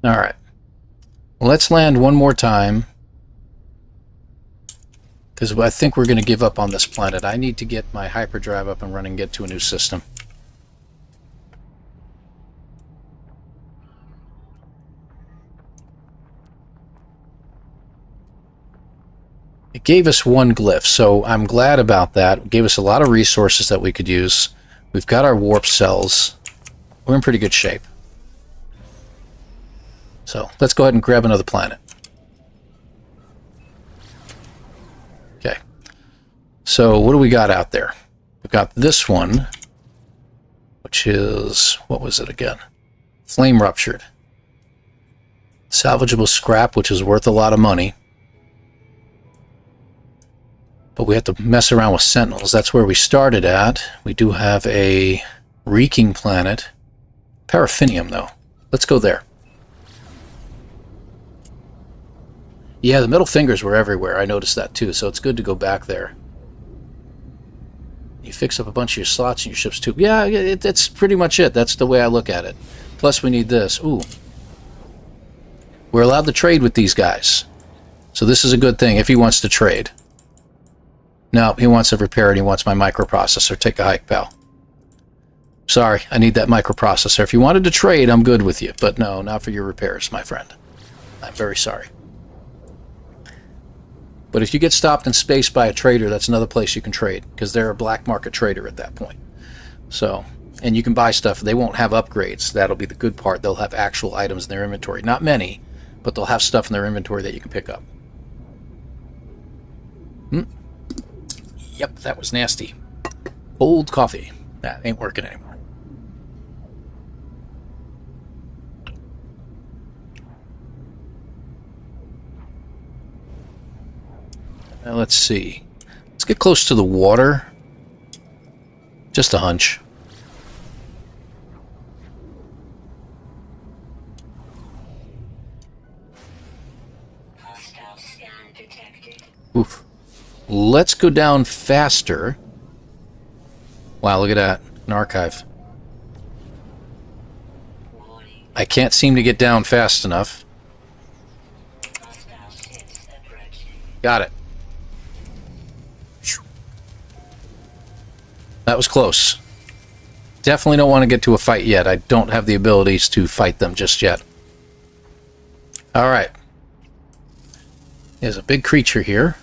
All right. Let's land one more time, because I think we're going to give up on this planet. I need to get my hyperdrive up and running and get to a new system. It gave us one glyph, so I'm glad about that. It gave us a lot of resources that we could use. We've got our warp cells. We're in pretty good shape. So let's go ahead and grab another planet. Okay. So what do we got out there? We've got this one, which is, what was it again? Flame ruptured. Salvageable scrap, which is worth a lot of money. But we have to mess around with sentinels. That's where we started at. We do have a reeking planet. Paraffinium, though. Let's go there. Yeah, the middle fingers were everywhere. I noticed that too, so it's good to go back there. You fix up a bunch of your slots in your ships too. Yeah, that's pretty much it. That's the way I look at it. Plus we need this. Ooh. We're allowed to trade with these guys. So this is a good thing if he wants to trade. No, he wants a repair and he wants my microprocessor. Take a hike, pal. Sorry, I need that microprocessor. If you wanted to trade, I'm good with you. But no, not for your repairs, my friend. I'm very sorry. But if you get stopped in space by a trader, that's another place you can trade, because they're a black market trader at that point. So, and you can buy stuff. They won't have upgrades. That'll be the good part. They'll have actual items in their inventory. Not many, but they'll have stuff in their inventory that you can pick up. Yep, that was nasty. Cold coffee. That ain't working anymore. Now let's see. Let's get close to the water. Just a hunch. Hostile scan detected. Oof. Let's go down faster. Wow, look at that. An archive. Warning. I can't seem to get down fast enough. Hostile ships approaching. Got it. That was close. Definitely don't want to get to a fight yet. I don't have the abilities to fight them just yet. Alright. There's a big creature here.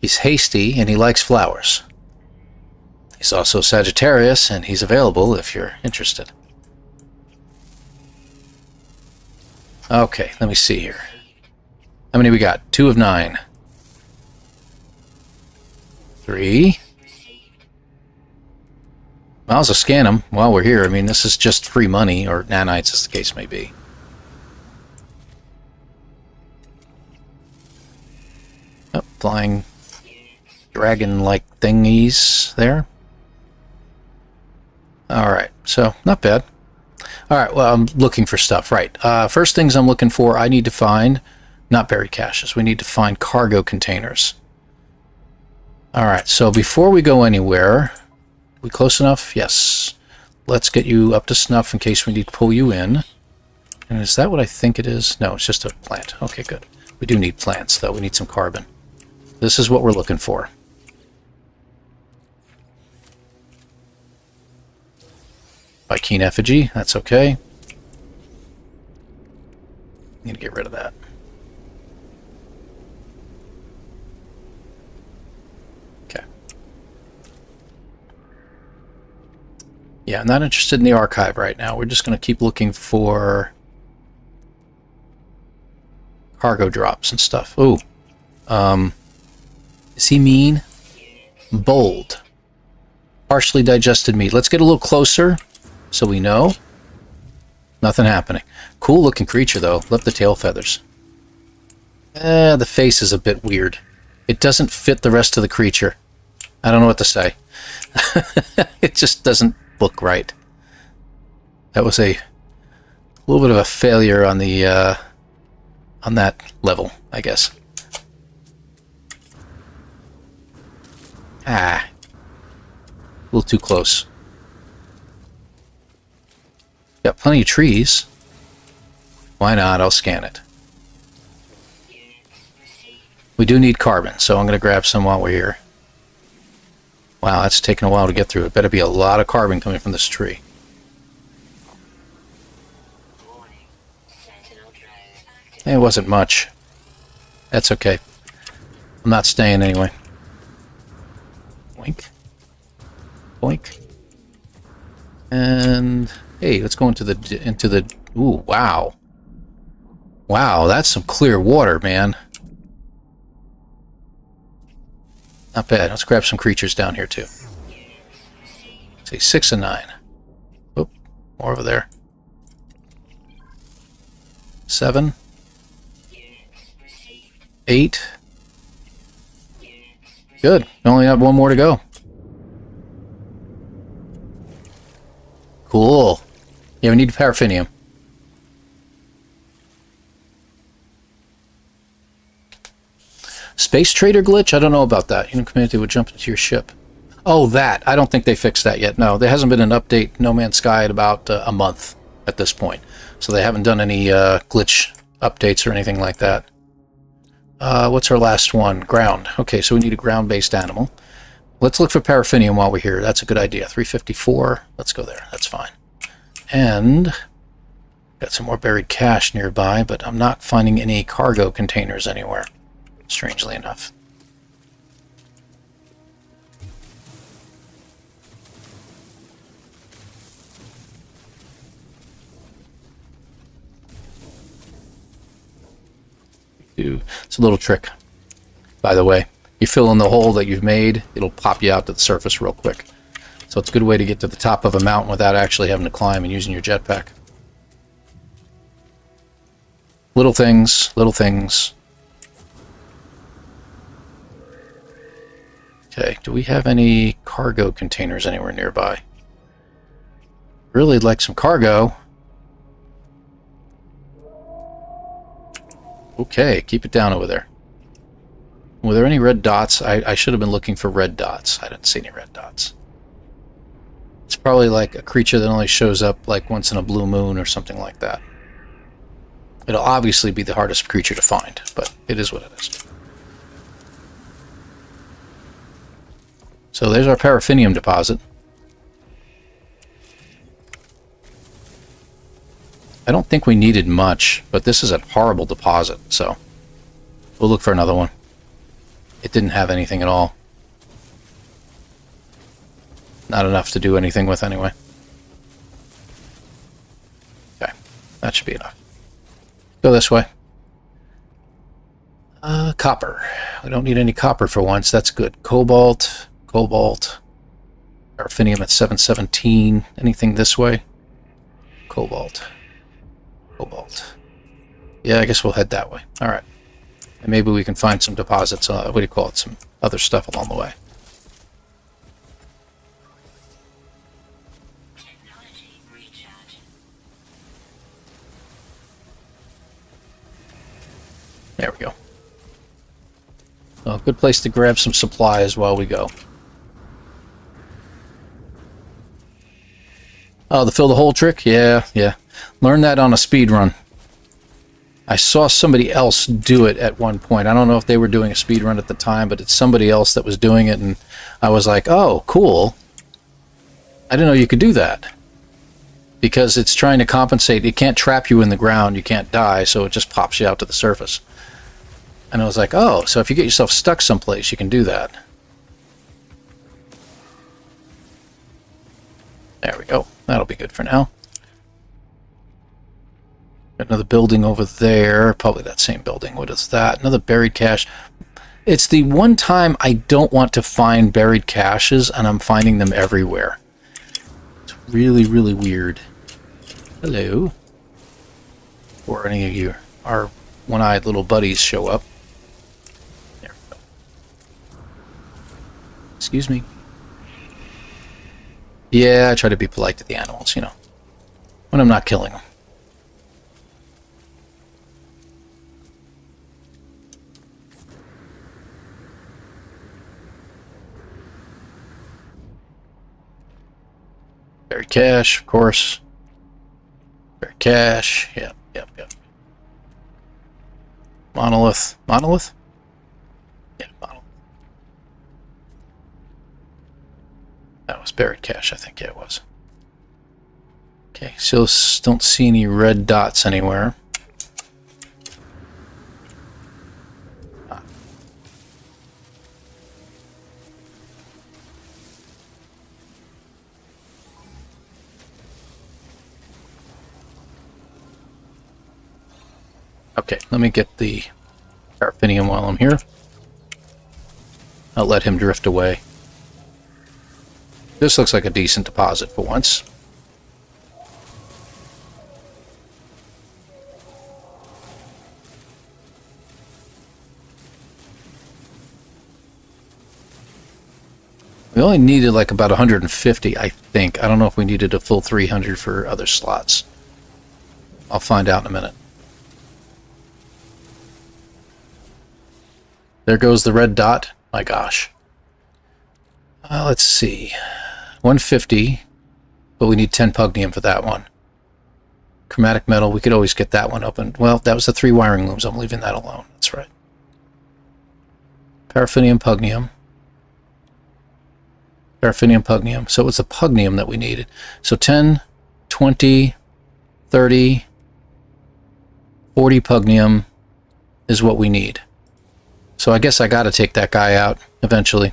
He's hasty and he likes flowers. He's also Sagittarius and he's available if you're interested. Okay, let me see here. How many we got? 2 of 9. 3. Might as well scan them while we're here. I mean, this is just free money, or nanites as the case may be. Oh, flying dragon-like thingies there. Alright, so not bad. Alright, well, I'm looking for stuff. Right, first things I'm looking for, I need to find, not buried caches, we need to find cargo containers. Alright, so before we go anywhere, we close enough? Yes. Let's get you up to snuff in case we need to pull you in. And is that what I think it is? No, it's just a plant. Okay, good. We do need plants, though. We need some carbon. This is what we're looking for. Vy'keen effigy. That's okay. Need to get rid of that. Yeah, I'm not interested in the archive right now. We're just going to keep looking for cargo drops and stuff. Ooh. Is he mean? Bold. Partially digested meat. Let's get a little closer so we know. Nothing happening. Cool looking creature though. Love the tail feathers. The face is a bit weird. It doesn't fit the rest of the creature. I don't know what to say. It just doesn't look right. That was a little bit of a failure on the on that level, I guess. A little too close. Got plenty of trees. Why not? I'll scan it. We do need carbon, so I'm going to grab some while we're here. Wow, that's taking a while to get through. It better be a lot of carbon coming from this tree. It wasn't much. That's okay. I'm not staying anyway. Boink. Boink. And hey, let's go into the ooh, wow. Wow, that's some clear water, man. Not bad. Let's grab some creatures down here too. Say 6 and 9. Oop, more over there. 7. 8. Good. We only have one more to go. Cool. Yeah, we need paraffinium. Space trader glitch? I don't know about that. Human community would jump into your ship. Oh, that. I don't think they fixed that yet. No, there hasn't been an update, No Man's Sky, in about a month at this point. So they haven't done any glitch updates or anything like that. What's our last one? Ground. Okay, so we need a ground-based animal. Let's look for paraffinium while we're here. That's a good idea. 354. Let's go there. That's fine. And got some more buried cash nearby, but I'm not finding any cargo containers anywhere, strangely enough. It's a little trick, by the way. You fill in the hole that you've made, it'll pop you out to the surface real quick. So it's a good way to get to the top of a mountain without actually having to climb and using your jetpack. Little things, little things. Okay, do we have any cargo containers anywhere nearby? Really like some cargo. Okay, keep it down over there. Were there any red dots? I should have been looking for red dots. I didn't see any red dots. It's probably like a creature that only shows up like once in a blue moon or something like that. It'll obviously be the hardest creature to find, but it is what it is. So there's our paraffinium deposit. I don't think we needed much, but this is a horrible deposit, so we'll look for another one. It didn't have anything at all. Not enough to do anything with anyway. Okay, that should be enough. Go this way. Copper. We don't need any copper for once. That's good. Cobalt. Cobalt. Paraffinium at 717. Anything this way? Cobalt. Cobalt. Yeah, I guess we'll head that way. All right. And maybe we can find some deposits. What do you call it? Some other stuff along the way. There we go. So, good place to grab some supplies while we go. Oh, the fill the hole trick? Yeah, yeah. Learned that on a speed run. I saw somebody else do it at one point. I don't know if they were doing a speed run at the time, but it's somebody else that was doing it, and I was like, oh, cool. I didn't know you could do that. Because it's trying to compensate. It can't trap you in the ground. You can't die, so it just pops you out to the surface. And I was like, oh, so if you get yourself stuck someplace, you can do that. There we go. That'll be good for now. Another building over there. Probably that same building. What is that? Another buried cache. It's the one time I don't want to find buried caches, and I'm finding them everywhere. It's really, really weird. Hello. Or any of you, our one-eyed little buddies show up. There we go. Excuse me. Yeah, I try to be polite to the animals, you know, when I'm not killing them. Buried cache, of course. Buried cache. Yep. Monolith. Monolith? Yeah, monolith. That was buried cache, I think. Yeah, it was. Okay, so don't see any red dots anywhere. Okay, let me get the paraffinium while I'm here. I'll let him drift away. This looks like a decent deposit for once. We only needed like about 150, I think. I don't know if we needed a full 300 for other slots. I'll find out in a minute. There goes the red dot. My gosh. Let's see. 150, but we need 10 pugnium for that one. Chromatic metal, we could always get that one open. Well, that was the 3 wiring looms. I'm leaving that alone. That's right. Paraffinium, pugnium. Paraffinium, pugnium. So it was the pugnium that we needed. So 10, 20, 30, 40 pugnium is what we need. So I guess I got to take that guy out eventually.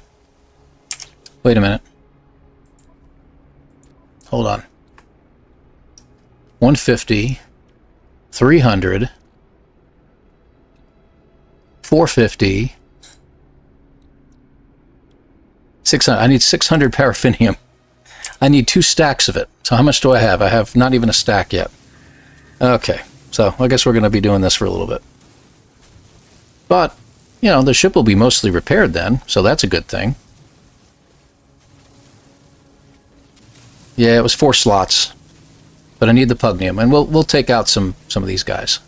Wait a minute. Hold on. 150, 300, 450, 600. I need 600 paraffinium. I need 2 stacks of it. So how much do I have? I have not even a stack yet. Okay, so I guess we're going to be doing this for a little bit. But, you know, the ship will be mostly repaired then, so that's a good thing. Yeah, it was 4 slots, but I need the pugnium, and we'll take out some of these guys.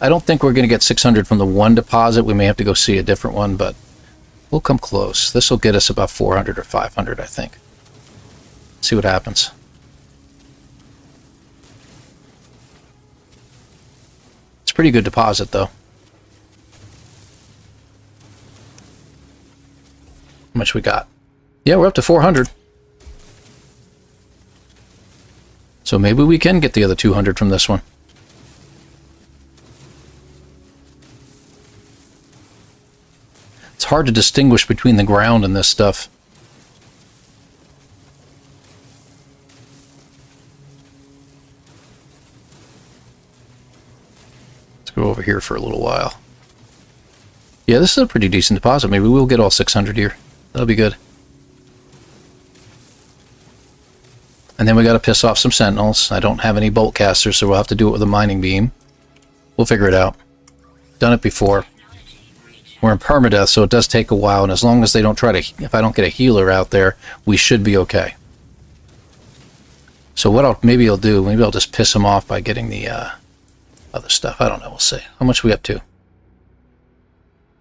I don't think we're going to get 600 from the one deposit. We may have to go see a different one, but we'll come close. This will get us about 400 or 500, I think. See what happens. It's a pretty good deposit, though. How much we got? Yeah, we're up to 400. So maybe we can get the other 200 from this one. It's hard to distinguish between the ground and this stuff. Let's go over here for a little while. Yeah, this is a pretty decent deposit. Maybe we'll get all 600 here. That'll be good. And then we got to piss off some sentinels. I don't have any bolt casters, so we'll have to do it with a mining beam. We'll figure it out. Done it before. We're in permadeath, so it does take a while, and as long as they don't try to, if I don't get a healer out there, we should be okay. So what maybe I'll do, maybe I'll just piss them off by getting the other stuff. I don't know, we'll see. How much are we up to?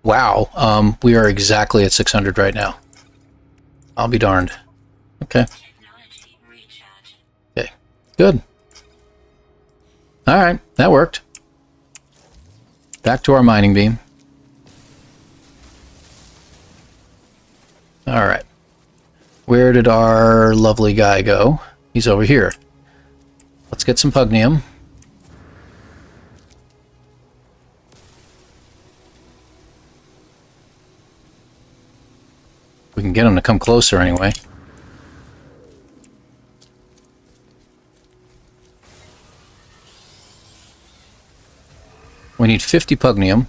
Wow, we are exactly at 600 right now. I'll be darned. Okay. Okay, good. Alright, that worked. Back to our mining beam. Alright. Where did our lovely guy go? He's over here. Let's get some pugnium. can get them to come closer anyway. We need 50 pugnium.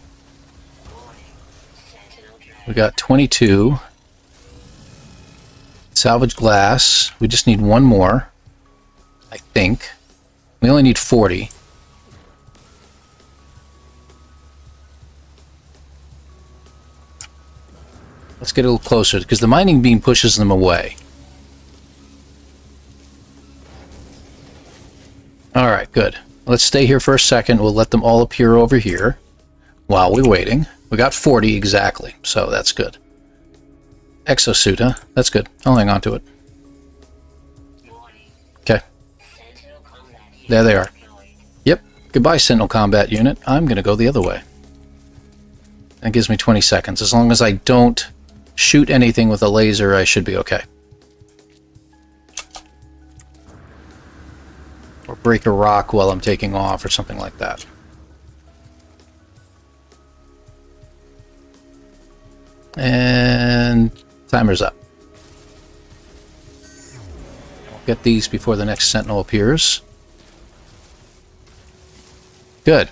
We got 22. Salvage glass. We just need one more, I think. We only need 40. Let's get a little closer, because the mining beam pushes them away. Alright, good. Let's stay here for a second. We'll let them all appear over here while we're waiting. We got 40 exactly, so that's good. Exosuit, huh? That's good. I'll hang on to it. Okay. There they are. Yep. Goodbye, Sentinel Combat Unit. I'm going to go the other way. That gives me 20 seconds. As long as I don't shoot anything with a laser, I should be okay. Or break a rock while I'm taking off or something like that. And timer's up. I'll get these before the next sentinel appears. Good.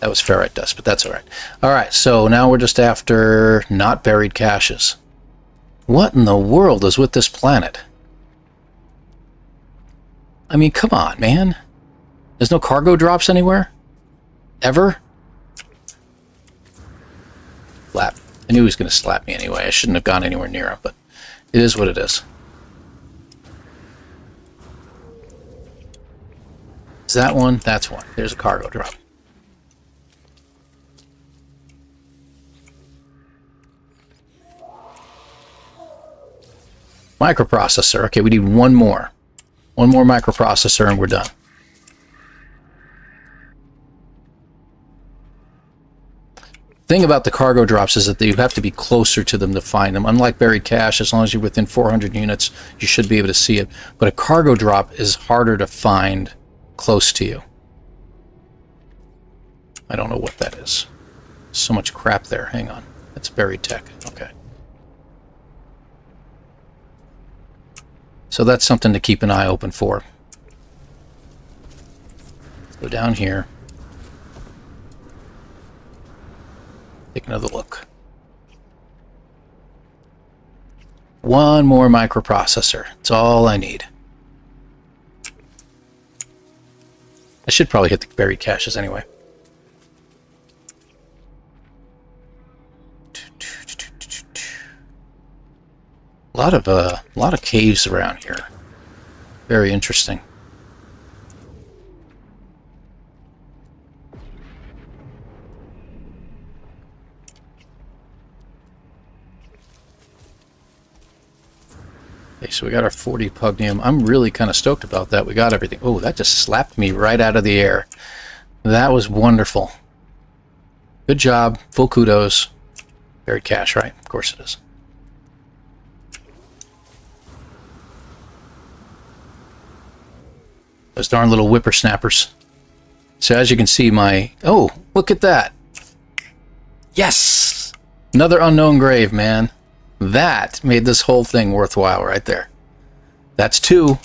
That was ferrite dust, but that's alright. Alright, so now we're just after not buried caches. What in the world is with this planet? I mean, come on, man. There's no cargo drops anywhere? Ever? Slap. I knew he was going to slap me anyway. I shouldn't have gone anywhere near him, but it is what it is. Is that one? That's one. There's a cargo drop. Microprocessor. Okay, we need one more. One more microprocessor and we're done. Thing about the cargo drops is that you have to be closer to them to find them. Unlike buried cache, as long as you're within 400 units, you should be able to see it. But a cargo drop is harder to find close to you. I don't know what that is. So much crap there. Hang on. That's buried tech. Okay. So that's something to keep an eye open for. Let's go down here. Take another look. One more microprocessor. That's all I need. I should probably hit the buried caches anyway. A lot of caves around here. Very interesting. Okay, so we got our 40 pugnium. I'm really kind of stoked about that. We got everything. Oh, that just slapped me right out of the air. That was wonderful. Good job. Full kudos. Buried cache, right? Of course it is. Those darn little whippersnappers. So as you can see, oh, look at that. Yes! Another unknown grave, man. That made this whole thing worthwhile right there. That's two.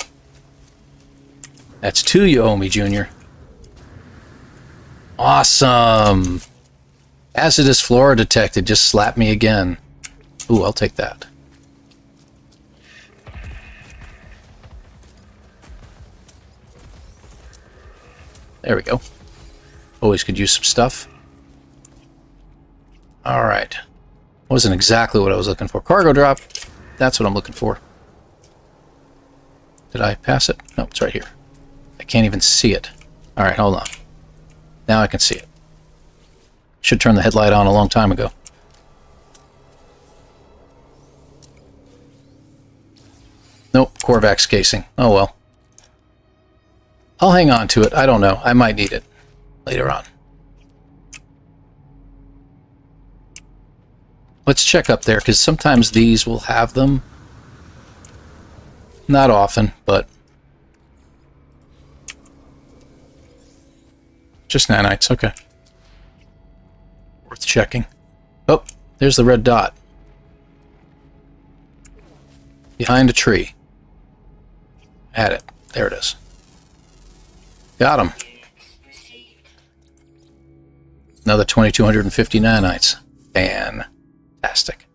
That's two you owe me, Junior. Awesome. Hazardous flora detected. Just slap me again. Ooh, I'll take that. There we go. Always could use some stuff. Alright. Wasn't exactly what I was looking for. Cargo drop. That's what I'm looking for. Did I pass it? No, it's right here. I can't even see it. Alright, hold on. Now I can see it. Should turn the headlight on a long time ago. Nope, Korvax casing. Oh well. I'll hang on to it. I don't know. I might need it later on. Let's check up there, because sometimes these will have them. Not often, but just nanites. Okay. Worth checking. Oh, there's the red dot. Behind a tree. At it. There it is. Got him. Another 2,250 nanites. Fantastic.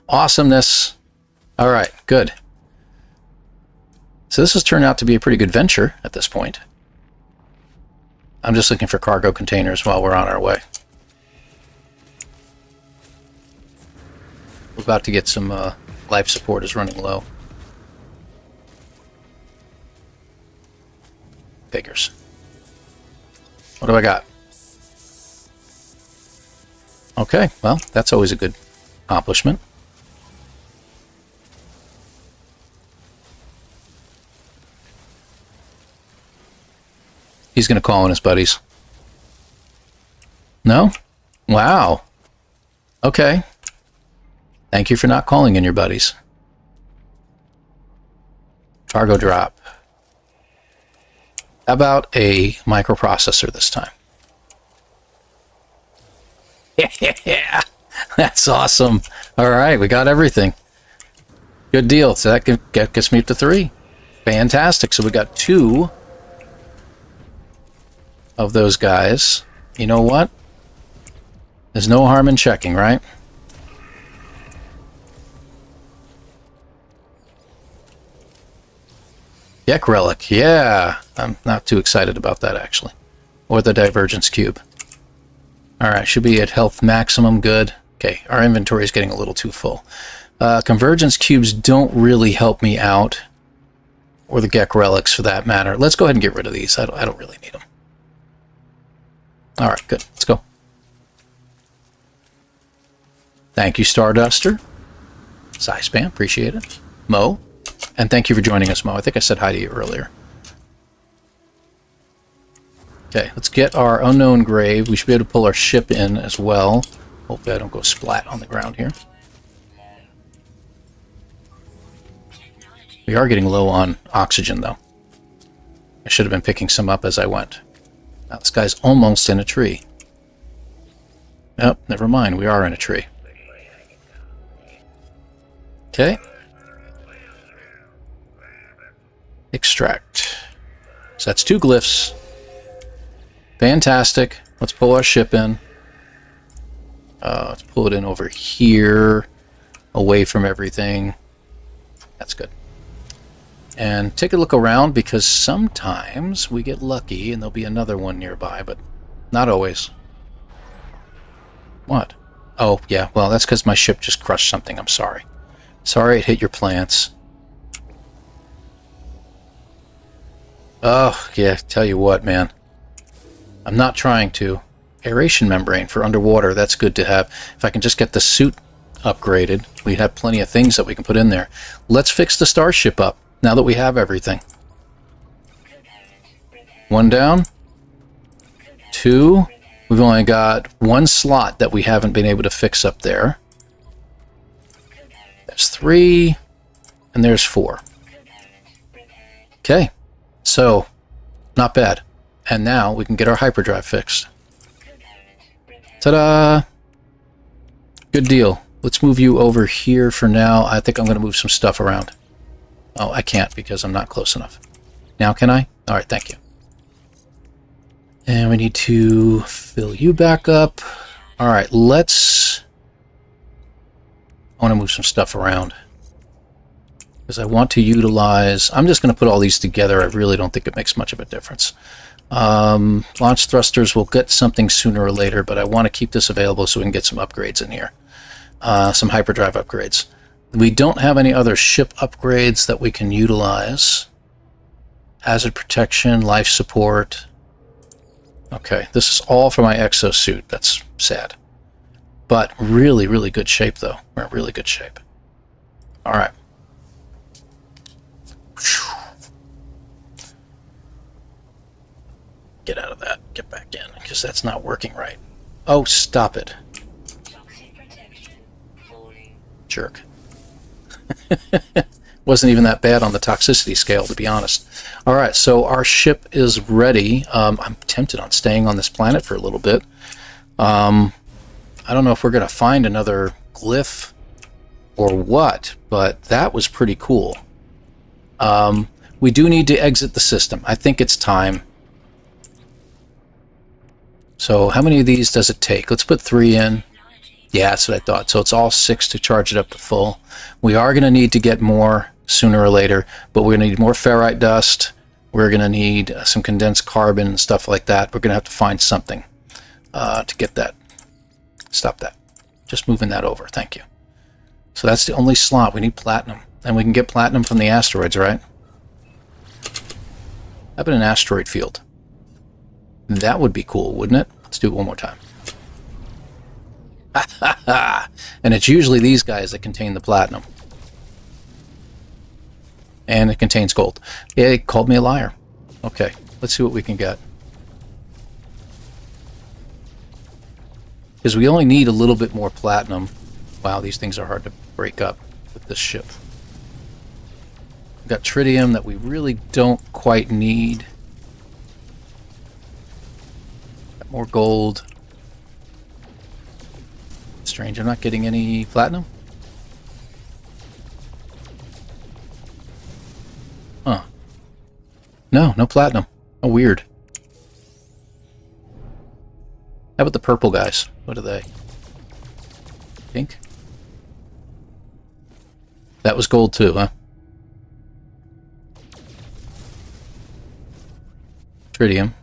Awesomeness. All right, good. So this has turned out to be a pretty good venture at this point. I'm just looking for cargo containers while we're on our way. We're about to get some life support is running low. Figures. What do I got? Okay, well, that's always a good accomplishment. He's going to call in his buddies. No? Wow. Okay. Thank you for not calling in your buddies. Cargo drop. How about a microprocessor this time? Yeah, that's awesome. All right, we got everything. Good deal. So that gets me up to 3. Fantastic. So we got 2 of those guys. You know what? There's no harm in checking, right? Gek relic. Yeah. I'm not too excited about that, actually. Or the divergence cube. Alright, should be at health maximum. Good. Okay, our inventory is getting a little too full. Convergence cubes don't really help me out. Or the Gek relics, for that matter. Let's go ahead and get rid of these. I don't really need them. Alright, good. Let's go. Thank you, Starduster. Spam, appreciate it. Mo. And thank you for joining us, Mo. I think I said hi to you earlier. Okay, let's get our unknown grave. We should be able to pull our ship in as well. Hopefully I don't go splat on the ground here. We are getting low on oxygen, though. I should have been picking some up as I went. Now, this guy's almost in a tree. Oh, never mind. We are in a tree. Okay. Extract. So that's 2 glyphs. Fantastic. Let's pull our ship in. Let's pull it in over here, away from everything. That's good. And take a look around, because sometimes we get lucky and there'll be another one nearby, but not always. What? Oh, yeah, well, that's because my ship just crushed something. I'm sorry. Sorry it hit your plants. Oh, yeah, tell you what, man. I'm not trying to. Aeration membrane for underwater, that's good to have. If I can just get the suit upgraded, we have plenty of things that we can put in there. Let's fix the starship up, now that we have everything. 1 down. 2. We've only got 1 slot that we haven't been able to fix up there. There's 3. And there's 4. Okay. So, not bad. And now we can get our hyperdrive fixed. Ta-da! Good deal. Let's move you over here for now. I think I'm going to move some stuff around. Oh, I can't because I'm not close enough. Now can I? Alright, thank you. And we need to fill you back up. Alright, let's... I want to move some stuff around. Because I want to utilize... I'm just going to put all these together. I really don't think it makes much of a difference. Launch thrusters will get something sooner or later, but I want to keep this available so we can get some upgrades in here. Some hyperdrive upgrades. We don't have any other ship upgrades that we can utilize. Hazard protection, life support. Okay, this is all for my exosuit. That's sad. But really, really good shape, though. We're in really good shape. All right. Get out of that. Get back in, because that's not working right. Oh, stop it. Toxic protection. Falling. Jerk. Wasn't even that bad on the toxicity scale, to be honest. All right, so our ship is ready. I'm tempted on staying on this planet for a little bit. I don't know if we're going to find another glyph or what, but that was pretty cool. We do need to exit the system. I think it's time. So how many of these does it take? Let's put 3 in. Yeah, that's what I thought. So it's all 6 to charge it up to full. We are going to need to get more sooner or later, but we're going to need more ferrite dust. We're going to need some condensed carbon and stuff like that. We're going to have to find something to get that. Stop that. Just moving that over. Thank you. So that's the only slot. We need platinum. And we can get platinum from the asteroids, right? How about an asteroid field? That would be cool, wouldn't it? Let's do it one more time. Ha ha ha! And it's usually these guys that contain the platinum. And it contains gold. It called me a liar. Okay, let's see what we can get. Because we only need a little bit more platinum. Wow, these things are hard to break up with this ship. We've got tritium that we really don't quite need. Got more gold. Strange, I'm not getting any platinum. Huh. No platinum. Oh, weird. How about the purple guys? What are they? Pink? That was gold too, huh? Tritium.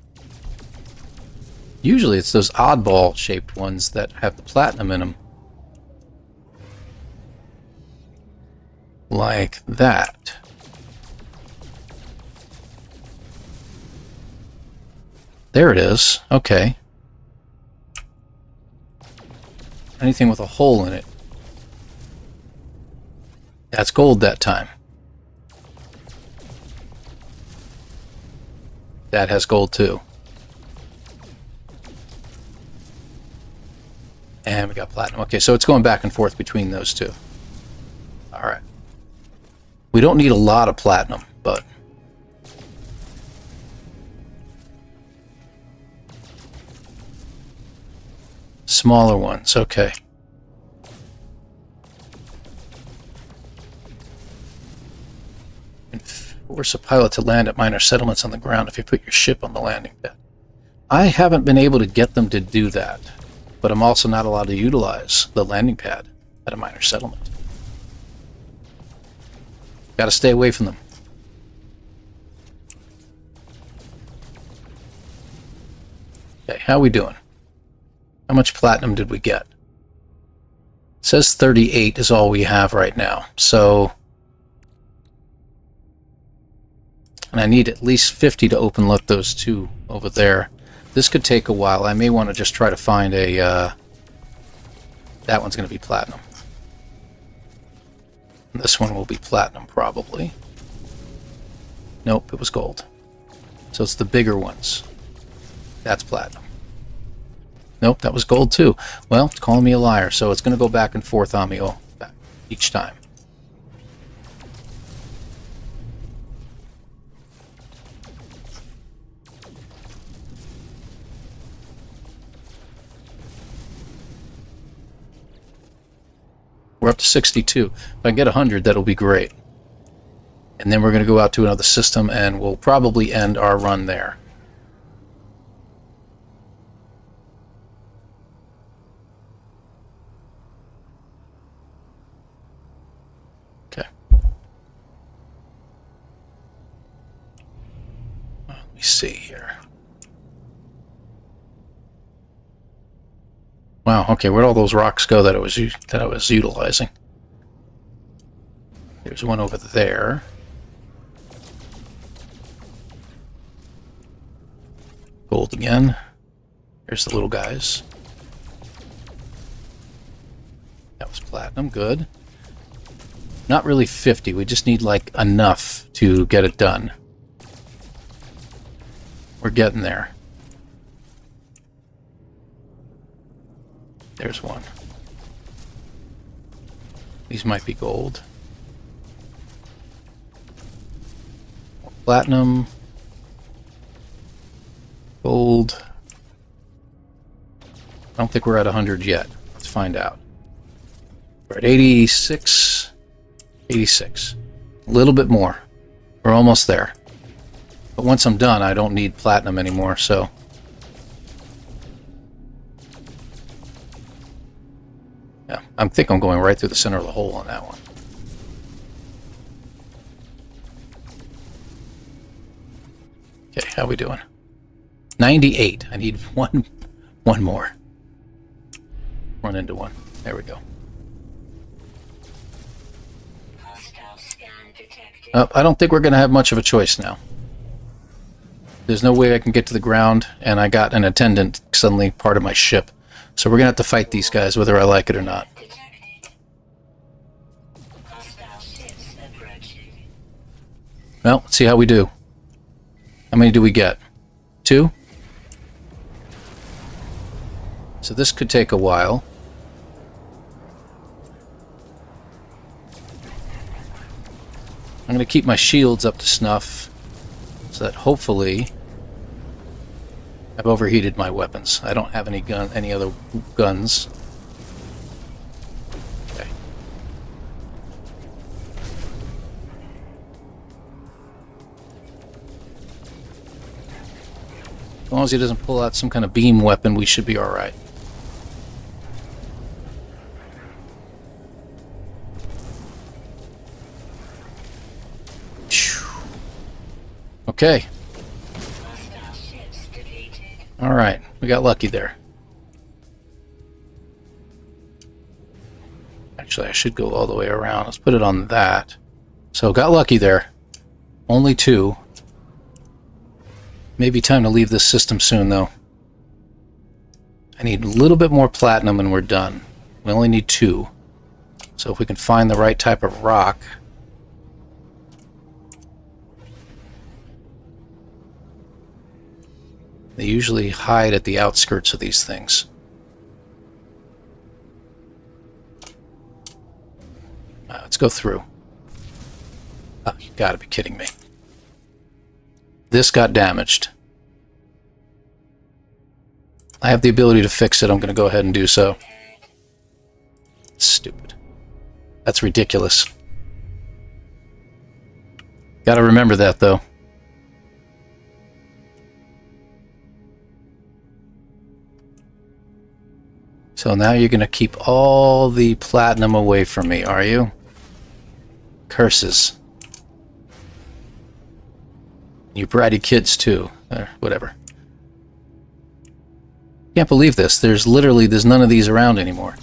Usually it's those oddball shaped ones that have the platinum in them. Like that. There it is. Okay. Anything with a hole in it. That's gold that time. That has gold too. And we got platinum. Okay, so it's going back and forth between those two. Alright. We don't need a lot of platinum, but... smaller ones, okay. Force a pilot to land at minor settlements on the ground if you put your ship on the landing pad. I haven't been able to get them to do that, but I'm also not allowed to utilize the landing pad at a minor settlement. Gotta stay away from them. Okay, how are we doing? How much platinum did we get? It says 38 is all we have right now, so... and I need at least 50 to open look those two over there. This could take a while. I may want to just try to find a... that one's going to be platinum. This one will be platinum, probably. Nope, it was gold. So it's the bigger ones. That's platinum. Nope, that was gold too. Well, it's calling me a liar, so it's going to go back and forth on me each time. We're up to 62. If I can get 100, that'll be great. And then we're going to go out to another system, and we'll probably end our run there. Okay. Let me see here. Wow, okay, where'd all those rocks go that I was utilizing? There's one over there. Gold again. There's the little guys. That was platinum, good. Not really 50, we just need like enough to get it done. We're getting there. There's one. These might be gold. Platinum. Gold. I don't think we're at 100 yet. Let's find out. We're at 86. 86. A little bit more. We're almost there. But once I'm done, I don't need platinum anymore, so... Yeah, I think I'm going right through the center of the hole on that one. Okay, how we doing? 98. I need one more. Run into one. There we go. Hostile scan detected. Oh, I don't think we're going to have much of a choice now. There's no way I can get to the ground, and I got an attendant suddenly part of my ship. So we're going to have to fight these guys whether I like it or not. Detected. Hostile ships approaching. Well, let's see how we do. How many do we get? 2? So this could take a while. I'm going to keep my shields up to snuff so that hopefully I've overheated my weapons. I don't have any other guns. Okay. As long as he doesn't pull out some kind of beam weapon, we should be all right. Okay. Hostile ships defeated. All right. We got lucky there. Actually, I should go all the way around. Let's put it on that. So, got lucky there. Only 2. Maybe time to leave this system soon, though. I need a little bit more platinum and we're done. We only need 2. So if we can find the right type of rock... They usually hide at the outskirts of these things. Let's go through. Oh, you gotta be kidding me. This got damaged. I have the ability to fix it. I'm gonna go ahead and do so. Stupid. That's ridiculous. Gotta remember that, though. So now you're going to keep all the platinum away from me, are you? Curses. You bratty kids, too. Whatever. Can't believe this. There's none of these around anymore.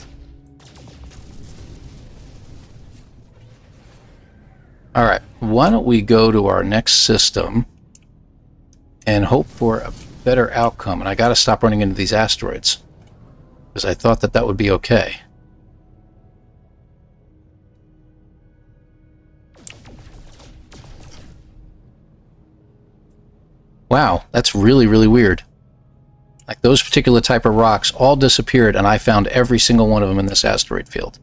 Alright, why don't we go to our next system and hope for a better outcome. And I got to stop running into these asteroids. Because I thought that would be okay. Wow, that's really, really weird. Like, those particular type of rocks all disappeared, and I found every single one of them in this asteroid field.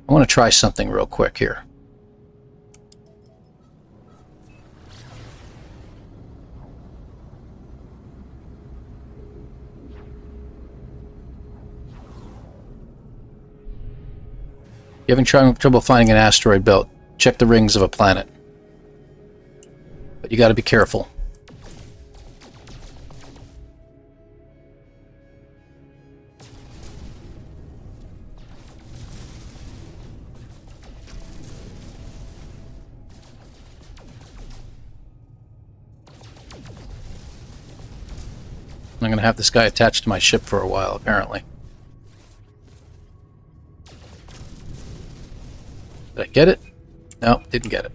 I want to try something real quick here. You're having trouble finding an asteroid belt, check the rings of a planet. But you got to be careful. I'm going to have this guy attached to my ship for a while, apparently. Did I get it? No, didn't get it.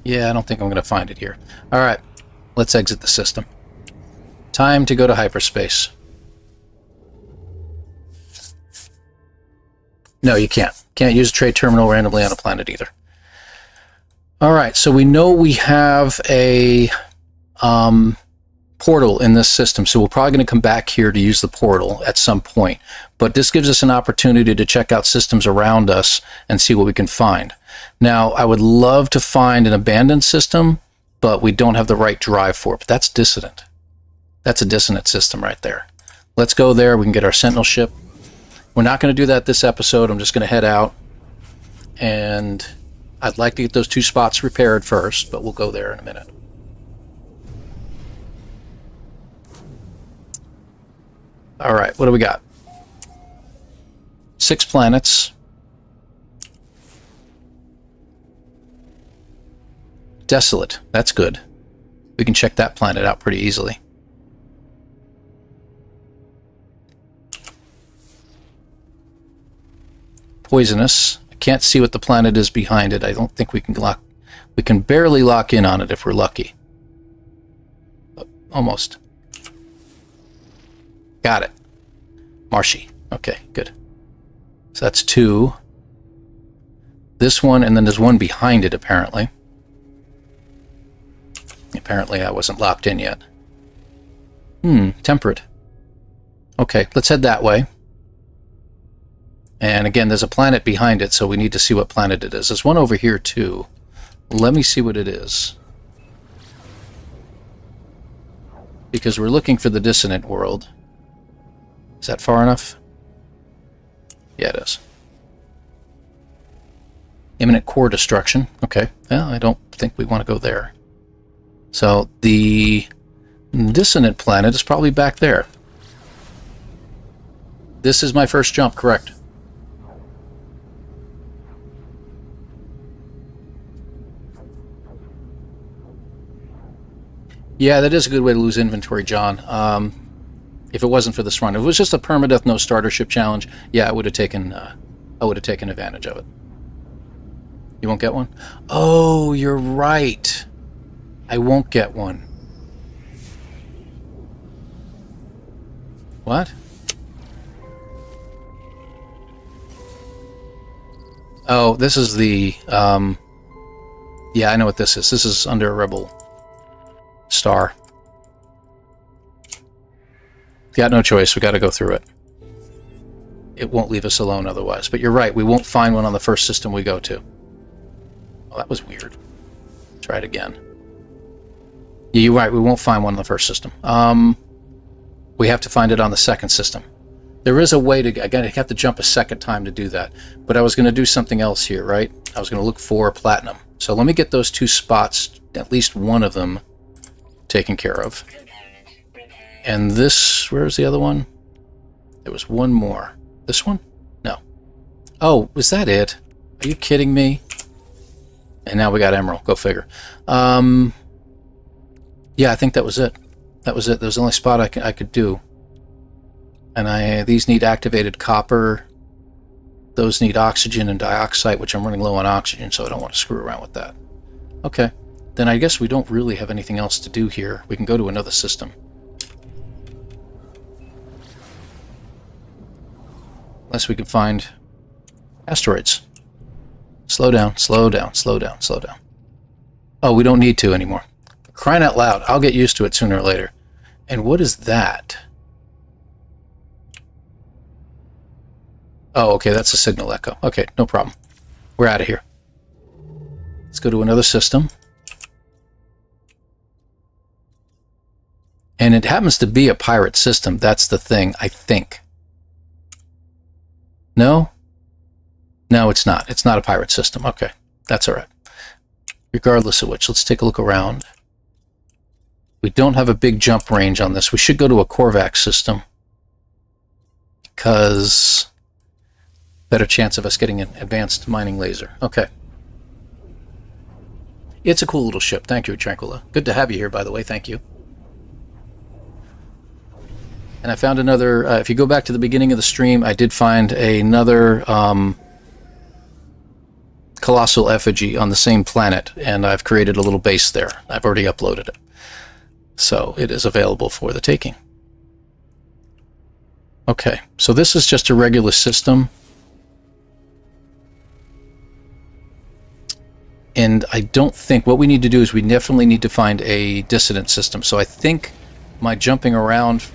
Yeah, I don't think I'm going to find it here. Alright, let's exit the system. Time to go to hyperspace. No, you can't. Can't use a trade terminal randomly on a planet either. Alright, so we know we have a portal in this system, so we're probably going to come back here to use the portal at some point. But this gives us an opportunity to check out systems around us and see what we can find. Now, I would love to find an abandoned system but we don't have the right drive for it. But that's dissonant. That's a dissonant system right there. Let's go there. We can get our Sentinel ship. We're not going to do that this episode. I'm just going to head out. And I'd like to get those 2 spots repaired first, but we'll go there in a minute. All right, what do we got? 6 planets. Desolate. That's good. We can check that planet out pretty easily. Poisonous. I can't see what the planet is behind it. I don't think we can lock. We can barely lock in on it if we're lucky. Almost. Got it. Marshy. Okay, good. So that's 2. This one, and then there's one behind it, apparently. Apparently I wasn't locked in yet. Temperate. Okay, let's head that way. And again, there's a planet behind it, so we need to see what planet it is. There's one over here, too. Let me see what it is. Because we're looking for the dissonant world. Is that far enough? Yeah, it is. Imminent core destruction. Okay. Well, I don't think we want to go there. So the dissonant planet is probably back there. This is my first jump, correct? Yeah, that is a good way to lose inventory, John. If it wasn't for this run, if it was just a permadeath no starter ship challenge, yeah, I would have taken advantage of it. You won't get one? Oh, you're right. I won't get one. What? Oh, this is the yeah, I know what this is. This is under a rebel star. Got no choice. We got to go through it. It won't leave us alone otherwise. But you're right. We won't find one on the first system we go to. Oh, that was weird. Try it again. Yeah, you're right. We won't find one on the first system. We have to find it on the second system. There is a way to... I have to jump a second time to do that. But I was going to do something else here, right? I was going to look for platinum. So let me get those 2 spots, at least one of them, taken care of. And this, where's the other one? There was one more. This one? No. Oh, was that it? Are you kidding me? And now we got emerald. Go figure. Yeah, I think that was it. That was it. That was the only spot I could do. And these need activated copper. Those need oxygen and dioxide, which I'm running low on oxygen, so I don't want to screw around with that. Okay. Then I guess we don't really have anything else to do here. We can go to another system. Unless we can find asteroids. Slow down, slow down, slow down, slow down. Oh, we don't need to anymore. For crying out loud, I'll get used to it sooner or later. And what is that? Oh, okay, that's a signal echo. Okay, no problem. We're out of here. Let's go to another system. And it happens to be a pirate system. That's the thing, I think. No? No, it's not. It's not a pirate system. Okay, that's all right. Regardless of which, let's take a look around. We don't have a big jump range on this. We should go to a Korvax system. Because... better chance of us getting an advanced mining laser. Okay. It's a cool little ship. Thank you, Tranquilla. Good to have you here, by the way. Thank you. And I found another... if you go back to the beginning of the stream, I did find another colossal effigy on the same planet, and I've created a little base there. I've already uploaded it. So it is available for the taking. Okay, so this is just a regular system. And I don't think... what we need to do is we definitely need to find a dissident system. So I think my jumping around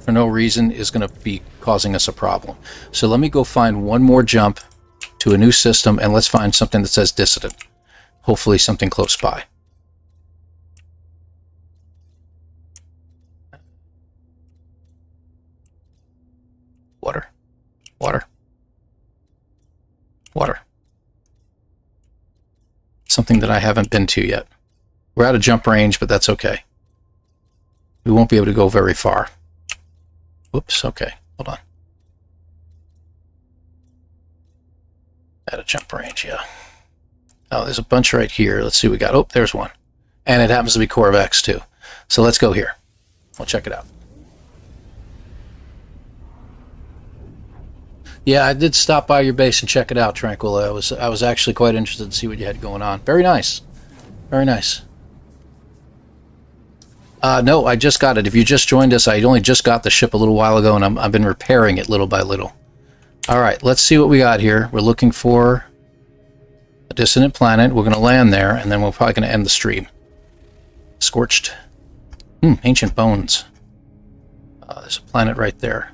for no reason is going to be causing us a problem. So let me go find one more jump to a new system, and let's find something that says dissident. Hopefully something close by. Water. Water. Water. Something that I haven't been to yet. We're out of jump range, but that's okay. We won't be able to go very far. Whoops, okay, hold on. Out of jump range, yeah. Oh, there's a bunch right here. Let's see what we got. Oh, there's one. And it happens to be Core of X, too. So let's go here. We'll check it out. Yeah, I did stop by your base and check it out, Tranquil. I was actually quite interested to see what you had going on. Very nice. Very nice. No, I just got it. If you just joined us, I only just got the ship a little while ago, and I've been repairing it little by little. All right, let's see what we got here. We're looking for a dissonant planet. We're going to land there, and then we're probably going to end the stream. Scorched. Ancient bones. There's a planet right there.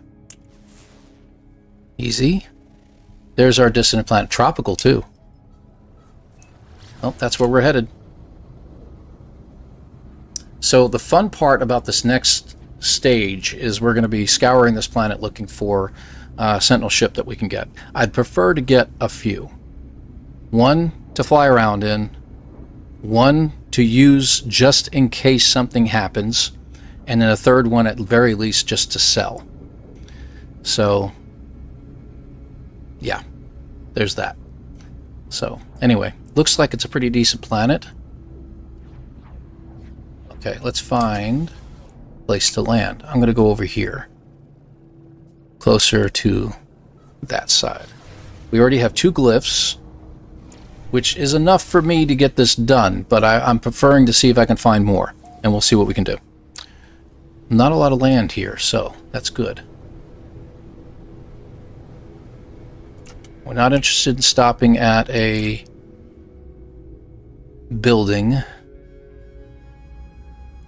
Easy. There's our dissonant planet. Tropical, too. Well, that's where we're headed. So the fun part about this next stage is we're going to be scouring this planet looking for a Sentinel ship that we can get. I'd prefer to get a few. One to fly around in, one to use just in case something happens, and then a third one at the very least just to sell. So, yeah, there's that. So, anyway, looks like it's a pretty decent planet. Okay, let's find a place to land. I'm going to go over here, closer to that side. We already have 2 glyphs, which is enough for me to get this done, but I'm preferring to see if I can find more, and we'll see what we can do. Not a lot of land here, so that's good. We're not interested in stopping at a building.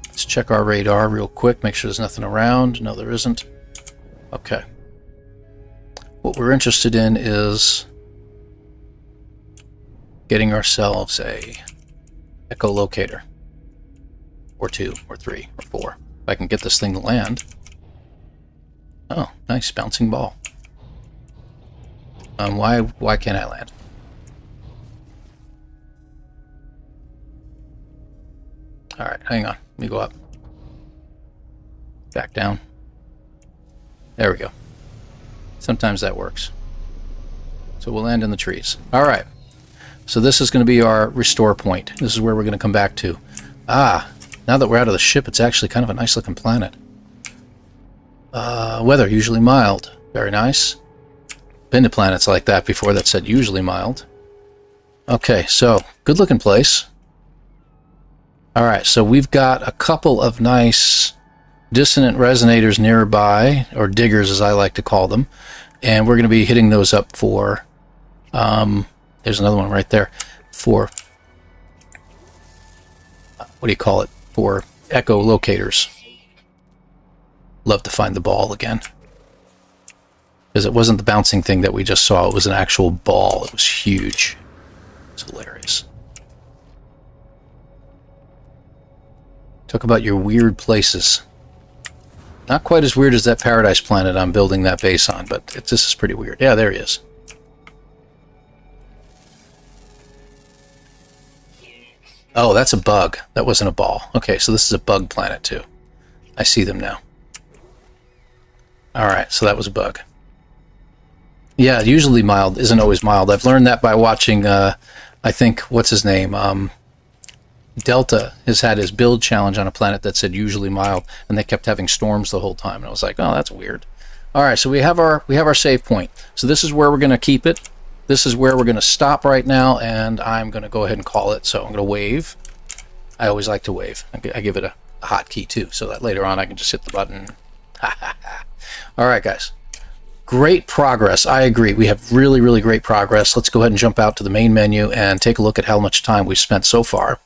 Let's check our radar real quick, make sure there's nothing around. No, there isn't. Okay. What we're interested in is getting ourselves a echolocator. Or 2, or 3, or 4. If I can get this thing to land. Oh, nice, bouncing ball. Why can't I land? Alright, hang on. Let me go up. Back down. There we go. Sometimes that works. So we'll land in the trees. Alright. So this is going to be our restore point. This is where we're going to come back to. Ah, now that we're out of the ship, it's actually kind of a nice looking planet. Weather, usually mild. Very nice. Been to planets like that before that said usually mild. Okay, so good looking place. Alright, so we've got a couple of nice dissonant resonators nearby, or diggers as I like to call them, and we're going to be hitting those up for, there's another one right there, for, what do you call it, for echolocators. Love to find the ball again. Because it wasn't the bouncing thing that we just saw, it was an actual ball. It was huge. It's hilarious. Talk about your weird places. Not quite as weird as that paradise planet I'm building that base on, but this is pretty weird. Yeah, there he is. Oh, that's a bug. That wasn't a ball. Okay, so this is a bug planet too. I see them now. Alright, so that was a bug. Yeah, usually mild isn't always mild. I've learned that by watching, I think, what's his name? Delta has had his build challenge on a planet that said usually mild, and they kept having storms the whole time. And I was like, oh, that's weird. All right, so we have our save point. So this is where we're going to keep it. This is where we're going to stop right now, and I'm going to go ahead and call it. So I'm going to wave. I always like to wave. I give it a hotkey too, so that later on I can just hit the button. All right, guys. Great progress. I agree. We have really, really great progress. Let's go ahead and jump out to the main menu and take a look at how much time we've spent so far.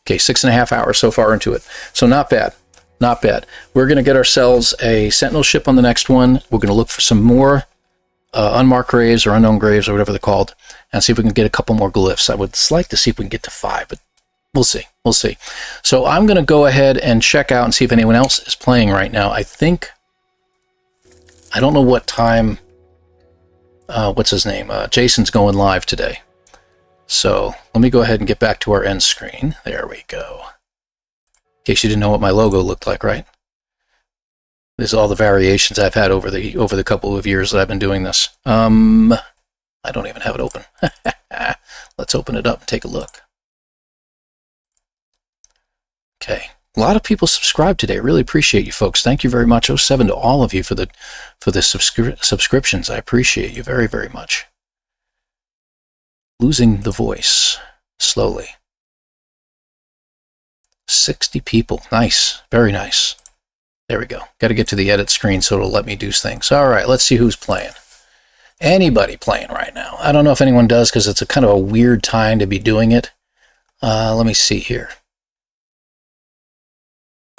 Okay, 6.5 hours so far into it. So not bad. Not bad. We're going to get ourselves a Sentinel ship on the next one. We're going to look for some more unmarked graves or unknown graves or whatever they're called, and see if we can get a couple more glyphs. I would like to see if we can get to 5, but we'll see. We'll see. So I'm going to go ahead and check out and see if anyone else is playing right now. I think I don't know what time, what's his name? Jason's going live today. So let me go ahead and get back to our end screen. There we go. In case you didn't know what my logo looked like, right? There's all the variations I've had over the couple of years that I've been doing this. I don't even have it open. Let's open it up and take a look. Okay. A lot of people subscribed today. Really appreciate you folks. Thank you very much. 07 to all of you for the subscriptions. I appreciate you very, very much. Losing the voice slowly. 60 people. Nice. Very nice. There we go. Got to get to the edit screen so it'll let me do things. All right, let's see who's playing. Anybody playing right now? I don't know if anyone does because it's a kind of a weird time to be doing it. Let me see here.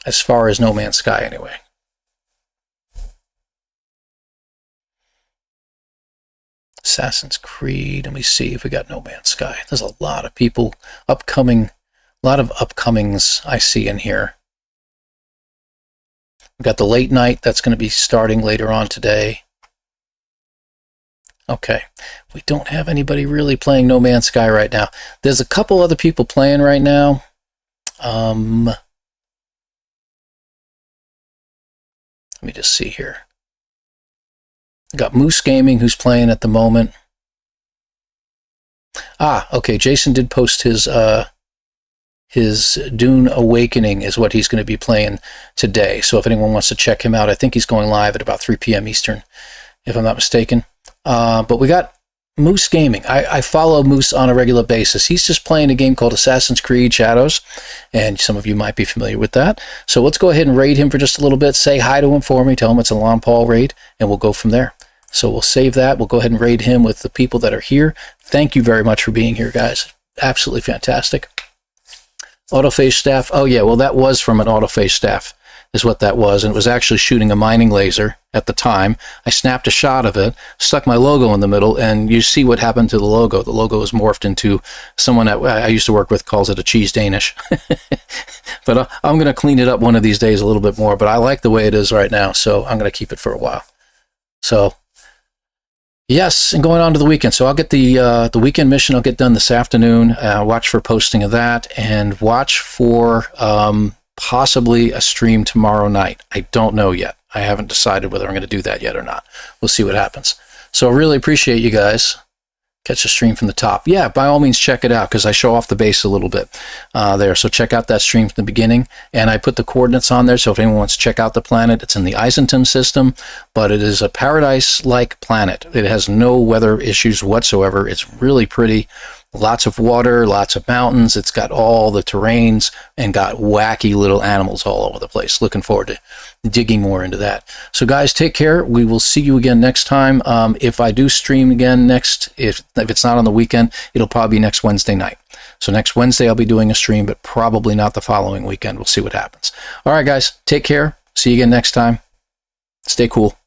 As far as No Man's Sky, anyway. Assassin's Creed. Let me see if we got No Man's Sky. There's a lot of people upcoming. A lot of upcomings I see in here. We've got the late night. That's going to be starting later on today. Okay. We don't have anybody really playing No Man's Sky right now. There's a couple other people playing right now. Let me just see here. Got Moose Gaming who's playing at the moment. Okay. Jason did post his Dune Awakening is what he's going to be playing today. So if anyone wants to check him out, I think he's going live at about 3 p.m. Eastern, if I'm not mistaken. But we got Moose Gaming. I follow Moose on a regular basis. He's just playing a game called Assassin's Creed Shadows, and some of you might be familiar with that. So let's go ahead and raid him for just a little bit. Say hi to him for me. Tell him it's an ElanPaul raid, and we'll go from there. So we'll save that. We'll go ahead and raid him with the people that are here. Thank you very much for being here, guys. Absolutely fantastic. Autophage staff. Oh, yeah, well, that was from an autophage staff is what that was, and it was actually shooting a mining laser at the time. I snapped a shot of it, stuck my logo in the middle, and you see what happened to the logo. The logo was morphed into someone that I used to work with calls it a cheese Danish. But I'm going to clean it up one of these days a little bit more, but I like the way it is right now, so I'm going to keep it for a while. So, yes, and going on to the weekend. So I'll get the weekend mission. I'll get done this afternoon. Watch for posting of that, and watch for possibly a stream tomorrow night. I don't know yet. I haven't decided whether I'm going to do that yet or not. We'll see what happens. So I really appreciate you guys. Catch the stream from the top. Yeah, by all means, check it out because I show off the base a little bit there. So check out that stream from the beginning. And I put the coordinates on there. So if anyone wants to check out the planet, it's in the Eisenton system, but it is a paradise-like planet. It has no weather issues whatsoever. It's really pretty. Lots of water, lots of mountains. It's got all the terrains and got wacky little animals all over the place. Looking forward to digging more into that. So guys, take care. We will see you again next time. If I do stream again next, if it's not on the weekend, it'll probably be next Wednesday night. So next Wednesday I'll be doing a stream, but probably not the following weekend. We'll see what happens. All right, guys, take care. See you again next time. Stay cool.